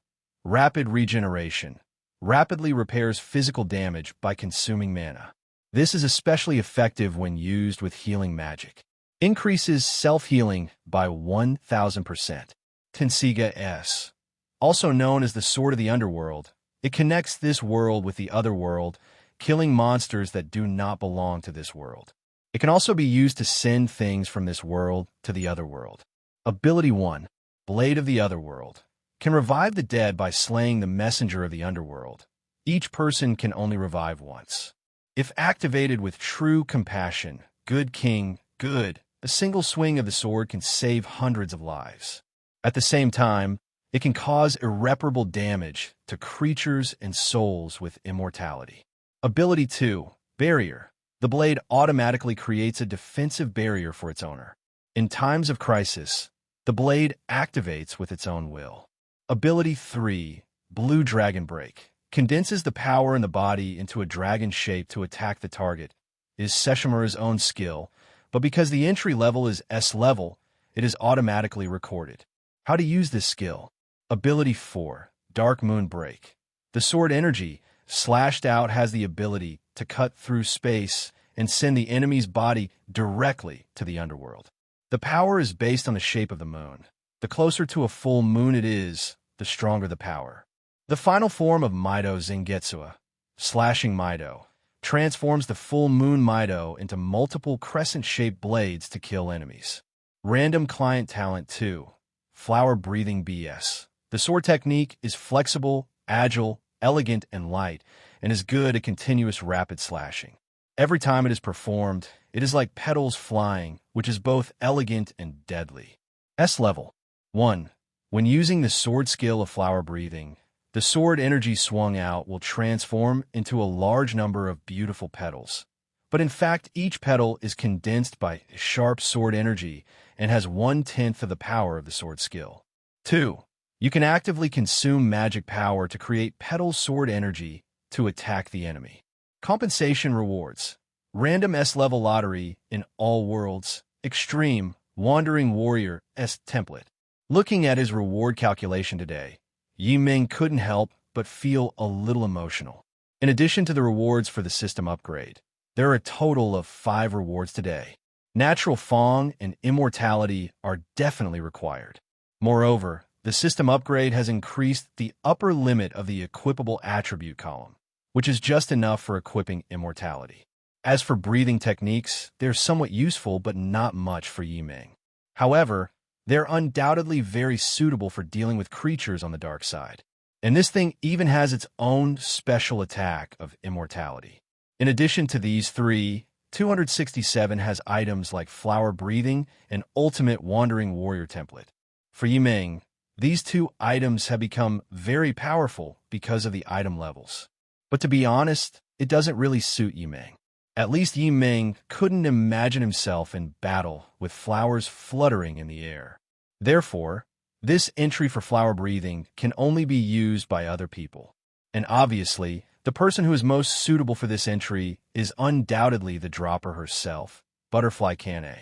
Speaker 2: Rapid regeneration. Rapidly repairs physical damage by consuming mana. This is especially effective when used with healing magic. Increases self-healing by 1000%. Tensiga S. Also known as the Sword of the Underworld, it connects this world with the other world, killing monsters that do not belong to this world. It can also be used to send things from this world to the other world. Ability 1. Blade of the Otherworld. Can revive the dead by slaying the messenger of the underworld. Each person can only revive once. If activated with true compassion, good king, good, a single swing of the sword can save hundreds of lives. At the same time, it can cause irreparable damage to creatures and souls with immortality. Ability 2. Barrier. The blade automatically creates a defensive barrier for its owner. In times of crisis, the blade activates with its own will. Ability 3. Blue Dragon Break. Condenses the power in the body into a dragon shape to attack the target. Is Sesshomaru's own skill, but because the entry level is S level, it is automatically recorded. How to use this skill? Ability 4. Dark Moon Break. The sword energy slashed out has the ability to cut through space and send the enemy's body directly to the underworld. The power is based on the shape of the moon. The closer to a full moon it is, the stronger the power. The final form of Mido Zengetsua, Slashing Mido, transforms the full moon Mido into multiple crescent-shaped blades to kill enemies. Random Client Talent 2. Flower Breathing BS. The sword technique is flexible, agile, elegant, and light, and is good at continuous rapid slashing. Every time it is performed, it is like petals flying, which is both elegant and deadly. S level. 1. When using the sword skill of Flower Breathing, the sword energy swung out will transform into a large number of beautiful petals. But in fact, each petal is condensed by sharp sword energy and has 1/10 of the power of the sword skill. 2. You can actively consume magic power to create petal sword energy to attack the enemy. Compensation rewards. Random S-level lottery in all worlds. Extreme Wandering Warrior S template. Looking at his reward calculation today, Yiming couldn't help but feel a little emotional. In addition to the rewards for the system upgrade, there are a total of 5 rewards today. Natural Fong and Immortality are definitely required. Moreover, the system upgrade has increased the upper limit of the equipable attribute column, which is just enough for equipping Immortality. As for breathing techniques, they're somewhat useful but not much for Yiming. However, they're undoubtedly very suitable for dealing with creatures on the dark side. And this thing even has its own special attack of Immortality. In addition to these 3, 267 has items like Flower Breathing and Ultimate Wandering Warrior template. For Yiming, these 2 items have become very powerful because of the item levels. But to be honest, it doesn't really suit Yiming. At least Yiming couldn't imagine himself in battle with flowers fluttering in the air. Therefore, this entry for Flower Breathing can only be used by other people. And obviously, the person who is most suitable for this entry is undoubtedly the dropper herself, Butterfly Kane.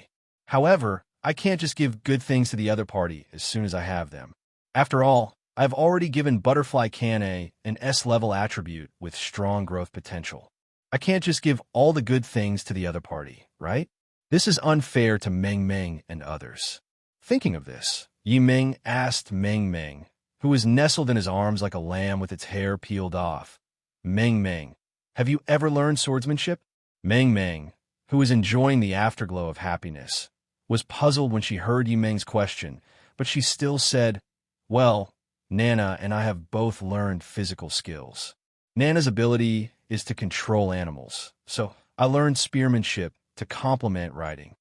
Speaker 2: However, I can't just give good things to the other party as soon as I have them. After all, I've already given Butterfly Kane an S-level attribute with strong growth potential. I can't just give all the good things to the other party, right? This is unfair to Meng Meng and others. Thinking of this, Yi Ming asked Meng Meng, who was nestled in his arms like a lamb with its hair peeled off. Meng Meng, have you ever learned swordsmanship? Meng Meng, who was enjoying the afterglow of happiness, was puzzled when she heard Yi Meng's question, but she still said, well, Nana and I have both learned physical skills. Nana's ability is to control animals, so I learned spearmanship to complement riding.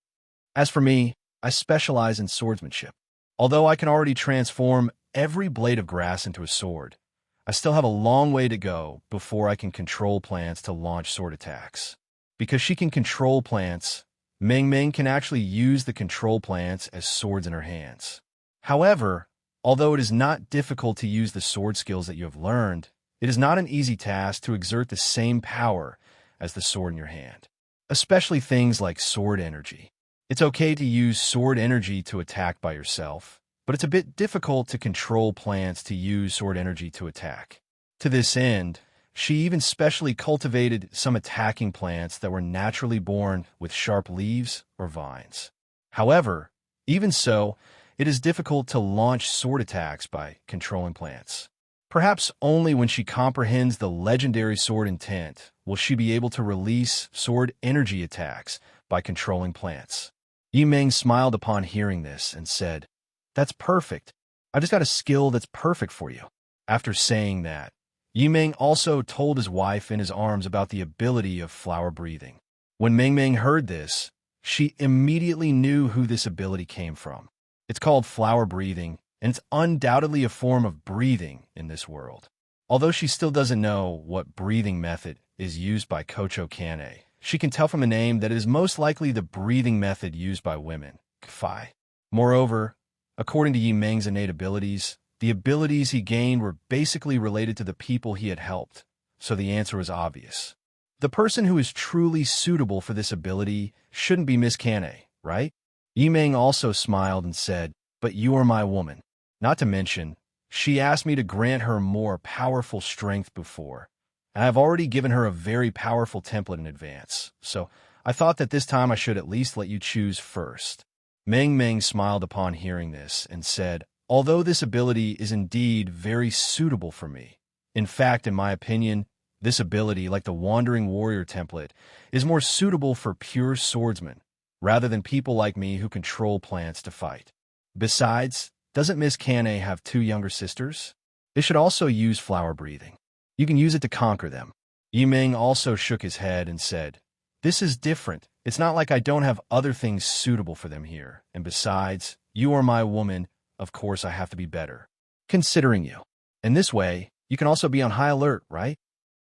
Speaker 2: As for me, I specialize in swordsmanship. Although I can already transform every blade of grass into a sword, I still have a long way to go before I can control plants to launch sword attacks. Because she can control plants, Meng Meng can actually use the control plants as swords in her hands. However, although it is not difficult to use the sword skills that you have learned, it is not an easy task to exert the same power as the sword in your hand, especially things like sword energy. It's okay to use sword energy to attack by yourself, but it's a bit difficult to control plants to use sword energy to attack. To this end, she even specially cultivated some attacking plants that were naturally born with sharp leaves or vines. However, even so, it is difficult to launch sword attacks by controlling plants. Perhaps only when she comprehends the legendary sword intent will she be able to release sword energy attacks by controlling plants. Yi Ming smiled upon hearing this and said, "That's perfect. I just got a skill that's perfect for you." After saying that, Yi Ming also told his wife in his arms about the ability of flower breathing. When Meng Meng heard this, she immediately knew who this ability came from. It's called flower breathing, and it's undoubtedly a form of breathing in this world. Although she still doesn't know what breathing method is used by Kocho Kane, she can tell from the name that it is most likely the breathing method used by women. Phi. Moreover, according to Yi Meng's innate abilities, the abilities he gained were basically related to the people he had helped, so the answer was obvious. The person who is truly suitable for this ability shouldn't be Miss Kane, right? Yi Meng also smiled and said, "But you are my woman." Not to mention, she asked me to grant her more powerful strength before, and I have already given her a very powerful template in advance, so I thought that this time I should at least let you choose first. Meng Meng smiled upon hearing this and said, "Although this ability is indeed very suitable for me, in fact, in my opinion, this ability, like the Wandering Warrior template, is more suitable for pure swordsmen, rather than people like me who control plants to fight. Besides, doesn't Miss Kane have 2 younger sisters? They should also use flower breathing. You can use it to conquer them." Yi Ming also shook his head and said, "This is different. It's not like I don't have other things suitable for them here. And besides, you are my woman. Of course I have to be better, considering you. In this way, you can also be on high alert, right?"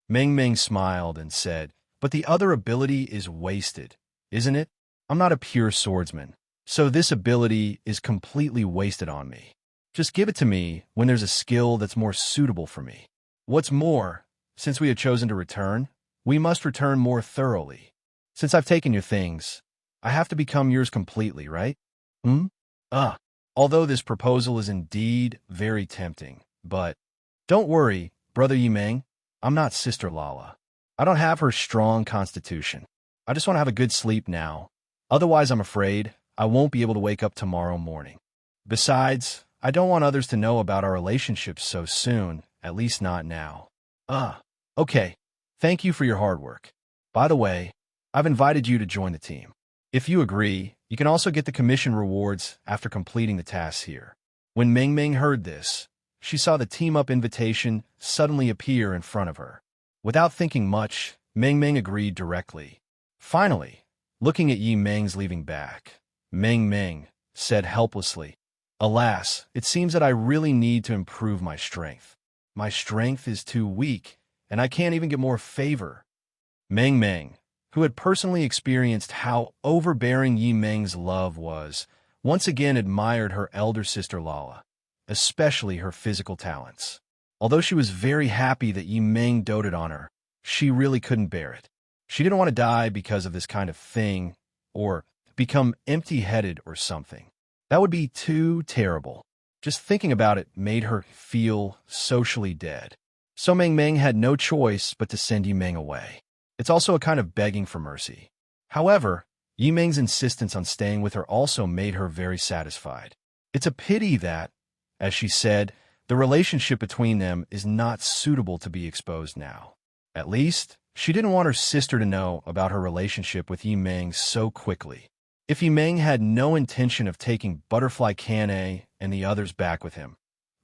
Speaker 2: Meng Meng smiled and said, "But the other ability is wasted, isn't it? I'm not a pure swordsman, so this ability is completely wasted on me. Just give it to me when there's a skill that's more suitable for me. What's more, since we have chosen to return, we must return more thoroughly. Since I've taken your things, I have to become yours completely, right? Although this proposal is indeed very tempting, but don't worry, Brother Yi Meng, I'm not Sister Lala. I don't have her strong constitution. I just want to have a good sleep now. Otherwise, I'm afraid I won't be able to wake up tomorrow morning. Besides, I don't want others to know about our relationship so soon, at least not now." Okay. Thank you for your hard work. By the way, I've invited you to join the team. If you agree, you can also get the commission rewards after completing the tasks here. When Meng Meng heard this, she saw the team-up invitation suddenly appear in front of her. Without thinking much, Meng Meng agreed directly. Finally, looking at Yi Meng's leaving back, Meng Meng said helplessly, "Alas, it seems that I really need to improve my strength. My strength is too weak, and I can't even get more favor." Meng Meng, who had personally experienced how overbearing Yi Meng's love was, once again admired her elder sister Lala, especially her physical talents. Although she was very happy that Yi Meng doted on her, she really couldn't bear it. She didn't want to die because of this kind of thing, or become empty-headed or something. That would be too terrible. Just thinking about it made her feel socially dead. So Meng Meng had no choice but to send Yi Meng away. It's also a kind of begging for mercy. However, Yi Meng's insistence on staying with her also made her very satisfied. It's a pity that, as she said, the relationship between them is not suitable to be exposed now. At least, she didn't want her sister to know about her relationship with Yi Meng so quickly. If Yi Meng had no intention of taking Butterfly Can and the others back with him,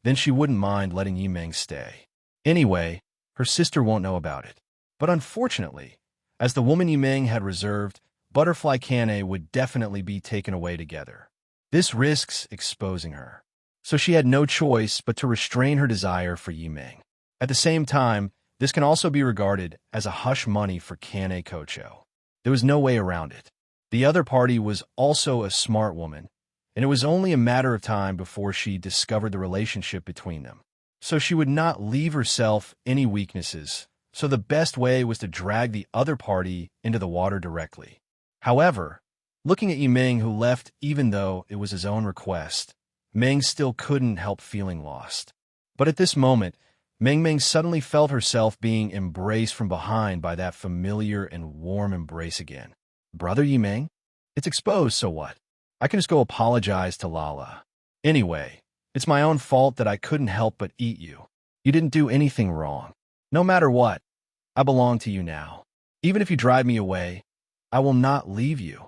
Speaker 2: then she wouldn't mind letting Yi Meng stay. Anyway, her sister won't know about it. But unfortunately, as the woman Yi Meng had reserved, Butterfly Can would definitely be taken away together. This risks exposing her. So she had no choice but to restrain her desire for Yi Meng. At the same time, this can also be regarded as a hush money for Can Kocho. There was no way around it. The other party was also a smart woman, and it was only a matter of time before she discovered the relationship between them. So she would not leave herself any weaknesses, so the best way was to drag the other party into the water directly. However, looking at Yi Meng, who left even though it was his own request, Meng still couldn't help feeling lost. But at this moment, Meng Meng suddenly felt herself being embraced from behind by that familiar and warm embrace again. Brother Yi Meng? It's exposed, so what? I can just go apologize to Lala. Anyway, it's my own fault that I couldn't help but eat you. You didn't do anything wrong. No matter what, I belong to you now. Even if you drive me away, I will not leave you.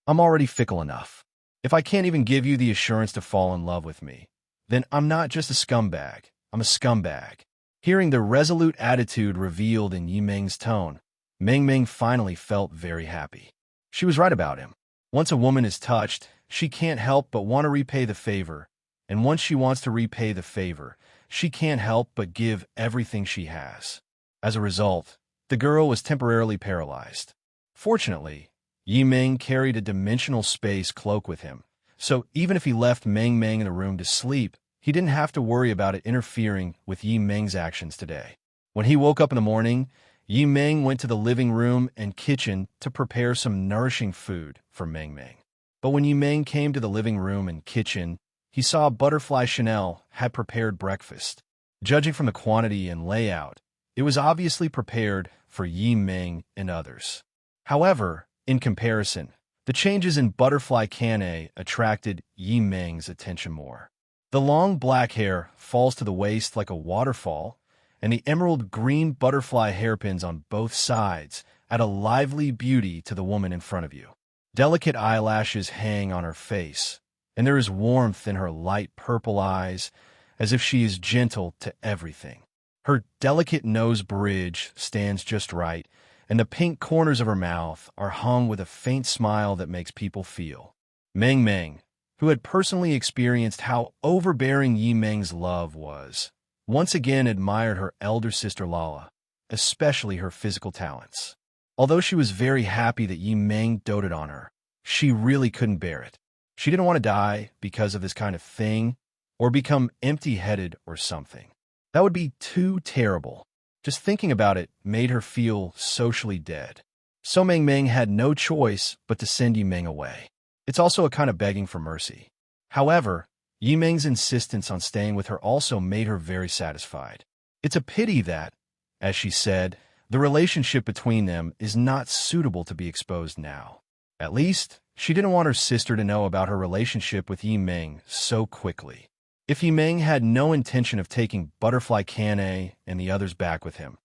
Speaker 2: I'm already fickle enough. If I can't even give you the assurance to fall in love with me, then I'm not just a scumbag, I'm a scumbag. Hearing the resolute attitude revealed in Yi Meng's tone, Meng Meng finally felt very happy. She was right about him. Once a woman is touched, she can't help but want to repay the favor, and once she wants to repay the favor, she can't help but give everything she has. As a result, the girl was temporarily paralyzed. Fortunately, Yi Meng carried a dimensional space cloak with him, so even if he left Meng Meng in the room to sleep, he didn't have to worry about it interfering with Yi Meng's actions today. When he woke up in the morning, Yi Meng went to the living room and kitchen to prepare some nourishing food for Meng Meng. But when Yi Meng came to the living room and kitchen, he saw Butterfly Chanel had prepared breakfast. Judging from the quantity and layout, it was obviously prepared for Yi Meng and others. However, in comparison, the changes in Butterfly Can attracted Yi Meng's attention more. The long black hair falls to the waist like a waterfall, and the emerald green butterfly hairpins on both sides add a lively beauty to the woman in front of you. Delicate eyelashes hang on her face, and there is warmth in her light purple eyes, as if she is gentle to everything. Her delicate nose bridge stands just right, and the pink corners of her mouth are hung with a faint smile that makes people feel. Meng Meng, who had personally experienced how overbearing Yi Meng's love was, once again admired her elder sister Lala, especially her physical talents. Although she was very happy that Yi Meng doted on her, she really couldn't bear it. She didn't want to die because of this kind of thing, or become empty-headed or something. That would be too terrible. Just thinking about it made her feel socially dead. So Meng Meng had no choice but to send Yi Meng away. It's also a kind of begging for mercy. However, Yi Meng's insistence on staying with her also made her very satisfied. It's a pity that, as she said, the relationship between them is not suitable to be exposed now. At least, she didn't want her sister to know about her relationship with Yi Meng so quickly. If Yi Meng had no intention of taking Butterfly Can and the others back with him,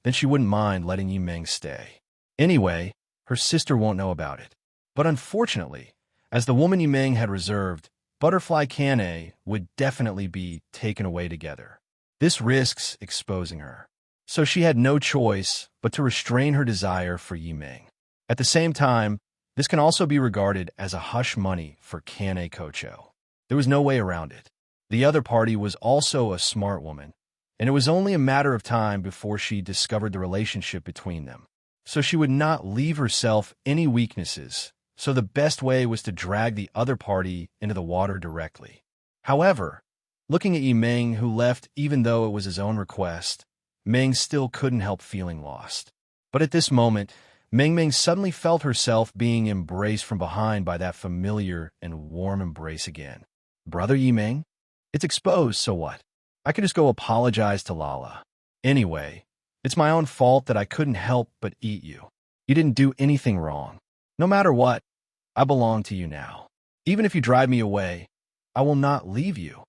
Speaker 2: then she wouldn't mind letting Yi Meng stay. Anyway, her sister won't know about it. But unfortunately, as the woman Yi Meng had reserved, Butterfly Can would definitely be taken away together. This risks exposing her. So she had no choice but to restrain her desire for Yi Meng. At the same time, this can also be regarded as a hush money for Can Kocho. There was no way around it. The other party was also a smart woman, and it was only a matter of time before she discovered the relationship between them. So she would not leave herself any weaknesses, so the best way was to drag the other party into the water directly. However, looking at Yi Meng, who left even though it was his own request, Meng still couldn't help feeling lost. But at this moment, Meng Meng suddenly felt herself being embraced from behind by that familiar and warm embrace again. Brother Yi Meng? It's exposed, so what? I could just go apologize to Lala. Anyway, it's my own fault that I couldn't help but eat you. You didn't do anything wrong. No matter what, I belong to you now. Even if you drive me away, I will not leave you.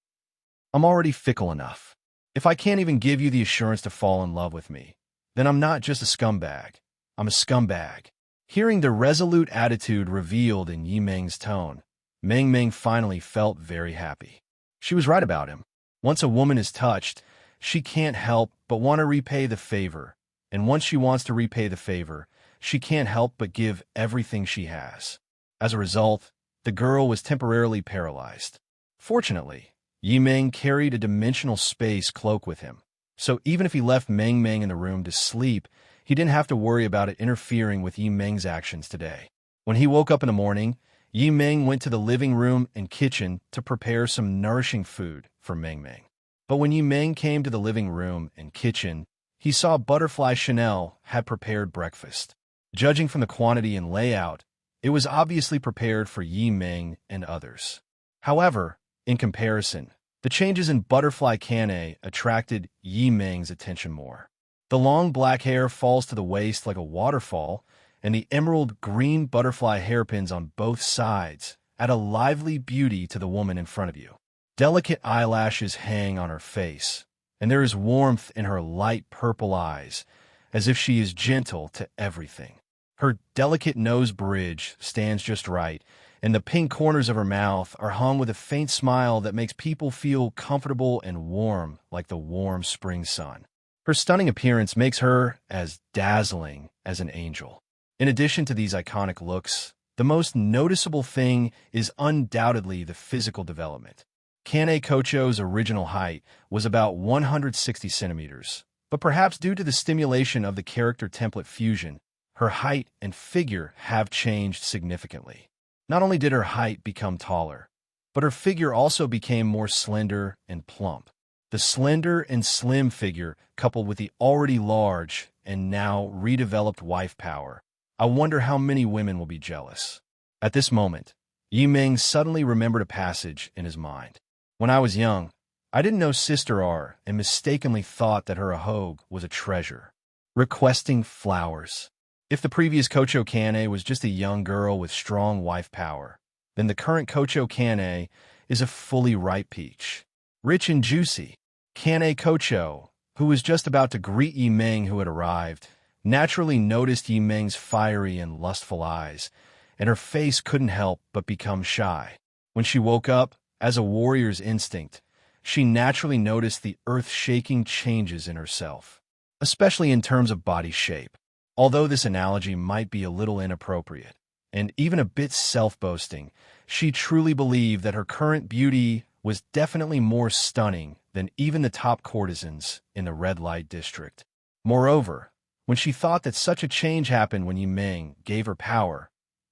Speaker 2: I'm already fickle enough. If I can't even give you the assurance to fall in love with me, then I'm not just a scumbag. I'm a scumbag. Hearing the resolute attitude revealed in Yi Meng's tone, Meng Meng finally felt very happy. She was right about him. Once a woman is touched, she can't help but want to repay the favor. And once she wants to repay the favor, she can't help but give everything she has. As a result, the girl was temporarily paralyzed. Fortunately, Yi Meng carried a dimensional space cloak with him, so even if he left Meng Meng in the room to sleep, he didn't have to worry about it interfering with Yi Meng's actions today. When he woke up in the morning, Yi Meng went to the living room and kitchen to prepare some nourishing food for Meng Meng. But when Yi Meng came to the living room and kitchen, he saw Butterfly Chanel had prepared breakfast. Judging from the quantity and layout, it was obviously prepared for Yi Meng and others. However, in comparison, the changes in Butterfly Canne attracted Yi Meng's attention more. The long black hair falls to the waist like a waterfall, and the emerald green butterfly hairpins on both sides add a lively beauty to the woman in front of you. Delicate eyelashes hang on her face, and there is warmth in her light purple eyes, as if she is gentle to everything. Her delicate nose bridge stands just right, and the pink corners of her mouth are hung with a faint smile that makes people feel comfortable and warm like the warm spring sun. Her stunning appearance makes her as dazzling as an angel. In addition to these iconic looks, the most noticeable thing is undoubtedly the physical development. Kane Kocho's original height was about 160 centimeters, but perhaps due to the stimulation of the character template fusion, her height and figure have changed significantly. Not only did her height become taller, but her figure also became more slender and plump. The slender and slim figure, coupled with the already large and now redeveloped wife power, I wonder how many women will be jealous. At this moment, Yi Meng suddenly remembered a passage in his mind. When I was young, I didn't know Sister R and mistakenly thought that her ahogue was a treasure. Requesting flowers. If the previous Kocho Kane was just a young girl with strong wife power, then the current Kocho Kane is a fully ripe peach. Rich and juicy. Kane Kocho, who was just about to greet Yi Meng who had arrived, naturally noticed Yi Meng's fiery and lustful eyes, and her face couldn't help but become shy. When she woke up, as a warrior's instinct, she naturally noticed the earth-shaking changes in herself, especially in terms of body shape. Although this analogy might be a little inappropriate, and even a bit self-boasting, she truly believed that her current beauty was definitely more stunning than even the top courtesans in the red light district. Moreover, when she thought that such a change happened when Yi Meng gave her power,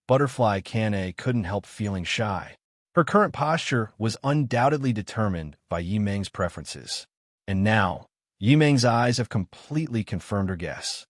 Speaker 2: Butterfly Kane couldn't help feeling shy. Her current posture was undoubtedly determined by Yi Meng's preferences. And now, Yi Meng's eyes have completely confirmed her guess.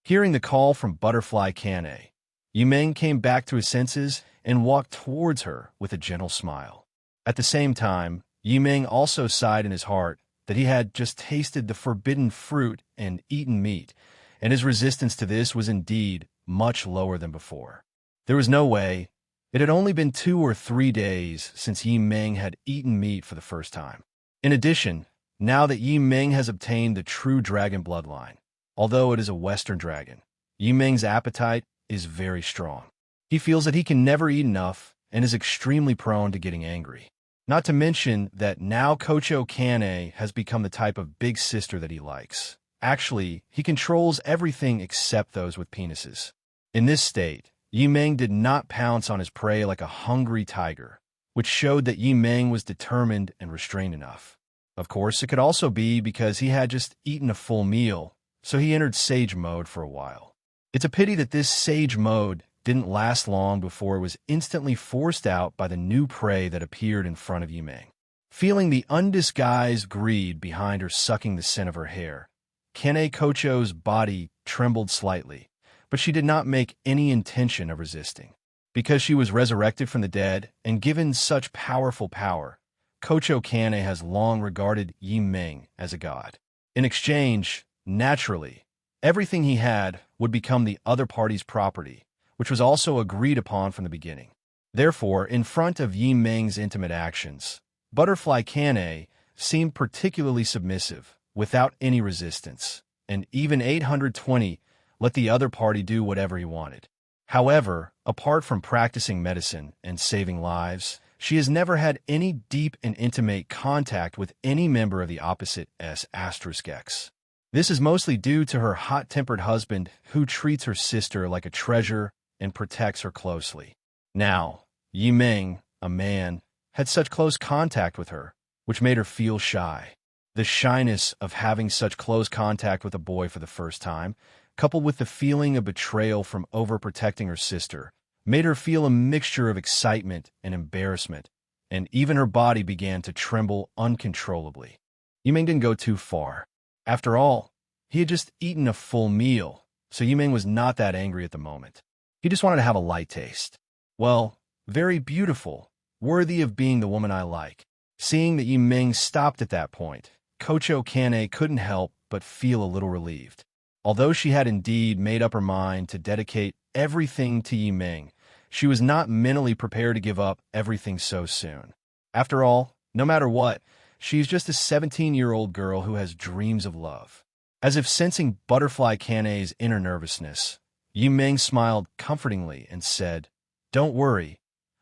Speaker 2: Hearing the call from Butterfly Kane, Yi Meng came back to his senses and walked towards her with a gentle smile. At the same time, Yi Meng also sighed in his heart that he had just tasted the forbidden fruit and eaten meat, and his resistance to this was indeed much lower than before. There was no way. It had only been 2 or 3 days since Yi Meng had eaten meat for the first time. In addition, now that Yi Meng has obtained the true dragon bloodline, although it is a Western dragon, Yi Meng's appetite is very strong. He feels that he can never eat enough and is extremely prone to getting angry. Not to mention that now Kocho Kane has become the type of big sister that he likes. Actually, he controls everything except those with penises. In this state, Yi Meng did not pounce on his prey like a hungry tiger, which showed that Yi Meng was determined and restrained enough. Of course, it could also be because he had just eaten a full meal, so he entered Sage mode for a while. It's a pity that this Sage mode didn't last long before it was instantly forced out by the new prey that appeared in front of Yi Meng. Feeling the undisguised greed behind her sucking the scent of her hair, Kane Kocho's body trembled slightly, but she did not make any intention of resisting. Because she was resurrected from the dead and given such powerful power, Kocho Kane has long regarded Yi Ming as a god. In exchange, naturally, everything he had would become the other party's property, which was also agreed upon from the beginning. Therefore, in front of Yi Ming's intimate actions, Butterfly Kane seemed particularly submissive, without any resistance, and even 820 let the other party do whatever he wanted. However, apart from practicing medicine and saving lives, she has never had any deep and intimate contact with any member of the opposite S*X. This is mostly due to her hot-tempered husband who treats her sister like a treasure and protects her closely. Now, Yi Ming, a man, had such close contact with her, which made her feel shy. The shyness of having such close contact with a boy for the first time, coupled with the feeling of betrayal from overprotecting her sister, made her feel a mixture of excitement and embarrassment, and even her body began to tremble uncontrollably. Yi Ming didn't go too far. After all, he had just eaten a full meal, so Yi Ming was not that angry at the moment. He just wanted to have a light taste. Well, very beautiful, worthy of being the woman I like. Seeing that Yi Ming stopped at that point, Kocho Kane couldn't help but feel a little relieved. Although she had indeed made up her mind to dedicate everything to Yi Ming, she was not mentally prepared to give up everything so soon. After all, no matter what, she's just a 17-year-old girl who has dreams of love. As if sensing Butterfly Kane's inner nervousness, Yi Ming smiled comfortingly and said, "Don't worry,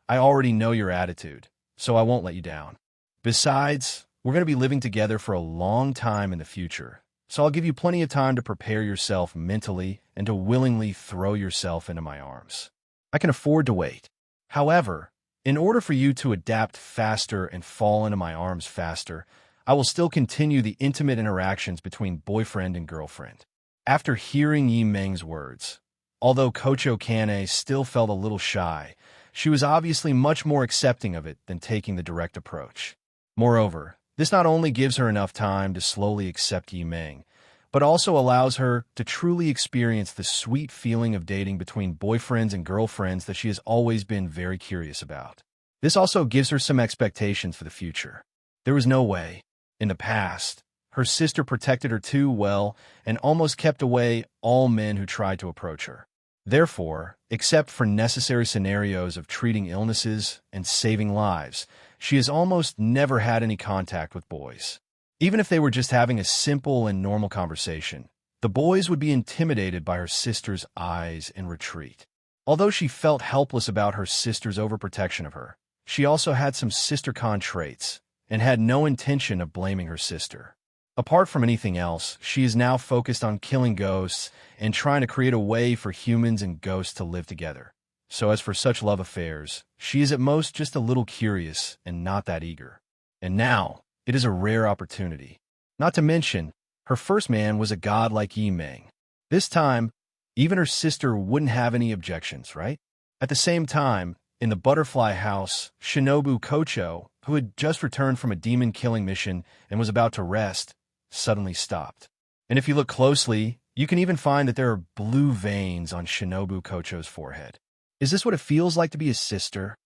Speaker 2: I already know your attitude, so I won't let you down. Besides, we're going to be living together for a long time in the future, so I'll give you plenty of time to prepare yourself mentally and to willingly throw yourself into my arms. I can afford to wait. However, in order for you to adapt faster and fall into my arms faster, I will still continue the intimate interactions between boyfriend and girlfriend." After hearing Yi Ming's words, although Kocho Kane still felt a little shy, she was obviously much more accepting of it than taking the direct approach. Moreover, this not only gives her enough time to slowly accept Yi Ming, but also allows her to truly experience the sweet feeling of dating between boyfriends and girlfriends that she has always been very curious about. This also gives her some expectations for the future. There was no way, in the past, her sister protected her too well and almost kept away all men who tried to approach her. Therefore, except for necessary scenarios of treating illnesses and saving lives, she has almost never had any contact with boys. Even if they were just having a simple and normal conversation, the boys would be intimidated by her sister's eyes and retreat. Although she felt helpless about her sister's overprotection of her, she also had some sister-con traits and had no intention of blaming her sister. Apart from anything else, she is now focused on killing ghosts and trying to create a way for humans and ghosts to live together. So as for such love affairs, she is at most just a little curious and not that eager. And now, it is a rare opportunity. Not to mention, her first man was a god like Yi Ming. This time, even her sister wouldn't have any objections, right? At the same time, in the butterfly house, Shinobu Kocho, who had just returned from a demon-killing mission and was about to rest, suddenly stopped. And if you look closely, you can even find that there are blue veins on Shinobu Kocho's forehead. Is this what it feels like to be a sister?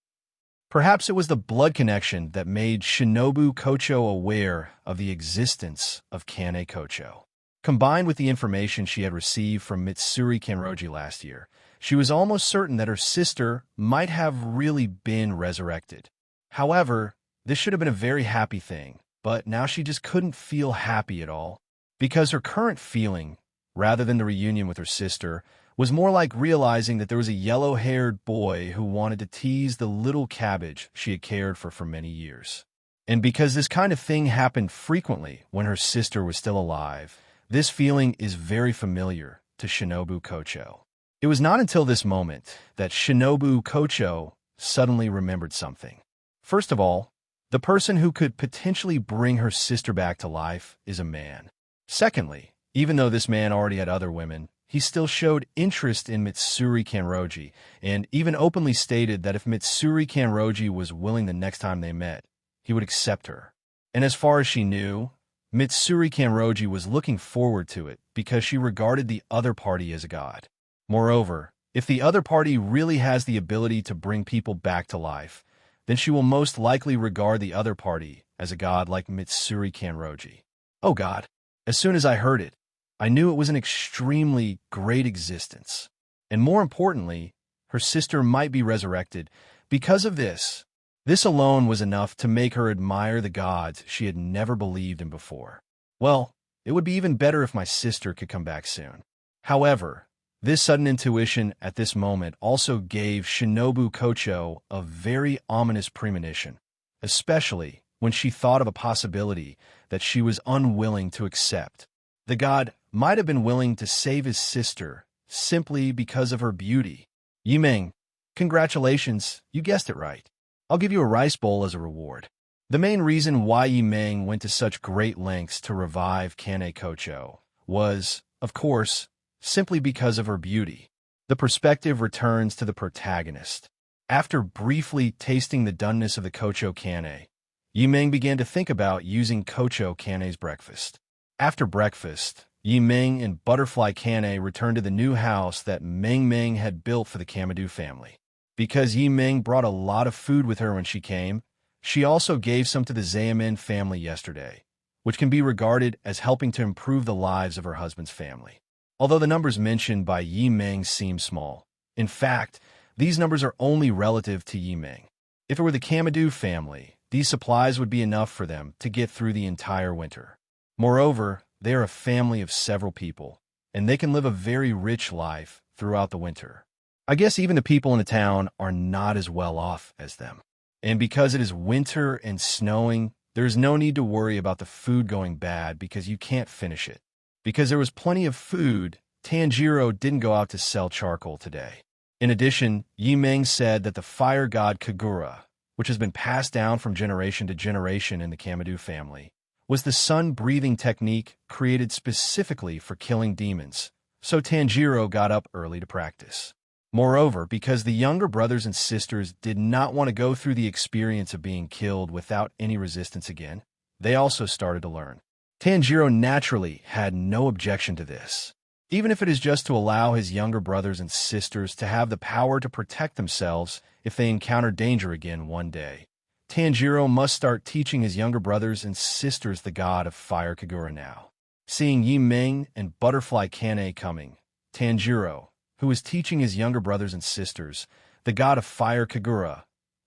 Speaker 2: Perhaps it was the blood connection that made Shinobu Kocho aware of the existence of Kane Kocho. Combined with the information she had received from Mitsuri Kanroji last year, she was almost certain that her sister might have really been resurrected. However, this should have been a very happy thing, but now she just couldn't feel happy at all, because her current feeling, rather than the reunion with her sister, was more like realizing that there was a yellow-haired boy who wanted to tease the little cabbage she had cared for many years. And because this kind of thing happened frequently when her sister was still alive, this feeling is very familiar to Shinobu Kocho. It was not until this moment that Shinobu Kocho suddenly remembered something. First of all, the person who could potentially bring her sister back to life is a man. Secondly, even though this man already had other women, he still showed interest in Mitsuri Kanroji, and even openly stated that if Mitsuri Kanroji was willing the next time they met, he would accept her. And as far as she knew, Mitsuri Kanroji was looking forward to it because she regarded the other party as a god. Moreover, if the other party really has the ability to bring people back to life, then she will most likely regard the other party as a god like Mitsuri Kanroji. Oh God! As soon as I heard it, I knew it was an extremely great existence. And more importantly, her sister might be resurrected. Because of this, this alone was enough to make her admire the gods she had never believed in before. Well, it would be even better if my sister could come back soon. However, this sudden intuition at this moment also gave Shinobu Kocho a very ominous premonition, especially when she thought of a possibility that she was unwilling to accept. The god might have been willing to save his sister simply because of her beauty. Yimeng, congratulations, you guessed it right. I'll give you a rice bowl as a reward. The main reason why Yimeng went to such great lengths to revive Kane Kocho was, of course, simply because of her beauty. The perspective returns to the protagonist. After briefly tasting the doneness of the Kocho Kane, Yimeng began to think about using Kocho Kane's breakfast. After breakfast, Yimeng and Butterfly Kane returned to the new house that Meng Meng had built for the Kamadu family. Because Yimeng brought a lot of food with her when she came, she also gave some to the Zayamen family yesterday, which can be regarded as helping to improve the lives of her husband's family. Although the numbers mentioned by Yimeng seem small, in fact, these numbers are only relative to Yimeng. If it were the Kamadu family, these supplies would be enough for them to get through the entire winter. Moreover, they are a family of several people, and they can live a very rich life throughout the winter. I guess even the people in the town are not as well off as them. And because it is winter and snowing, there is no need to worry about the food going bad because you can't finish it. Because there was plenty of food, Tanjiro didn't go out to sell charcoal today. In addition, Yimeng said that the fire god Kagura, which has been passed down from generation to generation in the Kamadu family, was the sun-breathing technique created specifically for killing demons, so Tanjiro got up early to practice. Moreover, because the younger brothers and sisters did not want to go through the experience of being killed without any resistance again, they also started to learn. Tanjiro naturally had no objection to this, even if it is just to allow his younger brothers and sisters to have the power to protect themselves if they encounter danger again one day. Tanjiro must start teaching his younger brothers and sisters the god of fire Kagura now. Seeing Yimeng and Butterfly Kane coming, Tanjiro, who was teaching his younger brothers and sisters the god of fire Kagura,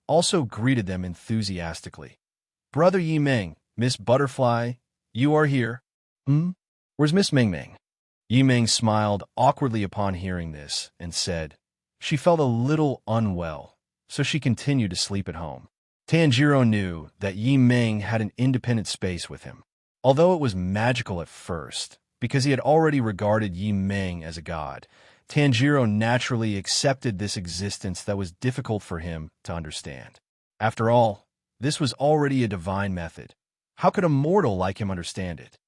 Speaker 2: also greeted them enthusiastically. Brother Yimeng, Miss Butterfly, you are here? Where's Miss Meng Meng? Yimeng smiled awkwardly upon hearing this and said she felt a little unwell, so she continued to sleep at home. Tanjiro knew that Yimeng had an independent space with him. Although it was magical at first, because he had already regarded Yimeng as a god, Tanjiro naturally accepted this existence that was difficult for him to understand. After all, this was already a divine method. How could a mortal like him understand it?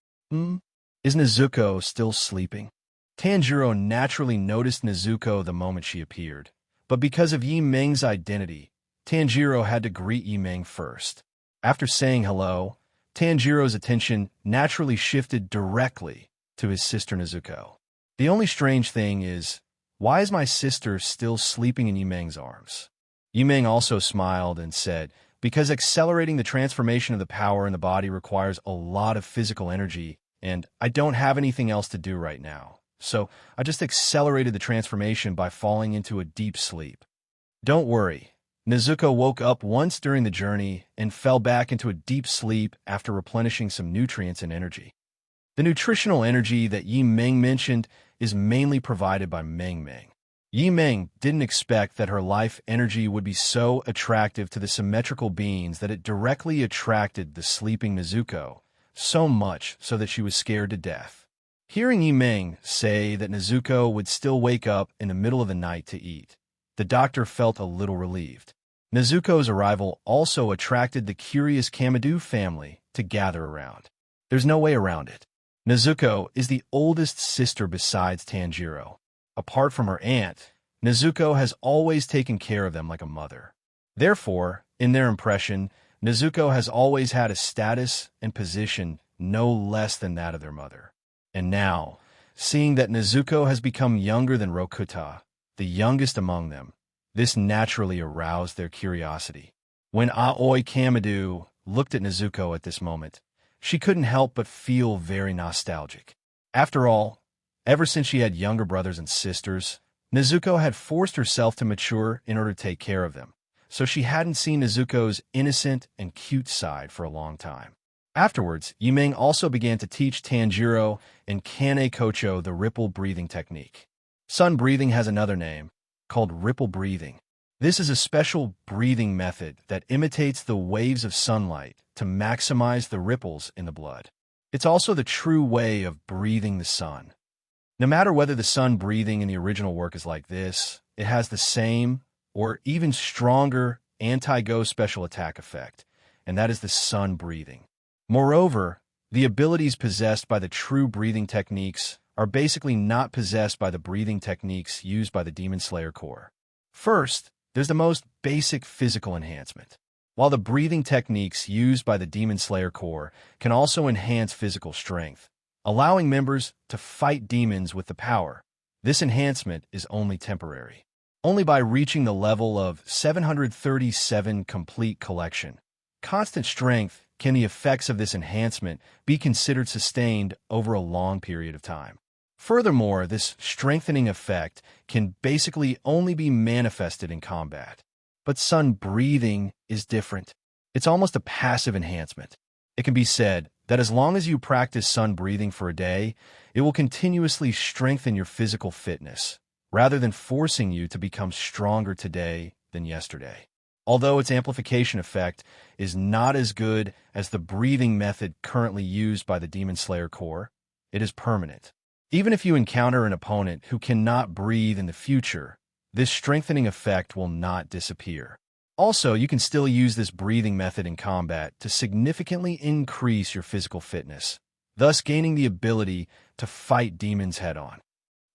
Speaker 2: Is Nezuko still sleeping? Tanjiro naturally noticed Nezuko the moment she appeared, but because of Yimeng's identity, Tanjiro had to greet Yimeng first. After saying hello, Tanjiro's attention naturally shifted directly to his sister Nezuko. The only strange thing is, why is my sister still sleeping in Yimeng's arms? Yimeng also smiled and said, because accelerating the transformation of the power in the body requires a lot of physical energy, and I don't have anything else to do right now. So I just accelerated the transformation by falling into a deep sleep. Don't worry. Nezuko woke up once during the journey and fell back into a deep sleep after replenishing some nutrients and energy. The nutritional energy that Yimeng mentioned is mainly provided by Meng Meng. Yimeng didn't expect that her life energy would be so attractive to the symmetrical beings that it directly attracted the sleeping Nezuko, so much so that she was scared to death. Hearing Yimeng say that Nezuko would still wake up in the middle of the night to eat, the doctor felt a little relieved. Nezuko's arrival also attracted the curious Kamadu family to gather around. There's no way around it. Nezuko is the oldest sister besides Tanjiro. Apart from her aunt, Nezuko has always taken care of them like a mother. Therefore, in their impression, Nezuko has always had a status and position no less than that of their mother. And now, seeing that Nezuko has become younger than Rokuta, the youngest among them, this naturally aroused their curiosity. When Aoi Kamadu looked at Nezuko at this moment, she couldn't help but feel very nostalgic. After all, ever since she had younger brothers and sisters, Nezuko had forced herself to mature in order to take care of them, so she hadn't seen Nezuko's innocent and cute side for a long time. Afterwards, Yimeng also began to teach Tanjiro and Kane Kocho the ripple breathing technique. Sun breathing has another name, called ripple breathing. This is a special breathing method that imitates the waves of sunlight to maximize the ripples in the blood. It's also the true way of breathing the sun. No matter whether the sun breathing in the original work is like this, it has the same or even stronger anti-go special attack effect, and that is the sun breathing. Moreover, the abilities possessed by the true breathing techniques are basically not possessed by the breathing techniques used by the Demon Slayer Corps. First, there's the most basic physical enhancement. While the breathing techniques used by the Demon Slayer Corps can also enhance physical strength, allowing members to fight demons with the power, this enhancement is only temporary. Only by reaching the level of 737 complete collection, constant strength, can the effects of this enhancement be considered sustained over a long period of time. Furthermore, this strengthening effect can basically only be manifested in combat. But sun breathing is different. It's almost a passive enhancement. It can be said that as long as you practice sun breathing for a day, it will continuously strengthen your physical fitness, rather than forcing you to become stronger today than yesterday. Although its amplification effect is not as good as the breathing method currently used by the Demon Slayer Corps, it is permanent. Even if you encounter an opponent who cannot breathe in the future, this strengthening effect will not disappear. Also, you can still use this breathing method in combat to significantly increase your physical fitness, thus gaining the ability to fight demons head-on.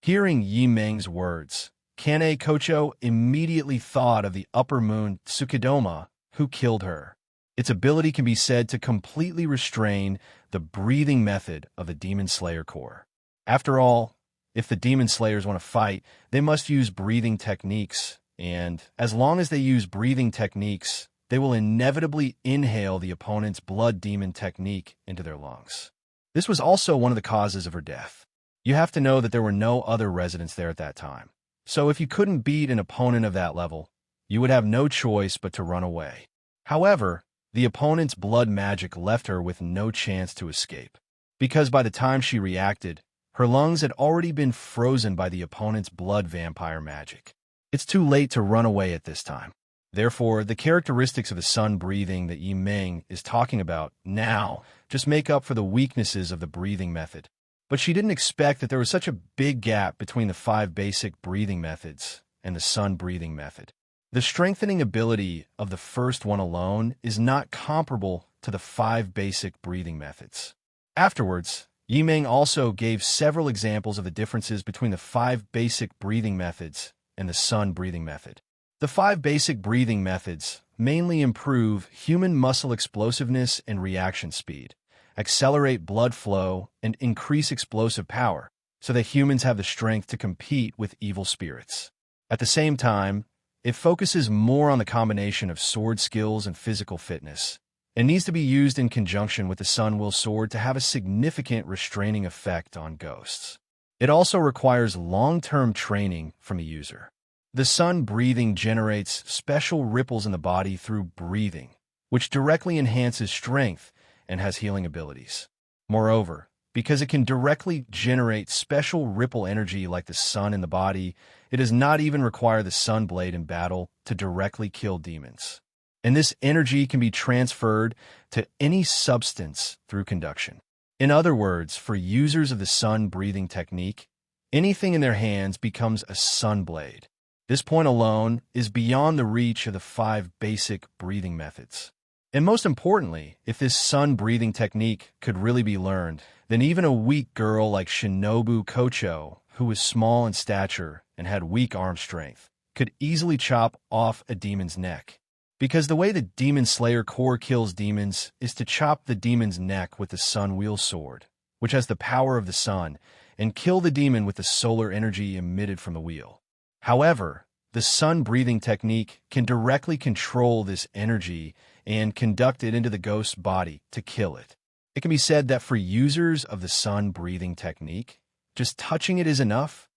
Speaker 2: Hearing Yimeng's words, Kane Kocho immediately thought of the upper moon Tsukidoma, who killed her. Its ability can be said to completely restrain the breathing method of the Demon Slayer Corps. After all, if the Demon Slayers want to fight, they must use breathing techniques, and as long as they use breathing techniques, they will inevitably inhale the opponent's blood demon technique into their lungs. This was also one of the causes of her death. You have to know that there were no other residents there at that time. So if you couldn't beat an opponent of that level, you would have no choice but to run away. However, the opponent's blood magic left her with no chance to escape, because by the time she reacted, her lungs had already been frozen by the opponent's blood vampire magic. It's too late to run away at this time. Therefore, the characteristics of the sun breathing that Yimeng is talking about now just make up for the weaknesses of the breathing method. But she didn't expect that there was such a big gap between the 5 basic breathing methods and the sun breathing method. The strengthening ability of the first one alone is not comparable to the 5 basic breathing methods. Afterwards, Yimeng also gave several examples of the differences between the 5 basic breathing methods and the sun breathing method. The 5 basic breathing methods mainly improve human muscle explosiveness and reaction speed, accelerate blood flow, and increase explosive power, so that humans have the strength to compete with evil spirits. At the same time, it focuses more on the combination of sword skills and physical fitness, and needs to be used in conjunction with the Sun Will Sword to have a significant restraining effect on ghosts. It also requires long-term training from the user. The sun breathing generates special ripples in the body through breathing, which directly enhances strength and has healing abilities. Moreover, because it can directly generate special ripple energy like the sun in the body, it does not even require the sun blade in battle to directly kill demons. And this energy can be transferred to any substance through conduction. In other words, for users of the sun breathing technique, anything in their hands becomes a sun blade. This point alone is beyond the reach of the 5 basic breathing methods. And most importantly, if this sun breathing technique could really be learned, then even a weak girl like Shinobu Kocho, who was small in stature and had weak arm strength, could easily chop off a demon's neck. Because the way the Demon Slayer Corps kills demons is to chop the demon's neck with the Sun Wheel Sword, which has the power of the sun, and kill the demon with the solar energy emitted from the wheel. However, the the sun breathing technique can directly control this energy and conduct it into the ghost's body to kill it. It can be said that for users of the sun breathing technique, just touching it is enough.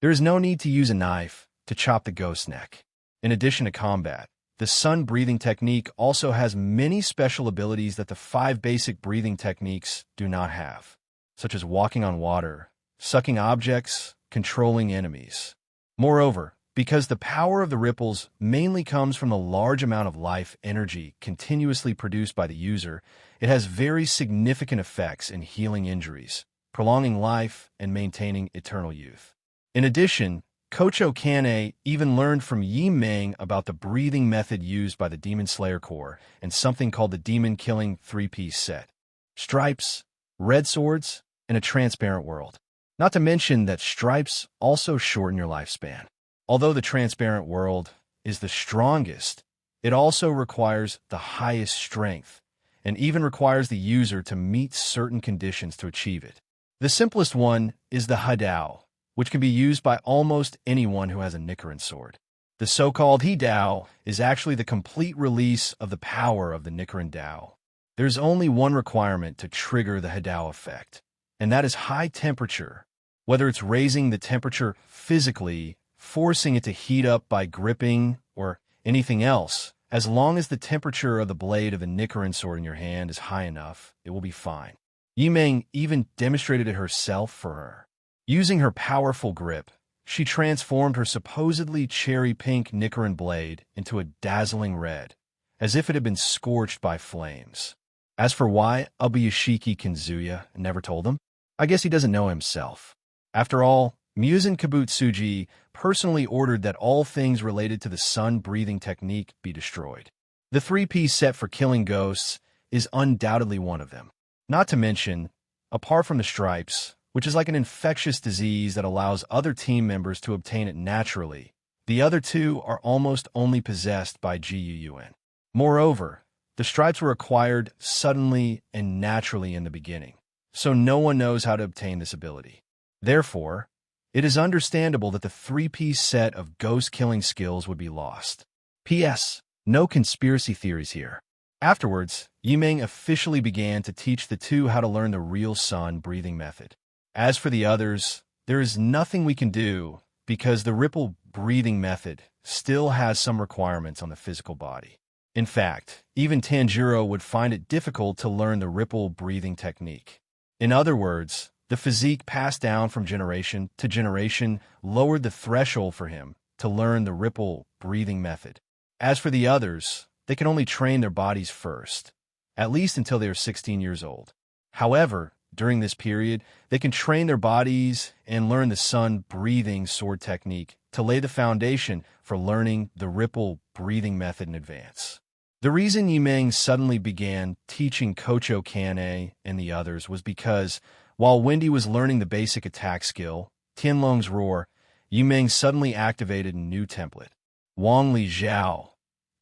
Speaker 2: There is no need to use a knife to chop the ghost's neck. In addition to combat, the sun breathing technique also has many special abilities that the 5 basic breathing techniques do not have, such as walking on water, sucking objects, controlling enemies. Moreover, because the power of the ripples mainly comes from the large amount of life energy continuously produced by the user, it has very significant effects in healing injuries, prolonging life, and maintaining eternal youth. In addition, Kocho Kane even learned from Yi Meng about the breathing method used by the Demon Slayer Corps and something called the Demon Killing 3-piece set. Stripes, red swords, and a transparent world. Not to mention that stripes also shorten your lifespan. Although the transparent world is the strongest, it also requires the highest strength, and even requires the user to meet certain conditions to achieve it. The simplest one is the Hadao, which can be used by almost anyone who has a Nichiren sword. The so-called Hidao is actually the complete release of the power of the Nichiren Dao. There's only one requirement to trigger the Hidao effect, and that is high temperature. Whether it's raising the temperature physically, forcing it to heat up by gripping, or anything else, as long as the temperature of the blade of the Nichiren sword in your hand is high enough, it will be fine. Yi Meng even demonstrated it herself for her. Using her powerful grip, she transformed her supposedly cherry-pink Nichiren blade into a dazzling red, as if it had been scorched by flames. As for why Ubuyashiki Kinzuya never told him, I guess he doesn't know himself. After all, Muzan Kabutsuji personally ordered that all things related to the sun-breathing technique be destroyed. The 3-piece set for killing ghosts is undoubtedly one of them. Not to mention, apart from the stripes, which is like an infectious disease that allows other team members to obtain it naturally, the other 2 are almost only possessed by GUUN. Moreover, the stripes were acquired suddenly and naturally in the beginning, so no one knows how to obtain this ability. Therefore, it is understandable that the 3-piece set of ghost-killing skills would be lost. P.S. No conspiracy theories here. Afterwards, Yi Meng officially began to teach the 2 how to learn the real sun-breathing method. As for the others, there is nothing we can do because the ripple breathing method still has some requirements on the physical body. In fact, even Tanjiro would find it difficult to learn the ripple breathing technique. In other words, the physique passed down from generation to generation lowered the threshold for him to learn the ripple breathing method. As for the others, they can only train their bodies first, at least until they are 16 years old. However, during this period, they can train their bodies and learn the sun-breathing sword technique to lay the foundation for learning the ripple breathing method in advance. The reason Yi Meng suddenly began teaching Kocho Kane and the others was because, while Wendy was learning the basic attack skill, Tianlong's Roar, Yi Meng suddenly activated a new template, Wang Li Zhao,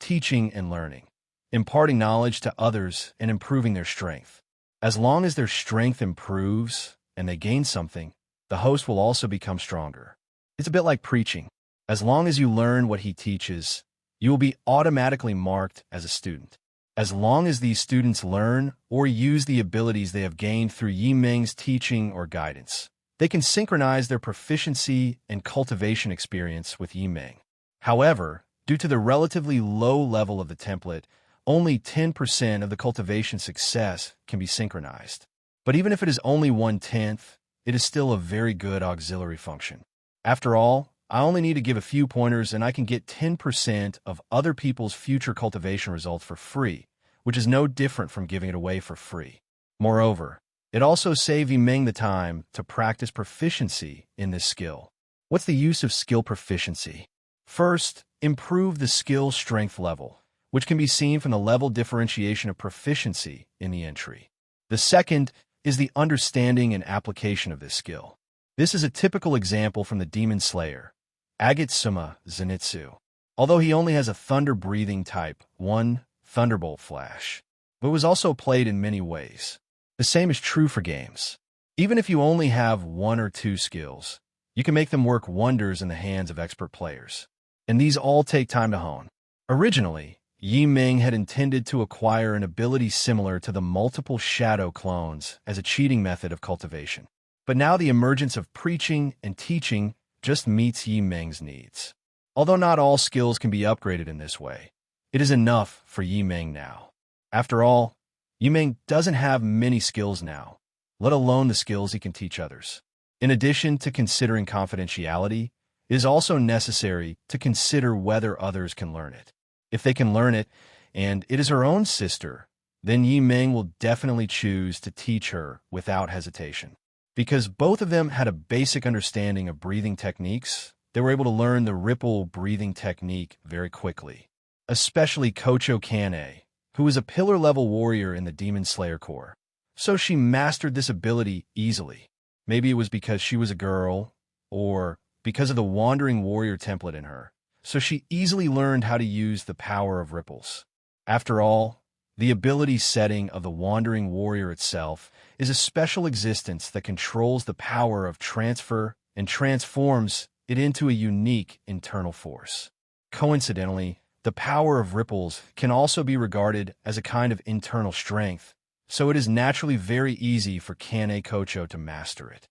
Speaker 2: teaching and learning, imparting knowledge to others and improving their strength. As long as their strength improves and they gain something, the host will also become stronger. It's a bit like preaching. As long as you learn what he teaches, you will be automatically marked as a student. As long as these students learn or use the abilities they have gained through Yi Meng's teaching or guidance, they can synchronize their proficiency and cultivation experience with Yi Meng. However, due to the relatively low level of the template, only 10% of the cultivation success can be synchronized. But even if it is only 1/10, it is still a very good auxiliary function. After all, I only need to give a few pointers and I can get 10% of other people's future cultivation results for free, which is no different from giving it away for free. Moreover, it also saves Yi Meng the time to practice proficiency in this skill. What's the use of skill proficiency? First, improve the skill strength level, which can be seen from the level differentiation of proficiency in the entry. The second is the understanding and application of this skill. This is a typical example from the Demon Slayer, Agitsuma Zenitsu. Although he only has a thunder-breathing type, 1 Thunderbolt Flash, but was also played in many ways. The same is true for games. Even if you only have 1 or 2 skills, you can make them work wonders in the hands of expert players. and these all take time to hone. Originally, Yi Ming had intended to acquire an ability similar to the multiple shadow clones as a cheating method of cultivation. But now the emergence of preaching and teaching just meets Yi Ming's needs. Although not all skills can be upgraded in this way, it is enough for Yi Ming now. After all, Yi Ming doesn't have many skills now, let alone the skills he can teach others. In addition to considering confidentiality, it is also necessary to consider whether others can learn it. If they can learn it, and it is her own sister, then Yi Ming will definitely choose to teach her without hesitation. Because both of them had a basic understanding of breathing techniques, they were able to learn the ripple breathing technique very quickly. Especially Kocho Kane, who was a pillar-level warrior in the Demon Slayer Corps. So she mastered this ability easily. Maybe it was because she was a girl, or because of the Wandering Warrior template in her. So she easily learned how to use the power of ripples. After all, the ability setting of the Wandering Warrior itself is a special existence that controls the power of transfer and transforms it into a unique internal force. Coincidentally, the power of ripples can also be regarded as a kind of internal strength, so it is naturally very easy for Kane Kocho to master it.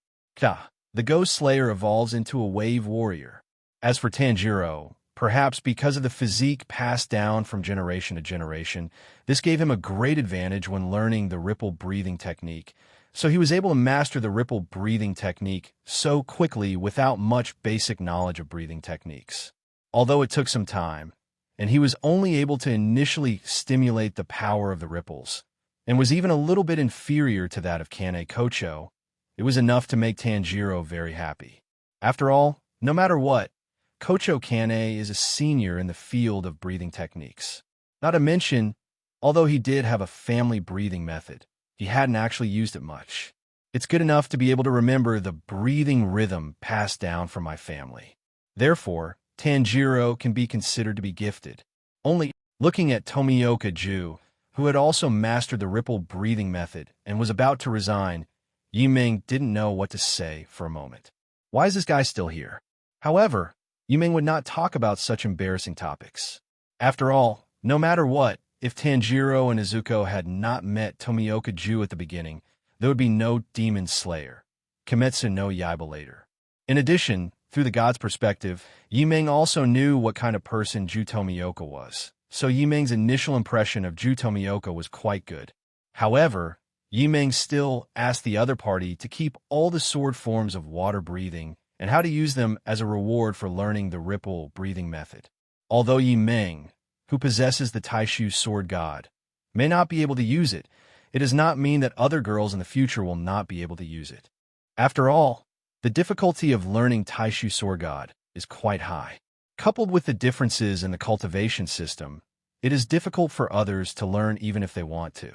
Speaker 2: The Ghost Slayer evolves into a Wave Warrior. As for Tanjiro, perhaps because of the physique passed down from generation to generation, this gave him a great advantage when learning the ripple breathing technique, so he was able to master the ripple breathing technique so quickly without much basic knowledge of breathing techniques. Although it took some time, and he was only able to initially stimulate the power of the ripples, and was even a little bit inferior to that of Kane Kocho, it was enough to make Tanjiro very happy. After all, no matter what, Kocho Kane is a senior in the field of breathing techniques. Not to mention, although he did have a family breathing method, he hadn't actually used it much. It's good enough to be able to remember the breathing rhythm passed down from my family. Therefore, Tanjiro can be considered to be gifted. Only looking at Tomioka Ju, who had also mastered the ripple breathing method and was about to resign, Yi Ming didn't know what to say for a moment. Why is this guy still here? However, Yi Ming would not talk about such embarrassing topics. After all, no matter what, if Tanjiro and Izuko had not met Tomioka Ju at the beginning, there would be no Demon Slayer, Kimetsu no Yaiba later. In addition, through the god's perspective, Yi Ming also knew what kind of person Ju Tomioka was, so Yi Ming's initial impression of Ju Tomioka was quite good. However, Yi Ming still asked the other party to keep all the sword forms of water breathing and how to use them as a reward for learning the ripple breathing method. Although Yi Ming, who possesses the Taishu sword god, may not be able to use it, it does not mean that other girls in the future will not be able to use it. After all, the difficulty of learning Taishu sword god is quite high. Coupled with the differences in the cultivation system, it is difficult for others to learn even if they want to.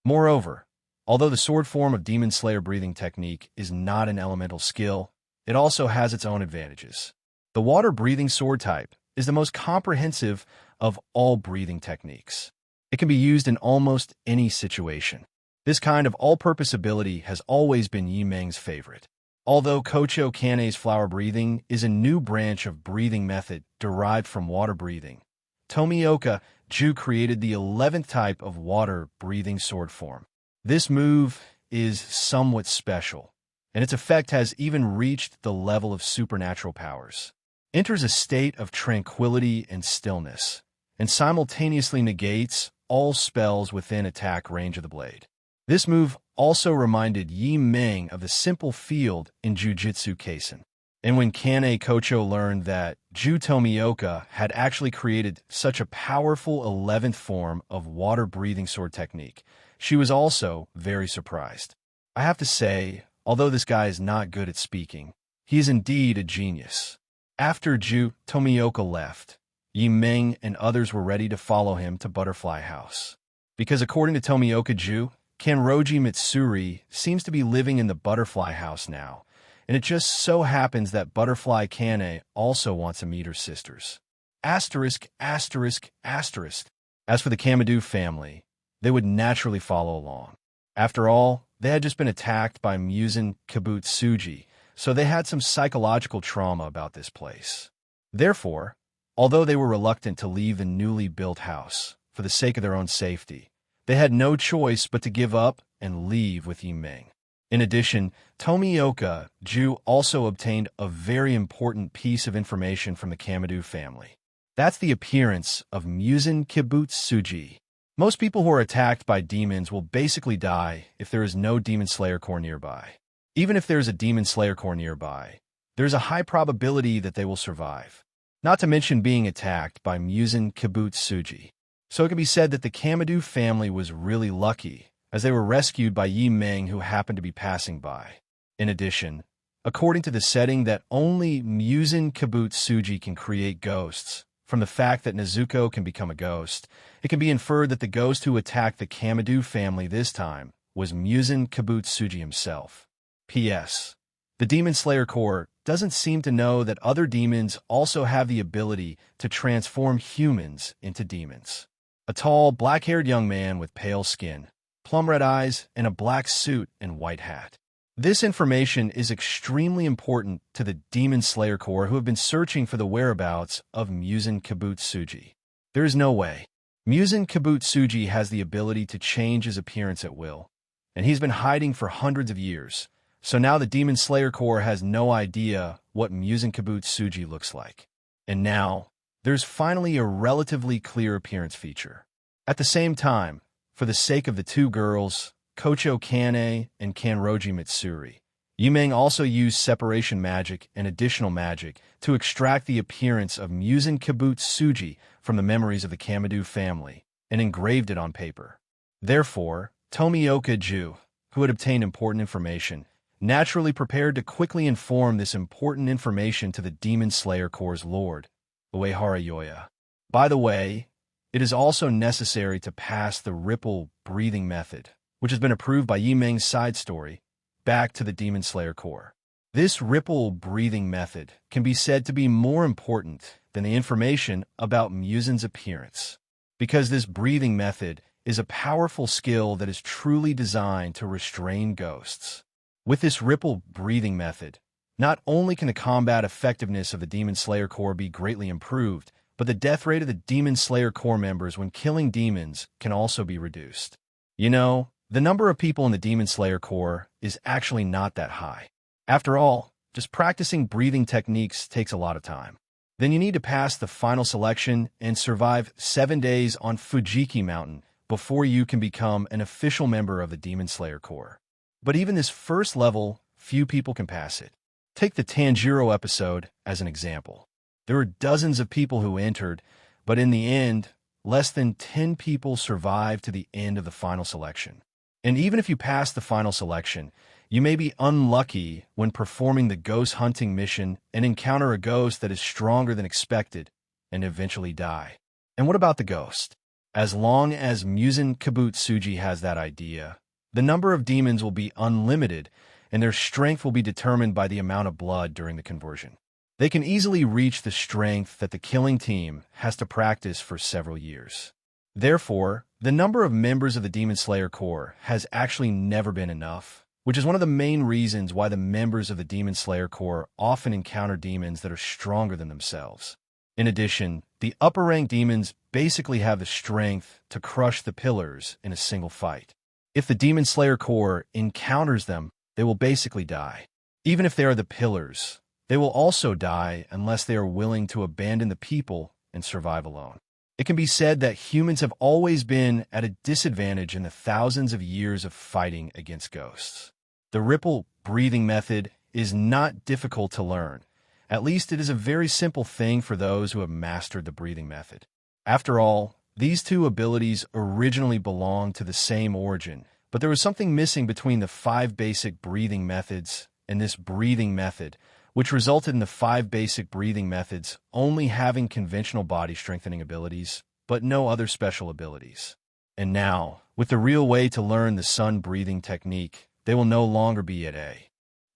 Speaker 2: Moreover, although the sword form of Demon Slayer breathing technique is not an elemental skill, it also has its own advantages. The water-breathing sword type is the most comprehensive of all breathing techniques. It can be used in almost any situation. This kind of all-purpose ability has always been Yi Ming's favorite. Although Kocho Kane's flower breathing is a new branch of breathing method derived from water breathing, Tomioka Ju created the 11th type of water-breathing sword form. This move is somewhat special, and its effect has even reached the level of supernatural powers. Enters a state of tranquility and stillness, and simultaneously negates all spells within attack range of the blade. This move also reminded Yi Ming of the simple field in Jujutsu Kaisen. And when Kane Kocho learned that Ju Tomioka had actually created such a powerful 11th form of water-breathing sword technique, she was also very surprised. I have to say, although this guy is not good at speaking, he is indeed a genius. After Ju Tomioka left, Yi Ming and others were ready to follow him to Butterfly House. Because according to Tomioka Ju, Kanroji Mitsuri seems to be living in the Butterfly House now, and it just so happens that Butterfly Kane also wants to meet her sisters. Asterisk, asterisk, asterisk. As for the Kamadou family, they would naturally follow along. After all, they had just been attacked by Muzan Kabutsuji, so they had some psychological trauma about this place. Therefore, Although they were reluctant to leave the newly built house for the sake of their own safety, they had no choice but to give up and leave with Yimeng. In addition, Tomioka Ju also obtained a very important piece of information from the Kamadu family. That's the appearance of Musen Kibbutz Suji. Most people who are attacked by demons will basically die if there is no Demon Slayer core nearby. Even if there's a Demon Slayer core nearby, there's a high probability that they will survive. Not to mention being attacked by Musen Kibbutz Suji. So it can be said that the Kamadu family was really lucky, as they were rescued by Yimeng, who happened to be passing by. In addition, according to the setting that only Musen Kibbutz Suji can create ghosts, from the fact that Nezuko can become a ghost, it can be inferred that the ghost who attacked the Kamadu family this time was Musen Kibbutz Suji himself. P.S. The Demon Slayer Corps doesn't seem to know that other demons also have the ability to transform humans into demons. A tall, black-haired young man with pale skin, plum-red eyes, and a black suit and white hat. This information is extremely important to the Demon Slayer Corps, who have been searching for the whereabouts of Musen Kibbutz Suji. There is no way. Musen Kibbutz Suji has the ability to change his appearance at will, and he's been hiding for hundreds of years. So now the Demon Slayer Corps has no idea what Musen Kibbutz Suji looks like. And now, there's finally a relatively clear appearance feature. At the same time, for the sake of the two girls, Kocho Kane and Kanroji Mitsuri, Yimeng also used separation magic and additional magic to extract the appearance of Musen Kibbutz Suji from the memories of the Kamadu family and engraved it on paper. Therefore, Tomioka Ju, who had obtained important information, naturally prepared to quickly inform this important information to the Demon Slayer Corps' lord, Uehara Yoya. By the way, it is also necessary to pass the ripple breathing method, which has been approved by Yimeng's side story, back to the Demon Slayer Corps. This ripple breathing method can be said to be more important than the information about Musen's appearance, because this breathing method is a powerful skill that is truly designed to restrain ghosts. With this ripple breathing method, not only can the combat effectiveness of the Demon Slayer Corps be greatly improved, but the death rate of the Demon Slayer Corps members when killing demons can also be reduced. You know, the number of people in the Demon Slayer Corps is actually not that high. After all, just practicing breathing techniques takes a lot of time. Then you need to pass the final selection and survive 7 days on Fujiki Mountain before you can become an official member of the Demon Slayer Corps. But even this first level, few people can pass it. Take the Tanjiro episode as an example. There were dozens of people who entered, but in the end, less than 10 people survived to the end of the final selection. And even if you pass the final selection, you may be unlucky when performing the ghost hunting mission and encounter a ghost that is stronger than expected and eventually die. And what about the ghost? As long as Musen Kibbutz Suji has that idea, the number of demons will be unlimited, and their strength will be determined by the amount of blood during the conversion. They can easily reach the strength that the killing team has to practice for several years. Therefore, the number of members of the Demon Slayer Corps has actually never been enough, which is one of the main reasons why the members of the Demon Slayer Corps often encounter demons that are stronger than themselves. In addition, the upper-ranked demons basically have the strength to crush the pillars in a single fight. If the Demon Slayer Corps encounters them, they will basically die. Even if they are the pillars, they will also die unless they are willing to abandon the people and survive alone. It can be said that humans have always been at a disadvantage in the thousands of years of fighting against ghosts. The ripple breathing method is not difficult to learn. At least it is a very simple thing for those who have mastered the breathing method. After all, these two abilities originally belonged to the same origin, but there was something missing between the 5 basic breathing methods and this breathing method, which resulted in the 5 basic breathing methods only having conventional body strengthening abilities, but no other special abilities. And now, with the real way to learn the sun breathing technique, they will no longer be at a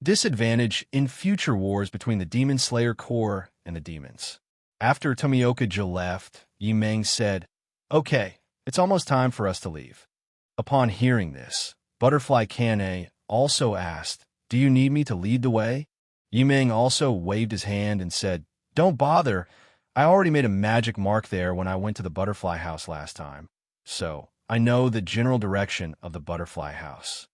Speaker 2: disadvantage in future wars between the Demon Slayer Corps and the demons. After Tomioka Ju left, Yimeng said, "Okay, it's almost time for us to leave." Upon hearing this, Butterfly Kane also asked, "Do you need me to lead the way?" Yimeng also waved his hand and said, "Don't bother. I already made a magic mark there when I went to the butterfly house last time, so I know the general direction of the butterfly house.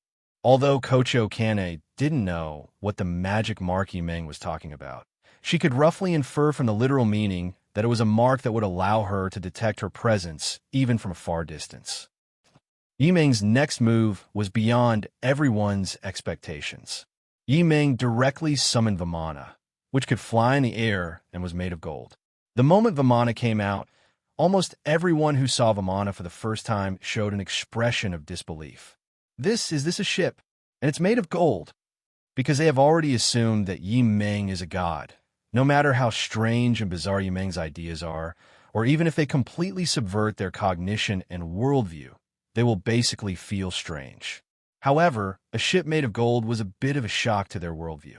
Speaker 2: Although Kocho Kane didn't know what the magic mark Yimeng was talking about, she could roughly infer from the literal meaning that it was a mark that would allow her to detect her presence even from a far distance. Yimeng's next move was beyond everyone's expectations. Yimeng directly summoned Vamana, which could fly in the air and was made of gold. The moment Vamana came out, almost everyone who saw Vamana for the first time showed an expression of disbelief. Is this a ship? And it's made of gold? Because they have already assumed that Yimeng is a god. No matter how strange and bizarre Yimeng's ideas are, or even if they completely subvert their cognition and worldview, they will basically feel strange. However, a ship made of gold was a bit of a shock to their worldview.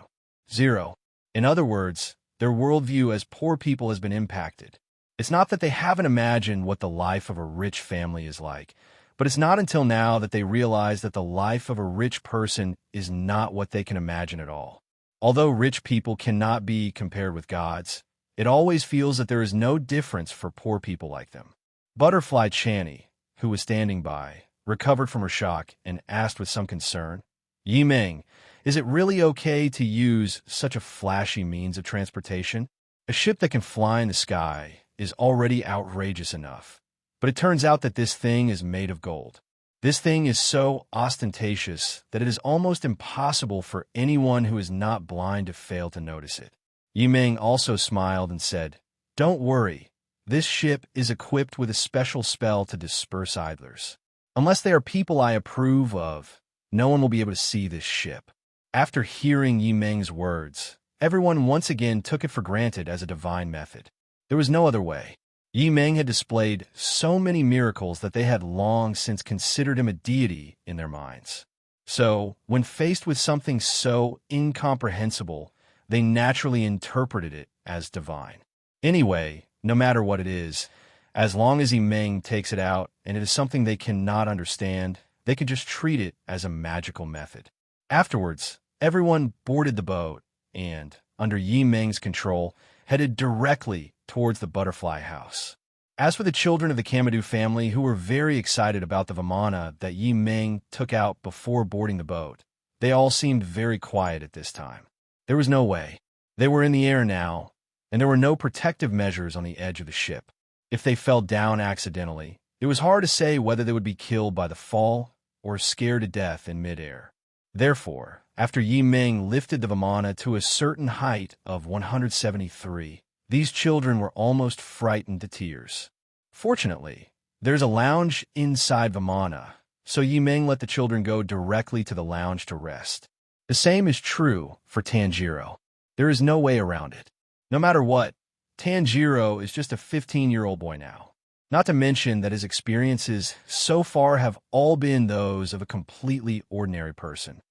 Speaker 2: 0. In other words, their worldview as poor people has been impacted. It's not that they haven't imagined what the life of a rich family is like, but it's not until now that they realize that the life of a rich person is not what they can imagine at all. Although rich people cannot be compared with gods, it always feels that there is no difference for poor people like them. Butterfly Channy, who was standing by, recovered from her shock and asked with some concern, Yimeng, is it really okay to use such a flashy means of transportation? A ship that can fly in the sky is already outrageous enough. But it turns out that this thing is made of gold. This thing is so ostentatious that it is almost impossible for anyone who is not blind to fail to notice it. Yimeng also smiled and said, Don't worry, this ship is equipped with a special spell to disperse idlers. Unless they are people I approve of, no one will be able to see this ship. After hearing Yimeng's words, everyone once again took it for granted as a divine method. There was no other way. Yimeng had displayed so many miracles that they had long since considered him a deity in their minds. So, when faced with something so incomprehensible, they naturally interpreted it as divine. Anyway, no matter what it is, as long as Yimeng takes it out and it is something they cannot understand, they can just treat it as a magical method. Afterwards, everyone boarded the boat and, under Yimeng's control, headed directly towards the butterfly house. As for the children of the Kamadou family, who were very excited about the Vamana that Yimeng took out before boarding the boat, they all seemed very quiet at this time. There was no way. They were in the air now, and there were no protective measures on the edge of the ship. If they fell down accidentally, it was hard to say whether they would be killed by the fall or scared to death in midair. Therefore, after Yimeng lifted the Vamana to a certain height of 173, these children were almost frightened to tears. Fortunately, there's a lounge inside Vamana, so Yimeng let the children go directly to the lounge to rest. The same is true for Tanjiro. There is no way around it. No matter what, Tanjiro is just a 15-year-old boy now. Not to mention that his experiences so far have all been those of a completely ordinary person.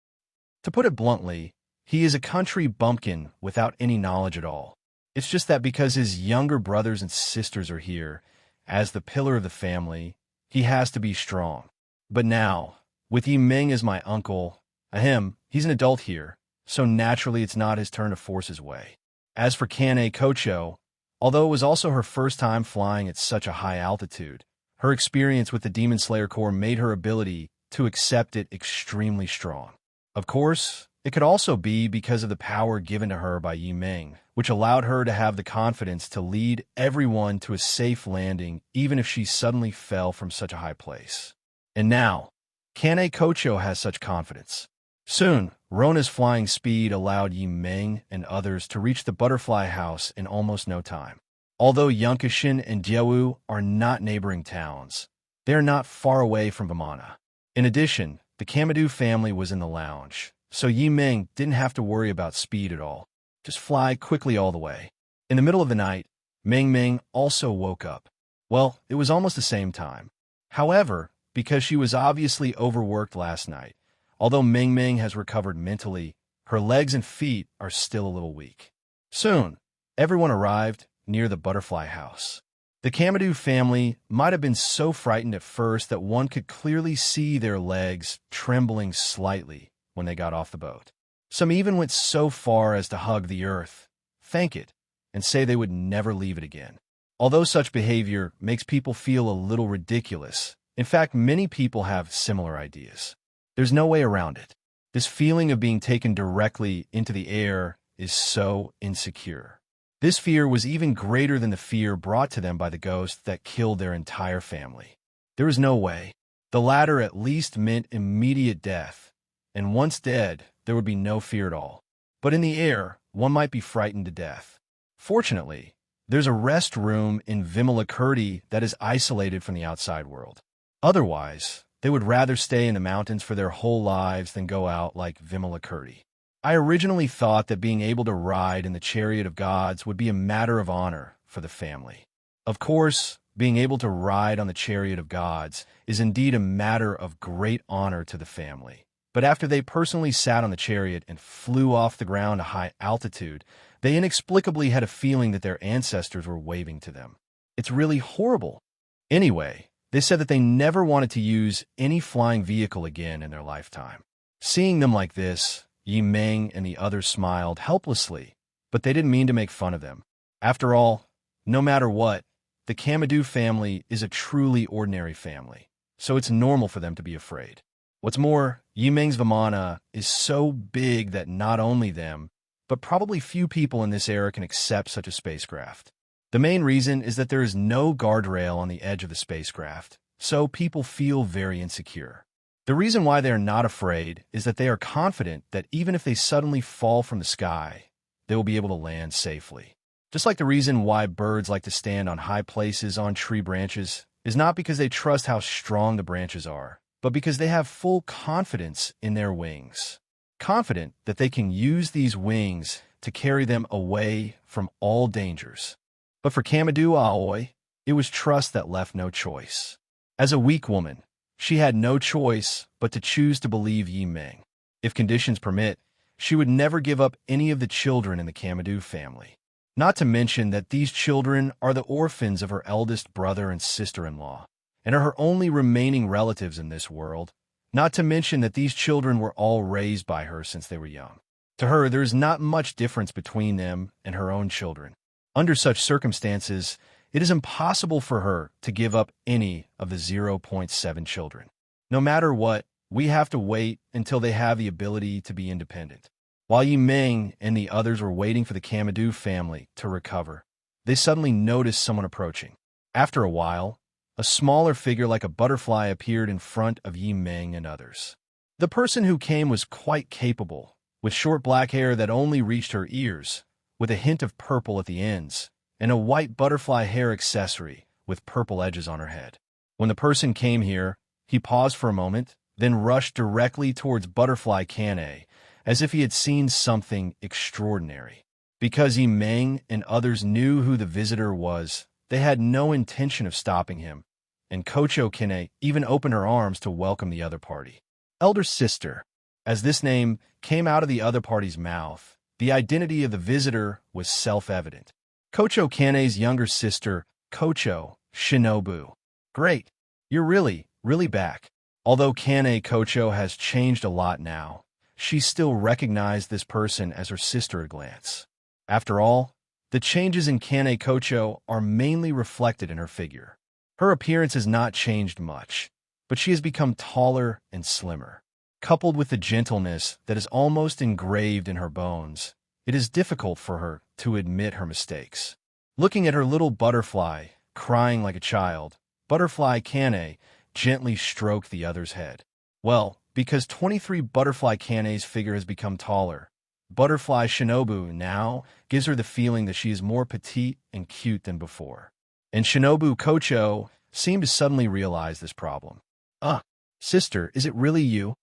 Speaker 2: To put it bluntly, he is a country bumpkin without any knowledge at all. It's just that because his younger brothers and sisters are here, as the pillar of the family, he has to be strong. But now, with Yimeng as my uncle, he's an adult here, so naturally it's not his turn to force his way. As for Kane Kocho, although it was also her first time flying at such a high altitude, her experience with the Demon Slayer Corps made her ability to accept it extremely strong. Of course, it could also be because of the power given to her by Yimeng, which allowed her to have the confidence to lead everyone to a safe landing even if she suddenly fell from such a high place. And now, Kane Kocho has such confidence. Soon, Rona's flying speed allowed Yimeng and others to reach the butterfly house in almost no time. Although Yunkushin and Diawu are not neighboring towns, they are not far away from Vamana. In addition, the Kamadou family was in the lounge, so Yimeng didn't have to worry about speed at all. Just fly quickly all the way. In the middle of the night, Meng Meng also woke up. Well, it was almost the same time. However, because she was obviously overworked last night, although Meng Meng has recovered mentally, her legs and feet are still a little weak. Soon, everyone arrived near the butterfly house. The Kamadou family might have been so frightened at first that one could clearly see their legs trembling slightly when they got off the boat. Some even went so far as to hug the earth, thank it, and say they would never leave it again. Although such behavior makes people feel a little ridiculous, in fact, many people have similar ideas. There's no way around it. This feeling of being taken directly into the air is so insecure. This fear was even greater than the fear brought to them by the ghost that killed their entire family. There was no way. The latter at least meant immediate death, and once dead, there would be no fear at all. But in the air, one might be frightened to death. Fortunately, there's a rest room in Vimalakirti that is isolated from the outside world. Otherwise, they would rather stay in the mountains for their whole lives than go out like Vimalakirti. I originally thought that being able to ride in the chariot of gods would be a matter of honor for the family. Of course, being able to ride on the chariot of gods is indeed a matter of great honor to the family. But after they personally sat on the chariot and flew off the ground to high altitude, they inexplicably had a feeling that their ancestors were waving to them. It's really horrible. Anyway, they said that they never wanted to use any flying vehicle again in their lifetime. Seeing them like this, Yi Meng and the others smiled helplessly, but they didn't mean to make fun of them. After all, no matter what, the Kamadou family is a truly ordinary family, so it's normal for them to be afraid. What's more, Yi Meng's Vimana is so big that not only them, but probably few people in this era can accept such a spacecraft. The main reason is that there is no guardrail on the edge of the spacecraft, so people feel very insecure. The reason why they are not afraid is that they are confident that even if they suddenly fall from the sky, they will be able to land safely. Just like the reason why birds like to stand on high places on tree branches is not because they trust how strong the branches are, but because they have full confidence in their wings. Confident that they can use these wings to carry them away from all dangers. But for Kamadou Aoi, it was trust that left no choice. As a weak woman, she had no choice but to choose to believe Yi Meng. If conditions permit, she would never give up any of the children in the Kamadou family. Not to mention that these children are the orphans of her eldest brother and sister-in-law, and are her only remaining relatives in this world. Not to mention that these children were all raised by her since they were young. To her, there is not much difference between them and her own children. Under such circumstances, it is impossible for her to give up any of the 0.7 children. No matter what, we have to wait until they have the ability to be independent. While Yi Meng and the others were waiting for the Kamadou family to recover, they suddenly noticed someone approaching. After a while, a smaller figure like a butterfly appeared in front of Yi Meng and others. The person who came was quite capable, with short black hair that only reached her ears, with a hint of purple at the ends, and a white butterfly hair accessory with purple edges on her head. When the person came here, he paused for a moment, then rushed directly towards Butterfly Kane, as if he had seen something extraordinary. Because Yi Meng and others knew who the visitor was, they had no intention of stopping him, and Kocho Kane even opened her arms to welcome the other party. Elder sister. As this name came out of the other party's mouth, the identity of the visitor was self-evident. Kocho Kane's younger sister, Kocho Shinobu. Great. You're really back. Although Kane Kocho has changed a lot now, she still recognized this person as her sister at a glance. After all, the changes in Kane Kocho are mainly reflected in her figure. Her appearance has not changed much, but she has become taller and slimmer. Coupled with the gentleness that is almost engraved in her bones, it is difficult for her to admit her mistakes. Looking at her little butterfly, crying like a child, Butterfly Kane gently stroked the other's head. Well, because 23 Butterfly Kane's figure has become taller, Butterfly Shinobu now gives her the feeling that she is more petite and cute than before. And Shinobu Kocho seemed to suddenly realize this problem. Sister, is it really you?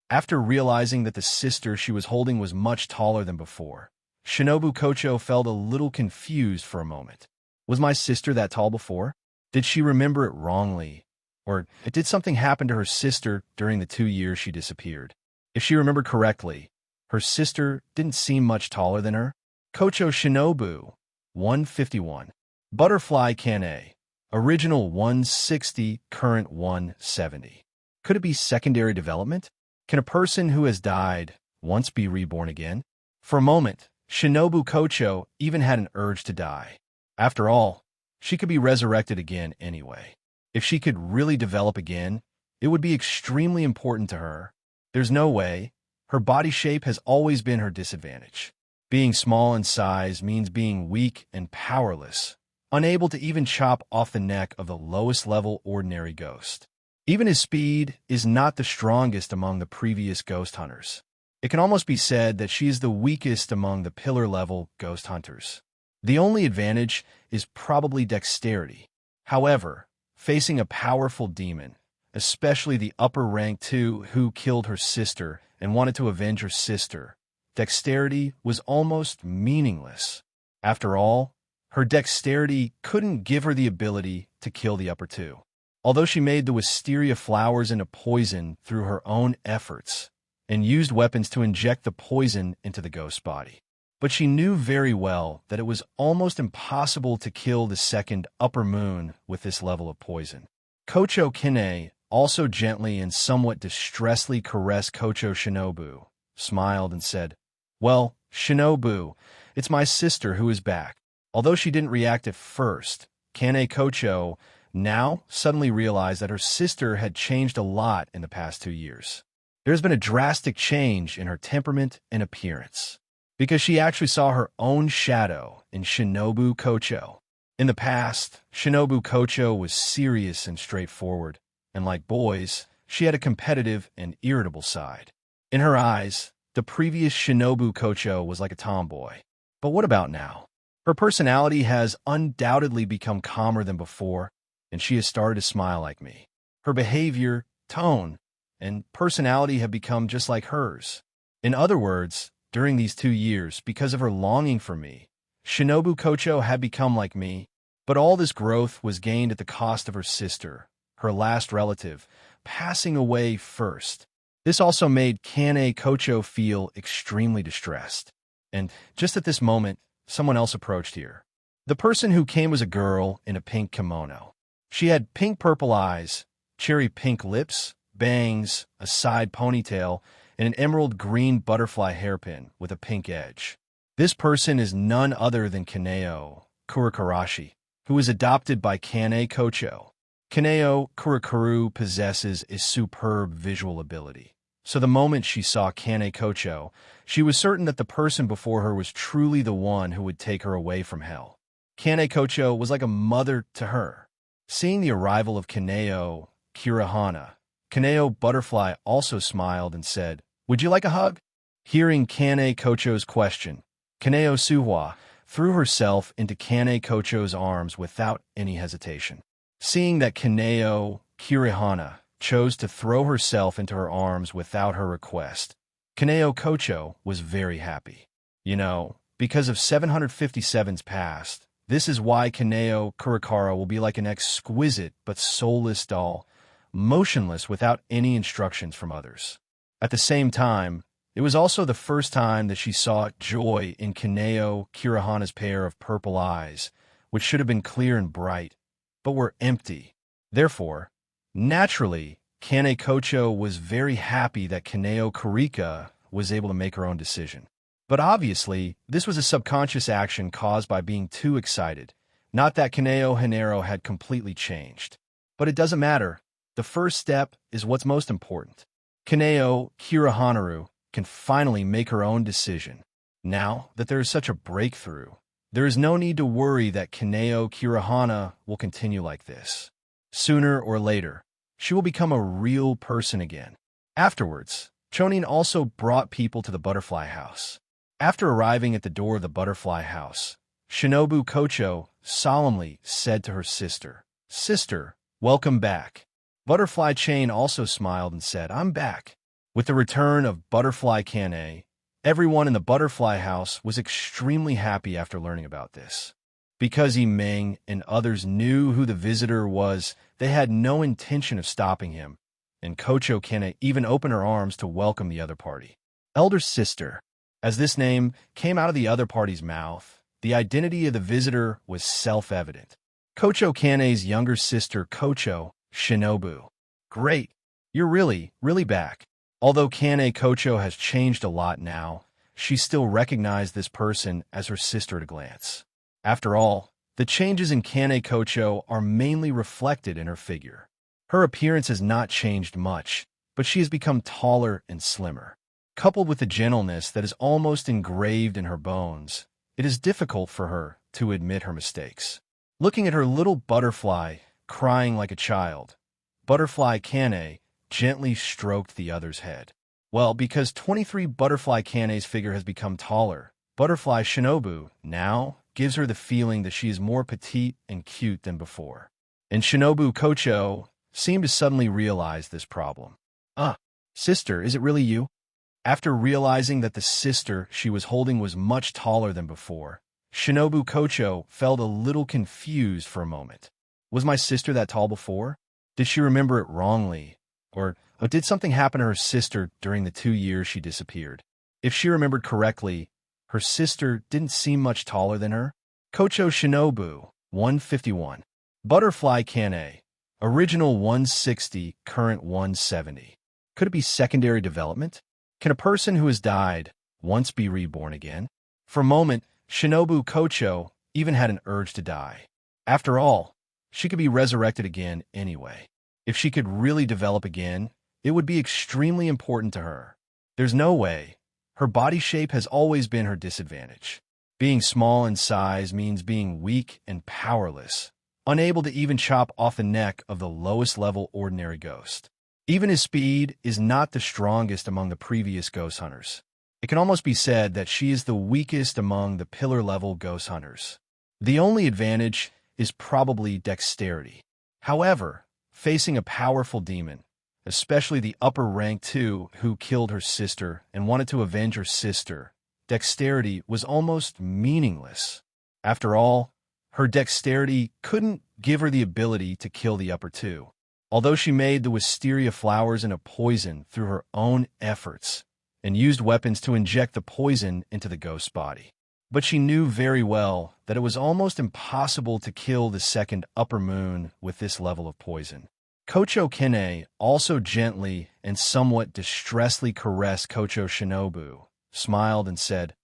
Speaker 2: After realizing that the sister she was holding was much taller than before, Shinobu Kocho felt a little confused for a moment. Was my sister that tall before? Did she remember it wrongly? Or did something happen to her sister during the 2 years she disappeared? If she remembered correctly, her sister didn't seem much taller than her. Kocho Shinobu, 151. Butterfly Kane, original 160, current 170. Could it be secondary development? Can a person who has died once be reborn again? For a moment, Shinobu Kocho even had an urge to die. After all, she could be resurrected again anyway. If she could really develop again, it would be extremely important to her. There's no way. Her body shape has always been her disadvantage. Being small in size means being weak and powerless, unable to even chop off the neck of the lowest level ordinary ghost. Even his speed is not the strongest among the previous ghost hunters. It can almost be said that she is the weakest among the pillar-level ghost hunters. The only advantage is probably dexterity. However, facing a powerful demon, especially the upper rank 2 who killed her sister and wanted to avenge her sister, dexterity was almost meaningless. After all, her dexterity couldn't give her the ability to kill the upper 2. Although she made the wisteria flowers into poison through her own efforts and used weapons to inject the poison into the ghost's body. But she knew very well that it was almost impossible to kill the second upper moon with this level of poison. Kocho Kine also gently and somewhat distressfully caressed Kocho Shinobu, smiled and said, "Well, Shinobu, it's my sister who is back." Although she didn't react at first, Kane Kocho now suddenly realized that her sister had changed a lot in the past 2 years. There's been a drastic change in her temperament and appearance, because she actually saw her own shadow in Shinobu Kocho. In the past, Shinobu Kocho was serious and straightforward, and like boys, she had a competitive and irritable side. In her eyes, the previous Shinobu Kocho was like a tomboy. But what about now? Her personality has undoubtedly become calmer than before, and she has started to smile like me. Her behavior, tone, and personality have become just like hers. In other words, during these 2 years, because of her longing for me, Shinobu Kocho had become like me, but all this growth was gained at the cost of her sister, her last relative, passing away first. This also made Kane Kocho feel extremely distressed. And just at this moment, someone else approached here. The person who came was a girl in a pink kimono. She had pink-purple eyes, cherry-pink lips, bangs, a side ponytail, and an emerald-green butterfly hairpin with a pink edge. This person is none other than Kaneo Kurakarashi, who was adopted by Kane Kocho. Kaneo Kurakaru possesses a superb visual ability. So the moment she saw Kane Kocho, she was certain that the person before her was truly the one who would take her away from hell. Kane Kocho was like a mother to her. Seeing the arrival of Kaneo Kirahana, Kaneo Butterfly also smiled and said, "Would you like a hug?" Hearing Kane Kocho's question, Kaneo Suhwa threw herself into Kane Kocho's arms without any hesitation. Seeing that Kaneo Kirahana chose to throw herself into her arms without her request, Kaneo Kocho was very happy. Because of 757's past, this is why Kaneo Kurakara will be like an exquisite but soulless doll, motionless without any instructions from others. At the same time, it was also the first time that she saw joy in Kaneo Kirahana's pair of purple eyes, which should have been clear and bright, but were empty. Therefore, naturally, Kane Kocho was very happy that Kaneo Kurika was able to make her own decision. But obviously, this was a subconscious action caused by being too excited, not that Kaneo Hanero had completely changed. But it doesn't matter. The first step is what's most important. Kaneo Kirahanaru can finally make her own decision. Now that there is such a breakthrough, there is no need to worry that Kaneo Kirahana will continue like this. Sooner or later, she will become a real person again. Afterwards, Chonin also brought people to the butterfly house. After arriving at the door of the butterfly house, Shinobu Kocho solemnly said to her sister, "Sister, welcome back." Butterfly Chain also smiled and said, "I'm back." With the return of Butterfly Kane, everyone in the butterfly house was extremely happy after learning about this. Because Meng and others knew who the visitor was, they had no intention of stopping him, and Kocho Kane even opened her arms to welcome the other party. Elder sister. As this name came out of the other party's mouth, the identity of the visitor was self-evident. Kocho Kane's younger sister, Kocho Shinobu. Great. You're really back. Although Kane Kocho has changed a lot now, she still recognized this person as her sister at a glance. After all, the changes in Kane Kocho are mainly reflected in her figure. Her appearance has not changed much, but she has become taller and slimmer. Coupled with the gentleness that is almost engraved in her bones, it is difficult for her to admit her mistakes. Looking at her little butterfly, crying like a child, Butterfly Kane gently stroked the other's head. Well, because 23 Butterfly Kane's figure has become taller, Butterfly Shinobu now gives her the feeling that she is more petite and cute than before. And Shinobu Kocho seemed to suddenly realize this problem. Sister, is it really you? After realizing that the sister she was holding was much taller than before, Shinobu Kocho felt a little confused for a moment. Was my sister that tall before? Did she remember it wrongly? Or did something happen to her sister during the 2 years she disappeared? If she remembered correctly, her sister didn't seem much taller than her. Kocho Shinobu, 151. Butterfly Kane, original 160, current 170. Could it be secondary development? Can a person who has died once be reborn again? For a moment, Shinobu Kocho even had an urge to die. After all, she could be resurrected again anyway. If she could really develop again, it would be extremely important to her. There's no way. Her body shape has always been her disadvantage. Being small in size means being weak and powerless, unable to even chop off the neck of the lowest level ordinary ghost. Even his speed is not the strongest among the previous ghost hunters. It can almost be said that she is the weakest among the pillar-level ghost hunters. The only advantage is probably dexterity. However, facing a powerful demon, especially the upper rank 2 who killed her sister and wanted to avenge her sister, dexterity was almost meaningless. After all, her dexterity couldn't give her the ability to kill the upper 2. Although she made the wisteria flowers into poison through her own efforts and used weapons to inject the poison into the ghost's body. But she knew very well that it was almost impossible to kill the second upper moon with this level of poison. Kocho Kine also gently and somewhat distressingly caressed Kocho Shinobu, smiled and said,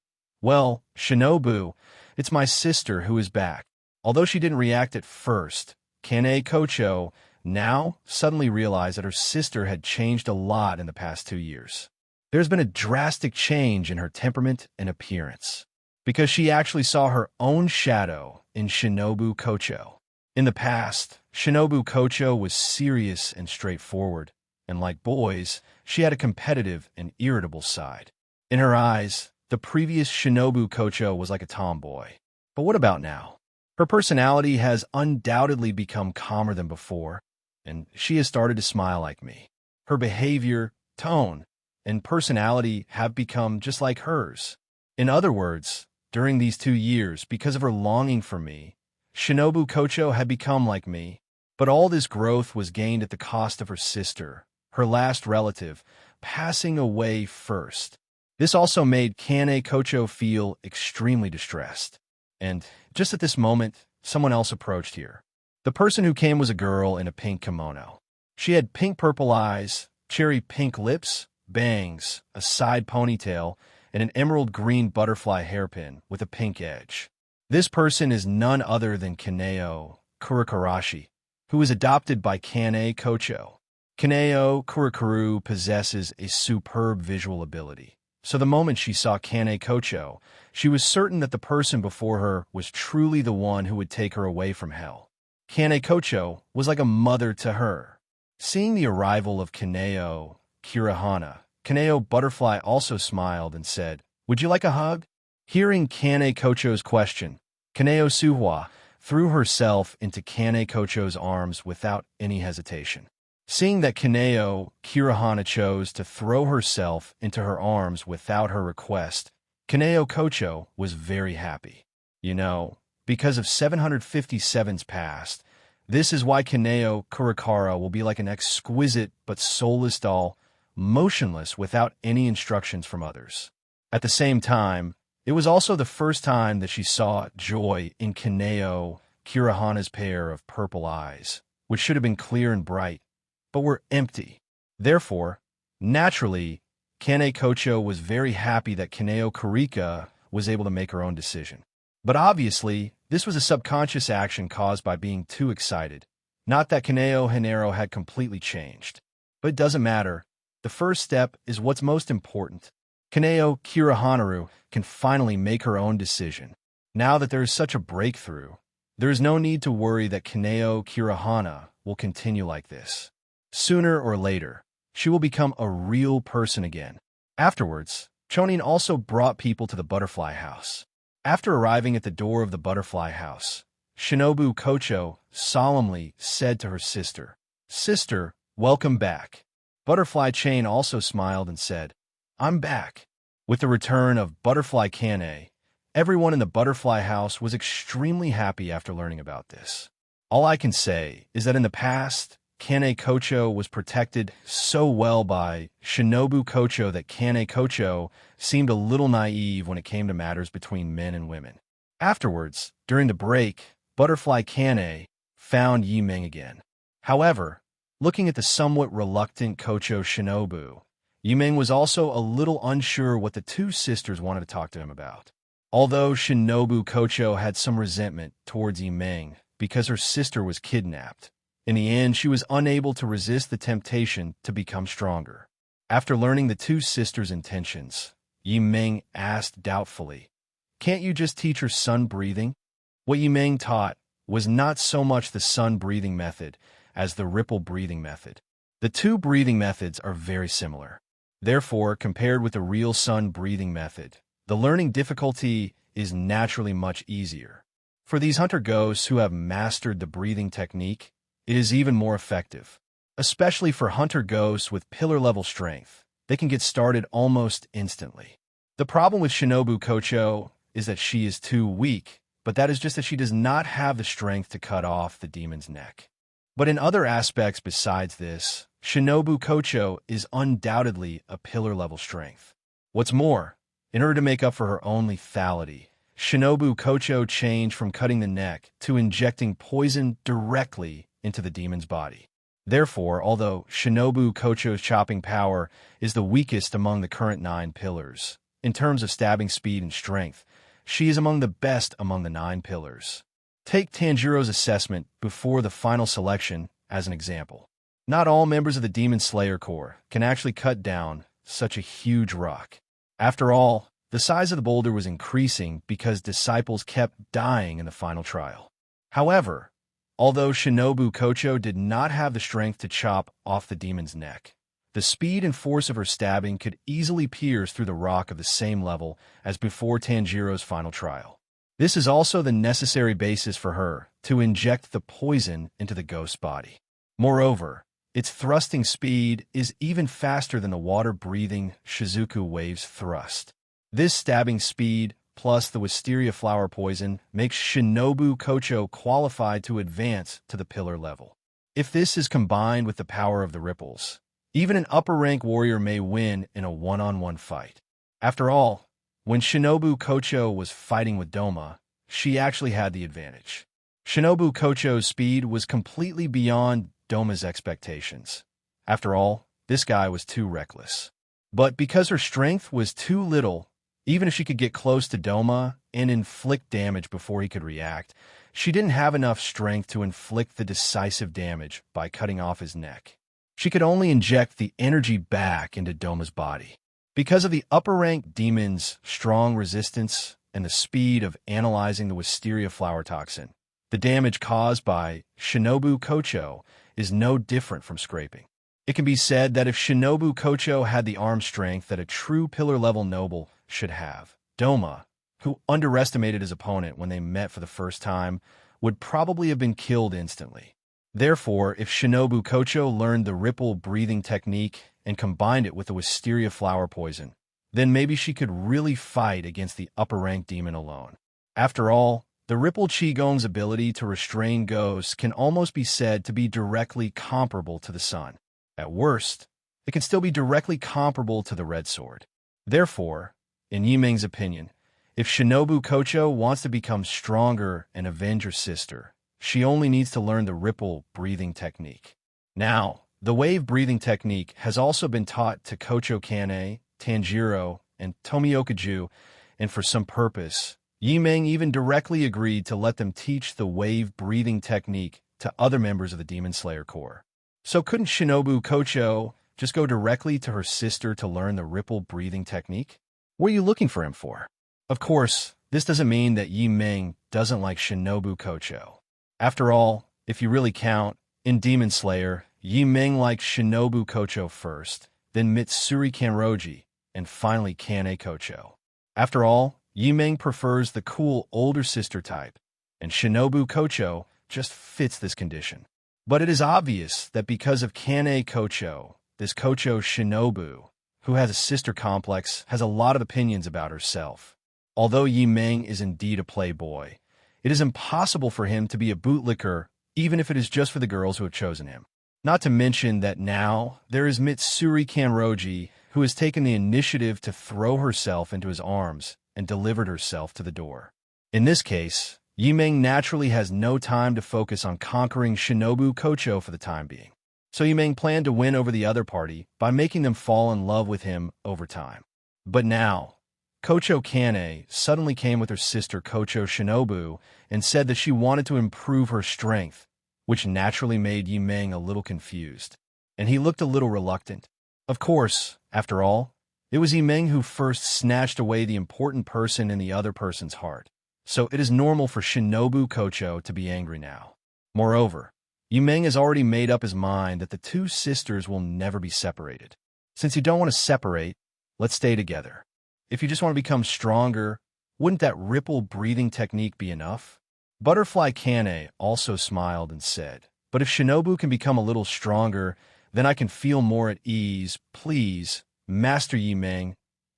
Speaker 2: "Well, Shinobu, it's my sister who is back." Although she didn't react at first, Kane Kocho now suddenly realized that her sister had changed a lot in the past 2 years. There's been a drastic change in her temperament and appearance, because she actually saw her own shadow in Shinobu Kocho. In the past, Shinobu Kocho was serious and straightforward, and like boys, she had a competitive and irritable side. In her eyes, the previous Shinobu Kocho was like a tomboy. But what about now? Her personality has undoubtedly become calmer than before, and she has started to smile like me. Her behavior, tone, and personality have become just like hers. In other words, during these 2 years, because of her longing for me, Shinobu Kocho had become like me. But all this growth was gained at the cost of her sister, her last relative, passing away first. This also made Kane Kocho feel extremely distressed. And just at this moment, someone else approached here. The person who came was a girl in a pink kimono. She had pink-purple eyes, cherry-pink lips, bangs, a side ponytail, and an emerald-green butterfly hairpin with a pink edge. This person is none other than Kaneo Kurikarashi, who was adopted by Kane Kocho. Kaneo Kurikaru possesses a superb visual ability. So the moment she saw Kane Kocho, she was certain that the person before her was truly the one who would take her away from hell. Kane Kocho was like a mother to her. Seeing the arrival of Kaneo Kirihana, Kaneo Butterfly also smiled and said, "Would you like a hug?" Hearing Kane Kocho's question, Kaneo Suhwa threw herself into Kane Kocho's arms without any hesitation. Seeing that Kaneo Kirihana chose to throw herself into her arms without her request, Kaneo Kocho was very happy. You know, because of 757's past, this is why Kaneo Kurikara will be like an exquisite but soulless doll, motionless without any instructions from others. At the same time, it was also the first time that she saw joy in Kaneo Kirihana's pair of purple eyes, which should have been clear and bright, but were empty. Therefore, naturally, Kane Kocho was very happy that Kaneo Kurika was able to make her own decision. But obviously, this was a subconscious action caused by being too excited. Not that Kaneo Hinero had completely changed. But it doesn't matter. The first step is what's most important. Kaneo Kirihanaru can finally make her own decision. Now that there is such a breakthrough, there is no need to worry that Kaneo Kirihana will continue like this. Sooner or later, she will become a real person again. Afterwards, Chonin also brought people to the butterfly house. After arriving at the door of the butterfly house, Shinobu Kocho solemnly said to her sister, "Sister, welcome back." Butterfly Chain also smiled and said, "I'm back." With the return of Butterfly Kane, everyone in the butterfly house was extremely happy after learning about this. All I can say is that in the past, Kane Kocho was protected so well by Shinobu Kocho that Kane Kocho seemed a little naive when it came to matters between men and women. Afterwards, during the break, Butterfly Kane found Yimeng again. However, looking at the somewhat reluctant Kocho Shinobu, Yimeng was also a little unsure what the two sisters wanted to talk to him about. Although Shinobu Kocho had some resentment towards Yimeng because her sister was kidnapped, in the end she was unable to resist the temptation to become stronger. After learning the two sisters' intentions, Yimeng asked doubtfully, "Can't you just teach her sun breathing?" What Yimeng taught was not so much the sun breathing method as the ripple breathing method. The two breathing methods are very similar. Therefore, compared with the real sun breathing method, the learning difficulty is naturally much easier. For these hunter ghosts who have mastered the breathing technique, it is even more effective. Especially for hunter ghosts with pillar-level strength, they can get started almost instantly. The problem with Shinobu Kocho is that she is too weak, but that is just that she does not have the strength to cut off the demon's neck. But in other aspects besides this, Shinobu Kocho is undoubtedly a pillar-level strength. What's more, in order to make up for her own lethality, Shinobu Kocho changed from cutting the neck to injecting poison directly into the demon's body. Therefore, although Shinobu Kocho's chopping power is the weakest among the current 9 pillars, in terms of stabbing speed and strength, she is among the best among the 9 pillars. Take Tanjiro's assessment before the final selection as an example. Not all members of the Demon Slayer Corps can actually cut down such a huge rock. After all, the size of the boulder was increasing because disciples kept dying in the final trial. However, although Shinobu Kocho did not have the strength to chop off the demon's neck, the speed and force of her stabbing could easily pierce through the rock of the same level as before Tanjiro's final trial. This is also the necessary basis for her to inject the poison into the ghost's body. Moreover, its thrusting speed is even faster than the water-breathing Shizuku wave's thrust. This stabbing speed plus the wisteria flower poison makes Shinobu Kocho qualified to advance to the pillar level. If this is combined with the power of the ripples, even an upper-rank warrior may win in a one-on-one fight. After all, when Shinobu Kocho was fighting with Doma, she actually had the advantage. Shinobu Kocho's speed was completely beyond Doma's expectations. After all, this guy was too reckless. But because her strength was too little, even if she could get close to Doma and inflict damage before he could react, she didn't have enough strength to inflict the decisive damage by cutting off his neck. She could only inject the energy back into Doma's body. Because of the upper-rank demon's strong resistance and the speed of analyzing the wisteria flower toxin, the damage caused by Shinobu Kocho is no different from scraping. It can be said that if Shinobu Kocho had the arm strength that a true pillar-level noble should have, Doma, who underestimated his opponent when they met for the first time, would probably have been killed instantly. Therefore, if Shinobu Kocho learned the ripple breathing technique and combined it with the wisteria flower poison, then maybe she could really fight against the upper-rank demon alone. After all, the ripple Qigong's ability to restrain ghosts can almost be said to be directly comparable to the sun. At worst, it can still be directly comparable to the red sword. Therefore, in Yimeng's opinion, if Shinobu Kocho wants to become stronger and avenge her sister, she only needs to learn the ripple breathing technique. Now, the wave breathing technique has also been taught to Kocho Kane, Tanjiro, and Tomioka-ju, and for some purpose, Yimeng even directly agreed to let them teach the wave breathing technique to other members of the Demon Slayer Corps. So couldn't Shinobu Kocho just go directly to her sister to learn the ripple breathing technique? What are you looking for him for? Of course, this doesn't mean that Yimeng doesn't like Shinobu Kocho. After all, if you really count, in Demon Slayer, Yimeng liked Shinobu Kocho first, then Mitsuri Kanroji, and finally Kane Kocho. After all, Yimeng prefers the cool older sister type, and Shinobu Kocho just fits this condition. But it is obvious that because of Kane Kocho, this Kocho Shinobu, who has a sister complex, has a lot of opinions about herself. Although Yimeng is indeed a playboy, it is impossible for him to be a bootlicker, even if it is just for the girls who have chosen him. Not to mention that now there is Mitsuri Kanroji, who has taken the initiative to throw herself into his arms and delivered herself to the door. In this case, Yimeng naturally has no time to focus on conquering Shinobu Kocho for the time being. So Yimeng planned to win over the other party by making them fall in love with him over time. But now, Kocho Kane suddenly came with her sister Kocho Shinobu and said that she wanted to improve her strength, which naturally made Yimeng a little confused, and he looked a little reluctant. Of course, after all, it was Yimeng who first snatched away the important person in the other person's heart, so it is normal for Shinobu Kocho to be angry now. Moreover, Yimeng has already made up his mind that the two sisters will never be separated. Since you don't want to separate, let's stay together. If you just want to become stronger, wouldn't that ripple breathing technique be enough? Butterfly Kane also smiled and said, but if Shinobu can become a little stronger, then I can feel more at ease. Please, Master Yimeng,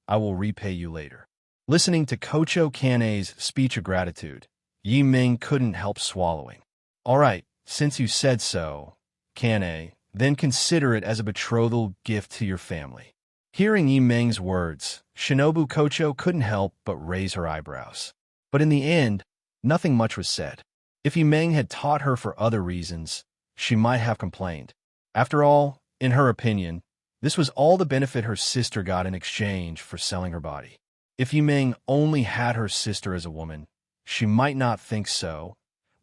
Speaker 2: I will repay you later. Listening to Kocho Kane's speech of gratitude, Yimeng couldn't help swallowing. All right, since you said so, Kane, then consider it as a betrothal gift to your family. Hearing Yimeng's words, Shinobu Kocho couldn't help but raise her eyebrows. But in the end, nothing much was said. If Yimeng had taught her for other reasons, she might have complained. After all, in her opinion, this was all the benefit her sister got in exchange for selling her body. If Yimeng only had her sister as a woman, she might not think so.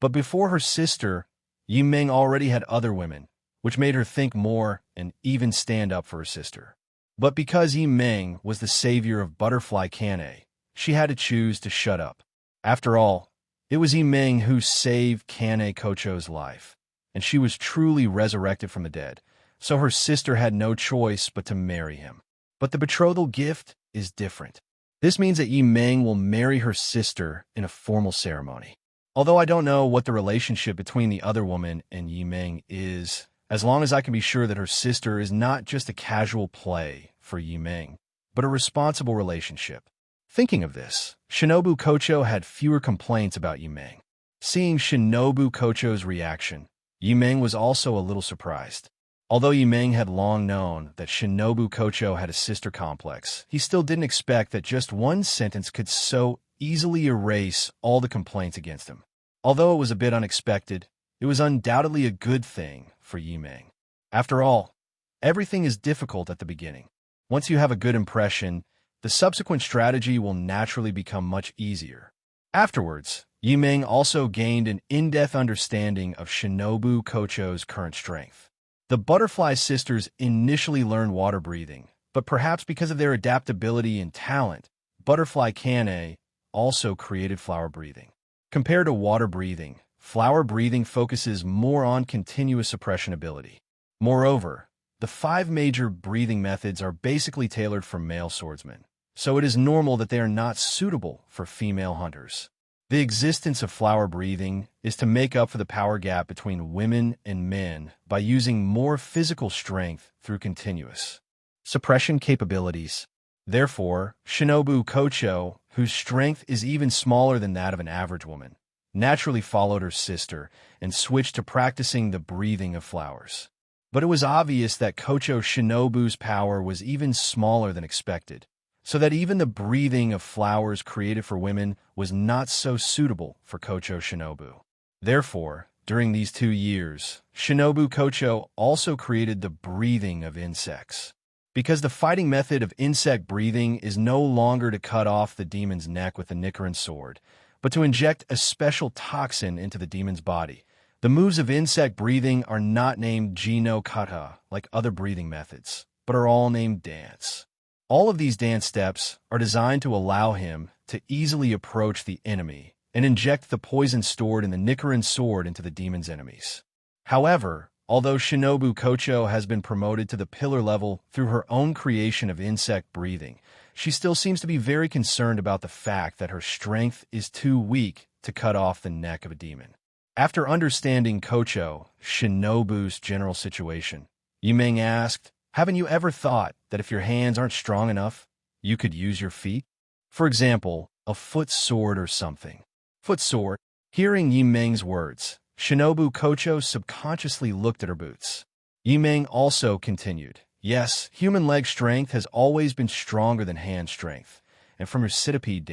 Speaker 2: But before her sister, Yimeng already had other women, which made her think more and even stand up for her sister. But because Yimeng was the savior of Butterfly Kane, she had to choose to shut up. After all, it was Yimeng who saved Kane Kocho's life, and she was truly resurrected from the dead, so her sister had no choice but to marry him. But the betrothal gift is different. This means that Yimeng will marry her sister in a formal ceremony. Although I don't know what the relationship between the other woman and Yimeng is, as long as I can be sure that her sister is not just a casual play for Yimeng, but a responsible relationship. Thinking of this, Shinobu Kocho had fewer complaints about Yimeng. Seeing Shinobu Kocho's reaction, Yimeng was also a little surprised. Although Yimeng had long known that Shinobu Kocho had a sister complex, he still didn't expect that just one sentence could so easily erase all the complaints against him. Although it was a bit unexpected, it was undoubtedly a good thing for Yimeng. After all, everything is difficult at the beginning. Once you have a good impression, the subsequent strategy will naturally become much easier. Afterwards, Yimeng also gained an in-depth understanding of Shinobu Kocho's current strength. The Butterfly sisters initially learned water breathing, but perhaps because of their adaptability and talent, Butterfly Kane also created flower breathing. Compared to water breathing, flower breathing focuses more on continuous suppression ability. Moreover, the 5 major breathing methods are basically tailored for male swordsmen, so it is normal that they are not suitable for female hunters. The existence of flower breathing is to make up for the power gap between women and men by using more physical strength through continuous suppression capabilities. Therefore, Shinobu Kocho, whose strength is even smaller than that of an average woman, naturally followed her sister and switched to practicing the breathing of flowers. But it was obvious that Kocho Shinobu's power was even smaller than expected, so that even the breathing of flowers created for women was not so suitable for Kocho Shinobu. Therefore, during these 2 years, Shinobu Kocho also created the breathing of insects. Because the fighting method of insect breathing is no longer to cut off the demon's neck with the Nichiren sword, but to inject a special toxin into the demon's body. The moves of insect breathing are not named Ji-no Kata like other breathing methods, but are all named dance. All of these dance steps are designed to allow him to easily approach the enemy and inject the poison stored in the Nichiren sword into the demon's enemies. However, although Shinobu Kocho has been promoted to the pillar level through her own creation of insect breathing, she still seems to be very concerned about the fact that her strength is too weak to cut off the neck of a demon. After understanding Kocho, Shinobu's general situation, Yimeng asked, "Haven't you ever thought that if your hands aren't strong enough, you could use your feet? For example, a foot sword or something." Foot sword. Hearing Yimeng's words, Shinobu Kocho subconsciously looked at her boots. Yimeng also continued, "Yes, human leg strength has always been stronger than hand strength, and from your centipede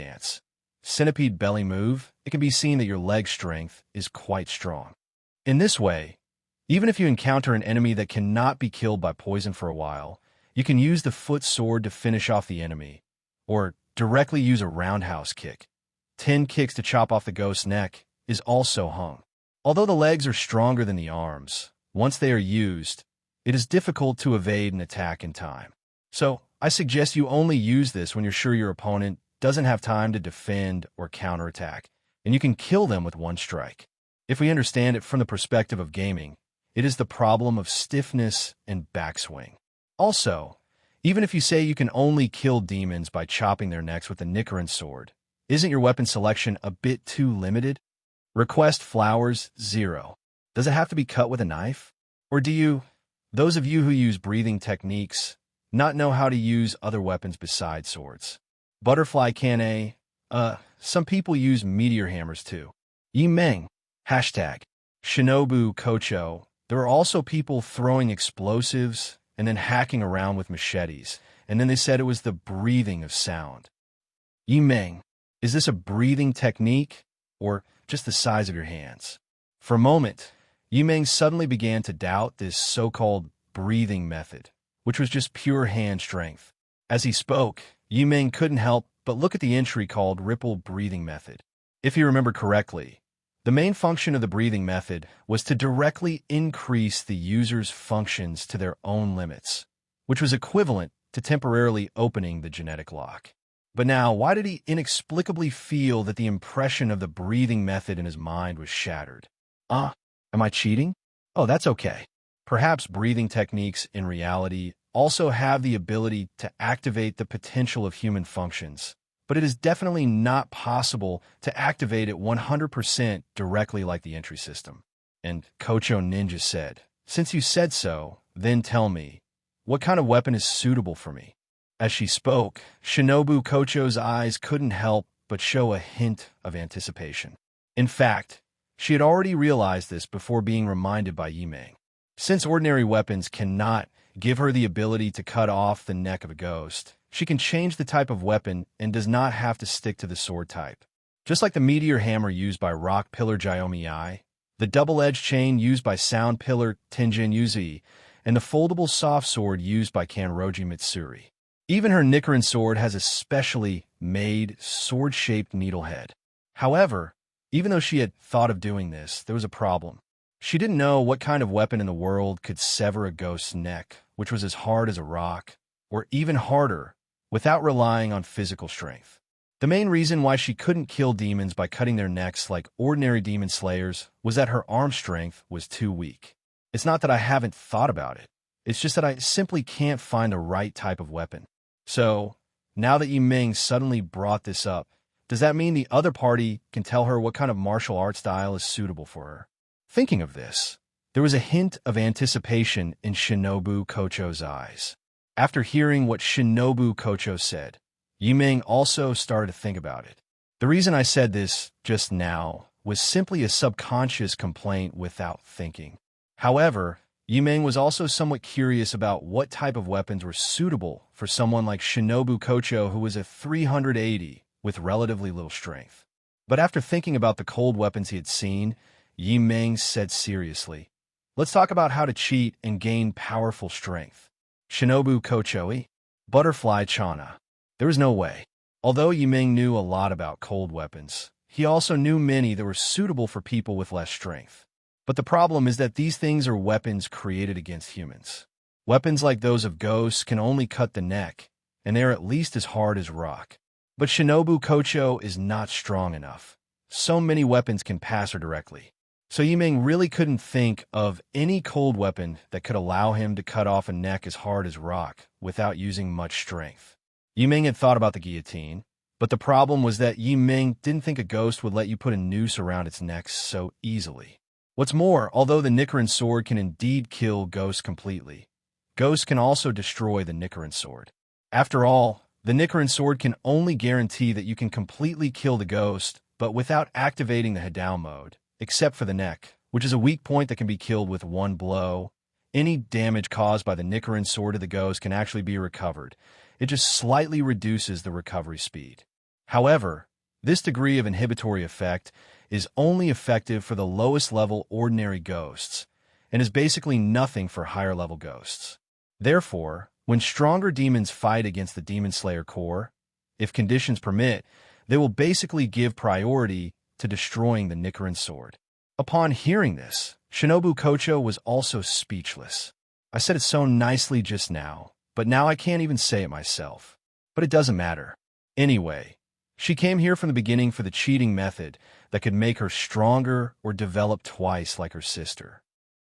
Speaker 2: belly move, it can be seen that your leg strength is quite strong. In this way, even if you encounter an enemy that cannot be killed by poison for a while, you can use the foot sword to finish off the enemy, or directly use a roundhouse kick. 10 kicks to chop off the ghost's neck is also hung. Although the legs are stronger than the arms, once they are used, it is difficult to evade an attack in time. So, I suggest you only use this when you're sure your opponent doesn't have time to defend or counterattack, and you can kill them with one strike. If we understand it from the perspective of gaming, it is the problem of stiffness and backswing. Also, even if you say you can only kill demons by chopping their necks with the Nichiren sword, isn't your weapon selection a bit too limited? Request flowers 0. Does it have to be cut with a knife? Or do you, those of you who use breathing techniques, not know how to use other weapons besides swords? Butterfly can some people use meteor hammers too. Yimeng, hashtag, Shinobu Kocho. There are also people throwing explosives and then hacking around with machetes, and then they said it was the breathing of sound. Yimeng, is this a breathing technique, or just the size of your hands? For a moment, Yimeng suddenly began to doubt this so-called breathing method, which was just pure hand strength. As he spoke, Yimeng couldn't help but look at the entry called Ripple Breathing Method. If you remember correctly, the main function of the breathing method was to directly increase the user's functions to their own limits, which was equivalent to temporarily opening the genetic lock. But now, why did he inexplicably feel that the impression of the breathing method in his mind was shattered? Am I cheating? Oh, that's okay. Perhaps breathing techniques in reality also have the ability to activate the potential of human functions, but it is definitely not possible to activate it 100% directly like the entry system. And Kocho Ninja said, "Since you said so, then tell me, what kind of weapon is suitable for me?" As she spoke, Shinobu Kocho's eyes couldn't help but show a hint of anticipation. In fact, she had already realized this before being reminded by Yimeng. Since ordinary weapons cannot give her the ability to cut off the neck of a ghost, she can change the type of weapon and does not have to stick to the sword type. Just like the meteor hammer used by rock pillar Jiomi Ai, the double-edged chain used by sound pillar Tenjin Yuzi, and the foldable soft sword used by Kanroji Mitsuri. Even her Nichiren sword has a specially made sword-shaped needlehead. However, even though she had thought of doing this, there was a problem. She didn't know what kind of weapon in the world could sever a ghost's neck, which was as hard as a rock, or even harder, without relying on physical strength. The main reason why she couldn't kill demons by cutting their necks like ordinary demon slayers was that her arm strength was too weak. It's not that I haven't thought about it. It's just that I simply can't find the right type of weapon. So, now that Yimeng suddenly brought this up, does that mean the other party can tell her what kind of martial art style is suitable for her? Thinking of this, there was a hint of anticipation in Shinobu Kocho's eyes. After hearing what Shinobu Kocho said, Yimeng also started to think about it. The reason I said this just now was simply a subconscious complaint without thinking. However, Yimeng was also somewhat curious about what type of weapons were suitable for someone like Shinobu Kocho, who was a 380 with relatively little strength. But after thinking about the cold weapons he had seen, Yimeng said seriously, "Let's talk about how to cheat and gain powerful strength." Shinobu Kochoi? Butterfly Chana. There was no way. Although Yiming knew a lot about cold weapons, he also knew many that were suitable for people with less strength. But the problem is that these things are weapons created against humans. Weapons like those of ghosts can only cut the neck, and they are at least as hard as rock. But Shinobu Kocho is not strong enough. So many weapons can pass her directly. So Yiming really couldn't think of any cold weapon that could allow him to cut off a neck as hard as rock without using much strength. Yiming had thought about the guillotine, but the problem was that Yiming didn't think a ghost would let you put a noose around its neck so easily. What's more, although the Nichiren sword can indeed kill ghosts completely, ghosts can also destroy the Nichiren sword. After all, the Nichiren sword can only guarantee that you can completely kill the ghost, but without activating the Hidao mode, except for the neck, which is a weak point that can be killed with one blow. Any damage caused by the Nichiren sword to the ghost can actually be recovered. It just slightly reduces the recovery speed. However, this degree of inhibitory effect is only effective for the lowest level ordinary ghosts, and is basically nothing for higher level ghosts. Therefore, when stronger demons fight against the Demon Slayer core, if conditions permit, they will basically give priority to destroying the Nichiren sword. Upon hearing this, Shinobu Kocho was also speechless. I said it so nicely just now, but now I can't even say it myself. But it doesn't matter. Anyway, she came here from the beginning for the cheating method that could make her stronger or develop twice like her sister.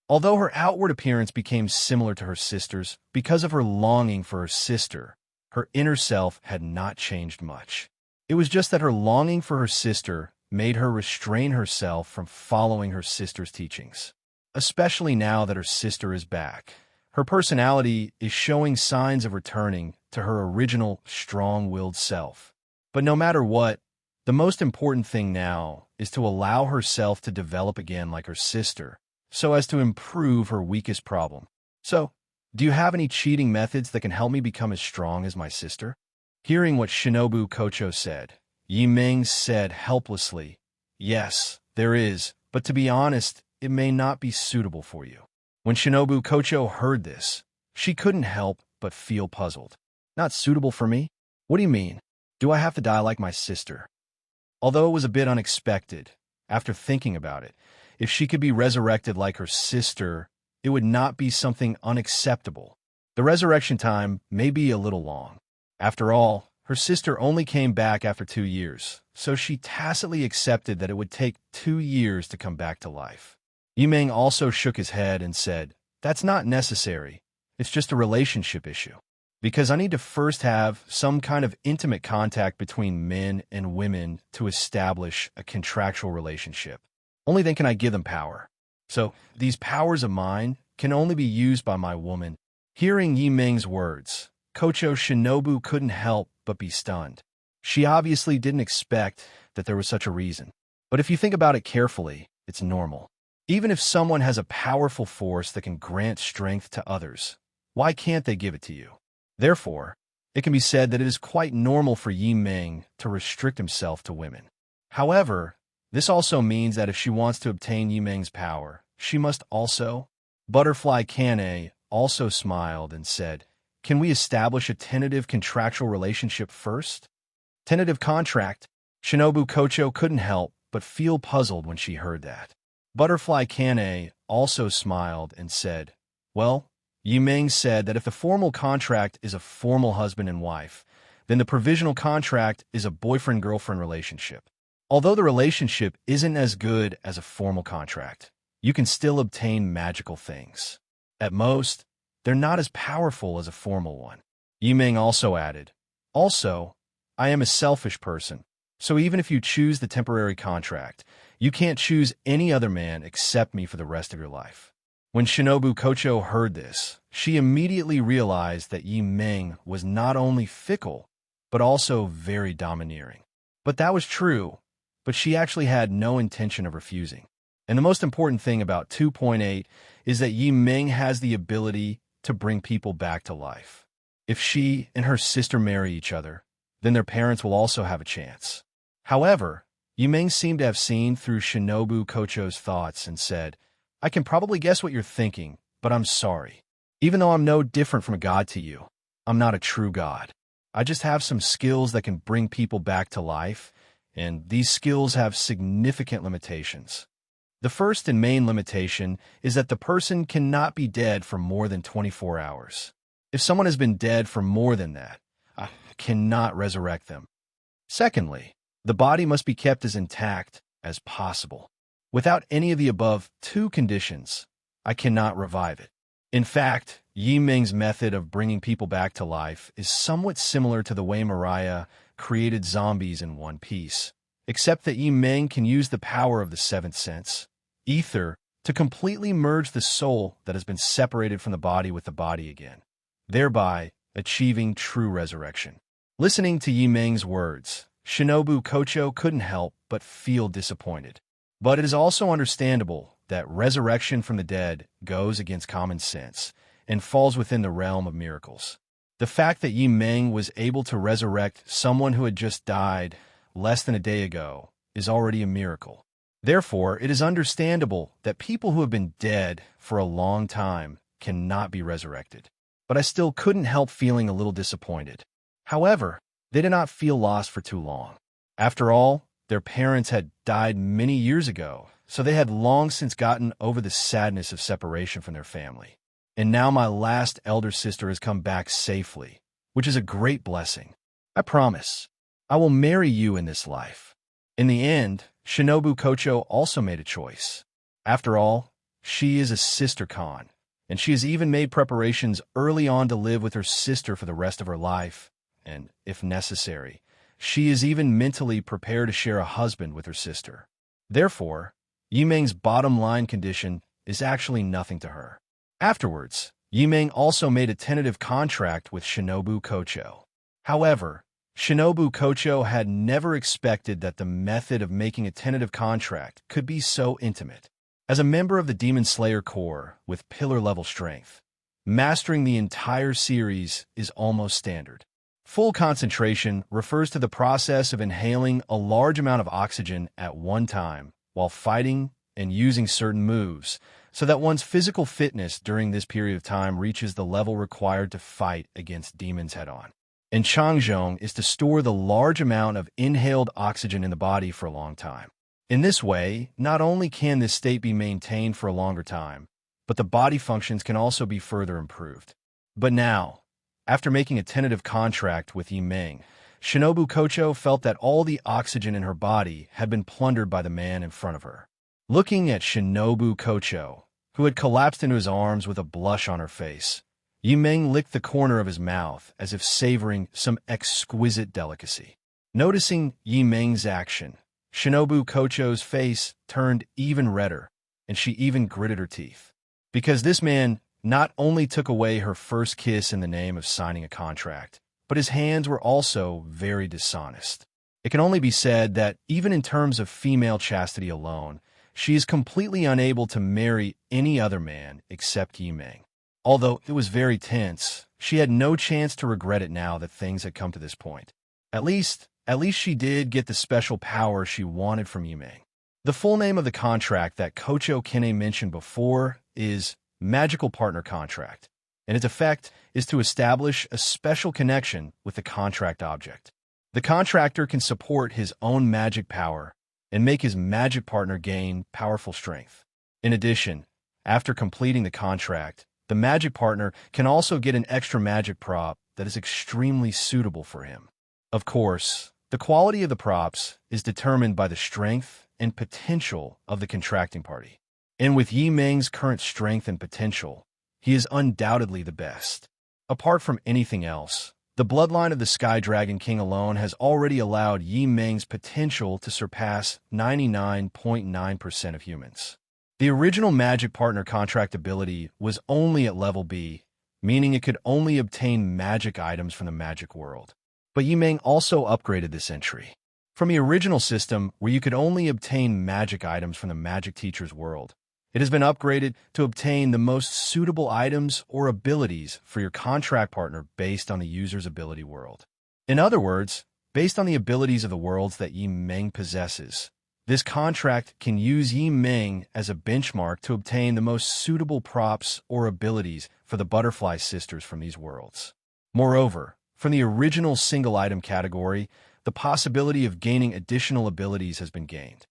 Speaker 2: Although her outward appearance became similar to her sister's because of her longing for her sister, her inner self had not changed much. It was just that her longing for her sister made her restrain herself from following her sister's teachings. Especially now that her sister is back. Her personality is showing signs of returning to her original strong-willed self. But no matter what, the most important thing now is to allow herself to develop again like her sister, so as to improve her weakest problem. So, do you have any cheating methods that can help me become as strong as my sister? Hearing what Shinobu Kocho said, Yiming said helplessly, "Yes, there is, but to be honest, it may not be suitable for you." When Shinobu Kocho heard this, she couldn't help but feel puzzled. Not suitable for me? What do you mean? Do I have to die like my sister? Although it was a bit unexpected, after thinking about it, if she could be resurrected like her sister, it would not be something unacceptable. The resurrection time may be a little long. After all, her sister only came back after 2 years, so she tacitly accepted that it would take 2 years to come back to life. Yiming also shook his head and said, "That's not necessary. It's just a relationship issue. Because I need to first have some kind of intimate contact between men and women to establish a contractual relationship. Only then can I give them power. So, these powers of mine can only be used by my woman." Hearing Yiming's words, Kocho Shinobu couldn't help but be stunned. She obviously didn't expect that there was such a reason. But if you think about it carefully, it's normal. Even if someone has a powerful force that can grant strength to others, why can't they give it to you? Therefore, it can be said that it is quite normal for Yiming to restrict himself to women. However, this also means that if she wants to obtain Yiming's power, she must also. Butterfly Kane also smiled and said, "Can we establish a tentative contractual relationship first?" Tentative contract? Shinobu Kocho couldn't help but feel puzzled when she heard that. Butterfly Kane also smiled and said, "Well, Yiming said that if the formal contract is a formal husband and wife, then the provisional contract is a boyfriend-girlfriend relationship. Although the relationship isn't as good as a formal contract, you can still obtain magical things. At most, they're not as powerful as a formal one." Yiming also added, "Also, I am a selfish person, so even if you choose the temporary contract, you can't choose any other man except me for the rest of your life." When Shinobu Kocho heard this, she immediately realized that Yiming was not only fickle, but also very domineering. But that was true, but she actually had no intention of refusing. And the most important thing about 2.8 is that Yiming has the ability to bring people back to life. If she and her sister marry each other, then their parents will also have a chance. However, Yiming seemed to have seen through Shinobu Kocho's thoughts and said, "I can probably guess what you're thinking, but I'm sorry. Even though I'm no different from a god to you, I'm not a true god. I just have some skills that can bring people back to life, and these skills have significant limitations. The first and main limitation is that the person cannot be dead for more than 24 hours. If someone has been dead for more than that, I cannot resurrect them. Secondly, the body must be kept as intact as possible. Without any of the above two conditions, I cannot revive it. In fact, Yi Ming's method of bringing people back to life is somewhat similar to the way Mariah created zombies in One Piece, except that Yi Ming can use the power of the seventh sense, ether, to completely merge the soul that has been separated from the body with the body again, thereby achieving true resurrection. Listening to Yi Ming's words, Shinobu Kocho couldn't help but feel disappointed. But it is also understandable that resurrection from the dead goes against common sense and falls within the realm of miracles. The fact that Yi Ming was able to resurrect someone who had just died less than a day ago is already a miracle. Therefore, it is understandable that people who have been dead for a long time cannot be resurrected. But I still couldn't help feeling a little disappointed. However, they did not feel lost for too long. After all, their parents had died many years ago, so they had long since gotten over the sadness of separation from their family. And now my last elder sister has come back safely, which is a great blessing. I promise, I will marry you in this life. In the end, Shinobu Kocho also made a choice. After all, she is a sister Khan, and she has even made preparations early on to live with her sister for the rest of her life, and, if necessary, she is even mentally prepared to share a husband with her sister. Therefore, Yi Ming's bottom line condition is actually nothing to her. Afterwards, Yi Ming also made a tentative contract with Shinobu Kocho. However, Shinobu Kocho had never expected that the method of making a tentative contract could be so intimate. As a member of the Demon Slayer Corps with pillar-level strength, mastering the entire series is almost standard. Full concentration refers to the process of inhaling a large amount of oxygen at one time while fighting and using certain moves, so that one's physical fitness during this period of time reaches the level required to fight against demons head-on. And Changjong is to store the large amount of inhaled oxygen in the body for a long time. In this way, not only can this state be maintained for a longer time, but the body functions can also be further improved. But now, after making a tentative contract with Yi Ming, Shinobu Kocho felt that all the oxygen in her body had been plundered by the man in front of her. Looking at Shinobu Kocho, who had collapsed into his arms with a blush on her face, Yi Ming licked the corner of his mouth as if savoring some exquisite delicacy. Noticing Yi Ming's action, Shinobu Kocho's face turned even redder, and she even gritted her teeth. Because this man not only took away her first kiss in the name of signing a contract, but his hands were also very dishonest. It can only be said that, even in terms of female chastity alone, she is completely unable to marry any other man except Yi Ming. Although it was very tense, she had no chance to regret it now that things had come to this point. At least she did get the special power she wanted from Yi Ming. The full name of the contract that Kocho Kene mentioned before is Magical Partner Contract, and its effect is to establish a special connection with the contract object. The contractor can support his own magic power and make his magic partner gain powerful strength. In addition, after completing the contract, the magic partner can also get an extra magic prop that is extremely suitable for him. Of course, the quality of the props is determined by the strength and potential of the contracting party. And with Yi Ming's current strength and potential, he is undoubtedly the best. Apart from anything else, the bloodline of the Sky Dragon King alone has already allowed Yi Ming's potential to surpass 99.9% of humans. The original Magic Partner contract ability was only at level B, meaning it could only obtain magic items from the magic world. But Yi Ming also upgraded this entry. From the original system, where you could only obtain magic items from the magic teacher's world, it has been upgraded to obtain the most suitable items or abilities for your contract partner based on the user's ability world. In other words, based on the abilities of the worlds that Yi Ming possesses, This contract can use Yi Ming as a benchmark to obtain the most suitable props or abilities for the Butterfly Sisters from these worlds. Moreover, from the original single-item category, the possibility of gaining additional abilities has been gained.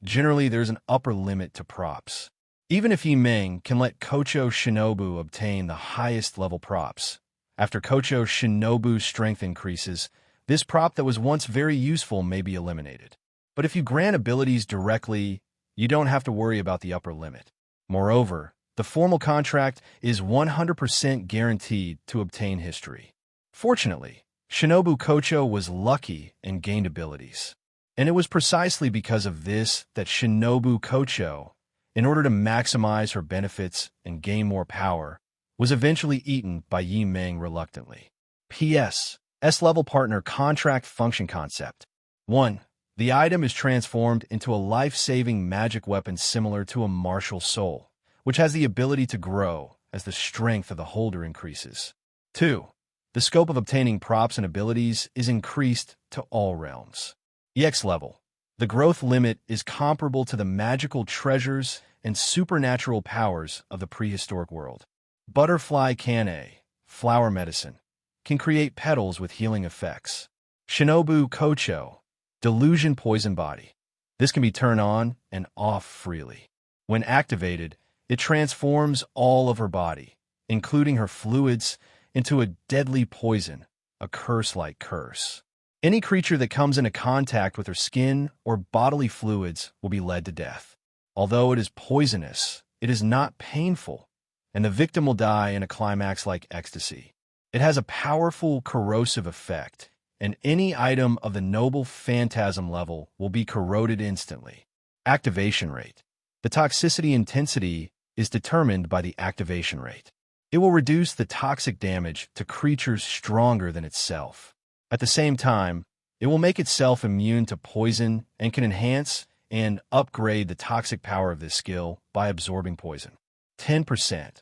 Speaker 2: Generally there's an upper limit to props. Even if Yi Ming can let Kocho Shinobu obtain the highest level props, after Kocho Shinobu's strength increases, this prop that was once very useful may be eliminated. But if you grant abilities directly, you don't have to worry about the upper limit. Moreover, the formal contract is 100% guaranteed to obtain history. Fortunately, Shinobu Kocho was lucky and gained abilities. And it was precisely because of this that Shinobu Kocho, in order to maximize her benefits and gain more power, was eventually eaten by Yi Ming reluctantly. P.S. S-level partner contract function concept. 1. The item is transformed into a life-saving magic weapon similar to a martial soul, which has the ability to grow as the strength of the holder increases. 2. The scope of obtaining props and abilities is increased to all realms. EX level. The growth limit is comparable to the magical treasures and supernatural powers of the prehistoric world. Butterfly Kane, flower medicine, can create petals with healing effects. Shinobu Kocho, delusion poison body. This can be turned on and off freely. When activated, it transforms all of her body, including her fluids, into a deadly poison, a curse-like curse. Any creature that comes into contact with her skin or bodily fluids will be led to death. Although it is poisonous, it is not painful, and the victim will die in a climax like ecstasy. It has a powerful corrosive effect, and any item of the noble phantasm level will be corroded instantly. Activation rate. The toxicity intensity is determined by the activation rate. It will reduce the toxic damage to creatures stronger than itself. At the same time, it will make itself immune to poison and can enhance and upgrade the toxic power of this skill by absorbing poison. 10%.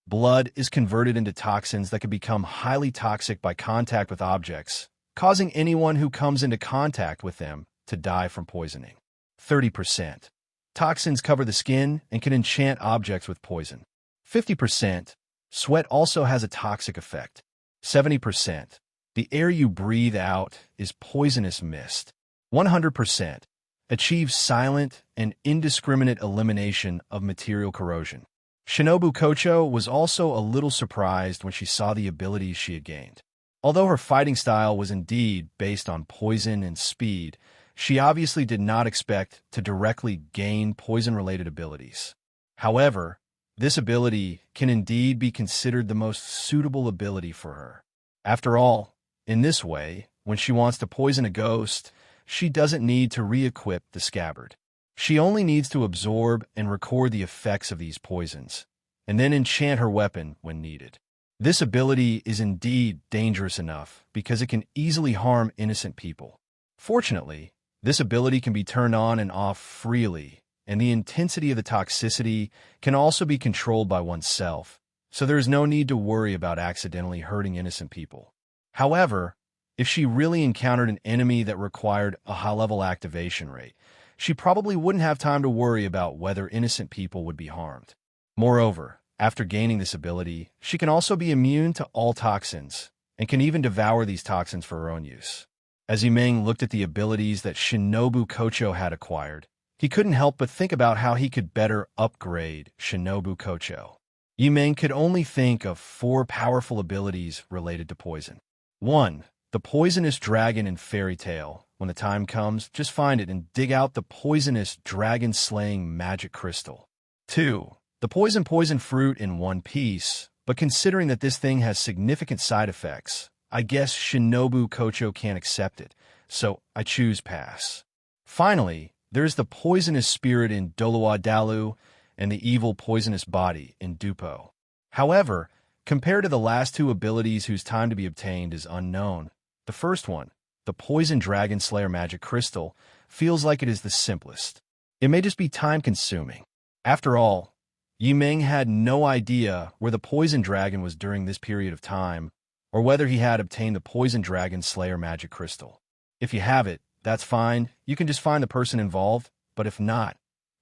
Speaker 2: Blood is converted into toxins that can become highly toxic by contact with objects, causing anyone who comes into contact with them to die from poisoning. 30%. Toxins cover the skin and can enchant objects with poison. 50%. Sweat also has a toxic effect. 70%. The air you breathe out is poisonous mist. 100%. Achieves silent and indiscriminate elimination of material corrosion. Shinobu Kocho was also a little surprised when she saw the abilities she had gained. Although her fighting style was indeed based on poison and speed, she obviously did not expect to directly gain poison-related abilities. However, this ability can indeed be considered the most suitable ability for her. After all, in this way, when she wants to poison a ghost, she doesn't need to re-equip the scabbard. She only needs to absorb and record the effects of these poisons, and then enchant her weapon when needed. This ability is indeed dangerous enough because it can easily harm innocent people. Fortunately, this ability can be turned on and off freely, and the intensity of the toxicity can also be controlled by oneself, so there is no need to worry about accidentally hurting innocent people. However, if she really encountered an enemy that required a high-level activation rate, she probably wouldn't have time to worry about whether innocent people would be harmed. Moreover, after gaining this ability, she can also be immune to all toxins, and can even devour these toxins for her own use. As Yi Ming looked at the abilities that Shinobu Kocho had acquired, he couldn't help but think about how he could better upgrade Shinobu Kocho. Yi Ming could only think of 4 powerful abilities related to poison. 1. The poisonous dragon in fairy tale. When the time comes, just find it and dig out the poisonous dragon-slaying magic crystal. 2. The poison fruit in One Piece, but considering that this thing has significant side effects, I guess Shinobu Kocho can't accept it, so I choose pass. Finally, there's the poisonous spirit in Doloa Dalu and the evil poisonous body in Dupo. However, compared to the last 2 abilities whose time to be obtained is unknown, the first one, the Poison Dragon Slayer Magic Crystal, feels like it is the simplest. It may just be time-consuming. After all, Yi Ming had no idea where the Poison Dragon was during this period of time, or whether he had obtained the Poison Dragon Slayer Magic Crystal. If you have it, That's fine. You can just find the person involved, but if not,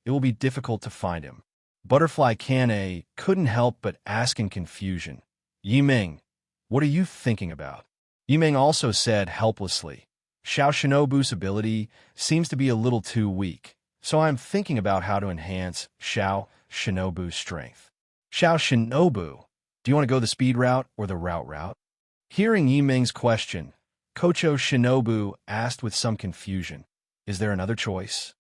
Speaker 2: it will be difficult to find him. Butterfly Kane couldn't help but ask in confusion, Yimeng, what are you thinking about? Yimeng also said helplessly, Xiao Shinobu's ability seems to be a little too weak, so I'm thinking about how to enhance Xiao Shinobu's strength. Xiao Shinobu, do you want to go the speed route or the route? Hearing Yimeng's question, Kocho Shinobu asked with some confusion, is there another choice?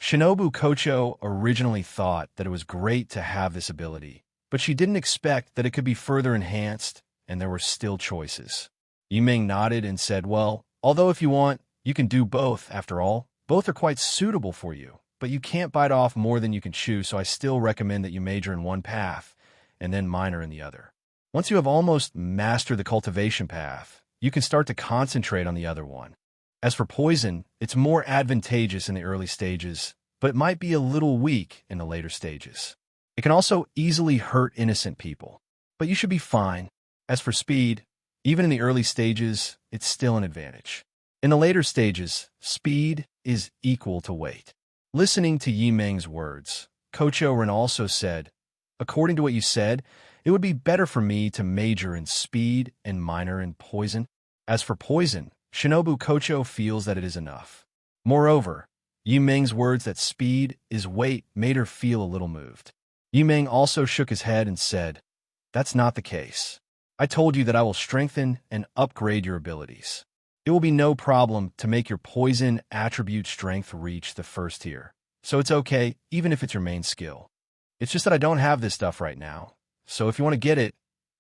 Speaker 2: Shinobu Kocho originally thought that it was great to have this ability, but she didn't expect that it could be further enhanced, and there were still choices. Yimeng nodded and said, well, although if you want, you can do both, after all. Both are quite suitable for you, but you can't bite off more than you can chew, so I still recommend that you major in one path, and then minor in the other. Once you have almost mastered the cultivation path, you can start to concentrate on the other one. As for poison, it's more advantageous in the early stages, but it might be a little weak in the later stages. It can also easily hurt innocent people, but you should be fine. As for speed, even in the early stages, it's still an advantage. In the later stages, speed is equal to weight. Listening to Yimeng's words, Kocho Ren also said, according to what you said, it would be better for me to major in speed and minor in poison. As for poison, Shinobu Kocho feels that it is enough. Moreover, Yimeng's words that speed is weight made her feel a little moved. Yimeng also shook his head and said, that's not the case. I told you that I will strengthen and upgrade your abilities. It will be no problem to make your poison attribute strength reach the first tier. So it's okay, even if it's your main skill. It's just that I don't have this stuff right now. So if you want to get it,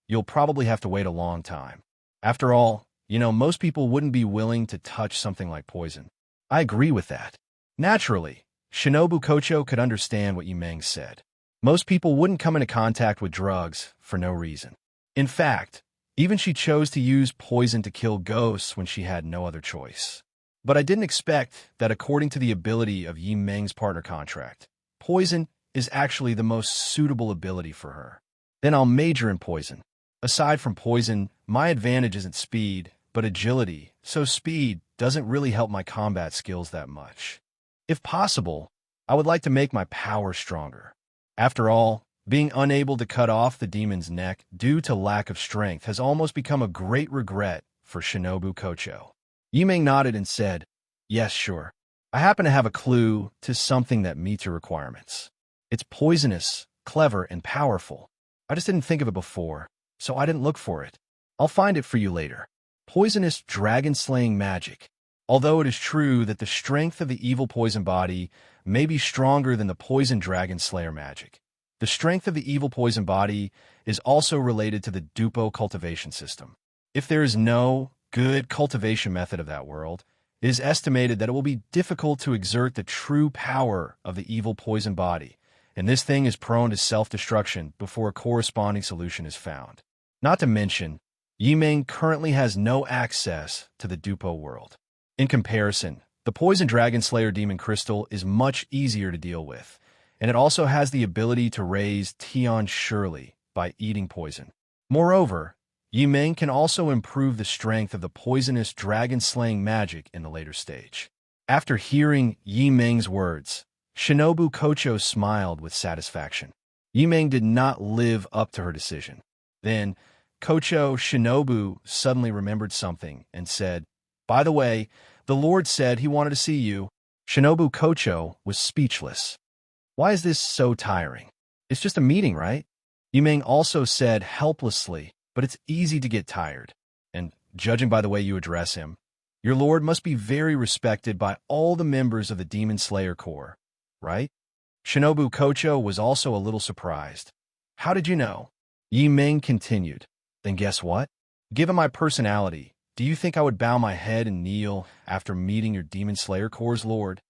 Speaker 2: you'll probably have to wait a long time. After all, most people wouldn't be willing to touch something like poison. I agree with that. Naturally, Shinobu Kocho could understand what Yimeng said. Most people wouldn't come into contact with drugs for no reason. In fact, even she chose to use poison to kill ghosts when she had no other choice. But I didn't expect that according to the ability of Yimeng's partner contract, poison is actually the most suitable ability for her. Then I'll major in poison. Aside from poison, my advantage isn't speed, but agility, so speed doesn't really help my combat skills that much. If possible, I would like to make my power stronger. After all, being unable to cut off the demon's neck due to lack of strength has almost become a great regret for Shinobu Kocho. Yimeng nodded and said, yes, sure. I happen to have a clue to something that meets your requirements. It's poisonous, clever, and powerful. I just didn't think of it before, so I didn't look for it. I'll find it for you later. Poisonous dragon-slaying magic. Although it is true that the strength of the evil poison body may be stronger than the poison dragon slayer magic, the strength of the evil poison body is also related to the Dupo cultivation system. If there is no good cultivation method of that world, it is estimated that it will be difficult to exert the true power of the evil poison body, and this thing is prone to self-destruction before a corresponding solution is found. Not to mention, Yimeng currently has no access to the Dupo world. In comparison, the Poison Dragon Slayer Demon Crystal is much easier to deal with, and it also has the ability to raise Tian surely by eating poison. Moreover, Yimeng can also improve the strength of the poisonous dragon-slaying magic in the later stage. After hearing Yimeng's words, Shinobu Kocho smiled with satisfaction. Yimeng did not live up to her decision. Then, Kocho Shinobu suddenly remembered something and said, by the way, the Lord said he wanted to see you. Shinobu Kocho was speechless. Why is this so tiring? It's just a meeting, right? Yimeng also said helplessly, but it's easy to get tired. And judging by the way you address him, your Lord must be very respected by all the members of the Demon Slayer Corps, right? Shinobu Kocho was also a little surprised. How did you know? Yimeng continued. Then guess what? Given my personality, do you think I would bow my head and kneel after meeting your Demon Slayer Corps' Lord?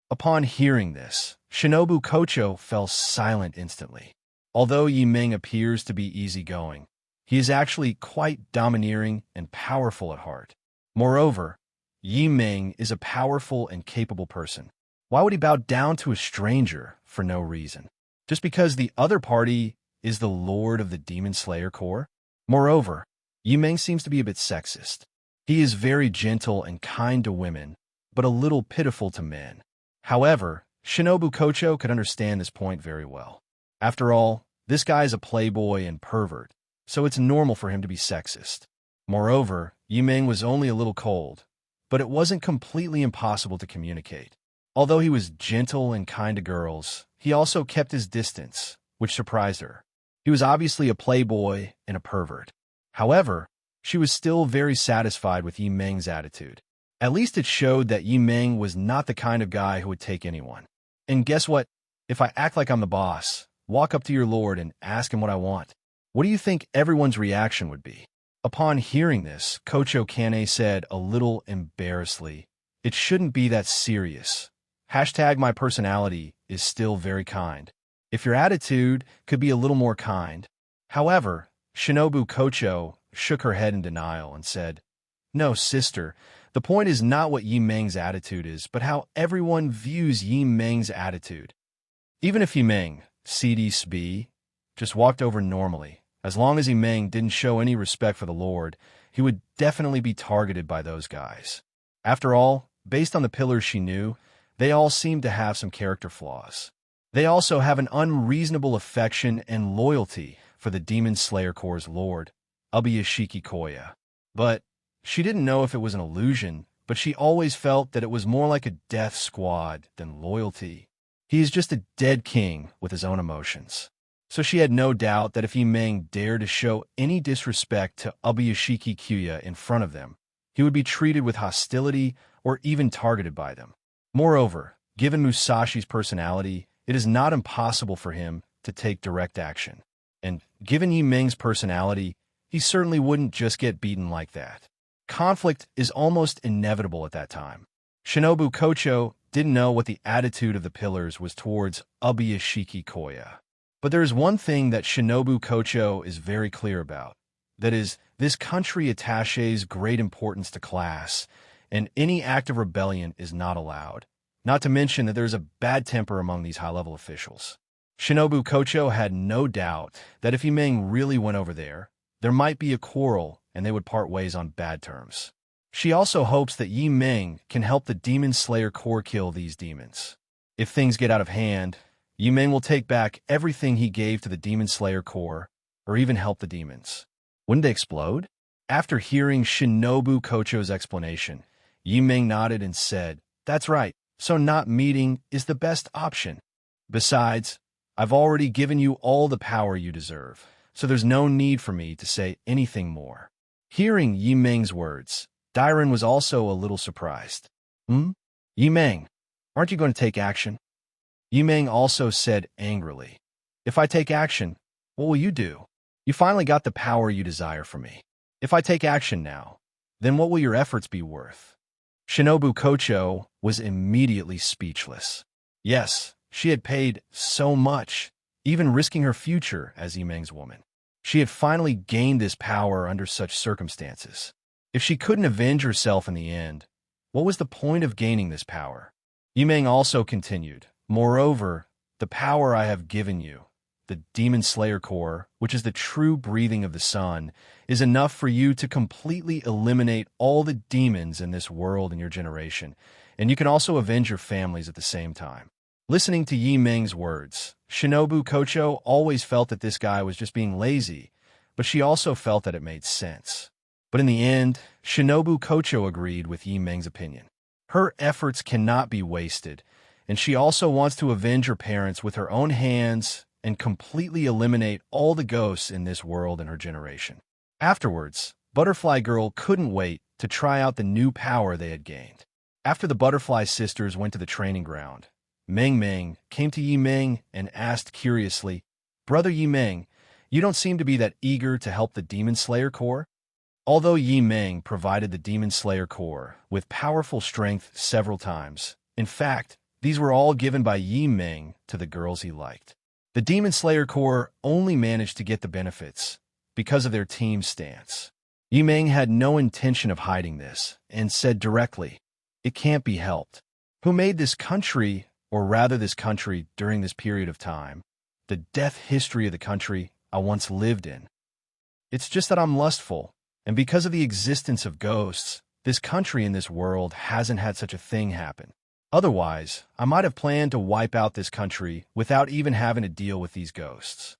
Speaker 2: Upon hearing this, Shinobu Kocho fell silent instantly. Although Yimeng appears to be easygoing, he is actually quite domineering and powerful at heart. Moreover, Yimeng is a powerful and capable person. Why would he bow down to a stranger for no reason? Just because the other party is the Lord of the Demon Slayer Corps? Moreover, Yimeng seems to be a bit sexist. He is very gentle and kind to women, but a little pitiful to men. However, Shinobu Kocho could understand this point very well. After all, this guy is a playboy and pervert, so it's normal for him to be sexist. Moreover, Yimeng was only a little cold, but it wasn't completely impossible to communicate. Although he was gentle and kind to girls, he also kept his distance, which surprised her. He was obviously a playboy and a pervert. However, she was still very satisfied with Yimeng's attitude. At least it showed that Yimeng was not the kind of guy who would take anyone. And guess what? If I act like I'm the boss, walk up to your lord and ask him what I want, what do you think everyone's reaction would be? Upon hearing this, Kocho Kane said a little embarrassedly, "It shouldn't be that serious. My personality is still very kind. If your attitude could be a little more kind." However, Shinobu Kocho shook her head in denial and said, "No, sister, the point is not what Yimeng's attitude is, but how everyone views Yimeng's attitude. Even if Yimeng, CDSB, just walked over normally, as long as Yimeng didn't show any respect for the Lord, he would definitely be targeted by those guys. After all, based on the pillars she knew, they all seemed to have some character flaws. They also have an unreasonable affection and loyalty for the Demon Slayer Corps' lord, Ubuyashiki Koya. But she didn't know if it was an illusion, but she always felt that it was more like a death squad than loyalty. He is just a dead king with his own emotions. So she had no doubt that if Yimeng dared to show any disrespect to Ubuyashiki Kuya in front of them, he would be treated with hostility or even targeted by them. Moreover, given Musashi's personality, it is not impossible for him to take direct action. And given Yimeng's personality, he certainly wouldn't just get beaten like that. Conflict is almost inevitable at that time. Shinobu Kocho didn't know what the attitude of the pillars was towards Ubuyashiki Koya. But there is one thing that Shinobu Kocho is very clear about. That is, this country attaches great importance to class, and any act of rebellion is not allowed. Not to mention that there is a bad temper among these high-level officials. Shinobu Kocho had no doubt that if Yimeng really went over there might be a quarrel and they would part ways on bad terms. She also hopes that Yimeng can help the Demon Slayer Corps kill these demons. If things get out of hand, Yimeng will take back everything he gave to the Demon Slayer Corps, or even help the demons. Wouldn't they explode? After hearing Shinobu Kocho's explanation, Yimeng nodded and said, "That's right, so not meeting is the best option. Besides, I've already given you all the power you deserve, so there's no need for me to say anything more." Hearing Yimeng's words, Dairen was also a little surprised. Yimeng, aren't you going to take action?" Yimeng also said angrily, "If I take action, what will you do? You finally got the power you desire from me. If I take action now, then what will your efforts be worth?" Shinobu Kocho was immediately speechless. Yes, she had paid so much, even risking her future as Yimeng's woman. She had finally gained this power under such circumstances. If she couldn't avenge herself in the end, what was the point of gaining this power? Yimeng also continued, "Moreover, the power I have given you, the Demon Slayer Corps, which is the true breathing of the sun, is enough for you to completely eliminate all the demons in this world in your generation, and you can also avenge your families at the same time." Listening to Yimeng's words, Shinobu Kocho always felt that this guy was just being lazy, but she also felt that it made sense. But in the end, Shinobu Kocho agreed with Yimeng's opinion. Her efforts cannot be wasted, and she also wants to avenge her parents with her own hands and completely eliminate all the ghosts in this world and her generation. Afterwards, Butterfly Girl couldn't wait to try out the new power they had gained. After the Butterfly Sisters went to the training ground, Meng Meng came to Yimeng and asked curiously, "Brother Yimeng, you don't seem to be that eager to help the Demon Slayer Corps?" Although Yimeng provided the Demon Slayer Corps with powerful strength several times, in fact, these were all given by Yimeng to the girls he liked. The Demon Slayer Corps only managed to get the benefits because of their team stance. Yimeng had no intention of hiding this and said directly, "It can't be helped. Who made this country, or rather this country during this period of time, the death history of the country I once lived in? It's just that I'm lustful, and because of the existence of ghosts, this country in this world hasn't had such a thing happen. Otherwise, I might have planned to wipe out this country without even having to deal with these ghosts.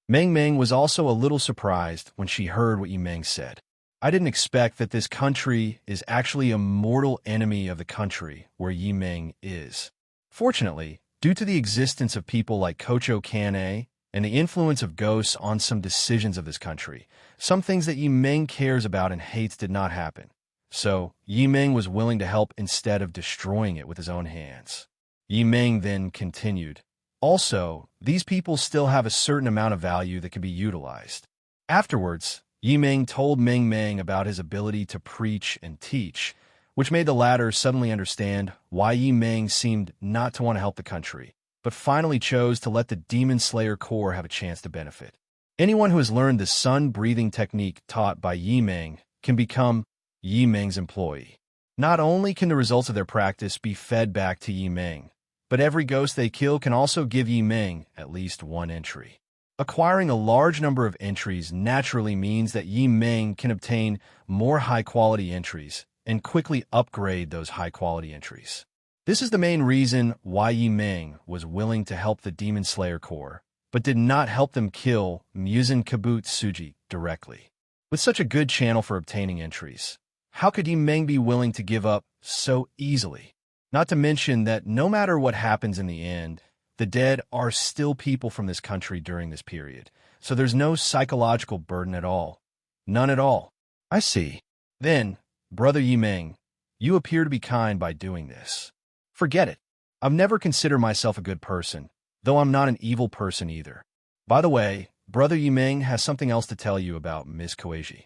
Speaker 2: Meng Meng was also a little surprised when she heard what Yi Meng said. I didn't expect that this country is actually a mortal enemy of the country where Yi Meng is. Fortunately, due to the existence of people like Kocho Kane and the influence of ghosts on some decisions of this country, some things that Yi Meng cares about and hates did not happen. So, Yi Meng was willing to help instead of destroying it with his own hands. Yi Meng then continued, also, these people still have a certain amount of value that can be utilized. Afterwards, Yi Meng told Meng Meng about his ability to preach and teach, which made the latter suddenly understand why Yi Meng seemed not to want to help the country, but finally chose to let the Demon Slayer Corps have a chance to benefit. Anyone who has learned the sun-breathing technique taught by Yi Meng can become Yi Meng's employee. Not only can the results of their practice be fed back to Yi Meng, but every ghost they kill can also give Yi Meng at least one entry. Acquiring a large number of entries naturally means that Yi Meng can obtain more high-quality entries and quickly upgrade those high-quality entries. This is the main reason why Yi Meng was willing to help the Demon Slayer Corps, but did not help them kill Muzan Kabutsuji directly. With such a good channel for obtaining entries, how could Yi Meng be willing to give up so easily? Not to mention that no matter what happens in the end, the dead are still people from this country during this period, so there's no psychological burden at all. None at all. I see. Then, Brother Yi Meng, you appear to be kind by doing this. Forget it. I've never considered myself a good person, though I'm not an evil person either. By the way, Brother Yi Meng has something else to tell you about Miss Koeiji.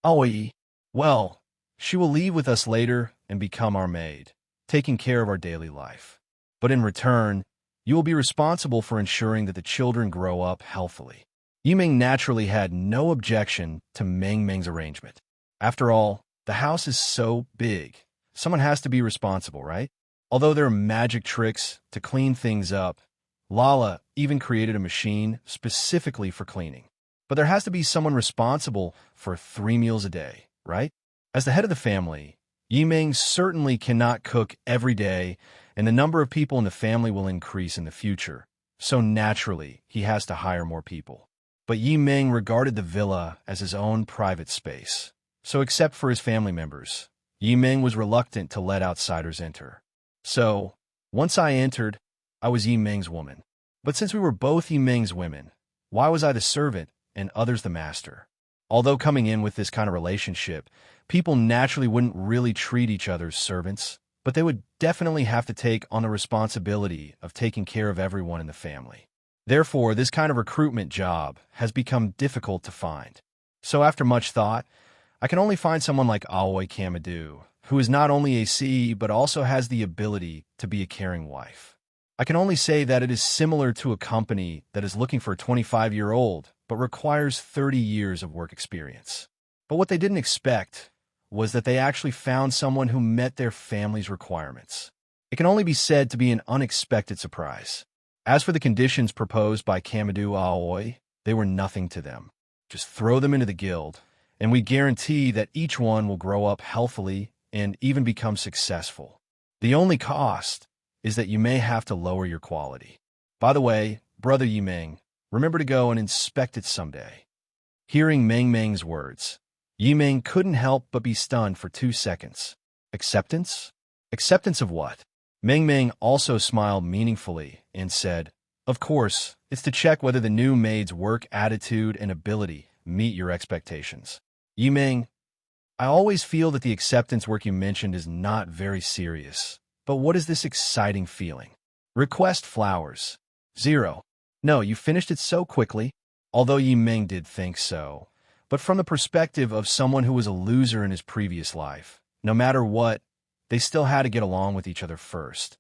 Speaker 2: Aoi. Well, she will leave with us later and become our maid, taking care of our daily life. But in return, you will be responsible for ensuring that the children grow up healthily. Yi Meng naturally had no objection to Meng Meng's arrangement. After all, the house is so big, someone has to be responsible, right? Although there are magic tricks to clean things up, Lala even created a machine specifically for cleaning. But there has to be someone responsible for 3 meals a day, right? As the head of the family, Yi Meng certainly cannot cook every day, and the number of people in the family will increase in the future, so naturally he has to hire more people. But Yi Meng regarded the villa as his own private space, so except for his family members, Yi Meng was reluctant to let outsiders enter. So, once I entered, I was Yi Meng's woman. But since we were both Yi Meng's women, why was I the servant and others the master? Although coming in with this kind of relationship, people naturally wouldn't really treat each other as servants, but they would definitely have to take on the responsibility of taking care of everyone in the family. Therefore, this kind of recruitment job has become difficult to find. So after much thought, I can only find someone like Aoi Kamadu, who is not only a CE but also has the ability to be a caring wife. I can only say that it is similar to a company that is looking for a 25-year-old but requires 30 years of work experience. But what they didn't expect was that they actually found someone who met their family's requirements. It can only be said to be an unexpected surprise. As for the conditions proposed by Kamadu Aoi, they were nothing to them. Just throw them into the guild, and we guarantee that each one will grow up healthily and even become successful. The only cost is that you may have to lower your quality. By the way, Brother Yi Meng, remember to go and inspect it someday. Hearing Meng Meng's words, Yi Meng couldn't help but be stunned for 2 seconds. Acceptance? Acceptance of what? Meng Meng also smiled meaningfully and said, Of course, it's to check whether the new maid's work attitude and ability meet your expectations. Yi Meng, I always feel that the acceptance work you mentioned is not very serious. But what is this exciting feeling? Request flowers. 0. No, you finished it so quickly. Although Yi Meng did think so. But from the perspective of someone who was a loser in his previous life, no matter what, they still had to get along with each other first.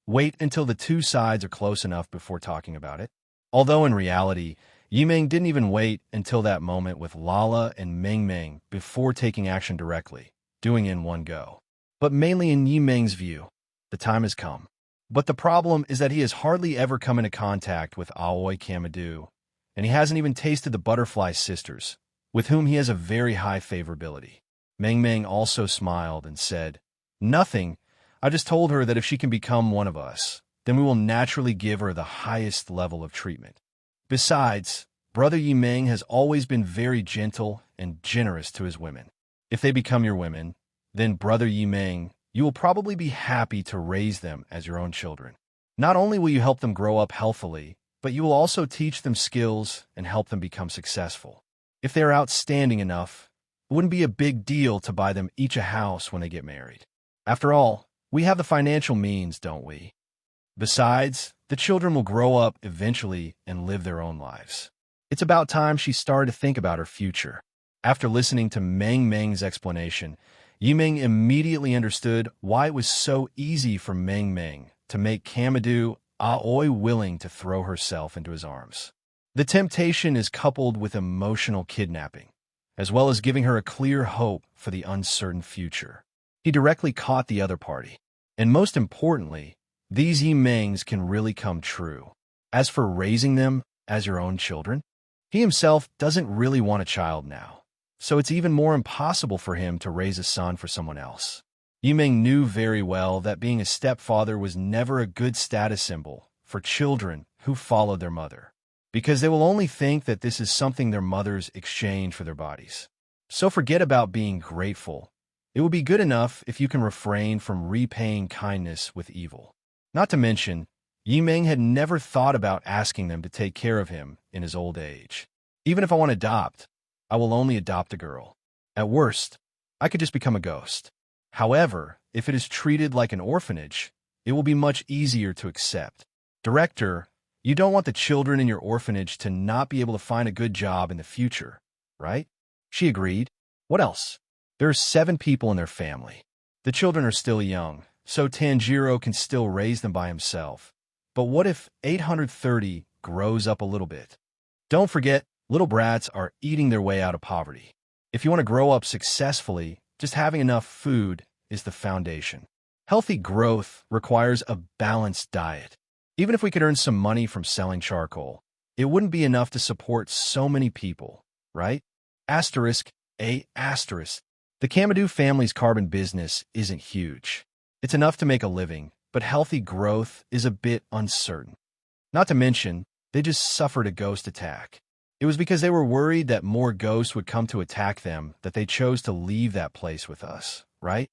Speaker 2: Wait until the two sides are close enough before talking about it. Although in reality, Yi Meng didn't even wait until that moment with Lala and Meng Meng before taking action directly, doing it in one go. But mainly in Yi Meng's view, the time has come. But the problem is that he has hardly ever come into contact with Aoi Kamadu, and he hasn't even tasted the Butterfly Sisters, with whom he has a very high favorability. Meng Meng also smiled and said, "Nothing. I just told her that if she can become one of us, then we will naturally give her the highest level of treatment. Besides, Brother Yimeng has always been very gentle and generous to his women. If they become your women, then Brother Yimeng, you will probably be happy to raise them as your own children. Not only will you help them grow up healthily, but you will also teach them skills and help them become successful. If they are outstanding enough, it wouldn't be a big deal to buy them each a house when they get married. After all, we have the financial means, don't we? Besides, the children will grow up eventually and live their own lives. It's about time she started to think about her future." After listening to Meng Meng's explanation, Yimeng immediately understood why it was so easy for Meng Meng to make Kamadu Aoi willing to throw herself into his arms. The temptation is coupled with emotional kidnapping, as well as giving her a clear hope for the uncertain future. He directly caught the other party. And most importantly, these Yimengs can really come true. As for raising them as your own children, he himself doesn't really want a child now, so it's even more impossible for him to raise a son for someone else. Yimeng knew very well that being a stepfather was never a good status symbol for children who followed their mother, because they will only think that this is something their mothers exchange for their bodies. So forget about being grateful. It will be good enough if you can refrain from repaying kindness with evil. Not to mention, Yimeng had never thought about asking them to take care of him in his old age. Even if I want to adopt, I will only adopt a girl. At worst, I could just become a ghost. However, if it is treated like an orphanage, it will be much easier to accept. Director, you don't want the children in your orphanage to not be able to find a good job in the future, right? She agreed. What else? There are 7 people in their family. The children are still young, so Tanjiro can still raise them by himself. But what if 830 grows up a little bit? Don't forget, little brats are eating their way out of poverty. If you want to grow up successfully, just having enough food is the foundation. Healthy growth requires a balanced diet. Even if we could earn some money from selling charcoal, it wouldn't be enough to support so many people, right? Asterisk, a asterisk. The Kamadu family's carbon business isn't huge. It's enough to make a living, but healthy growth is a bit uncertain. Not to mention, they just suffered a ghost attack. It was because they were worried that more ghosts would come to attack them that they chose to leave that place with us, right?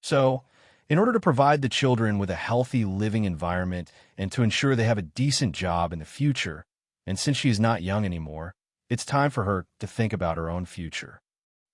Speaker 2: So, in order to provide the children with a healthy living environment and to ensure they have a decent job in the future, and since she is not young anymore, it's time for her to think about her own future.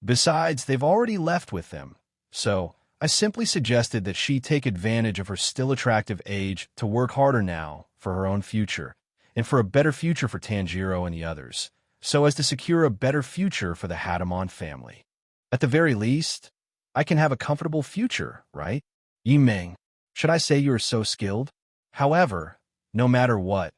Speaker 2: Besides, they've already left with them, so I simply suggested that she take advantage of her still attractive age to work harder now for her own future, and for a better future for Tanjiro and the others, so as to secure a better future for the Hatamon family. At the very least, I can have a comfortable future, right? Yimeng, should I say you are so skilled? However, no matter what,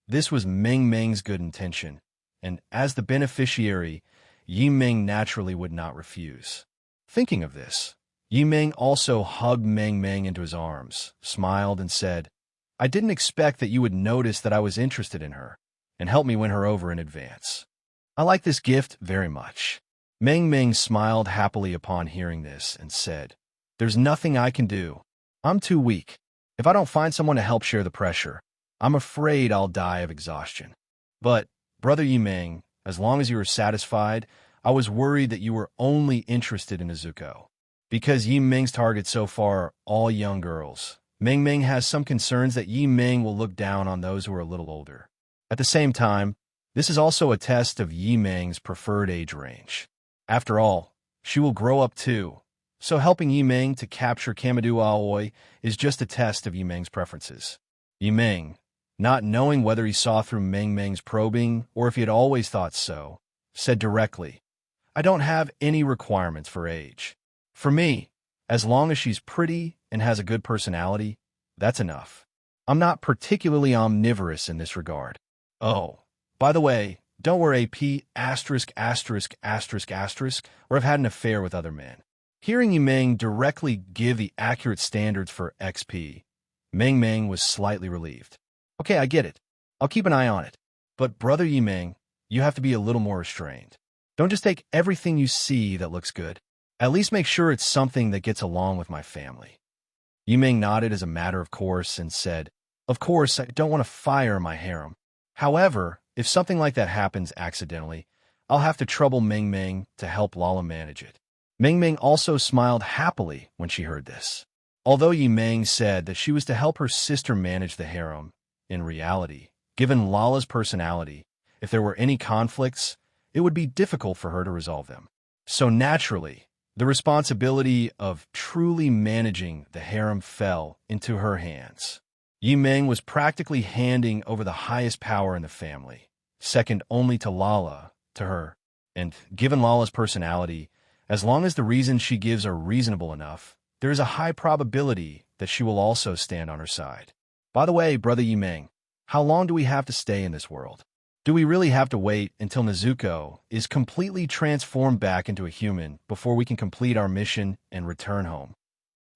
Speaker 2: this was Meng Meng's good intention, and as the beneficiary, Yimeng naturally would not refuse. Thinking of this, Yimeng also hugged Meng Meng into his arms, smiled, and said, "I didn't expect that you would notice that I was interested in her, and help me win her over in advance. I like this gift very much." Meng Meng smiled happily upon hearing this and said, "There's nothing I can do. I'm too weak. If I don't find someone to help share the pressure, I'm afraid I'll die of exhaustion. But, Brother Yimeng, as long as you are satisfied, I was worried that you were only interested in Izuko. Because Yimeng's targets so far are all young girls, Meng Meng has some concerns that Yimeng will look down on those who are a little older. At the same time, this is also a test of Yimeng's preferred age range. After all, she will grow up too, so helping Yimeng to capture Kamadu Aoi is just a test of Yimeng's preferences." Yimeng, not knowing whether he saw through Meng Meng's probing or if he had always thought so, said directly, "I don't have any requirements for age. For me, as long as she's pretty and has a good personality, that's enough. I'm not particularly omnivorous in this regard. Oh, by the way, don't wear AP asterisk asterisk asterisk asterisk or have had an affair with other men." Hearing Yimeng directly give the accurate standards for XP, Meng Meng was slightly relieved. "Okay, I get it. I'll keep an eye on it. But Brother Yimeng, you have to be a little more restrained. Don't just take everything you see that looks good. At least make sure it's something that gets along with my family. Yimeng nodded as a matter of course and said, "Of course, I don't want to fire my harem. However, if something like that happens accidentally, I'll have to trouble Meng Meng to help Lala manage it." Meng Meng also smiled happily when she heard this. Although Yimeng said that she was to help her sister manage the harem, in reality, given Lala's personality, if there were any conflicts, it would be difficult for her to resolve them. So naturally, the responsibility of truly managing the harem fell into her hands. Yimeng was practically handing over the highest power in the family, second only to Lala, to her. And given Lala's personality, as long as the reasons she gives are reasonable enough, there is a high probability that she will also stand on her side. By the way, Brother Yimeng, how long do we have to stay in this world? Do we really have to wait until Nezuko is completely transformed back into a human before we can complete our mission and return home?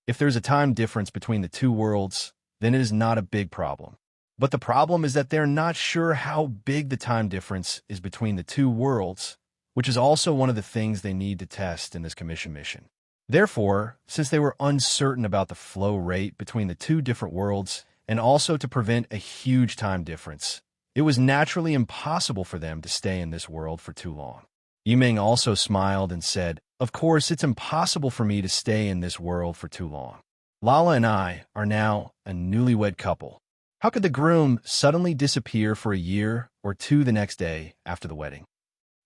Speaker 2: If there's a time difference between the two worlds, then it is not a big problem. But the problem is that they're not sure how big the time difference is between the two worlds, which is also one of the things they need to test in this commission mission. Therefore, since they were uncertain about the flow rate between the two different worlds, and also to prevent a huge time difference, it was naturally impossible for them to stay in this world for too long. Yimeng also smiled and said, "Of course, it's impossible for me to stay in this world for too long. Lala and I are now a newlywed couple. How could the groom suddenly disappear for a year or two the next day after the wedding?"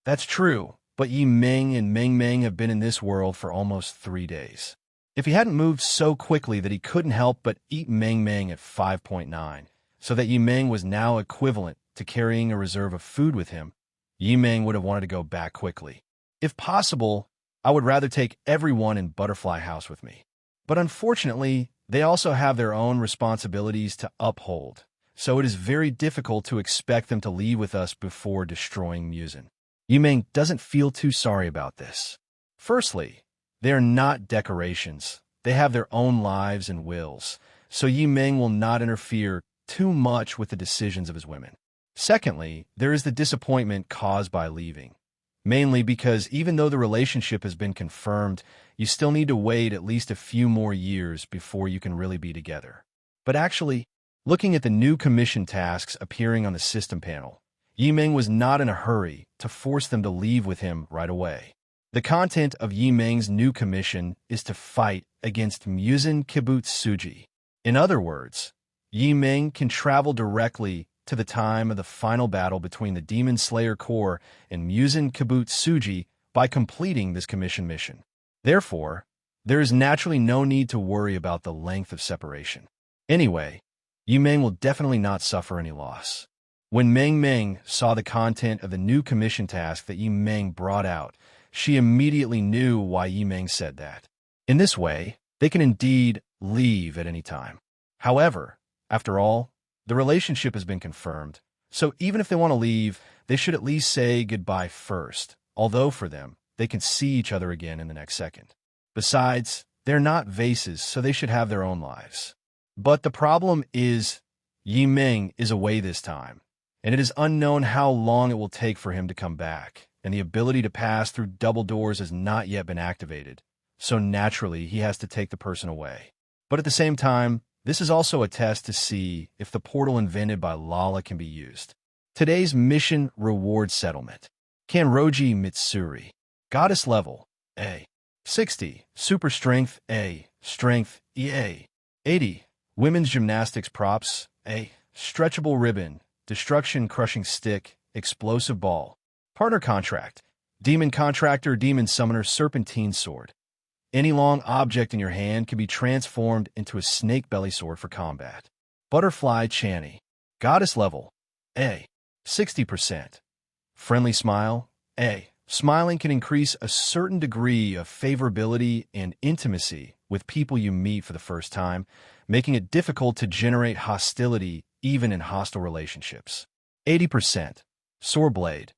Speaker 2: That's true, but Yimeng and Meng Meng have been in this world for almost 3 days. If he hadn't moved so quickly that he couldn't help but eat Meng Meng at 5.9, so that Yimeng was now equivalent to carrying a reserve of food with him, Yimeng would have wanted to go back quickly. If possible, I would rather take everyone in Butterfly House with me. But unfortunately, they also have their own responsibilities to uphold, so it is very difficult to expect them to leave with us before destroying Muzin. Yimeng doesn't feel too sorry about this. Firstly, they are not decorations. They have their own lives and wills, so Yimeng will not interfere too much with the decisions of his women. Secondly, there is the disappointment caused by leaving, mainly because even though the relationship has been confirmed, you still need to wait at least a few more years before you can really be together. But actually, looking at the new commission tasks appearing on the system panel, Yimeng was not in a hurry to force them to leave with him right away. The content of Yimeng's new commission is to fight against Muzin Kibbutz Suji. In other words, Yimeng can travel directly to the time of the final battle between the Demon Slayer Corps and Muzin Kibbutz Suji by completing this commission mission. Therefore, there is naturally no need to worry about the length of separation. Anyway, Yimeng will definitely not suffer any loss. When Meng Meng saw the content of the new commission task that Yimeng brought out, she immediately knew why Yimeng said that. In this way, they can indeed leave at any time. However, after all, the relationship has been confirmed, so even if they want to leave, they should at least say goodbye first, although for them, they can see each other again in the next second. Besides, they're not vases, so they should have their own lives. But the problem is, Yimeng is away this time, and it is unknown how long it will take for him to come back, and the ability to pass through double doors has not yet been activated, so naturally he has to take the person away. But at the same time, this is also a test to see if the portal invented by Lala can be used. Today's mission reward settlement. Kanroji Mitsuri. Goddess level, A. 60. Super strength, A. Strength, EA. 80. Women's gymnastics props, A. Stretchable ribbon, destruction crushing stick, explosive ball. Partner contract. Demon contractor, demon summoner, serpentine sword. Any long object in your hand can be transformed into a snake belly sword for combat. Butterfly Chani. Goddess level, A. 60%. Friendly smile, A. Smiling can increase a certain degree of favorability and intimacy with people you meet for the first time, making it difficult to generate hostility even in hostile relationships. 80%. Swordblade.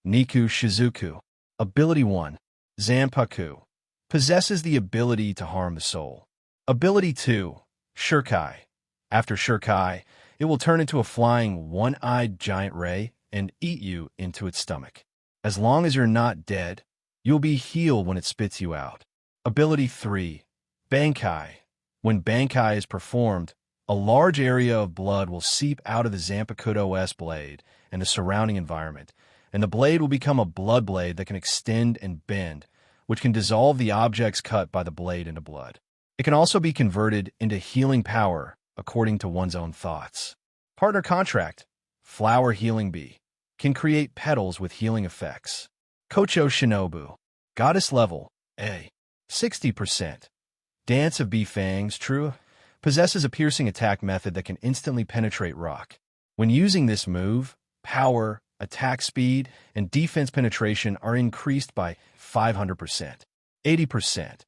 Speaker 2: Niku Shizuku. Ability 1. Zanpaku. Possesses the ability to harm the soul. Ability 2. Shurkai. After Shurkai, it will turn into a flying one-eyed giant ray and eat you into its stomach. As long as you're not dead, you'll be healed when it spits you out. Ability 3. Bankai. When Bankai is performed, a large area of blood will seep out of the Zanpakuto-S blade and the surrounding environment, and the blade will become a blood blade that can extend and bend, which can dissolve the objects cut by the blade into blood. It can also be converted into healing power according to one's own thoughts. Partner contract. Flower healing bee. Can create petals with healing effects. Kocho Shinobu. Goddess level. A. 60%. Dance of Bee Fangs, true. Possesses a piercing attack method that can instantly penetrate rock. When using this move, power, attack speed, and defense penetration are increased by 500%. 80%.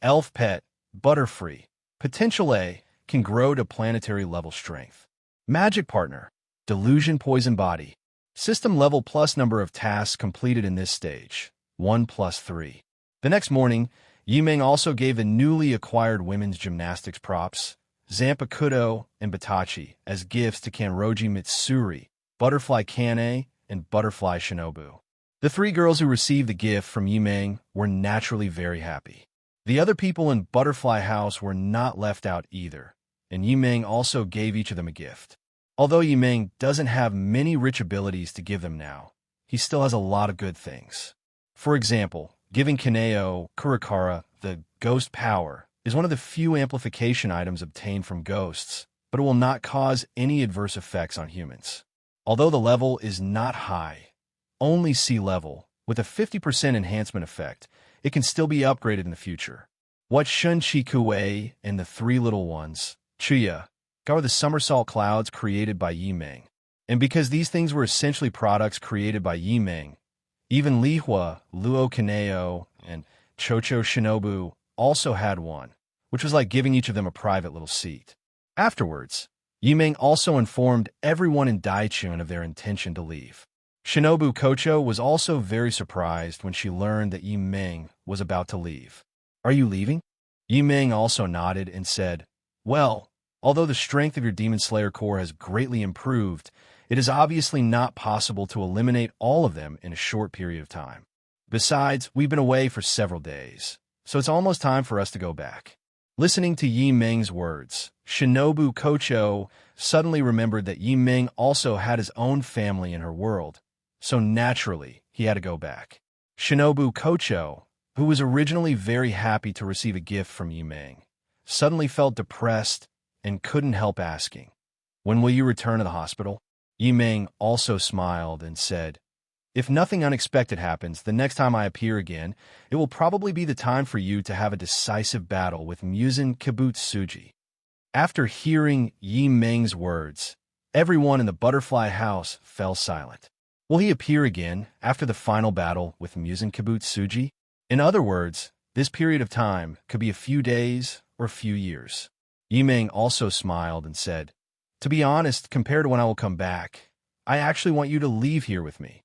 Speaker 2: Elf Pet, Butterfree. Potential A, can grow to planetary level strength. Magic Partner, Delusion Poison Body. System level plus number of tasks completed in this stage, 1 plus 3. The next morning, Yimeng also gave the newly acquired women's gymnastics props, Zanpakuto and Batachi, as gifts to Kanroji Mitsuri, Butterfly Kane, and Butterfly Shinobu. The 3 girls who received the gift from Yimeng were naturally very happy. The other people in Butterfly House were not left out either, and Yimeng also gave each of them a gift. Although Yimeng doesn't have many rich abilities to give them now, he still has a lot of good things. For example, giving Kaneo Kurakara the ghost power is one of the few amplification items obtained from ghosts, but it will not cause any adverse effects on humans. Although the level is not high, only C level, with a 50% enhancement effect, it can still be upgraded in the future. What Shun Chi Kue and the 3 little ones, Chuya, are the somersault clouds created by Yimeng. And because these things were essentially products created by Yimeng, even Lihua, Luo Kaneo, and Chocho Shinobu also had one, which was like giving each of them a private little seat. Afterwards, Yimeng also informed everyone in Daichun of their intention to leave. Shinobu Kocho was also very surprised when she learned that Yimeng was about to leave. "Are you leaving?" Yimeng also nodded and said, "Well, although the strength of your Demon Slayer Corps has greatly improved, it is obviously not possible to eliminate all of them in a short period of time. Besides, we've been away for several days, so it's almost time for us to go back." Listening to Yimeng's words, Shinobu Kocho suddenly remembered that Yimeng also had his own family in her world, so naturally he had to go back. Shinobu Kocho, who was originally very happy to receive a gift from Yimeng, suddenly felt depressed and couldn't help asking, "When will you return to the hospital?" Yimeng also smiled and said, "If nothing unexpected happens, the next time I appear again, it will probably be the time for you to have a decisive battle with Muzan Kibutsuji." After hearing Yimeng's words, everyone in the Butterfly House fell silent. Will he appear again after the final battle with Muzan Kibutsuji? In other words, this period of time could be a few days or a few years. Yimeng also smiled and said, "To be honest, compared to when I will come back, I actually want you to leave here with me."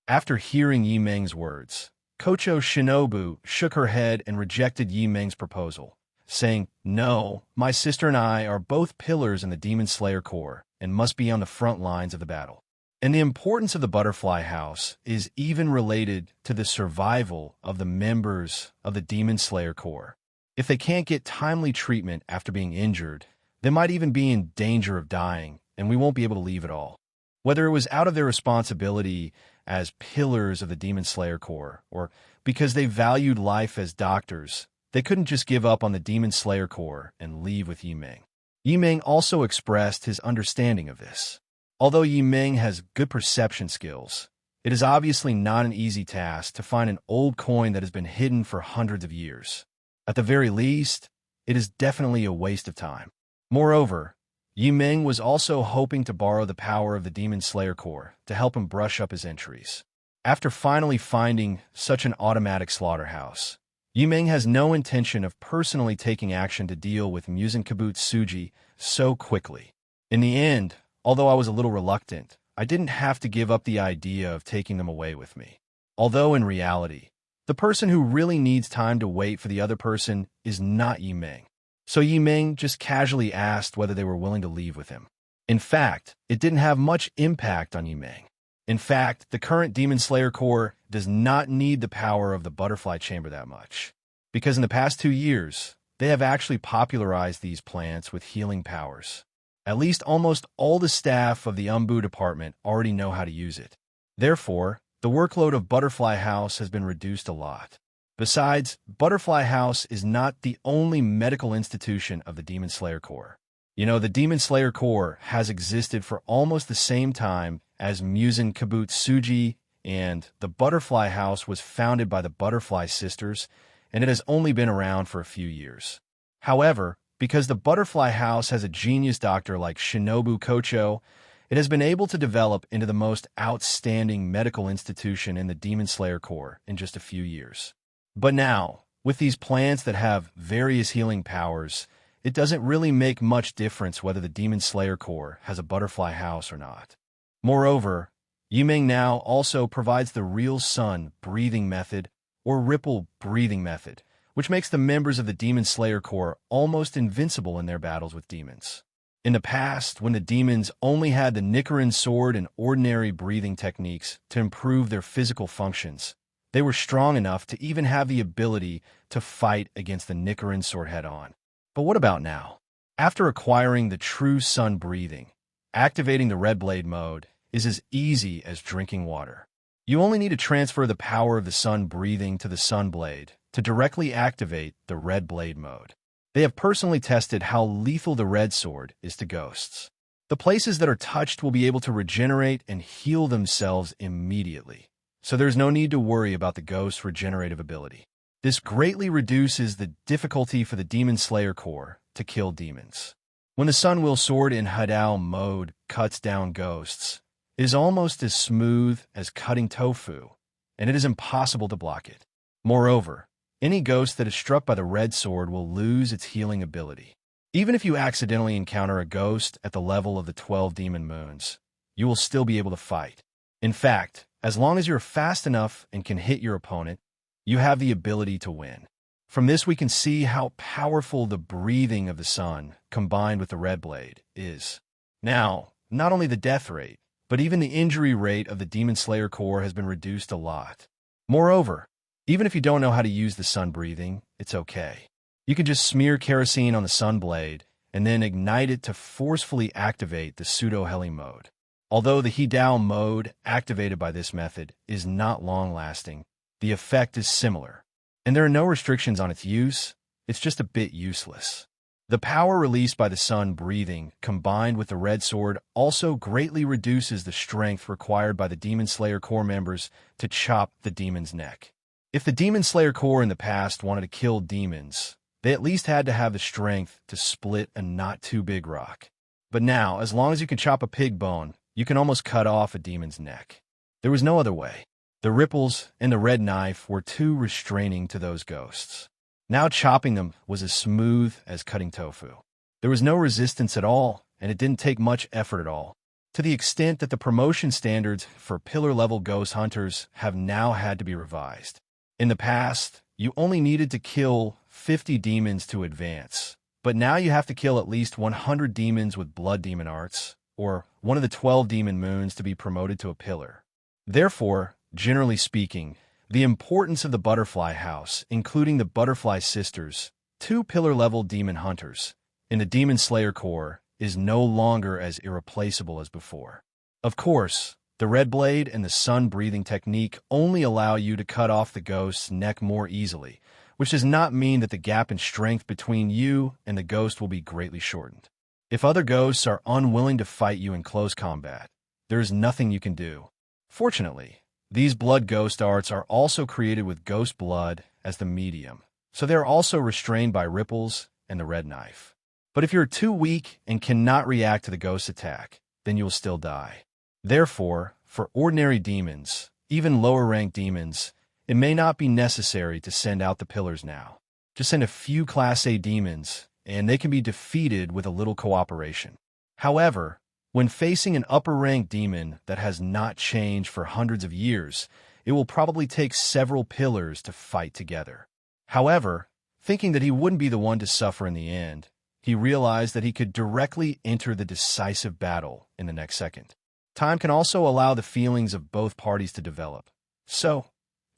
Speaker 2: After hearing Yimeng's words, Kocho Shinobu shook her head and rejected Yimeng's proposal, saying, "No, my sister and I are both pillars in the Demon Slayer Corps and must be on the front lines of the battle. And the importance of the Butterfly House is even related to the survival of the members of the Demon Slayer Corps. If they can't get timely treatment after being injured, they might even be in danger of dying, and we won't be able to leave at all." Whether it was out of their responsibility as pillars of the Demon Slayer Corps, or because they valued life as doctors, they couldn't just give up on the Demon Slayer Corps and leave with Yimeng. Yimeng also expressed his understanding of this. Although Yimeng has good perception skills, it is obviously not an easy task to find an old coin that has been hidden for hundreds of years. At the very least, it is definitely a waste of time. Moreover, Yimeng was also hoping to borrow the power of the Demon Slayer Corps to help him brush up his entries. After finally finding such an automatic slaughterhouse, Yimeng has no intention of personally taking action to deal with Muzan Kibutsuji so quickly. In the end, although I was a little reluctant, I didn't have to give up the idea of taking them away with me. Although in reality, the person who really needs time to wait for the other person is not Yimeng. So Yimeng just casually asked whether they were willing to leave with him. In fact, it didn't have much impact on Yimeng. In fact, the current Demon Slayer Corps does not need the power of the Butterfly Chamber that much. because in the past 2 years, they have actually popularized these plants with healing powers. At least almost all the staff of the Umbu department already know how to use it. Therefore, the workload of Butterfly House has been reduced a lot. Besides, Butterfly House is not the only medical institution of the Demon Slayer Corps. The Demon Slayer Corps has existed for almost the same time as Musen Kibutsuji, and the Butterfly House was founded by the Butterfly Sisters, and it has only been around for a few years. However, because the Butterfly House has a genius doctor like Shinobu Kocho, it has been able to develop into the most outstanding medical institution in the Demon Slayer Corps in just a few years. But now, with these plants that have various healing powers, it doesn't really make much difference whether the Demon Slayer Corps has a Butterfly House or not. Moreover, Yimeng now also provides the real sun breathing method or ripple breathing method, which makes the members of the Demon Slayer Corps almost invincible in their battles with demons. In the past, when the demons only had the Nichiren sword and ordinary breathing techniques to improve their physical functions, they were strong enough to even have the ability to fight against the Nichiren sword head-on. But what about now? After acquiring the true sun breathing, activating the red blade mode is as easy as drinking water. You only need to transfer the power of the sun breathing to the sun blade to directly activate the red blade mode. They have personally tested how lethal the red sword is to ghosts. The places that are touched will be able to regenerate and heal themselves immediately, so there's no need to worry about the ghost's regenerative ability. This greatly reduces the difficulty for the Demon Slayer Corps to kill demons. When the Sun Will Sword in Hadao mode cuts down ghosts, it is almost as smooth as cutting tofu, and it is impossible to block it. Moreover, any ghost that is struck by the red sword will lose its healing ability. Even if you accidentally encounter a ghost at the level of the 12 demon moons, you will still be able to fight. In fact, as long as you're fast enough and can hit your opponent, you have the ability to win. From this we can see how powerful the breathing of the sun, combined with the red blade, is. Now, not only the death rate, but even the injury rate of the Demon Slayer Corps has been reduced a lot. Moreover, even if you don't know how to use the sun breathing, it's okay. You can just smear kerosene on the sun blade and then ignite it to forcefully activate the pseudo-heli mode. Although the Hidao mode activated by this method is not long-lasting, the effect is similar, and there are no restrictions on its use. It's just a bit useless. The power released by the sun breathing, combined with the red sword, also greatly reduces the strength required by the Demon Slayer Corps members to chop the demon's neck. If the Demon Slayer Corps in the past wanted to kill demons, they at least had to have the strength to split a not-too-big rock. But now, as long as you can chop a pig bone, you can almost cut off a demon's neck. There was no other way. The ripples and the red knife were too restraining to those ghosts. Now chopping them was as smooth as cutting tofu. There was no resistance at all, and it didn't take much effort at all, to the extent that the promotion standards for pillar-level ghost hunters have now had to be revised. In the past, you only needed to kill 50 demons to advance, but now you have to kill at least 100 demons with blood demon arts, or one of the 12 demon moons to be promoted to a pillar. Therefore, generally speaking, the importance of the Butterfly House, including the Butterfly Sisters, 2 pillar-level demon hunters, in the Demon Slayer Corps, is no longer as irreplaceable as before. Of course, the red blade and the sun-breathing technique only allow you to cut off the ghost's neck more easily, which does not mean that the gap in strength between you and the ghost will be greatly shortened. If other ghosts are unwilling to fight you in close combat, there is nothing you can do. Fortunately, these blood ghost arts are also created with ghost blood as the medium, so they are also restrained by ripples and the red knife. But if you're too weak and cannot react to the ghost attack, then you will still die. Therefore, for ordinary demons, even lower-ranked demons, it may not be necessary to send out the pillars now. Just send a few Class A demons, and they can be defeated with a little cooperation. However, when facing an upper-ranked demon that has not changed for hundreds of years, it will probably take several pillars to fight together. However, thinking that he wouldn't be the one to suffer in the end, he realized that he could directly enter the decisive battle in the next second. Time can also allow the feelings of both parties to develop. So,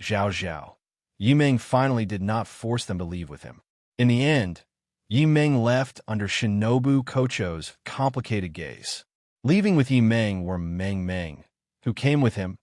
Speaker 2: Zhao Zhao, Yi Meng finally did not force them to leave with him. In the end, Yi Meng left under Shinobu Kocho's complicated gaze. Leaving with Yi Meng were Meng Meng, who came with him,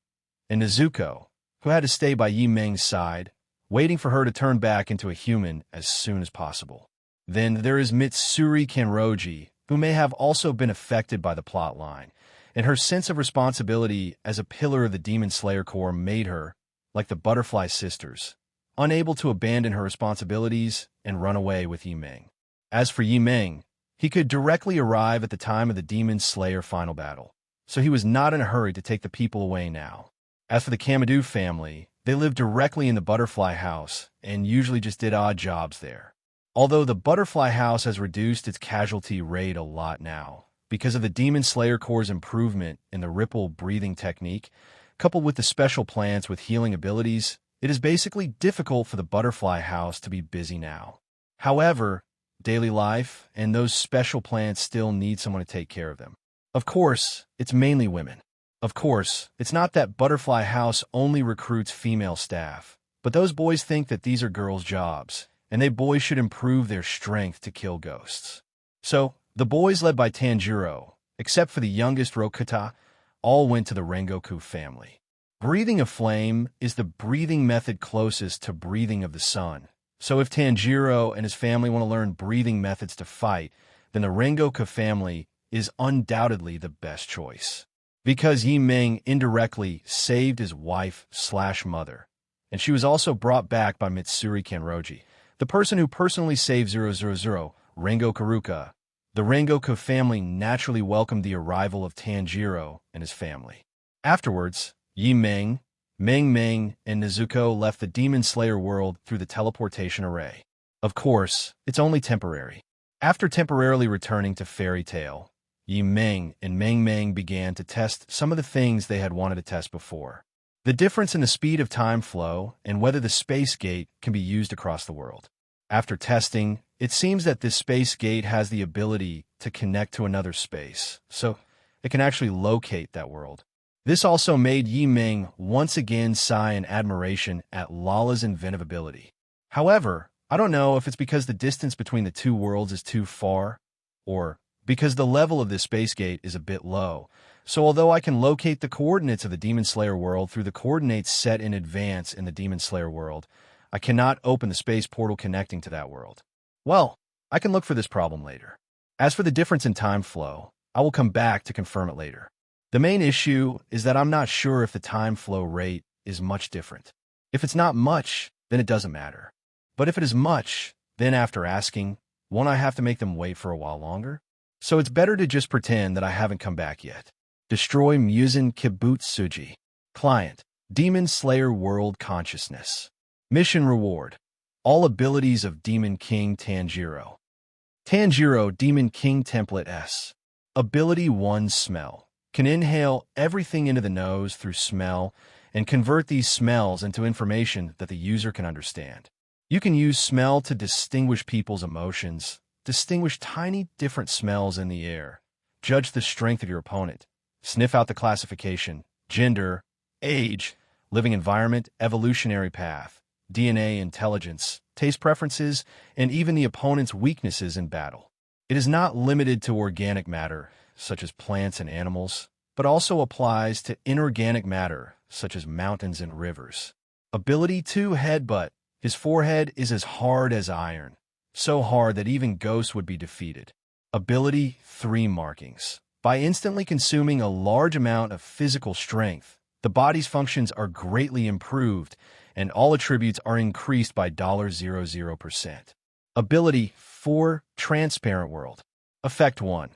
Speaker 2: and Nezuko, who had to stay by Yi Meng's side, waiting for her to turn back into a human as soon as possible. Then there is Mitsuri Kanroji, who may have also been affected by the plotline, and her sense of responsibility as a pillar of the Demon Slayer Corps made her, like the Butterfly Sisters, unable to abandon her responsibilities and run away with Yi Meng. As for Yi Meng, he could directly arrive at the time of the Demon Slayer final battle, so he was not in a hurry to take the people away now. As for the Kamadu family, they lived directly in the Butterfly House and usually just did odd jobs there. Although the Butterfly House has reduced its casualty rate a lot now, because of the Demon Slayer Corps' improvement in the ripple breathing technique, coupled with the special plants with healing abilities, it is basically difficult for the Butterfly House to be busy now. However, daily life and those special plants still need someone to take care of them. Of course, it's mainly women. Of course, it's not that Butterfly House only recruits female staff, but those boys think that these are girls' jobs, and they boys should improve their strength to kill ghosts. So, the boys led by Tanjiro, except for the youngest Rokata, all went to the Rengoku family. Breathing of flame is the breathing method closest to breathing of the sun, so if Tanjiro and his family want to learn breathing methods to fight, then the Rengoku family is undoubtedly the best choice. Because Yi Meng indirectly saved his wife/mother, and she was also brought back by Mitsuri Kanroji, the person who personally saved 000, Rengoku Ruka. The Rengoku family naturally welcomed the arrival of Tanjiro and his family. Afterwards, Yi Meng, Meng Meng, and Nezuko left the Demon Slayer world through the teleportation array. Of course, it's only temporary. After temporarily returning to Fairy Tail, Yi Meng and Meng Meng began to test some of the things they had wanted to test before. The difference in the speed of time flow and whether the space gate can be used across the world. After testing, it seems that this space gate has the ability to connect to another space, so it can actually locate that world. This also made Yi Meng once again sigh in admiration at Lala's inventive ability. However, I don't know if it's because the distance between the two worlds is too far, or because the level of this space gate is a bit low. So although I can locate the coordinates of the Demon Slayer world through the coordinates set in advance in the Demon Slayer world, I cannot open the space portal connecting to that world. Well, I can look for this problem later. As for the difference in time flow, I will come back to confirm it later. The main issue is that I'm not sure if the time flow rate is much different. If it's not much, then it doesn't matter. But if it is much, then after asking, won't I have to make them wait for a while longer? So it's better to just pretend that I haven't come back yet. Destroy Musen Kibutsuji. Client, Demon Slayer World Consciousness. Mission Reward. All abilities of Demon King Tanjiro. Tanjiro Demon King Template S. Ability 1 Smell. Can inhale everything into the nose through smell and convert these smells into information that the user can understand. You can use smell to distinguish people's emotions, distinguish tiny different smells in the air, judge the strength of your opponent, sniff out the classification, gender, age, living environment, evolutionary path, DNA intelligence, taste preferences, and even the opponent's weaknesses in battle. It is not limited to organic matter, such as plants and animals, but also applies to inorganic matter, such as mountains and rivers. Ability 2 Headbutt. His forehead is as hard as iron, so hard that even ghosts would be defeated. Ability 3 Markings. By instantly consuming a large amount of physical strength, the body's functions are greatly improved, and all attributes are increased by 0.00%. Ability 4 Transparent World. Effect 1.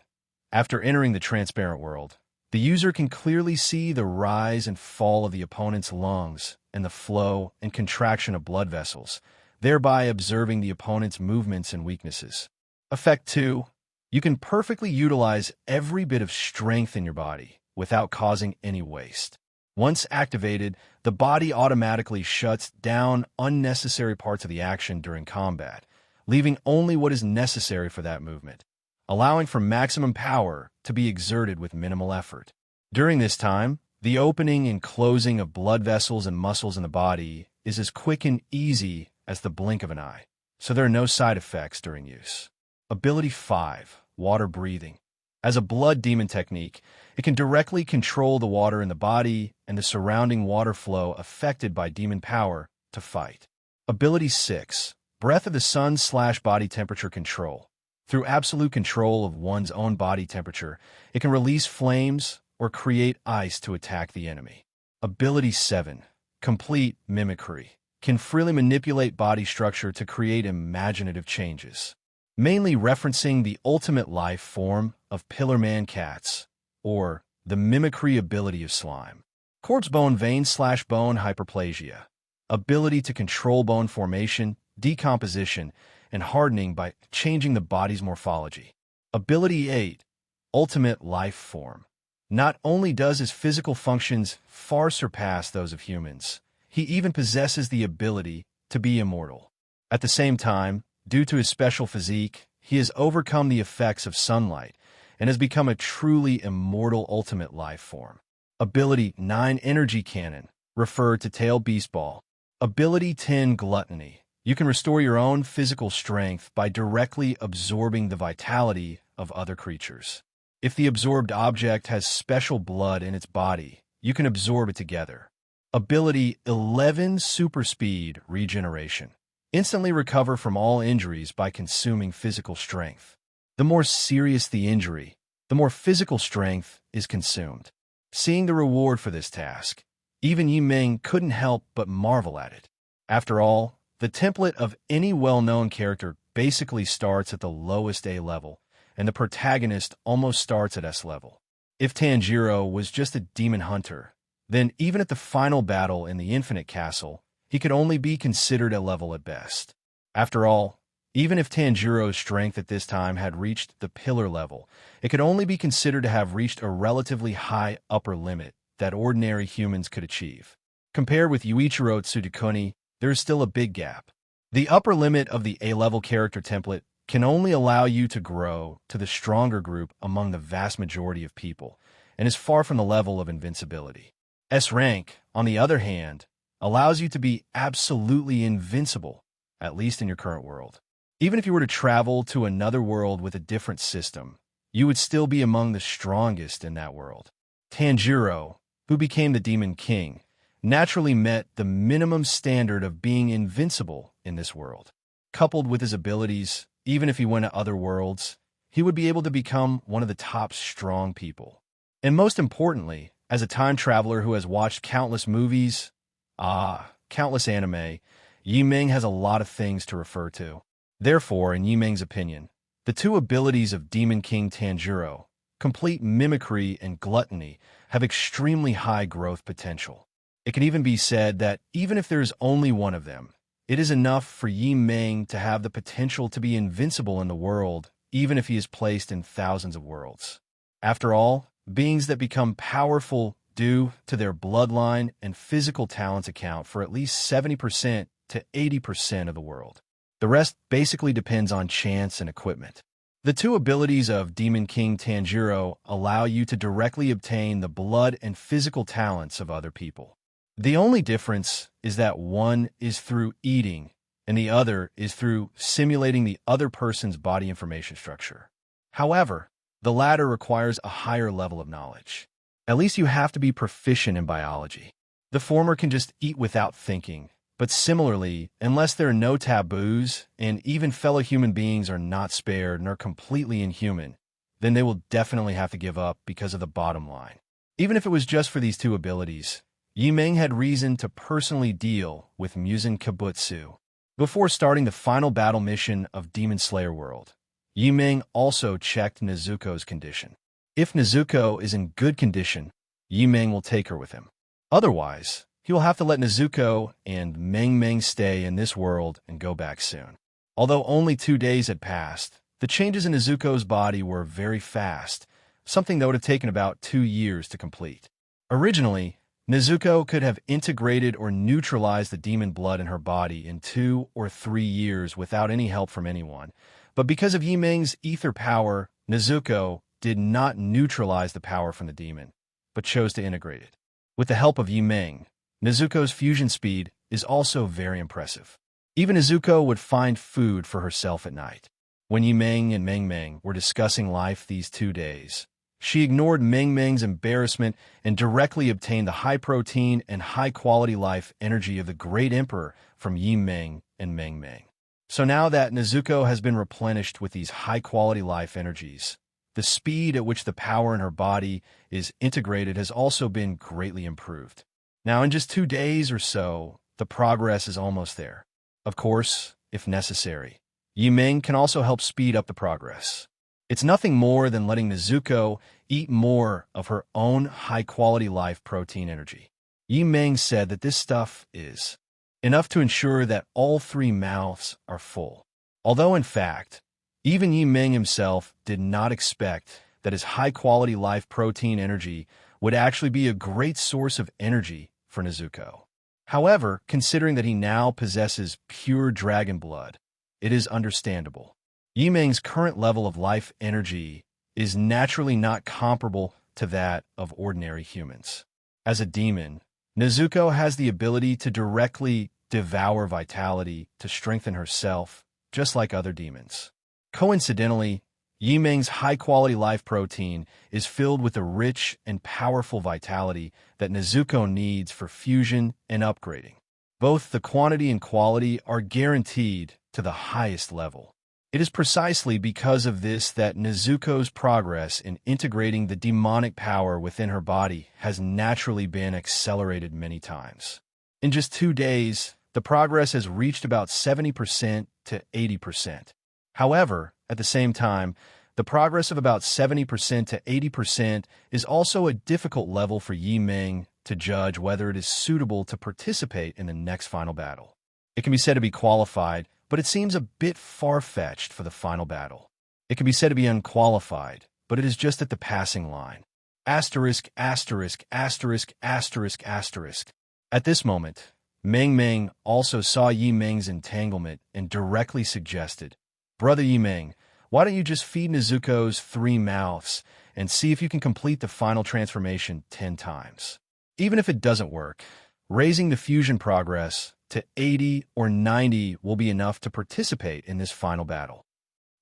Speaker 2: After entering the transparent world, the user can clearly see the rise and fall of the opponent's lungs and the flow and contraction of blood vessels, thereby observing the opponent's movements and weaknesses. Effect 2. You can perfectly utilize every bit of strength in your body without causing any waste. Once activated, the body automatically shuts down unnecessary parts of the action during combat, leaving only what is necessary for that movement, allowing for maximum power to be exerted with minimal effort. During this time, the opening and closing of blood vessels and muscles in the body is as quick and easy as the blink of an eye, so there are no side effects during use. Ability 5. Water breathing. As a blood demon technique, it can directly control the water in the body and the surrounding water flow affected by demon power to fight. Ability 6. Breath of the sun/body temperature control. Through absolute control of one's own body temperature, it can release flames or create ice to attack the enemy. Ability 7. Complete mimicry. Can freely manipulate body structure to create imaginative changes, mainly referencing the ultimate life form of pillar man cats, or the mimicry ability of slime. Corpse bone vein/bone hyperplasia. Ability to control bone formation, decomposition, and hardening by changing the body's morphology. Ability 8. Ultimate life form. Not only does his physical functions far surpass those of humans, he even possesses the ability to be immortal. At the same time, due to his special physique, he has overcome the effects of sunlight and has become a truly immortal ultimate life form. Ability 9. Energy Cannon. Referred to Tail Beast Ball. Ability 10. Gluttony. You can restore your own physical strength by directly absorbing the vitality of other creatures. If the absorbed object has special blood in its body, you can absorb it together. Ability 11. Super Speed Regeneration. Instantly recover from all injuries by consuming physical strength. The more serious the injury, the more physical strength is consumed. Seeing the reward for this task, even Yi Ming couldn't help but marvel at it. After all, the template of any well-known character basically starts at the lowest A level, and the protagonist almost starts at S level. If Tanjiro was just a demon hunter, then even at the final battle in the Infinite Castle, he could only be considered a level at best. After all, even if Tanjiro's strength at this time had reached the pillar level, it could only be considered to have reached a relatively high upper limit that ordinary humans could achieve. Compared with Yuichiro Tsudokuni, there is still a big gap. The upper limit of the A-level character template can only allow you to grow to the stronger group among the vast majority of people, and is far from the level of invincibility. S rank, on the other hand, allows you to be absolutely invincible, at least in your current world. Even if you were to travel to another world with a different system, you would still be among the strongest in that world. Tanjiro, who became the Demon King, naturally met the minimum standard of being invincible in this world. Coupled with his abilities, even if he went to other worlds, he would be able to become one of the top strong people. And most importantly, as a time traveler who has watched countless movies, countless anime, Yi Ming has a lot of things to refer to. Therefore, in Yi Ming's opinion, the two abilities of Demon King Tanjiro, complete mimicry and gluttony, have extremely high growth potential. It can even be said that even if there is only one of them, it is enough for Yi Ming to have the potential to be invincible in the world, even if he is placed in thousands of worlds. After all, beings that become powerful due to their bloodline and physical talents account for at least 70% to 80% of the world. The rest basically depends on chance and equipment. The two abilities of Demon King Tanjiro allow you to directly obtain the blood and physical talents of other people. The only difference is that one is through eating, and the other is through simulating the other person's body information structure. However, the latter requires a higher level of knowledge. At least you have to be proficient in biology. The former can just eat without thinking, but similarly, unless there are no taboos, and even fellow human beings are not spared and are completely inhuman, then they will definitely have to give up because of the bottom line. Even if it was just for these two abilities, Yi Ming had reason to personally deal with Musen Kibutsu. Before starting the final battle mission of Demon Slayer World, Yi Ming also checked Nezuko's condition. If Nezuko is in good condition, Yi Ming will take her with him. Otherwise, he will have to let Nezuko and Meng Meng stay in this world and go back soon. Although only 2 days had passed, the changes in Nezuko's body were very fast, something that would have taken about 2 years to complete. Originally, Nezuko could have integrated or neutralized the demon blood in her body in 2 or 3 years without any help from anyone. But because of Yi Ming's ether power, Nezuko did not neutralize the power from the demon, but chose to integrate it. With the help of Yi Ming, Nezuko's fusion speed is also very impressive. Even Nezuko would find food for herself at night. When Yi Meng and Meng Meng were discussing life these 2 days, she ignored Meng Meng's embarrassment and directly obtained the high-protein and high-quality life energy of the Great Emperor from Yi Meng and Meng Meng. So now that Nezuko has been replenished with these high-quality life energies, the speed at which the power in her body is integrated has also been greatly improved. Now, in just 2 days or so, the progress is almost there. Of course, if necessary, Yi Meng can also help speed up the progress. It's nothing more than letting Nezuko eat more of her own high-quality life protein energy. Yi Meng said that this stuff is enough to ensure that all 3 mouths are full. Although, in fact, even Yi Meng himself did not expect that his high-quality life protein energy would actually be a great source of energy for Nezuko. However, considering that he now possesses pure dragon blood, it is understandable. Yi Meng's current level of life energy is naturally not comparable to that of ordinary humans. As a demon, Nezuko has the ability to directly devour vitality to strengthen herself, just like other demons. Coincidentally, Yi Meng's high-quality life protein is filled with the rich and powerful vitality that Nezuko needs for fusion and upgrading. Both the quantity and quality are guaranteed to the highest level. It is precisely because of this that Nezuko's progress in integrating the demonic power within her body has naturally been accelerated many times. In just 2 days, the progress has reached about 70% to 80%. However, at the same time, the progress of about 70% to 80% is also a difficult level for Yi Meng to judge whether it is suitable to participate in the next final battle. It can be said to be qualified, but it seems a bit far-fetched for the final battle. It can be said to be unqualified, but it is just at the passing line. Asterisk, asterisk, asterisk, asterisk, asterisk. At this moment, Meng Meng also saw Yi Meng's entanglement and directly suggested, "Brother Yi Meng, why don't you just feed Nezuko's 3 mouths and see if you can complete the final transformation 10 times? Even if it doesn't work, raising the fusion progress to 80 or 90 will be enough to participate in this final battle."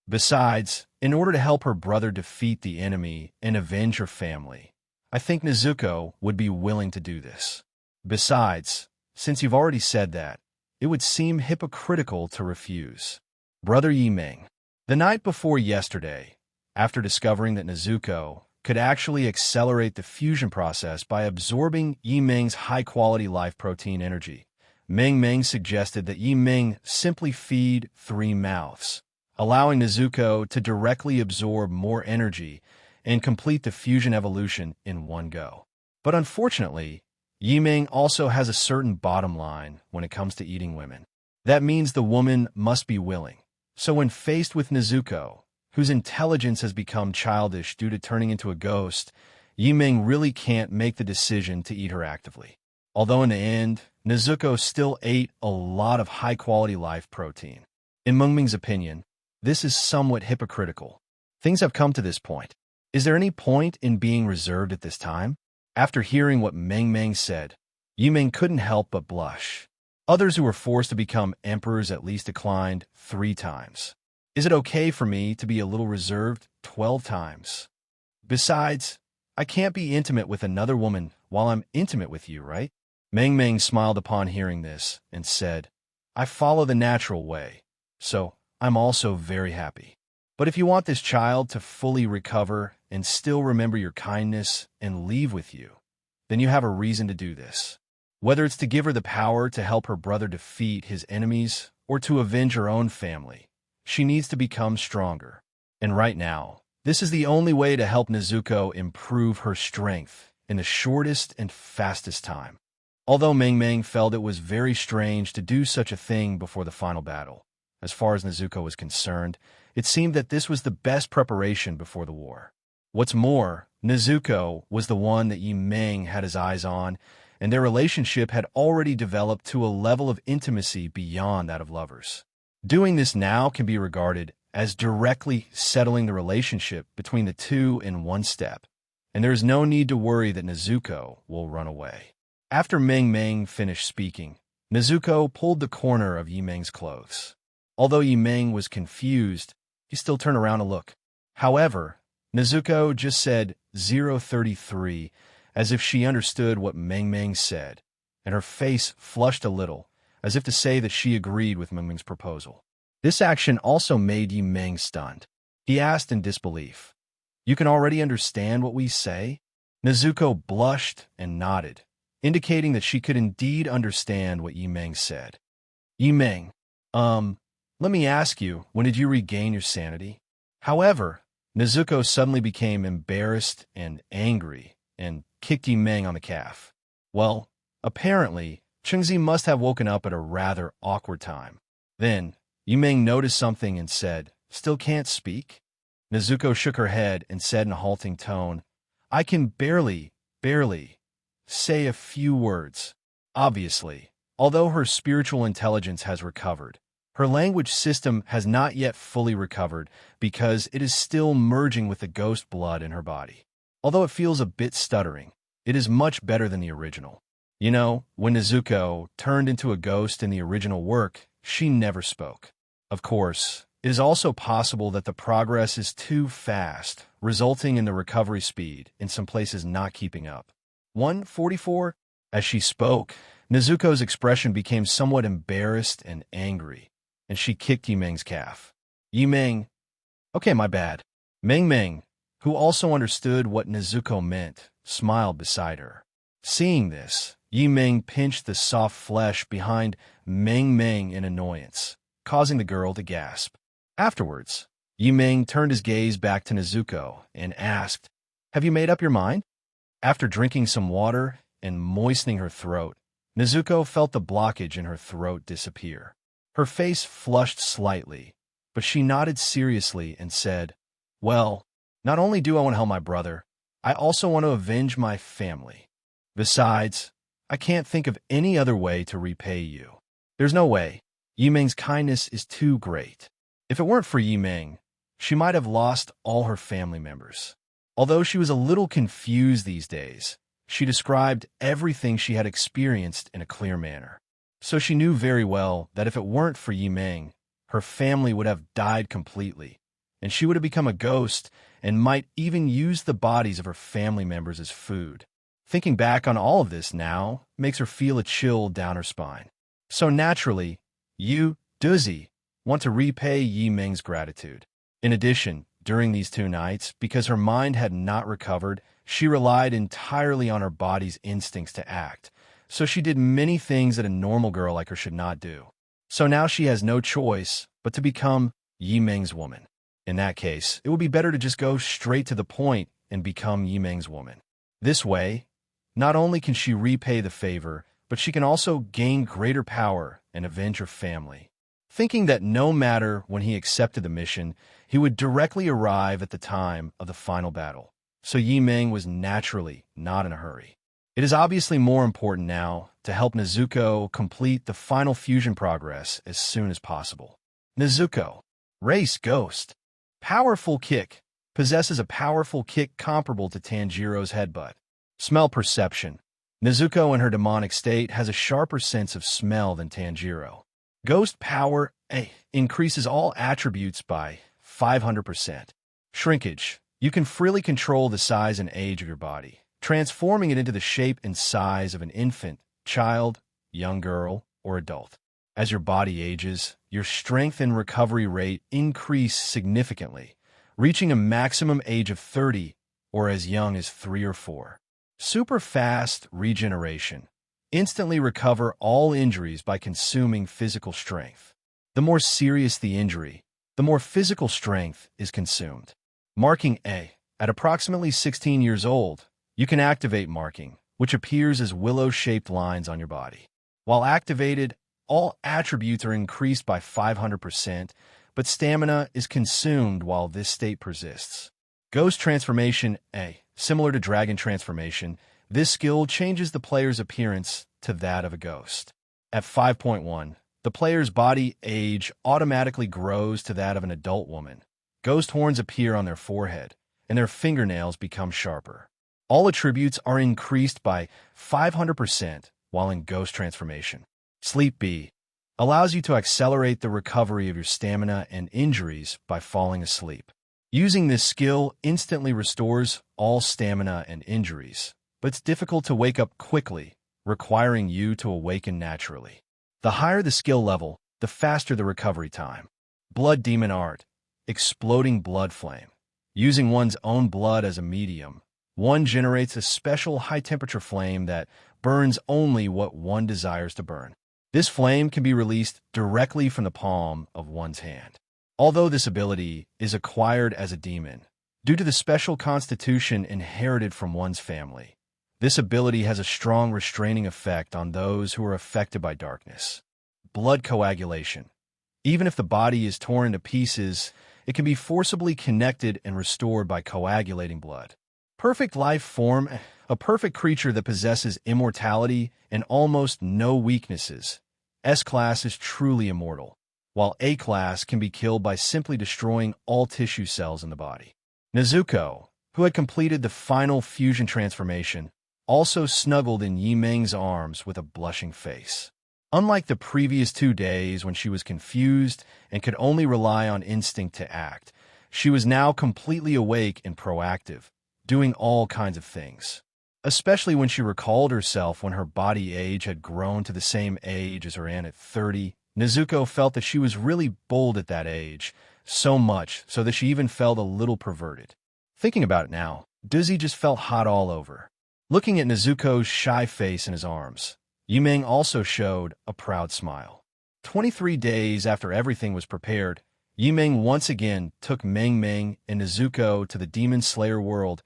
Speaker 2: Besides, in order to help her brother defeat the enemy and avenge her family, I think Nezuko would be willing to do this. Besides, since you've already said that, it would seem hypocritical to refuse. Brother Yi Meng, the night before yesterday, after discovering that Nezuko could actually accelerate the fusion process by absorbing Yi Meng's high-quality life protein energy, Meng Meng suggested that Yi Meng simply feed 3 mouths, allowing Nezuko to directly absorb more energy and complete the fusion evolution in one go. But unfortunately, Yi Meng also has a certain bottom line when it comes to eating women. That means the woman must be willing. So when faced with Nezuko, whose intelligence has become childish due to turning into a ghost, Yi Meng really can't make the decision to eat her actively. Although in the end, Nezuko still ate a lot of high-quality life protein. In Meng Meng's opinion, this is somewhat hypocritical. Things have come to this point. Is there any point in being reserved at this time? After hearing what Meng Meng said, Yi Meng couldn't help but blush. Others who were forced to become emperors at least declined 3 times. Is it okay for me to be a little reserved 12 times? Besides, I can't be intimate with another woman while I'm intimate with you, right? Meng Meng smiled upon hearing this and said, "I follow the natural way, so I'm also very happy. But if you want this child to fully recover and still remember your kindness and leave with you, then you have a reason to do this. Whether it's to give her the power to help her brother defeat his enemies or to avenge her own family, she needs to become stronger. And right now, this is the only way to help Nezuko improve her strength in the shortest and fastest time." Although Meng Meng felt it was very strange to do such a thing before the final battle, as far as Nezuko was concerned, it seemed that this was the best preparation before the war. What's more, Nezuko was the one that Yi Meng had his eyes on, and their relationship had already developed to a level of intimacy beyond that of lovers. Doing this now can be regarded as directly settling the relationship between the two in one step, and there is no need to worry that Nezuko will run away. After Meng Meng finished speaking, Nezuko pulled the corner of Yimeng's clothes. Although Yimeng was confused, he still turned around to look. However, Nezuko just said 033 as if she understood what Meng Meng said, and her face flushed a little, as if to say that she agreed with Meng Meng's proposal. This action also made Yimeng stunned. He asked in disbelief, "You can already understand what we say?" Nezuko blushed and nodded, indicating that she could indeed understand what Yimeng said. Yimeng, let me ask you, when did you regain your sanity? However, Nezuko suddenly became embarrassed and angry and kicked Yimeng on the calf. Well, apparently, Chungzi must have woken up at a rather awkward time. Then, Yimeng noticed something and said, "Still can't speak?" Nezuko shook her head and said in a halting tone, "I can barely say a few words." Obviously, although her spiritual intelligence has recovered, her language system has not yet fully recovered because it is still merging with the ghost blood in her body. Although it feels a bit stuttering, it is much better than the original. You know, when Nezuko turned into a ghost in the original work, she never spoke. Of course, it is also possible that the progress is too fast, resulting in the recovery speed in some places not keeping up. 144. As she spoke, Nezuko's expression became somewhat embarrassed and angry, and she kicked Yimeng's calf. Yimeng, okay, my bad. Meng Meng, who also understood what Nezuko meant, smiled beside her. Seeing this, Yimeng pinched the soft flesh behind Meng Meng in annoyance, causing the girl to gasp. Afterwards, Yimeng turned his gaze back to Nezuko and asked, "Have you made up your mind?" After drinking some water and moistening her throat, Nezuko felt the blockage in her throat disappear. Her face flushed slightly, but she nodded seriously and said, "Well, not only do I want to help my brother, I also want to avenge my family. Besides, I can't think of any other way to repay you. There's no way. Yimeng's kindness is too great. If it weren't for Yimeng, she might have lost all her family members." Although she was a little confused these days, she described everything she had experienced in a clear manner. So she knew very well that if it weren't for Yimeng, her family would have died completely, and she would have become a ghost and might even use the bodies of her family members as food. Thinking back on all of this now makes her feel a chill down her spine. So naturally, Dozy, want to repay Yimeng's gratitude. In addition, during these 2 nights, because her mind had not recovered, she relied entirely on her body's instincts to act, so she did many things that a normal girl like her should not do. So now she has no choice but to become Yimeng's woman. In that case, it would be better to just go straight to the point and become Yimeng's woman. This way, not only can she repay the favor, but she can also gain greater power and avenge her family. Thinking that no matter when he accepted the mission, he would directly arrive at the time of the final battle. So Yimeng was naturally not in a hurry. It is obviously more important now to help Nezuko complete the final fusion progress as soon as possible. Nezuko, Race Ghost. Powerful kick. Possesses a powerful kick comparable to Tanjiro's headbutt. Smell perception. Nezuko in her demonic state has a sharper sense of smell than Tanjiro. Ghost power increases all attributes by 500%. Shrinkage. You can freely control the size and age of your body, transforming it into the shape and size of an infant, child, young girl, or adult. As your body ages, your strength and recovery rate increase significantly, reaching a maximum age of 30 or as young as 3 or 4. Super fast regeneration. Instantly recover all injuries by consuming physical strength. The more serious the injury, the more physical strength is consumed. Marking A. At approximately 16 years old, you can activate marking, which appears as willow-shaped lines on your body. While activated, all attributes are increased by 500%, but stamina is consumed while this state persists. Ghost Transformation A. Similar to Dragon Transformation, this skill changes the player's appearance to that of a ghost. At 5.1, the player's body age automatically grows to that of an adult woman. Ghost horns appear on their forehead, and their fingernails become sharper. All attributes are increased by 500% while in Ghost Transformation. Sleep B allows you to accelerate the recovery of your stamina and injuries by falling asleep. Using this skill instantly restores all stamina and injuries, but it's difficult to wake up quickly, requiring you to awaken naturally. The higher the skill level, the faster the recovery time. Blood Demon Art, Exploding Blood Flame. Using one's own blood as a medium, one generates a special high-temperature flame that burns only what one desires to burn. This flame can be released directly from the palm of one's hand. Although this ability is acquired as a demon, due to the special constitution inherited from one's family, this ability has a strong restraining effect on those who are affected by darkness. Blood Coagulation. Even if the body is torn into pieces, it can be forcibly connected and restored by coagulating blood. Perfect Life Form, a perfect creature that possesses immortality and almost no weaknesses. S-Class is truly immortal, while A-Class can be killed by simply destroying all tissue cells in the body. Nezuko, who had completed the final fusion transformation, also snuggled in Yi Meng's arms with a blushing face. Unlike the previous 2 days when she was confused and could only rely on instinct to act, she was now completely awake and proactive, doing all kinds of things. Especially when she recalled herself when her body age had grown to the same age as her aunt at 30, Nezuko felt that she was really bold at that age, so much so that she even felt a little perverted. Thinking about it now, Dizzy just felt hot all over. Looking at Nezuko's shy face in his arms, Yi Meng also showed a proud smile. 23 days after everything was prepared, Yi Meng once again took Meng Meng and Nezuko to the Demon Slayer world,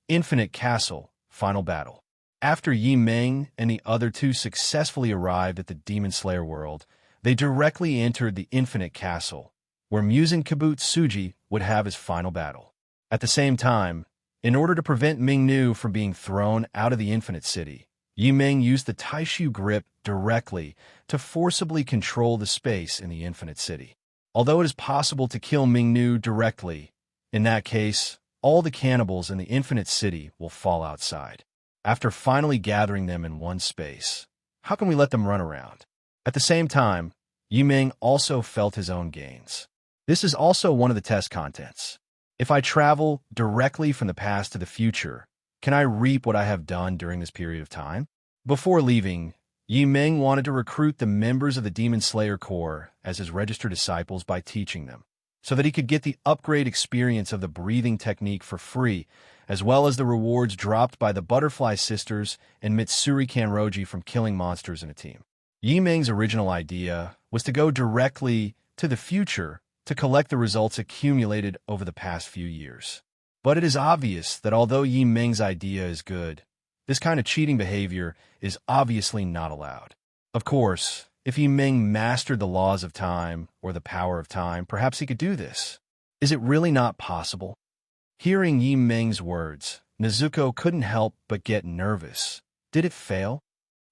Speaker 2: Infinite Castle, Final Battle. After Yi Meng and the other two successfully arrived at the Demon Slayer world, they directly entered the Infinite Castle, where Muzan Kibutsuji would have his final battle. At the same time, in order to prevent Mingnu from being thrown out of the Infinite City, Yi Meng used the Taishu grip directly to forcibly control the space in the Infinite City. Although it is possible to kill Mingnu directly, in that case, all the cannibals in the Infinite City will fall outside. After finally gathering them in one space, how can we let them run around? At the same time, Yi Meng also felt his own gains. This is also one of the test contents. If I travel directly from the past to the future, can I reap what I have done during this period of time? Before leaving, Yi Meng wanted to recruit the members of the Demon Slayer Corps as his registered disciples by teaching them, so that he could get the upgrade experience of the breathing technique for free, as well as the rewards dropped by the Butterfly Sisters and Mitsuri Kanroji from killing monsters in a team. Yi Meng's original idea was to go directly to the future to collect the results accumulated over the past few years. But it is obvious that although Yi Meng's idea is good, this kind of cheating behavior is obviously not allowed. Of course, if Yi Meng mastered the laws of time or the power of time, perhaps he could do this. Is it really not possible? Hearing Yi Meng's words, Nezuko couldn't help but get nervous. Did it fail?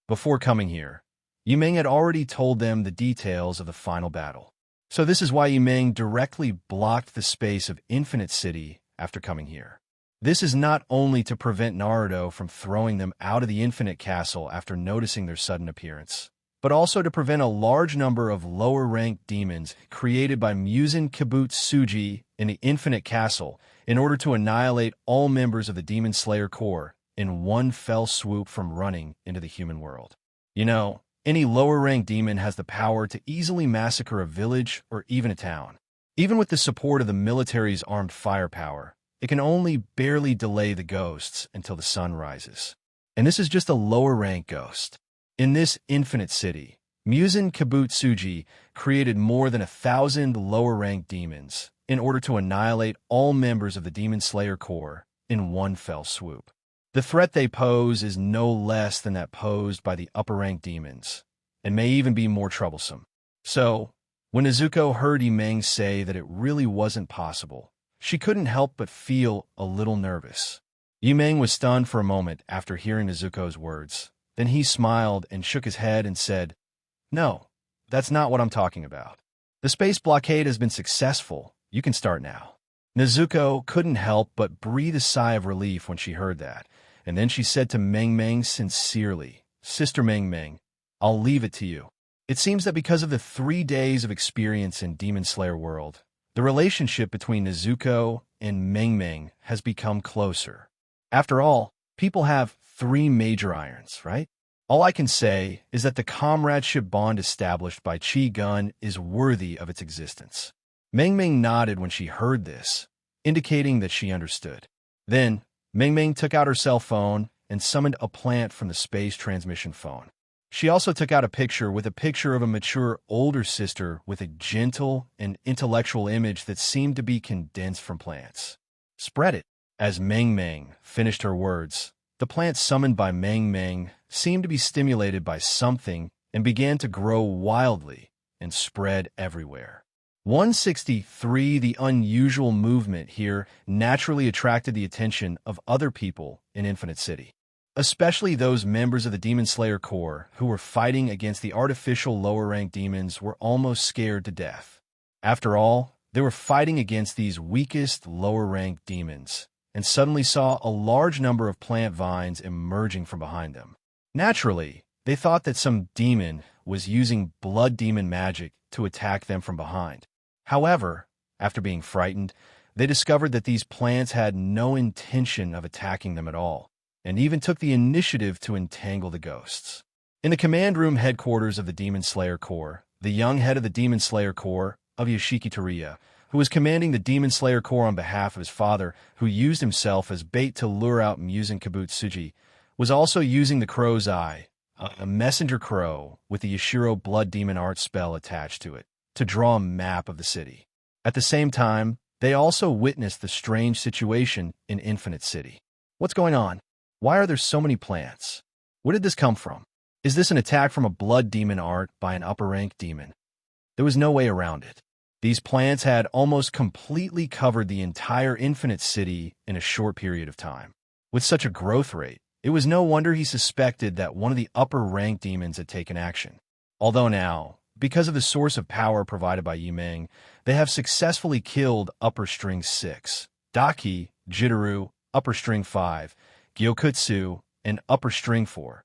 Speaker 2: Before coming here, Yi Meng had already told them the details of the final battle. So this is why Yi Meng directly blocked the space of Infinite City after coming here. This is not only to prevent Naruto from throwing them out of the Infinite Castle after noticing their sudden appearance, but also to prevent a large number of lower-ranked demons created by Muzan Kibutsuji in the Infinite Castle in order to annihilate all members of the Demon Slayer Corps in one fell swoop from running into the human world. You know, any lower-ranked demon has the power to easily massacre a village or even a town. Even with the support of the military's armed firepower, it can only barely delay the ghosts until the sun rises. And this is just a lower-ranked ghost. In this Infinite City, Muzan Kibutsuji created more than 1,000 lower-ranked demons in order to annihilate all members of the Demon Slayer Corps in one fell swoop. The threat they pose is no less than that posed by the upper-ranked demons, and may even be more troublesome. So, when Nezuko heard Yi Meng say that it really wasn't possible, she couldn't help but feel a little nervous. Yi Meng was stunned for a moment after hearing Nezuko's words. Then he smiled and shook his head and said, "No, that's not what I'm talking about. The space blockade has been successful. You can start now." Nezuko couldn't help but breathe a sigh of relief when she heard that, and then she said to Meng Meng sincerely, "Sister Meng Meng, I'll leave it to you. It seems that because of the 3 days of experience in Demon Slayer world, the relationship between Nezuko and Meng Meng has become closer. After all, people have 3 major irons, right? All I can say is that the comradeship bond established by Chi Gun is worthy of its existence. Meng Meng nodded when she heard this, indicating that she understood. Then, Meng Meng took out her cell phone and summoned a plant from the space transmission phone. She also took out a picture of a mature older sister with a gentle and intellectual image that seemed to be condensed from plants. Spread it. As Meng Meng finished her words, the plant summoned by Meng Meng seemed to be stimulated by something and began to grow wildly and spread everywhere. 163. The unusual movement here naturally attracted the attention of other people in Infinite City, especially those members of the Demon Slayer Corps who were fighting against the artificial lower-ranked demons were almost scared to death. After all, they were fighting against these weakest lower-ranked demons, and suddenly saw a large number of plant vines emerging from behind them. Naturally, they thought that some demon was using blood demon magic to attack them from behind. However, after being frightened, they discovered that these plants had no intention of attacking them at all, and even took the initiative to entangle the ghosts. In the command room headquarters of the Demon Slayer Corps, the young head of the Demon Slayer Corps, Yoshiki Tariya, who was commanding the Demon Slayer Corps on behalf of his father, who used himself as bait to lure out Musen Kabutsuji, was also using the Crow's Eye, a messenger crow with the Yashiro blood demon art spell attached to it, to draw a map of the city. At the same time, they also witnessed the strange situation in Infinite City. What's going on? Why are there so many plants? Where did this come from? Is this an attack from a blood demon art by an upper-ranked demon? There was no way around it. These plants had almost completely covered the entire Infinite City in a short period of time. With such a growth rate, it was no wonder he suspected that one of the upper-ranked demons had taken action. Although now, because of the source of power provided by Yimeng, they have successfully killed upper string 6, Daki, Jitaru, upper string 5, Gyokutsu, and upper string 4,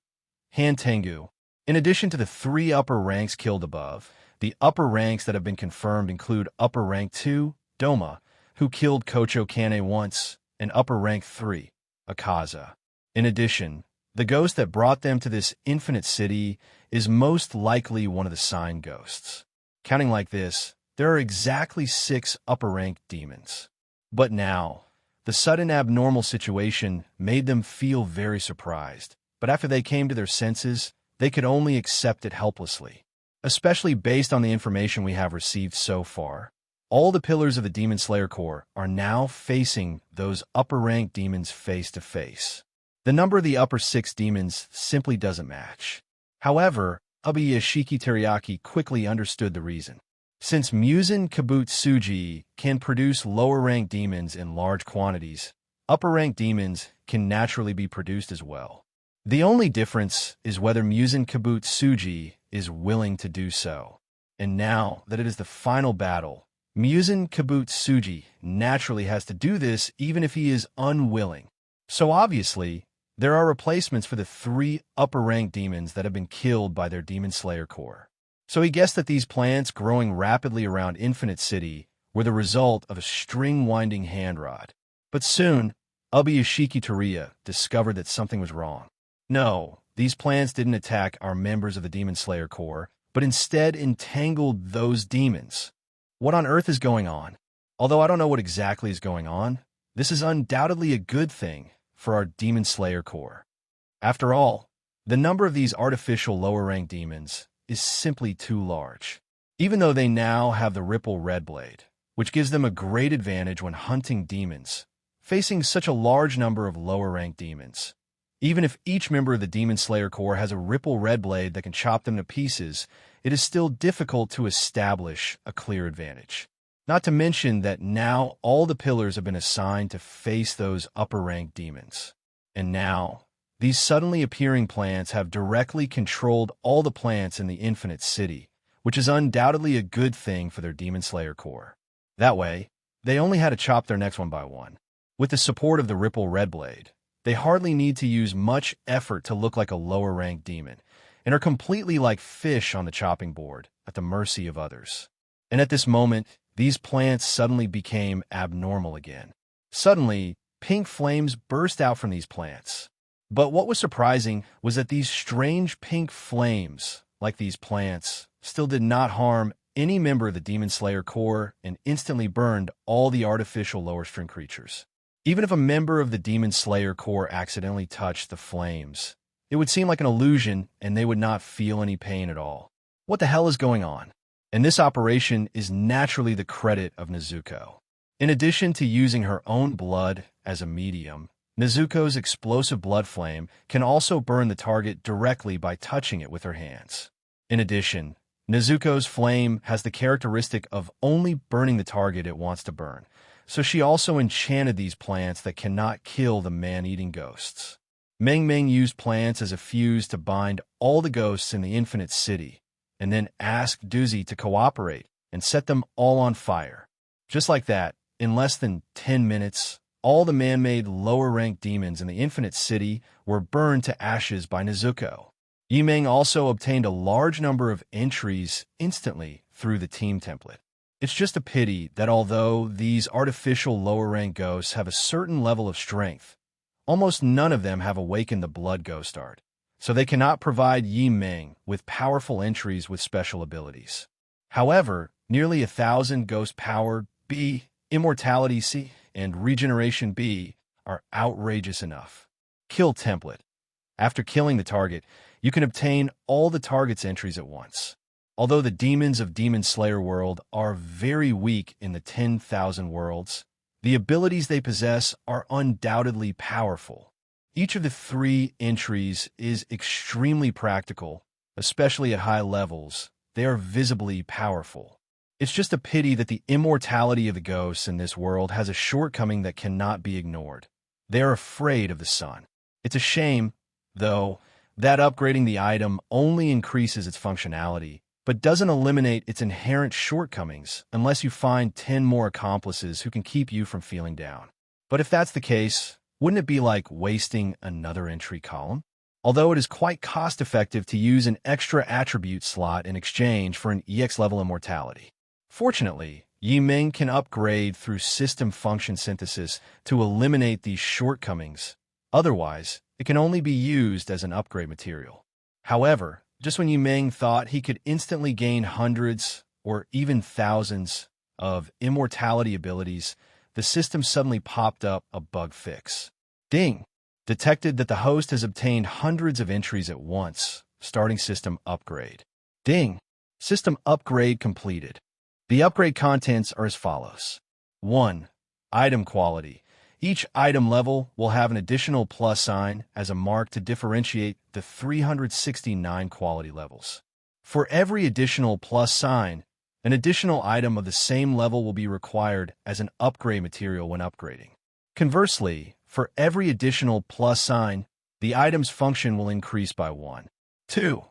Speaker 2: Hantengu. In addition to the 3 upper ranks killed above, the upper ranks that have been confirmed include upper rank 2, Doma, who killed Kocho Kane once, and upper rank 3, Akaza. In addition, the ghost that brought them to this infinite city is most likely one of the sign ghosts. Counting like this, there are exactly 6 upper-ranked demons. But now, the sudden abnormal situation made them feel very surprised, but after they came to their senses, they could only accept it helplessly. Especially based on the information we have received so far, all the pillars of the Demon Slayer Corps are now facing those upper-ranked demons face to face. The number of the upper 6 demons simply doesn't match. However, Yoshiki Teriyaki quickly understood the reason. Since Musen Kabutsuji can produce lower-ranked demons in large quantities, upper-ranked demons can naturally be produced as well. The only difference is whether Musen Kabutsuji is willing to do so. And now that it is the final battle, Musen Kabutsuji naturally has to do this even if he is unwilling. So obviously, there are replacements for the 3 upper-ranked demons that have been killed by their Demon Slayer Corps. So he guessed that these plants growing rapidly around Infinite City were the result of a string-winding hand rod. But soon, Yoshiki Tariya discovered that something was wrong. No, these plants didn't attack our members of the Demon Slayer Corps, but instead entangled those demons. What on earth is going on? Although I don't know what exactly is going on, this is undoubtedly a good thing for our Demon Slayer Corps. After all, the number of these artificial lower-ranked demons is simply too large. Even though they now have the Ripple Red Blade, which gives them a great advantage when hunting demons, facing such a large number of lower-ranked demons. Even if each member of the Demon Slayer Corps has a Ripple Red Blade that can chop them to pieces, it is still difficult to establish a clear advantage. Not to mention that now all the pillars have been assigned to face those upper-ranked demons. And now, these suddenly appearing plants have directly controlled all the plants in the Infinite City, which is undoubtedly a good thing for their Demon Slayer Corps. That way, they only had to chop their necks one by one. With the support of the Ripple Red Blade, they hardly need to use much effort to look like a lower-ranked demon, and are completely like fish on the chopping board, at the mercy of others. And at this moment, these plants suddenly became abnormal again. Suddenly, pink flames burst out from these plants. But what was surprising was that these strange pink flames, like these plants, still did not harm any member of the Demon Slayer Corps and instantly burned all the artificial lower string creatures. Even if a member of the Demon Slayer Corps accidentally touched the flames, it would seem like an illusion and they would not feel any pain at all. What the hell is going on? And this operation is naturally the credit of Nezuko. In addition to using her own blood as a medium, Nezuko's explosive blood flame can also burn the target directly by touching it with her hands. In addition, Nezuko's flame has the characteristic of only burning the target it wants to burn, so she also enchanted these plants that cannot kill the man-eating ghosts. Meng Meng used plants as a fuse to bind all the ghosts in the Infinite City, and then asked Duzi to cooperate and set them all on fire. Just like that, in less than 10 minutes, all the man-made lower-ranked demons in the Infinite City were burned to ashes by Nezuko. Yimeng also obtained a large number of entries instantly through the team template. It's just a pity that although these artificial lower-ranked ghosts have a certain level of strength, almost none of them have awakened the Blood Ghost art, so they cannot provide Yimeng with powerful entries with special abilities. However, nearly 1,000 Ghost Power B, Immortality C, and Regeneration B are outrageous enough. Kill template. After killing the target, you can obtain all the target's entries at once. Although the demons of Demon Slayer World are very weak in the 10,000 worlds, the abilities they possess are undoubtedly powerful. Each of the 3 entries is extremely practical, especially at high levels. They are visibly powerful. It's just a pity that the immortality of the ghosts in this world has a shortcoming that cannot be ignored. They are afraid of the sun. It's a shame, though, that upgrading the item only increases its functionality, but doesn't eliminate its inherent shortcomings unless you find 10 more accomplices who can keep you from feeling down. But if that's the case, wouldn't it be like wasting another entry column? Although it is quite cost-effective to use an extra attribute slot in exchange for an EX-level immortality. Fortunately, Yimeng can upgrade through system function synthesis to eliminate these shortcomings. Otherwise, it can only be used as an upgrade material. However, just when Yimeng thought he could instantly gain hundreds or even thousands of immortality abilities, the system suddenly popped up a bug fix. Ding! Detected that the host has obtained hundreds of entries at once. Starting system upgrade. Ding! System upgrade completed. The upgrade contents are as follows. 1. Item quality. Each item level will have an additional plus sign as a mark to differentiate the 369 quality levels. For every additional plus sign, an additional item of the same level will be required as an upgrade material when upgrading. Conversely, for every additional plus sign, the item's function will increase by 1. 2.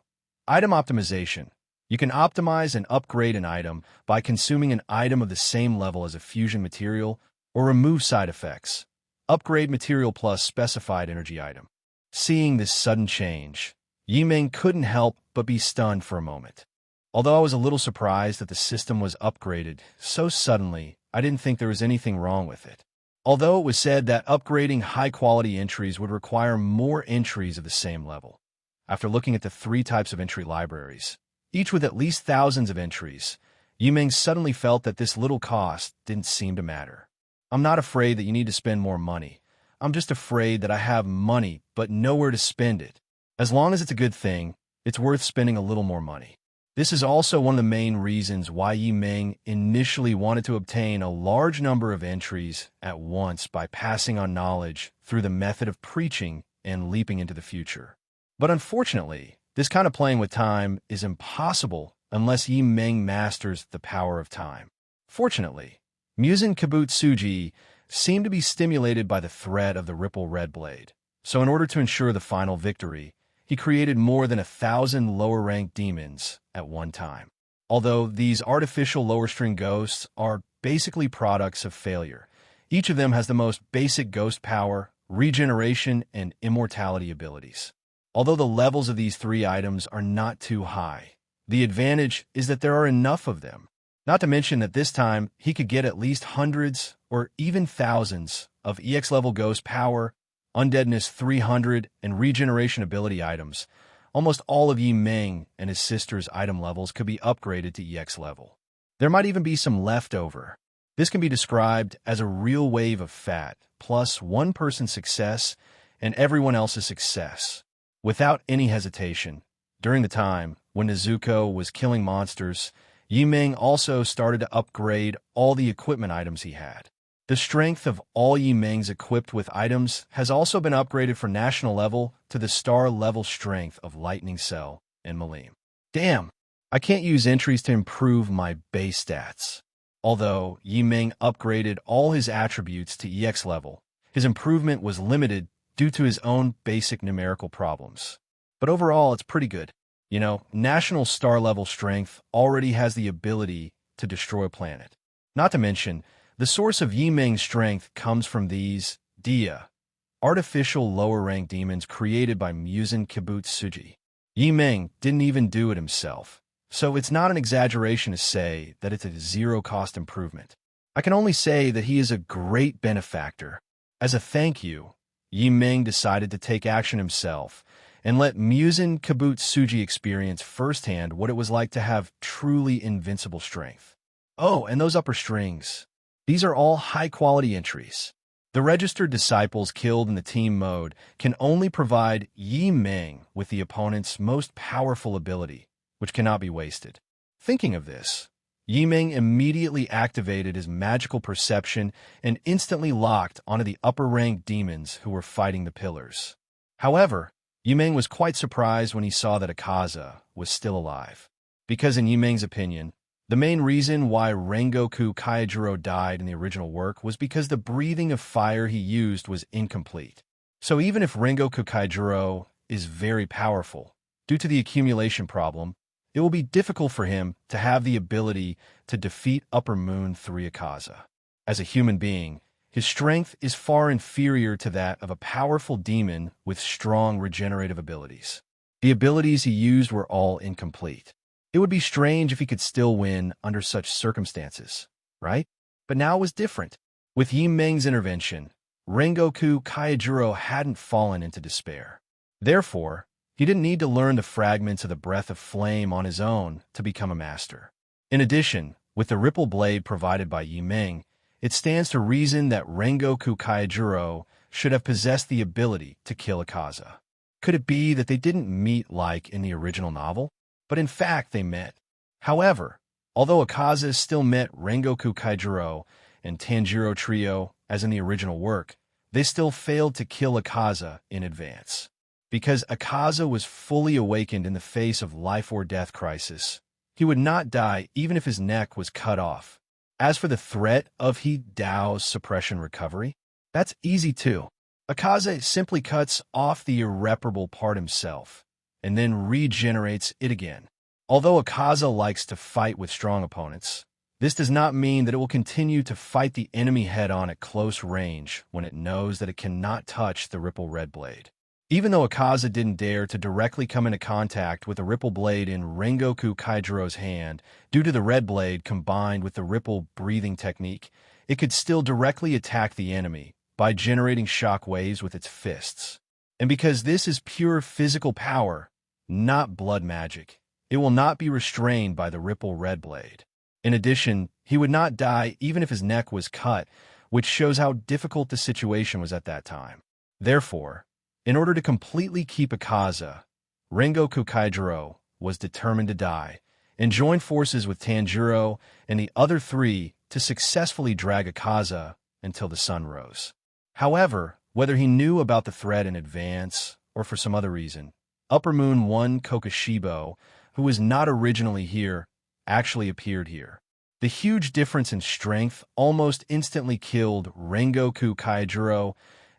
Speaker 2: Item optimization. You can optimize and upgrade an item by consuming an item of the same level as a fusion material or remove side effects. Upgrade material plus specified energy item. Seeing this sudden change, Yimeng couldn't help but be stunned for a moment. Although I was a little surprised that the system was upgraded so suddenly, I didn't think there was anything wrong with it. Although it was said that upgrading high-quality entries would require more entries of the same level. After looking at the 3 types of entry libraries, each with at least thousands of entries, Yimeng suddenly felt that this little cost didn't seem to matter. I'm not afraid that you need to spend more money. I'm just afraid that I have money but nowhere to spend it. As long as it's a good thing, it's worth spending a little more money. This is also one of the main reasons why Yimeng initially wanted to obtain a large number of entries at once by passing on knowledge through the method of preaching and leaping into the future. But unfortunately, this kind of playing with time is impossible unless Yimeng masters the power of time. Fortunately, Muzan Kabutsuji seemed to be stimulated by the threat of the Ripple Red Blade, so in order to ensure the final victory, he created more than 1,000 lower-ranked demons at one time. Although these artificial lower-string ghosts are basically products of failure, each of them has the most basic ghost power, regeneration, and immortality abilities. Although the levels of these three items are not too high, the advantage is that there are enough of them. Not to mention that this time, he could get at least hundreds or even thousands of EX level Ghost Power, Undeadness 300, and Regeneration ability items. Almost all of Yi Ming and his sister's item levels could be upgraded to EX level. There might even be some leftover. This can be described as a real wave of fat, plus one person's success and everyone else's success. Without any hesitation, during the time when Nezuko was killing monsters, Yi Ming also started to upgrade all the equipment items he had. The strength of all Yi Ming's equipped with items has also been upgraded from national level to the star level strength of Lightning Cell and Malim. Damn, I can't use entries to improve my base stats. Although Yi Ming upgraded all his attributes to EX level, his improvement was limited due to his own basic numerical problems. But overall, it's pretty good. You know, national star level strength already has the ability to destroy a planet. Not to mention, the source of Yi Ming's strength comes from these Dia, artificial lower-rank demons created by Musen Kibutsuji. Yi Ming didn't even do it himself, so it's not an exaggeration to say that it's a zero-cost improvement. I can only say that he is a great benefactor. As a thank you, Yi Ming decided to take action himself and let Musen Kibutsuji experience firsthand what it was like to have truly invincible strength. Oh, and those upper strings. These are all high-quality entries. The registered disciples killed in the team mode can only provide Yi Ming with the opponent's most powerful ability, which cannot be wasted. Thinking of this, Yi Ming immediately activated his magical perception and instantly locked onto the upper-ranked demons who were fighting the pillars. However, Yi Ming was quite surprised when he saw that Akaza was still alive, because in Yi Ming's opinion, the main reason why Rengoku Kaijuro died in the original work was because the breathing of fire he used was incomplete. So even if Rengoku Kaijuro is very powerful, due to the accumulation problem, it will be difficult for him to have the ability to defeat Upper Moon 3 Akaza. As a human being, his strength is far inferior to that of a powerful demon with strong regenerative abilities. The abilities he used were all incomplete. It would be strange if he could still win under such circumstances, right? But now it was different. With Yi Ming's intervention, Rengoku Kaijuro hadn't fallen into despair. Therefore, he didn't need to learn the fragments of the Breath of Flame on his own to become a master. In addition, with the Ripple Blade provided by Yi Ming, it stands to reason that Rengoku Kaijuro should have possessed the ability to kill Akaza. Could it be that they didn't meet like in the original novel? But in fact, they met. However, although Akaza still met Rengoku Kaijuro and Tanjiro Trio as in the original work, they still failed to kill Akaza in advance. Because Akaza was fully awakened in the face of life or death crisis, he would not die even if his neck was cut off. As for the threat of He Dao's suppression recovery, that's easy too. Akaza simply cuts off the irreparable part himself, and then regenerates it again. Although Akaza likes to fight with strong opponents, this does not mean that it will continue to fight the enemy head-on at close range when it knows that it cannot touch the Ripple Red Blade. Even though Akaza didn't dare to directly come into contact with the Ripple Blade in Rengoku Kaijuro's hand due to the Red Blade combined with the Ripple breathing technique, it could still directly attack the enemy by generating shock waves with its fists. And because this is pure physical power, not blood magic, it will not be restrained by the Ripple Red Blade. In addition, he would not die even if his neck was cut, which shows how difficult the situation was at that time. Therefore, in order to completely keep Akaza, Rengoku Kaijuro was determined to die and join forces with Tanjiro and the other three to successfully drag Akaza until the sun rose. However, whether he knew about the threat in advance or for some other reason, Upper Moon 1 Kokushibo, who was not originally here, actually appeared here. The huge difference in strength almost instantly killed Rengoku Kaijuro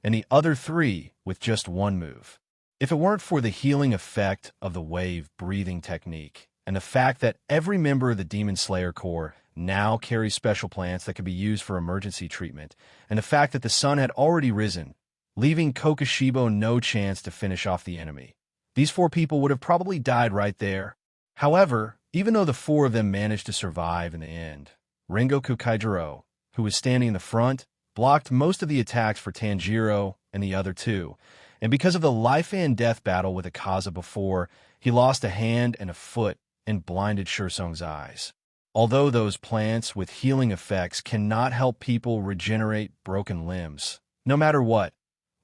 Speaker 2: and the other three with just one move. If it weren't for the healing effect of the wave breathing technique, and the fact that every member of the Demon Slayer Corps now carries special plants that could be used for emergency treatment, and the fact that the sun had already risen, leaving Kokushibo no chance to finish off the enemy, these 4 people would have probably died right there. However, even though the 4 of them managed to survive in the end, Rengoku Kaijiro, who was standing in the front, blocked most of the attacks for Tanjiro and the other 2, and because of the life and death battle with Akaza before, he lost a hand and a foot and blinded Shursong's eyes. Although those plants with healing effects cannot help people regenerate broken limbs, no matter what,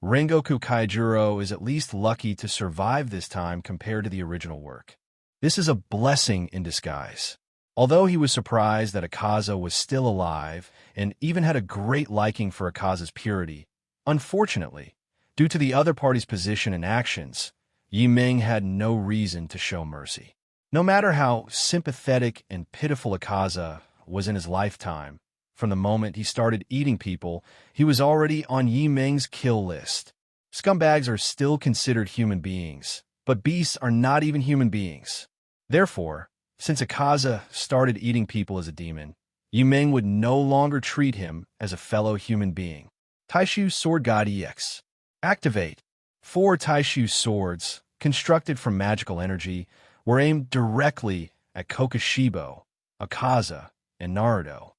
Speaker 2: Rengoku Kaijiro is at least lucky to survive this time compared to the original work. This is a blessing in disguise. Although he was surprised that Akaza was still alive and even had a great liking for Akaza's purity, unfortunately, due to the other party's position and actions, Yi Ming had no reason to show mercy. No matter how sympathetic and pitiful Akaza was in his lifetime, from the moment he started eating people, he was already on Yi Ming's kill list. Scumbags are still considered human beings, but beasts are not even human beings. Therefore, since Akaza started eating people as a demon, Yi Ming would no longer treat him as a fellow human being. Taishu Sword God EX. Activate. 4 Taishu swords, constructed from magical energy, were aimed directly at Kokushibo, Akaza, and Naruto.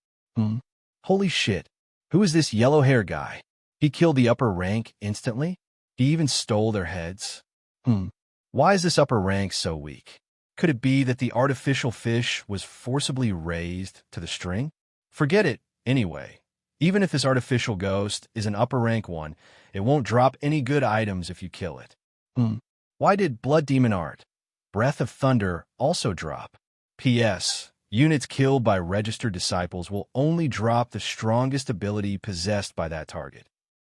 Speaker 2: Holy shit, who is this yellow-hair guy? He killed the upper rank instantly? He even stole their heads? Why is this upper rank so weak? Could it be that the artificial fish was forcibly raised to the string? Forget it, anyway. Even if this artificial ghost is an upper rank one, it won't drop any good items if you kill it. Why did Blood Demon Art, Breath of Thunder, also drop? P.S. Units killed by registered disciples will only drop the strongest ability possessed by that target.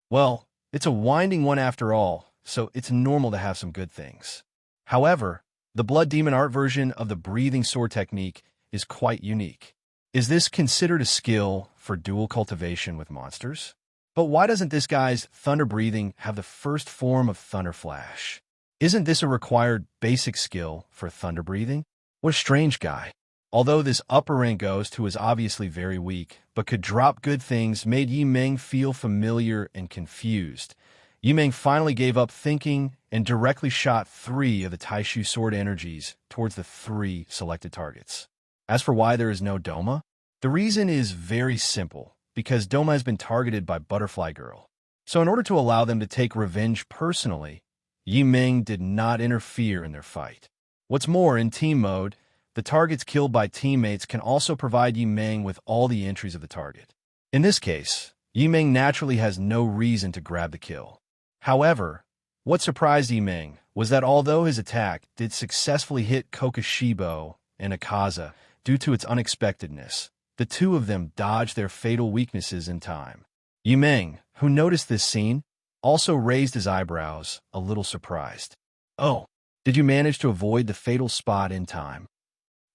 Speaker 2: Well, it's a winding one after all, so it's normal to have some good things. However, the Blood Demon Art version of the breathing sword technique is quite unique. Is this considered a skill for dual cultivation with monsters? But why doesn't this guy's thunder breathing have the first form of thunder flash? Isn't this a required basic skill for thunder breathing? What a strange guy. Although this upper rank ghost, who was obviously very weak, but could drop good things, made Yi Ming feel familiar and confused, Yi Ming finally gave up thinking and directly shot 3 of the Taishu sword energies towards the 3 selected targets. As for why there is no Doma, the reason is very simple, because Doma has been targeted by Butterfly Girl. So in order to allow them to take revenge personally, Yi Ming did not interfere in their fight. What's more, in team mode, the targets killed by teammates can also provide Yi Ming with all the entries of the target. In this case, Yi Ming naturally has no reason to grab the kill. However, what surprised Yi Ming was that although his attack did successfully hit Kokushibo and Akaza due to its unexpectedness, the 2 of them dodged their fatal weaknesses in time. Yi Ming, who noticed this scene, also raised his eyebrows, a little surprised. Oh, did you manage to avoid the fatal spot in time?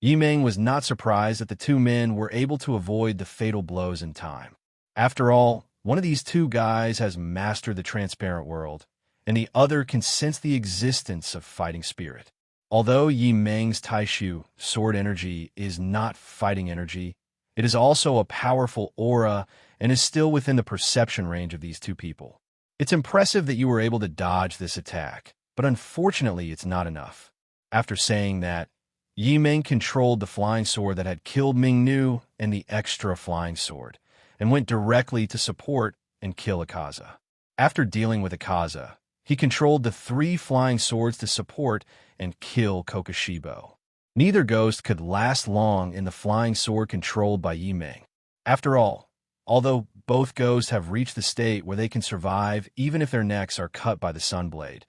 Speaker 2: Yi Ming was not surprised that the 2 men were able to avoid the fatal blows in time. After all, one of these 2 guys has mastered the transparent world, and the other can sense the existence of fighting spirit. Although Yi Ming's Taishu sword energy is not fighting energy, it is also a powerful aura and is still within the perception range of these 2 people. It's impressive that you were able to dodge this attack, but unfortunately it's not enough. After saying that, Yi Ming controlled the flying sword that had killed Mingnu and the extra flying sword, and went directly to support and kill Akaza. After dealing with Akaza, he controlled the 3 flying swords to support and kill Kokushibo. Neither ghost could last long in the flying sword controlled by Yi Ming. After all, although both ghosts have reached the state where they can survive even if their necks are cut by the Sunblade,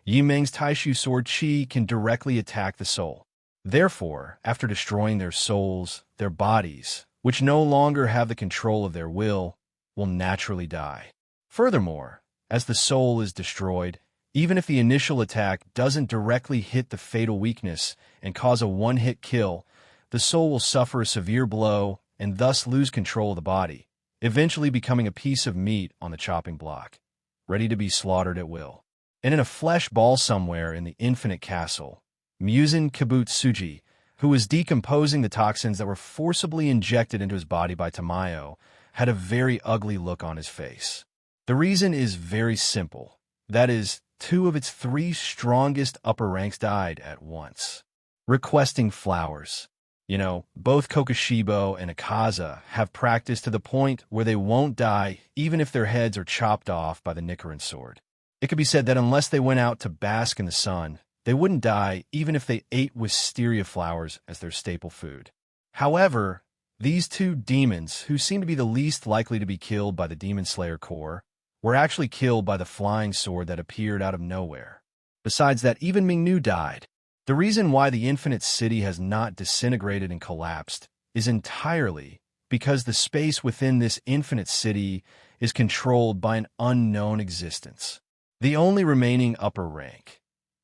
Speaker 2: Yi Ming's Taishu sword Qi can directly attack the soul. Therefore, after destroying their souls, their bodies, which no longer have the control of their will naturally die. Furthermore, as the soul is destroyed, even if the initial attack doesn't directly hit the fatal weakness and cause a one-hit kill, the soul will suffer a severe blow and thus lose control of the body, eventually becoming a piece of meat on the chopping block, ready to be slaughtered at will. And in a flesh ball somewhere in the infinite castle, Muzan Kibutsuji, who was decomposing the toxins that were forcibly injected into his body by Tamayo, had a very ugly look on his face. The reason is very simple. That is, two of its three strongest upper ranks died at once. Requesting flowers. Both Kokushibo and Akaza have practiced to the point where they won't die even if their heads are chopped off by the Nichiren sword. It could be said that unless they went out to bask in the sun, they wouldn't die even if they ate wisteria flowers as their staple food. However, these two demons, who seem to be the least likely to be killed by the Demon Slayer Corps, were actually killed by the flying sword that appeared out of nowhere. Besides that, even Mingnu died. The reason why the Infinite City has not disintegrated and collapsed is entirely because the space within this Infinite City is controlled by an unknown existence. The only remaining upper rank,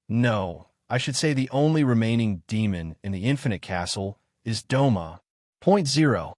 Speaker 2: no, I should say the only remaining demon in the Infinite Castle is Doma. Point zero.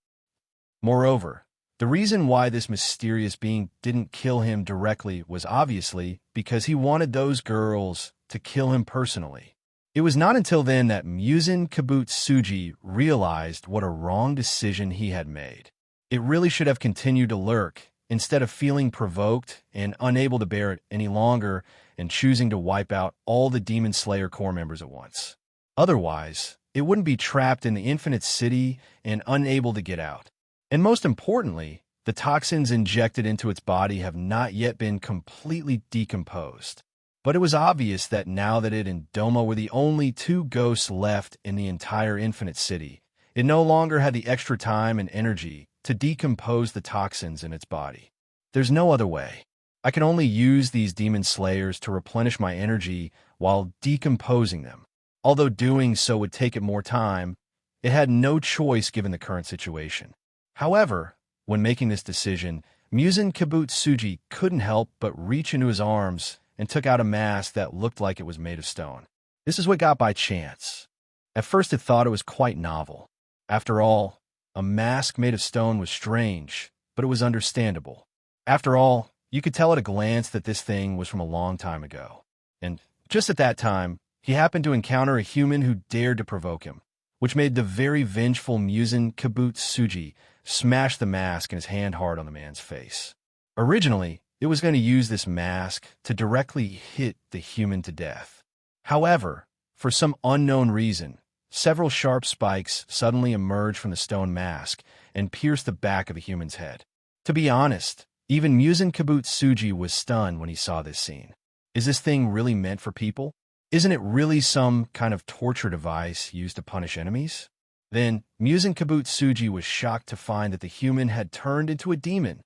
Speaker 2: Moreover, the reason why this mysterious being didn't kill him directly was obviously because he wanted those girls to kill him personally. It was not until then that Muzan Kibutsuji realized what a wrong decision he had made. It really should have continued to lurk, instead of feeling provoked and unable to bear it any longer and choosing to wipe out all the Demon Slayer Corps members at once. Otherwise, it wouldn't be trapped in the Infinite City and unable to get out. And most importantly, the toxins injected into its body have not yet been completely decomposed. But it was obvious that now that it and Doma were the only two ghosts left in the entire Infinite City, it no longer had the extra time and energy to decompose the toxins in its body. There's no other way. I can only use these demon slayers to replenish my energy while decomposing them. Although doing so would take it more time, it had no choice given the current situation. However, when making this decision, Muzan Kibutsuji couldn't help but reach into his arms and took out a mask that looked like it was made of stone. This is what got by chance. At first it thought it was quite novel. After all, a mask made of stone was strange, but it was understandable. After all, you could tell at a glance that this thing was from a long time ago. And just at that time, he happened to encounter a human who dared to provoke him, which made the very vengeful Muzan Kibutsuji smash the mask in his hand hard on the man's face. Originally, it was going to use this mask to directly hit the human to death. However, for some unknown reason, several sharp spikes suddenly emerged from the stone mask and pierced the back of the human's head. To be honest, even Muzan Kibutsuji was stunned when he saw this scene. Is this thing really meant for people? Isn't it really some kind of torture device used to punish enemies? Then, Muzan Kibutsuji was shocked to find that the human had turned into a demon,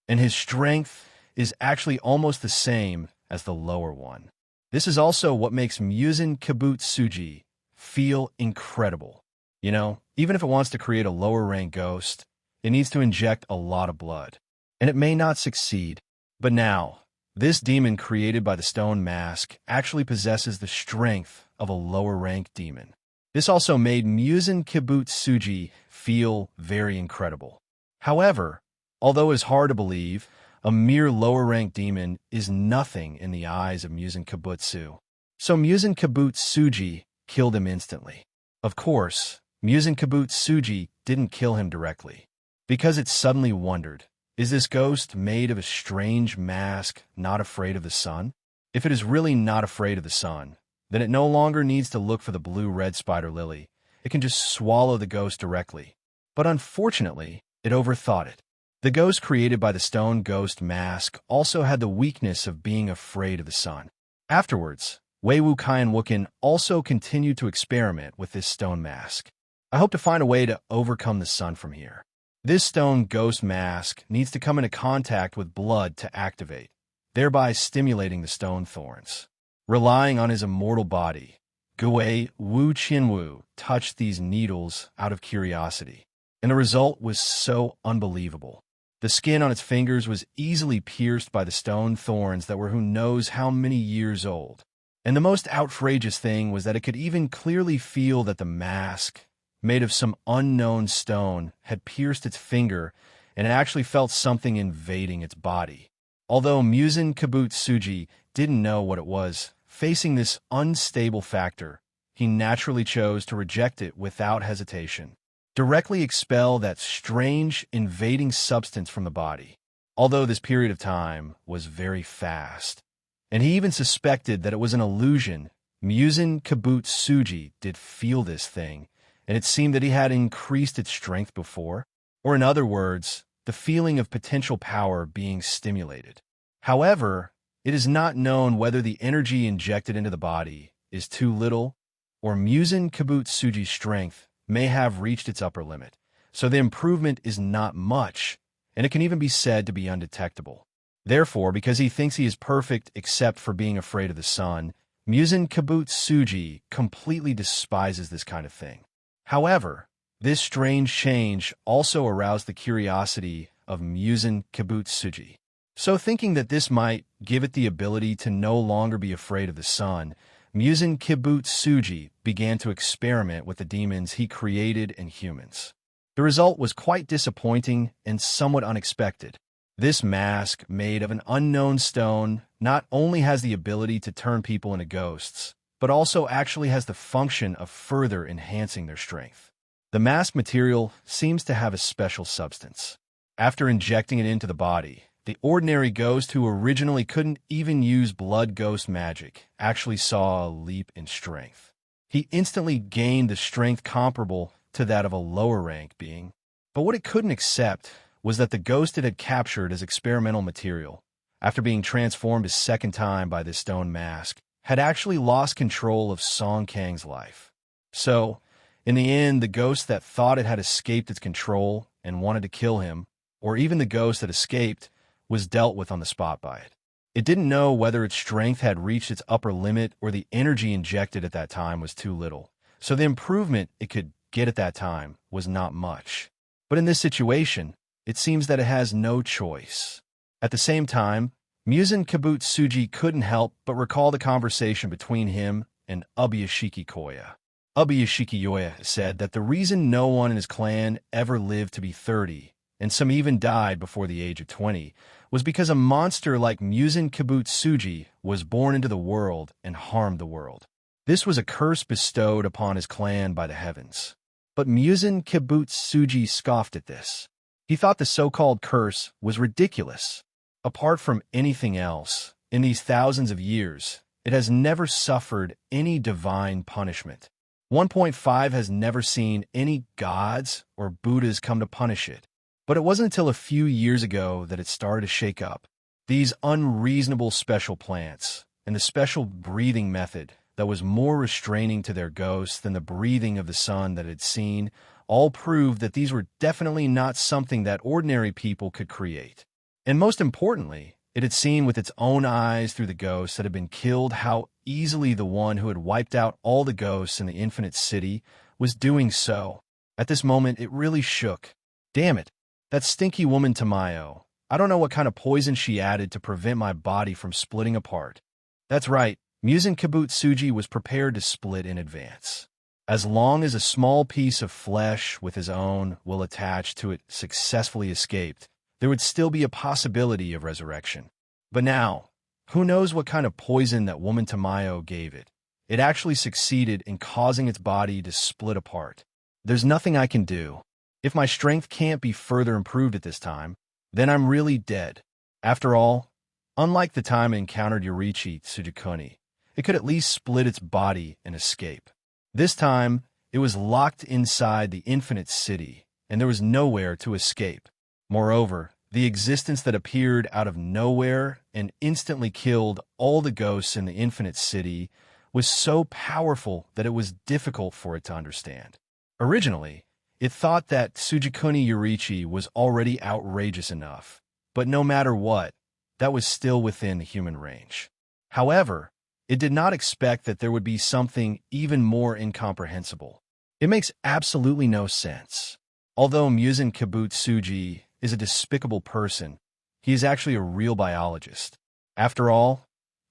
Speaker 2: and his strength is actually almost the same as the lower one. This is also what makes Muzan Kibutsuji feel incredible. Even if it wants to create a lower rank ghost, it needs to inject a lot of blood. And it may not succeed. But now, this demon created by the stone mask actually possesses the strength of a lower rank demon. This also made Muzan Kibutsuji feel very incredible. However, although it's hard to believe, a mere lower-ranked demon is nothing in the eyes of Muzan Kibutsu. So Muzan Kibutsuji killed him instantly. Of course, Muzan Kibutsuji didn't kill him directly, because it suddenly wondered, is this ghost made of a strange mask not afraid of the sun? If it is really not afraid of the sun, then it no longer needs to look for the blue-red spider lily. It can just swallow the ghost directly. But unfortunately, it overthought it. The ghost created by the stone ghost mask also had the weakness of being afraid of the sun. Afterwards, Wei Wukai and Wukan also continued to experiment with this stone mask. I hope to find a way to overcome the sun from here. This stone ghost mask needs to come into contact with blood to activate, thereby stimulating the stone thorns. Relying on his immortal body, Guei Wu Qinwu touched these needles out of curiosity, and the result was so unbelievable. The skin on its fingers was easily pierced by the stone thorns that were who knows how many years old. And the most outrageous thing was that it could even clearly feel that the mask, made of some unknown stone, had pierced its finger, and it actually felt something invading its body. Although Muzan Kibutsuji didn't know what it was, facing this unstable factor, he naturally chose to reject it without hesitation. Directly expel that strange, invading substance from the body. Although this period of time was very fast, and he even suspected that it was an illusion. Muzin Kibutsuji did feel this thing, and it seemed that he had increased its strength before, or in other words, the feeling of potential power being stimulated. However, it is not known whether the energy injected into the body is too little, or Muzin Kibutsuji's strength may have reached its upper limit, so the improvement is not much, and it can even be said to be undetectable. Therefore, because he thinks he is perfect except for being afraid of the sun, Muzin Kibutsuji completely despises this kind of thing. However, this strange change also aroused the curiosity of Muzin Kibutsuji. So thinking that this might give it the ability to no longer be afraid of the sun, Muzin Kibutsuji began to experiment with the demons he created in humans. The result was quite disappointing and somewhat unexpected. This mask, made of an unknown stone, not only has the ability to turn people into ghosts, but also actually has the function of further enhancing their strength. The mask material seems to have a special substance. After injecting it into the body, the ordinary ghost who originally couldn't even use blood ghost magic actually saw a leap in strength. He instantly gained the strength comparable to that of a lower rank being. But what it couldn't accept was that the ghost it had captured as experimental material, after being transformed a second time by this stone mask, had actually lost control of Song Kang's life. So, in the end, the ghost that thought it had escaped its control and wanted to kill him, or even the ghost that escaped, was dealt with on the spot by it. It didn't know whether its strength had reached its upper limit or the energy injected at that time was too little, so the improvement it could get at that time was not much. But in this situation, it seems that it has no choice. At the same time, Muzin Kibutsuji couldn't help but recall the conversation between him and Ubuyashiki Koya. Ubuyashiki Koya said that the reason no one in his clan ever lived to be 30, and some even died before the age of 20, was because a monster like Muzin Kibutsuji was born into the world and harmed the world. This was a curse bestowed upon his clan by the heavens. But Muzin Kibutsuji scoffed at this. He thought the so-called curse was ridiculous. Apart from anything else, in these thousands of years, it has never suffered any divine punishment. 1.5 has never seen any gods or Buddhas come to punish it. But it wasn't until a few years ago that it started to shake up. These unreasonable special plants and the special breathing method that was more restraining to their ghosts than the breathing of the sun that it had seen all proved that these were definitely not something that ordinary people could create. And most importantly, it had seen with its own eyes through the ghosts that had been killed how easily the one who had wiped out all the ghosts in the infinite city was doing so. At this moment, it really shook. Damn it, that stinky woman Tamayo. I don't know what kind of poison she added to prevent my body from splitting apart. That's right, Muzin Kibutsuji was prepared to split in advance. As long as a small piece of flesh with his own will attach to it successfully escaped, there would still be a possibility of resurrection. But now, who knows what kind of poison that woman Tamayo gave it? It actually succeeded in causing its body to split apart. There's nothing I can do. If my strength can't be further improved at this time, then I'm really dead. After all, unlike the time it encountered Yorichi Tsujikuni, it could at least split its body and escape. This time, it was locked inside the infinite city, and there was nowhere to escape. Moreover, the existence that appeared out of nowhere and instantly killed all the ghosts in the infinite city was so powerful that it was difficult for it to understand. Originally, it thought that Tsujikuni Yorichi was already outrageous enough, but no matter what, that was still within the human range. However, it did not expect that there would be something even more incomprehensible. It makes absolutely no sense. Although Muzin Kibutsuji is a despicable person, he is actually a real biologist. After all,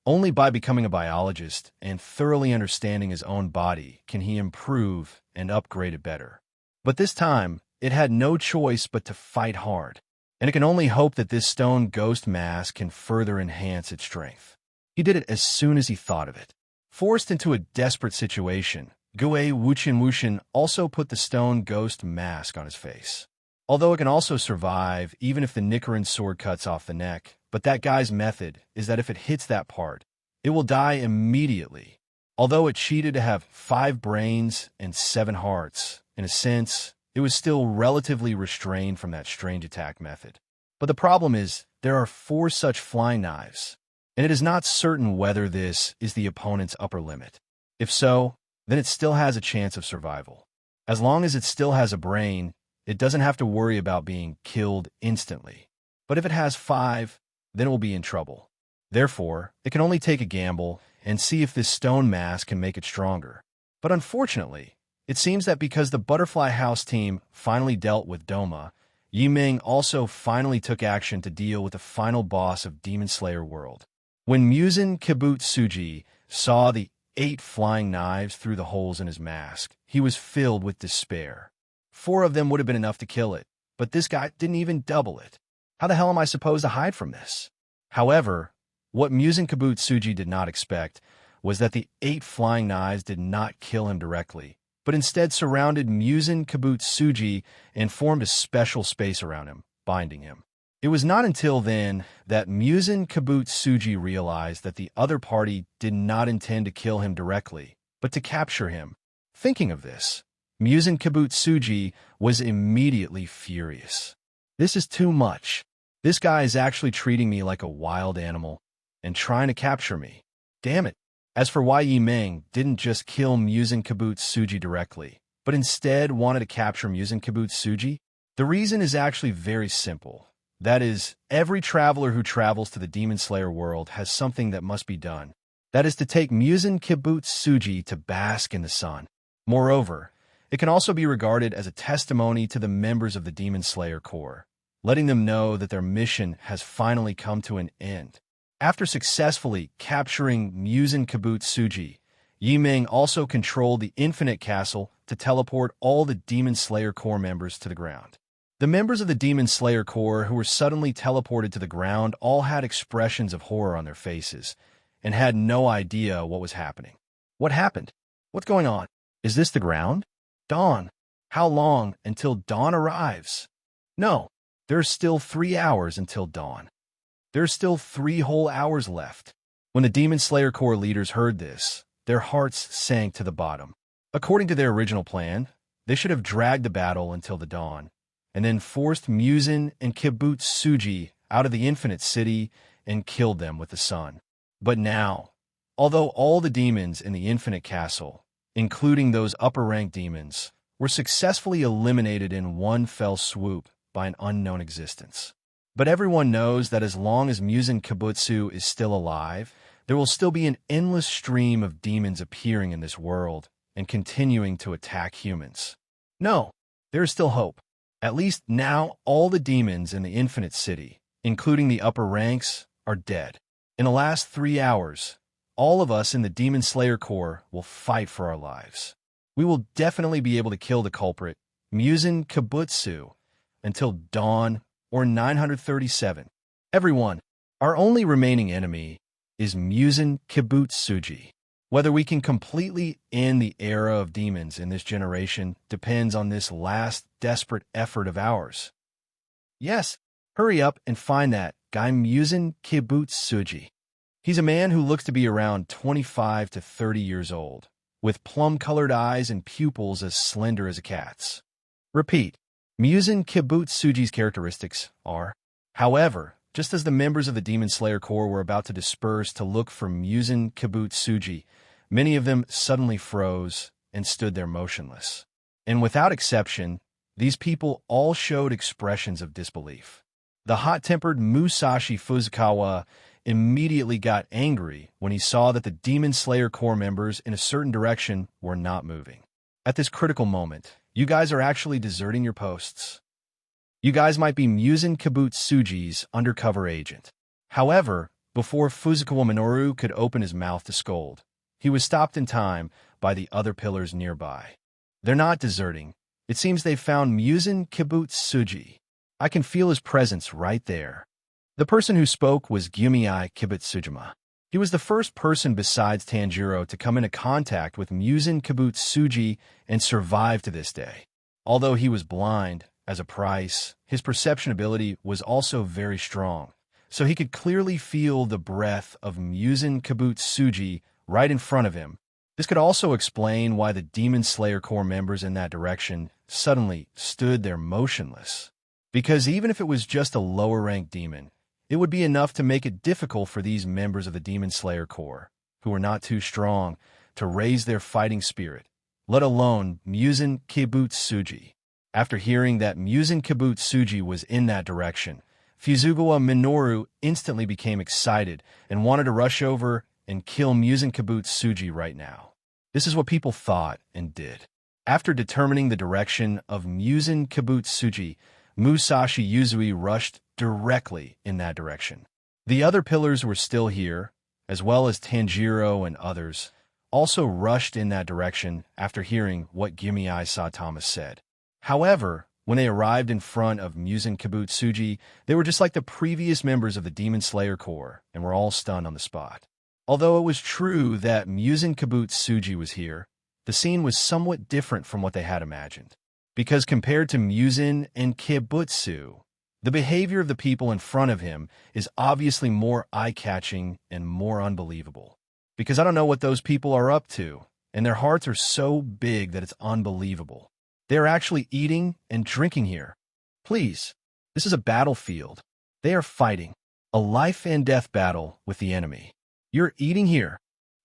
Speaker 2: only by becoming a biologist and thoroughly understanding his own body can he improve and upgrade it better. But this time, it had no choice but to fight hard, and it can only hope that this stone ghost mask can further enhance its strength. He did it as soon as he thought of it. Forced into a desperate situation, Gue Wuchin also put the stone ghost mask on his face. Although it can also survive even if the Nichiren sword cuts off the neck, but that guy's method is that if it hits that part, it will die immediately. Although it cheated to have 5 brains and 7 hearts, in a sense, it was still relatively restrained from that strange attack method. But the problem is, there are 4 such flying knives, and it is not certain whether this is the opponent's upper limit. If so, then it still has a chance of survival. As long as it still has a brain, it doesn't have to worry about being killed instantly. But if it has 5, then it will be in trouble. Therefore, it can only take a gamble and see if this stone mask can make it stronger. But unfortunately, it seems that because the Butterfly House team finally dealt with Doma, Yiming also finally took action to deal with the final boss of Demon Slayer World. When Muzan Kibutsuji saw the 8 flying knives through the holes in his mask, he was filled with despair. 4 of them would have been enough to kill it, but this guy didn't even double it. How the hell am I supposed to hide from this? However, what Muzan Kibutsuji did not expect was that the 8 flying knives did not kill him directly, but instead surrounded Muzan Kibutsuji and formed a special space around him, binding him. It was not until then that Muzan Kibutsuji realized that the other party did not intend to kill him directly, but to capture him. Thinking of this, Muzan Kibutsuji was immediately furious. This is too much. This guy is actually treating me like a wild animal and trying to capture me. Damn it. As for why Yiming didn't just kill Muzan Kibutsuji directly, but instead wanted to capture Muzan Kibutsuji, the reason is actually very simple. That is, every traveler who travels to the Demon Slayer world has something that must be done. That is to take Muzan Kibutsuji to bask in the sun. Moreover, it can also be regarded as a testimony to the members of the Demon Slayer Corps, letting them know that their mission has finally come to an end. After successfully capturing Muzan Kibutsuji, Yiming also controlled the Infinite Castle to teleport all the Demon Slayer Corps members to the ground. The members of the Demon Slayer Corps who were suddenly teleported to the ground all had expressions of horror on their faces and had no idea what was happening. What happened? What's going on? Is this the ground? Dawn. How long until dawn arrives? No, there's still 3 hours until dawn. There's still 3 whole hours left. When the Demon Slayer Corps leaders heard this, their hearts sank to the bottom. According to their original plan, they should have dragged the battle until the dawn, and then forced Muzan and Kibutsuji out of the Infinite City and killed them with the sun. But now, although all the demons in the Infinite Castle, including those upper-ranked demons, were successfully eliminated in one fell swoop by an unknown existence. But everyone knows that as long as Muzan Kibutsu is still alive, there will still be an endless stream of demons appearing in this world and continuing to attack humans. No, there is still hope. At least now all the demons in the Infinite City, including the upper ranks, are dead. In the last 3 hours, all of us in the Demon Slayer Corps will fight for our lives. We will definitely be able to kill the culprit, Muzan Kibutsu, until dawn or 937. Everyone, our only remaining enemy is Muzan Kibutsuji. Whether we can completely end the era of demons in this generation depends on this last desperate effort of ours. Yes, hurry up and find that guy Muzan Kibutsuji. He's a man who looks to be around 25 to 30 years old, with plum-colored eyes and pupils as slender as a cat's. Repeat, Muzan Kibutsuji's characteristics are, however, just as the members of the Demon Slayer Corps were about to disperse to look for Muzan Kibutsuji, many of them suddenly froze and stood there motionless. And without exception, these people all showed expressions of disbelief. The hot-tempered Musashi Fuzukawa immediately got angry when he saw that the Demon Slayer Corps members in a certain direction were not moving. At this critical moment, you guys are actually deserting your posts. You guys might be Muzan Kibutsuji's undercover agent. However, before Fuzukawa Minoru could open his mouth to scold, he was stopped in time by the other pillars nearby. They're not deserting. It seems they've found Muzan Kibutsuji. I can feel his presence right there. The person who spoke was Gyumii Kibutsujima. He was the first person besides Tanjiro to come into contact with Muzan Kibutsuji and survive to this day. Although he was blind, as a price, his perception ability was also very strong, so he could clearly feel the breath of Muzan Kibutsuji right in front of him. This could also explain why the Demon Slayer Corps members in that direction suddenly stood there motionless. Because even if it was just a lower-ranked demon, it would be enough to make it difficult for these members of the Demon Slayer Corps, who were not too strong, to raise their fighting spirit, let alone Muzan Kibutsuji. After hearing that Muzan Kibutsuji was in that direction, Fuzugawa Minoru instantly became excited and wanted to rush over and kill Muzan Kibutsuji right now. This is what people thought and did. After determining the direction of Muzan Kibutsuji, Musashi Yuzui rushed directly in that direction. The other pillars were still here, as well as Tanjiro and others, also rushed in that direction after hearing what Gimiai Saitama said. However, when they arrived in front of Muzan Kibutsuji, they were just like the previous members of the Demon Slayer Corps and were all stunned on the spot. Although it was true that Muzan Kibutsuji was here, the scene was somewhat different from what they had imagined. Because compared to Muzan and Kibutsu, the behavior of the people in front of him is obviously more eye-catching and more unbelievable. Because I don't know what those people are up to, and their hearts are so big that it's unbelievable. They are actually eating and drinking here. Please, this is a battlefield. They are fighting. A life and death battle with the enemy. You're eating here.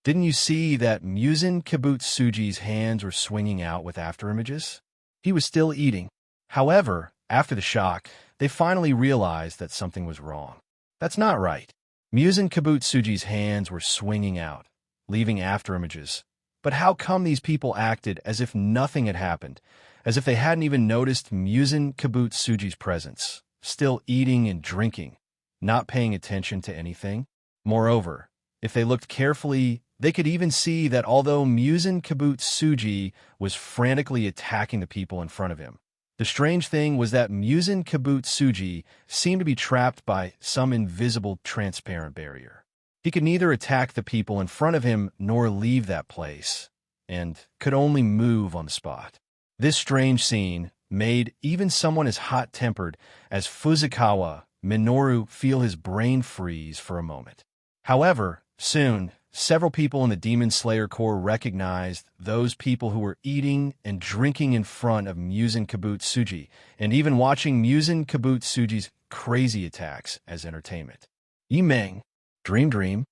Speaker 2: Didn't you see that Muzan Kibutsuji's hands were swinging out with afterimages? He was still eating. However, after the shock, they finally realized that something was wrong. That's not right. Muzan Kibutsuji's hands were swinging out, leaving afterimages. But how come these people acted as if nothing had happened, as if they hadn't even noticed Muzan Kibutsuji's presence, still eating and drinking, not paying attention to anything? Moreover, if they looked carefully, they could even see that although Muzan Kibutsuji was frantically attacking the people in front of him, the strange thing was that Muzan Kibutsuji seemed to be trapped by some invisible transparent barrier. He could neither attack the people in front of him nor leave that place, and could only move on the spot. This strange scene made even someone as hot-tempered as Fuzukawa Minoru feel his brain freeze for a moment. However, soon, several people in the Demon Slayer Corps recognized those people who were eating and drinking in front of Muzan Kibutsuji, and even watching Muzan Kibutsuji's crazy attacks as entertainment. Yimeng, Dream,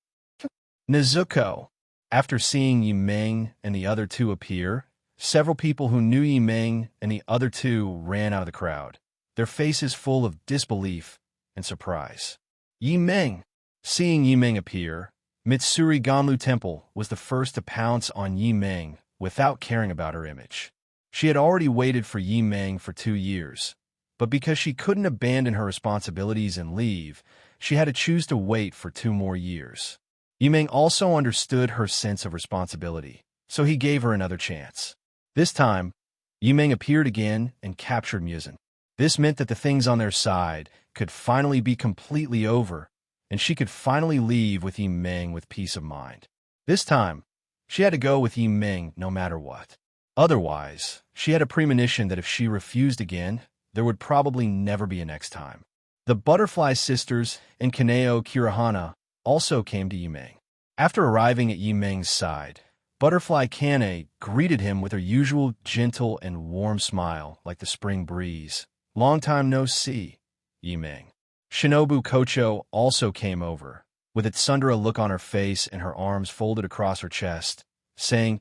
Speaker 2: Nezuko. After seeing Yimeng and the other two appear, several people who knew Yimeng and the other two ran out of the crowd, their faces full of disbelief and surprise. Yimeng. Seeing Yimeng appear, Mitsuri Ganlu Temple was the first to pounce on Yimeng without caring about her image. She had already waited for Yimeng for 2 years, but because she couldn't abandon her responsibilities and leave, she had to choose to wait for 2 more years. Yimeng also understood her sense of responsibility, so he gave her another chance. This time, Yimeng appeared again and captured Muzan. This meant that the things on their side could finally be completely over, and she could finally leave with Yimeng with peace of mind. This time, she had to go with Yimeng no matter what. Otherwise, she had a premonition that if she refused again, there would probably never be a next time. The Butterfly Sisters and Kaneo Kirihana also came to Yimeng. After arriving at Yimeng's side, Butterfly Kane greeted him with her usual gentle and warm smile like the spring breeze. Long time no see, Yimeng. Shinobu Kocho also came over, with a tsundere look on her face and her arms folded across her chest, saying,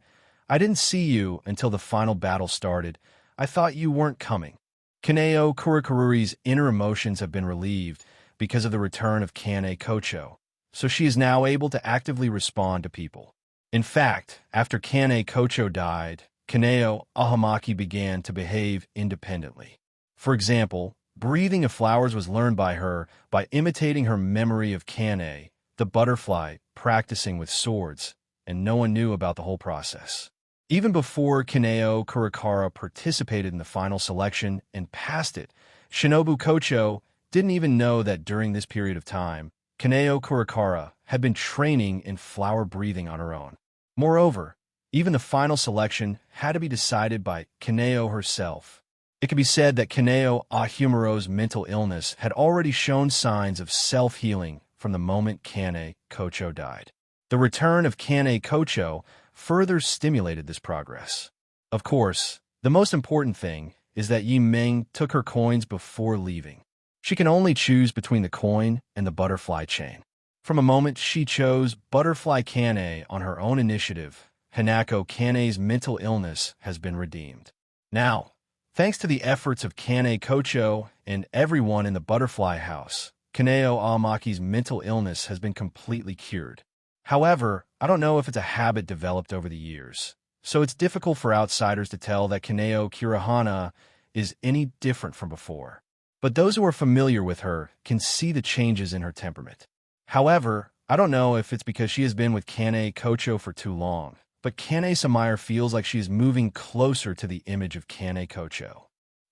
Speaker 2: "I didn't see you until the final battle started. I thought you weren't coming." Kaneo Kurikururi's inner emotions have been relieved because of the return of Kane Kocho, so she is now able to actively respond to people. In fact, after Kane Kocho died, Kaneo Ahamaki began to behave independently. For example, breathing of flowers was learned by her by imitating her memory of Kane, the butterfly, practicing with swords, and no one knew about the whole process. Even before Kaneo Kurikara participated in the final selection and passed it, Shinobu Kocho didn't even know that during this period of time, Kaneo Kurikara had been training in flower breathing on her own. Moreover, even the final selection had to be decided by Kaneo herself, It can be said that Kaneo Ahimuro's mental illness had already shown signs of self-healing from the moment Kane Kocho died. The return of Kane Kocho further stimulated this progress. Of course, the most important thing is that Yi Ming took her coins before leaving. She can only choose between the coin and the butterfly chain. From a moment she chose Butterfly Kane on her own initiative, Hanako Kane's mental illness has been redeemed. Now, thanks to the efforts of Kane Kocho and everyone in the Butterfly House, Kaneo Amaki's mental illness has been completely cured. However, I don't know if it's a habit developed over the years, so it's difficult for outsiders to tell that Kaneo Kirihana is any different from before. But those who are familiar with her can see the changes in her temperament. However, I don't know if it's because she has been with Kane Kocho for too long, but Kane Samaire feels like she is moving closer to the image of Kane Kocho.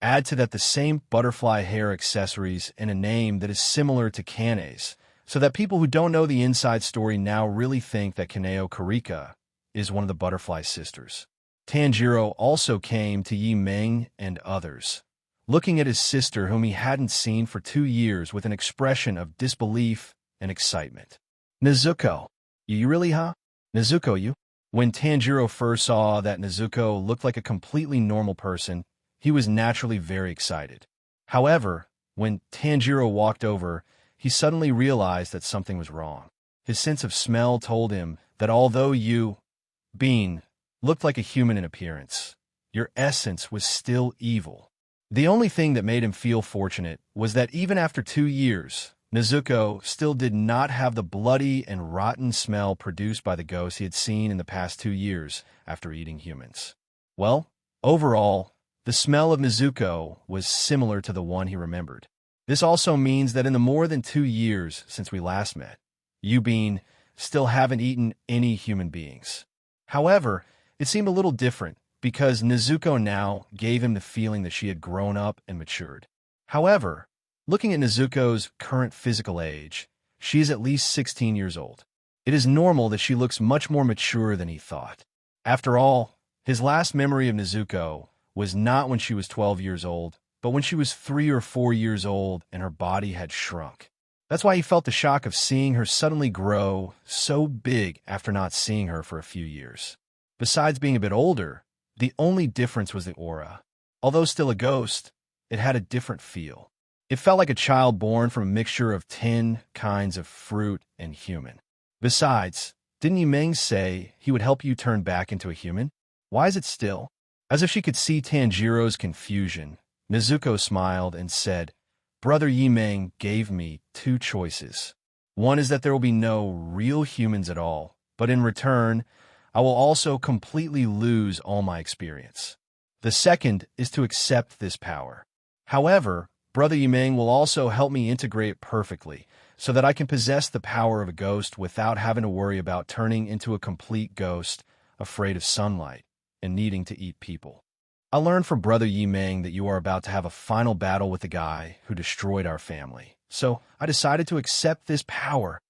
Speaker 2: Add to that the same butterfly hair accessories and a name that is similar to Kane's, so that people who don't know the inside story now really think that Kaneo Karika is one of the butterfly sisters. Tanjiro also came to Yi Ming and others, looking at his sister whom he hadn't seen for 2 years with an expression of disbelief and excitement. Nezuko, you really, huh? Nezuko, you? When Tanjiro first saw that Nezuko looked like a completely normal person, he was naturally very excited. However, when Tanjiro walked over, he suddenly realized that something was wrong. His sense of smell told him that although you, Bean, looked like a human in appearance, your essence was still evil. The only thing that made him feel fortunate was that even after 2 years, Nezuko still did not have the bloody and rotten smell produced by the ghosts he had seen in the past 2 years after eating humans. Well, overall, the smell of Nezuko was similar to the one he remembered. This also means that in the more than 2 years since we last met, you, Bean, still haven't eaten any human beings. However, it seemed a little different because Nezuko now gave him the feeling that she had grown up and matured. However, looking at Nezuko's current physical age, she is at least 16 years old. It is normal that she looks much more mature than he thought. After all, his last memory of Nezuko was not when she was 12 years old, but when she was 3 or 4 years old and her body had shrunk. That's why he felt the shock of seeing her suddenly grow so big after not seeing her for a few years. Besides being a bit older, the only difference was the aura. Although still a ghost, it had a different feel. It felt like a child born from a mixture of 10 kinds of fruit and human. Besides, didn't Yimeng say he would help you turn back into a human? Why is it still? As if she could see Tanjiro's confusion, Nezuko smiled and said, Brother Yimeng gave me 2 choices. One is that there will be no real humans at all, but in return, I will also completely lose all my experience. The second is to accept this power. However, Brother Yimeng will also help me integrate perfectly, so that I can possess the power of a ghost without having to worry about turning into a complete ghost, afraid of sunlight, and needing to eat people. I learned from Brother Yimeng that you are about to have a final battle with the guy who destroyed our family, so I decided to accept this power.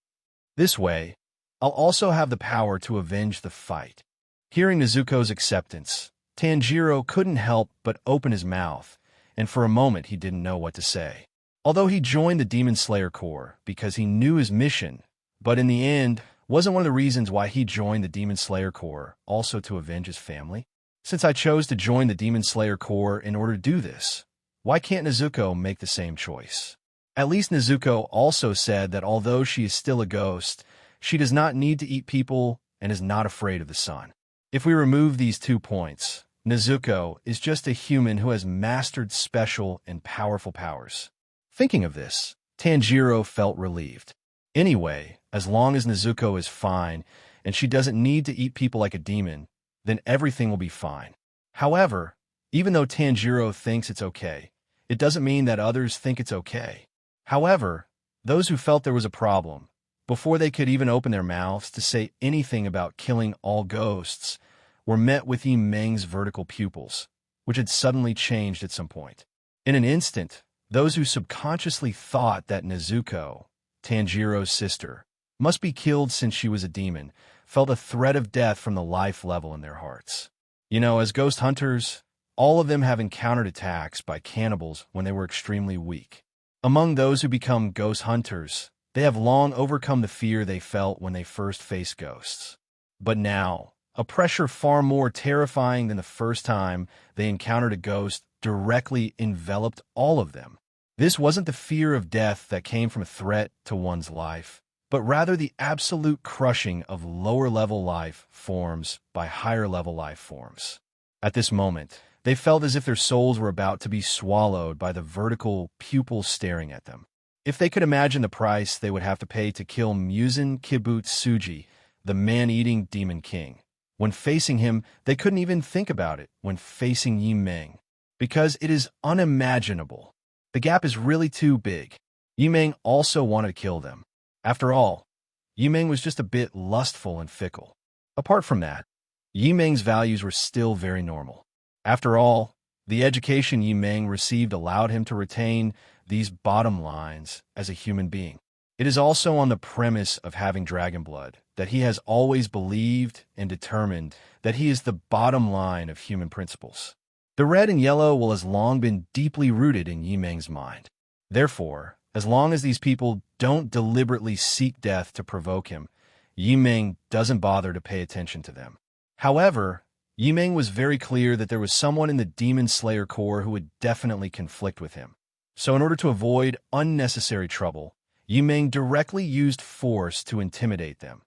Speaker 2: This way, I'll also have the power to avenge the fight. Hearing Nezuko's acceptance, Tanjiro couldn't help but open his mouth, and for a moment he didn't know what to say. Although he joined the Demon Slayer Corps because he knew his mission, but in the end, wasn't one of the reasons why he joined the Demon Slayer Corps also to avenge his family? Since I chose to join the Demon Slayer Corps in order to do this, why can't Nezuko make the same choice? At least Nezuko also said that although she is still a ghost, she does not need to eat people and is not afraid of the sun. If we remove these 2 points, Nezuko is just a human who has mastered special and powerful powers. Thinking of this, Tanjiro felt relieved. Anyway, as long as Nezuko is fine and she doesn't need to eat people like a demon, then everything will be fine. However, even though Tanjiro thinks it's okay, it doesn't mean that others think it's okay. However, those who felt there was a problem, before they could even open their mouths to say anything about killing all ghosts, were met with Yimeng's vertical pupils, which had suddenly changed at some point. In an instant, those who subconsciously thought that Nezuko, Tanjiro's sister, must be killed since she was a demon, felt a threat of death from the life level in their hearts. You know, as ghost hunters, all of them have encountered attacks by cannibals when they were extremely weak. Among those who become ghost hunters, they have long overcome the fear they felt when they first faced ghosts. But now, a pressure far more terrifying than the first time they encountered a ghost directly enveloped all of them. This wasn't the fear of death that came from a threat to one's life, but rather the absolute crushing of lower-level life forms by higher-level life forms. At this moment, they felt as if their souls were about to be swallowed by the vertical pupils staring at them. If they could imagine the price they would have to pay to kill Muzan Kibutsuji, the man-eating demon king. When facing him, they couldn't even think about it when facing Yi Meng, because it is unimaginable. The gap is really too big. Yi Meng also wanted to kill them. After all, Yi Meng was just a bit lustful and fickle. Apart from that, Yi Meng's values were still very normal. After all, the education Yi Meng received allowed him to retain these bottom lines as a human being. It is also on the premise of having dragon blood that he has always believed and determined that he is the bottom line of human principles. The red and yellow will has long been deeply rooted in Yi Meng's mind. Therefore, as long as these people don't deliberately seek death to provoke him, Yi Meng doesn't bother to pay attention to them. However, Yi Meng was very clear that there was someone in the Demon Slayer Corps who would definitely conflict with him. So in order to avoid unnecessary trouble, Yi Meng directly used force to intimidate them,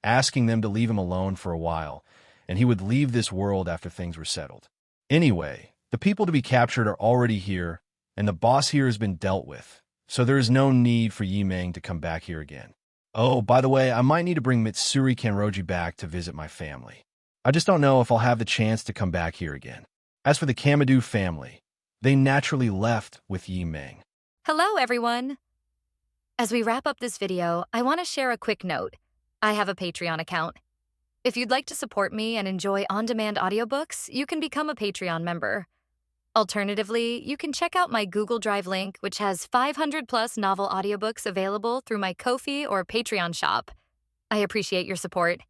Speaker 2: asking them to leave him alone for a while, and he would leave this world after things were settled. Anyway, the people to be captured are already here, and the boss here has been dealt with, so there is no need for Yi Meng to come back here again. Oh, by the way, I might need to bring Mitsuri Kanroji back to visit my family. I just don't know if I'll have the chance to come back here again. As for the Kamadu family, they naturally left with Yi Meng.
Speaker 3: Hello, everyone. As we wrap up this video, I want to share a quick note. I have a Patreon account. If you'd like to support me and enjoy on-demand audiobooks, you can become a Patreon member. Alternatively, you can check out my Google Drive link, which has 500-plus novel audiobooks available through my Ko-fi or Patreon shop. I appreciate your support.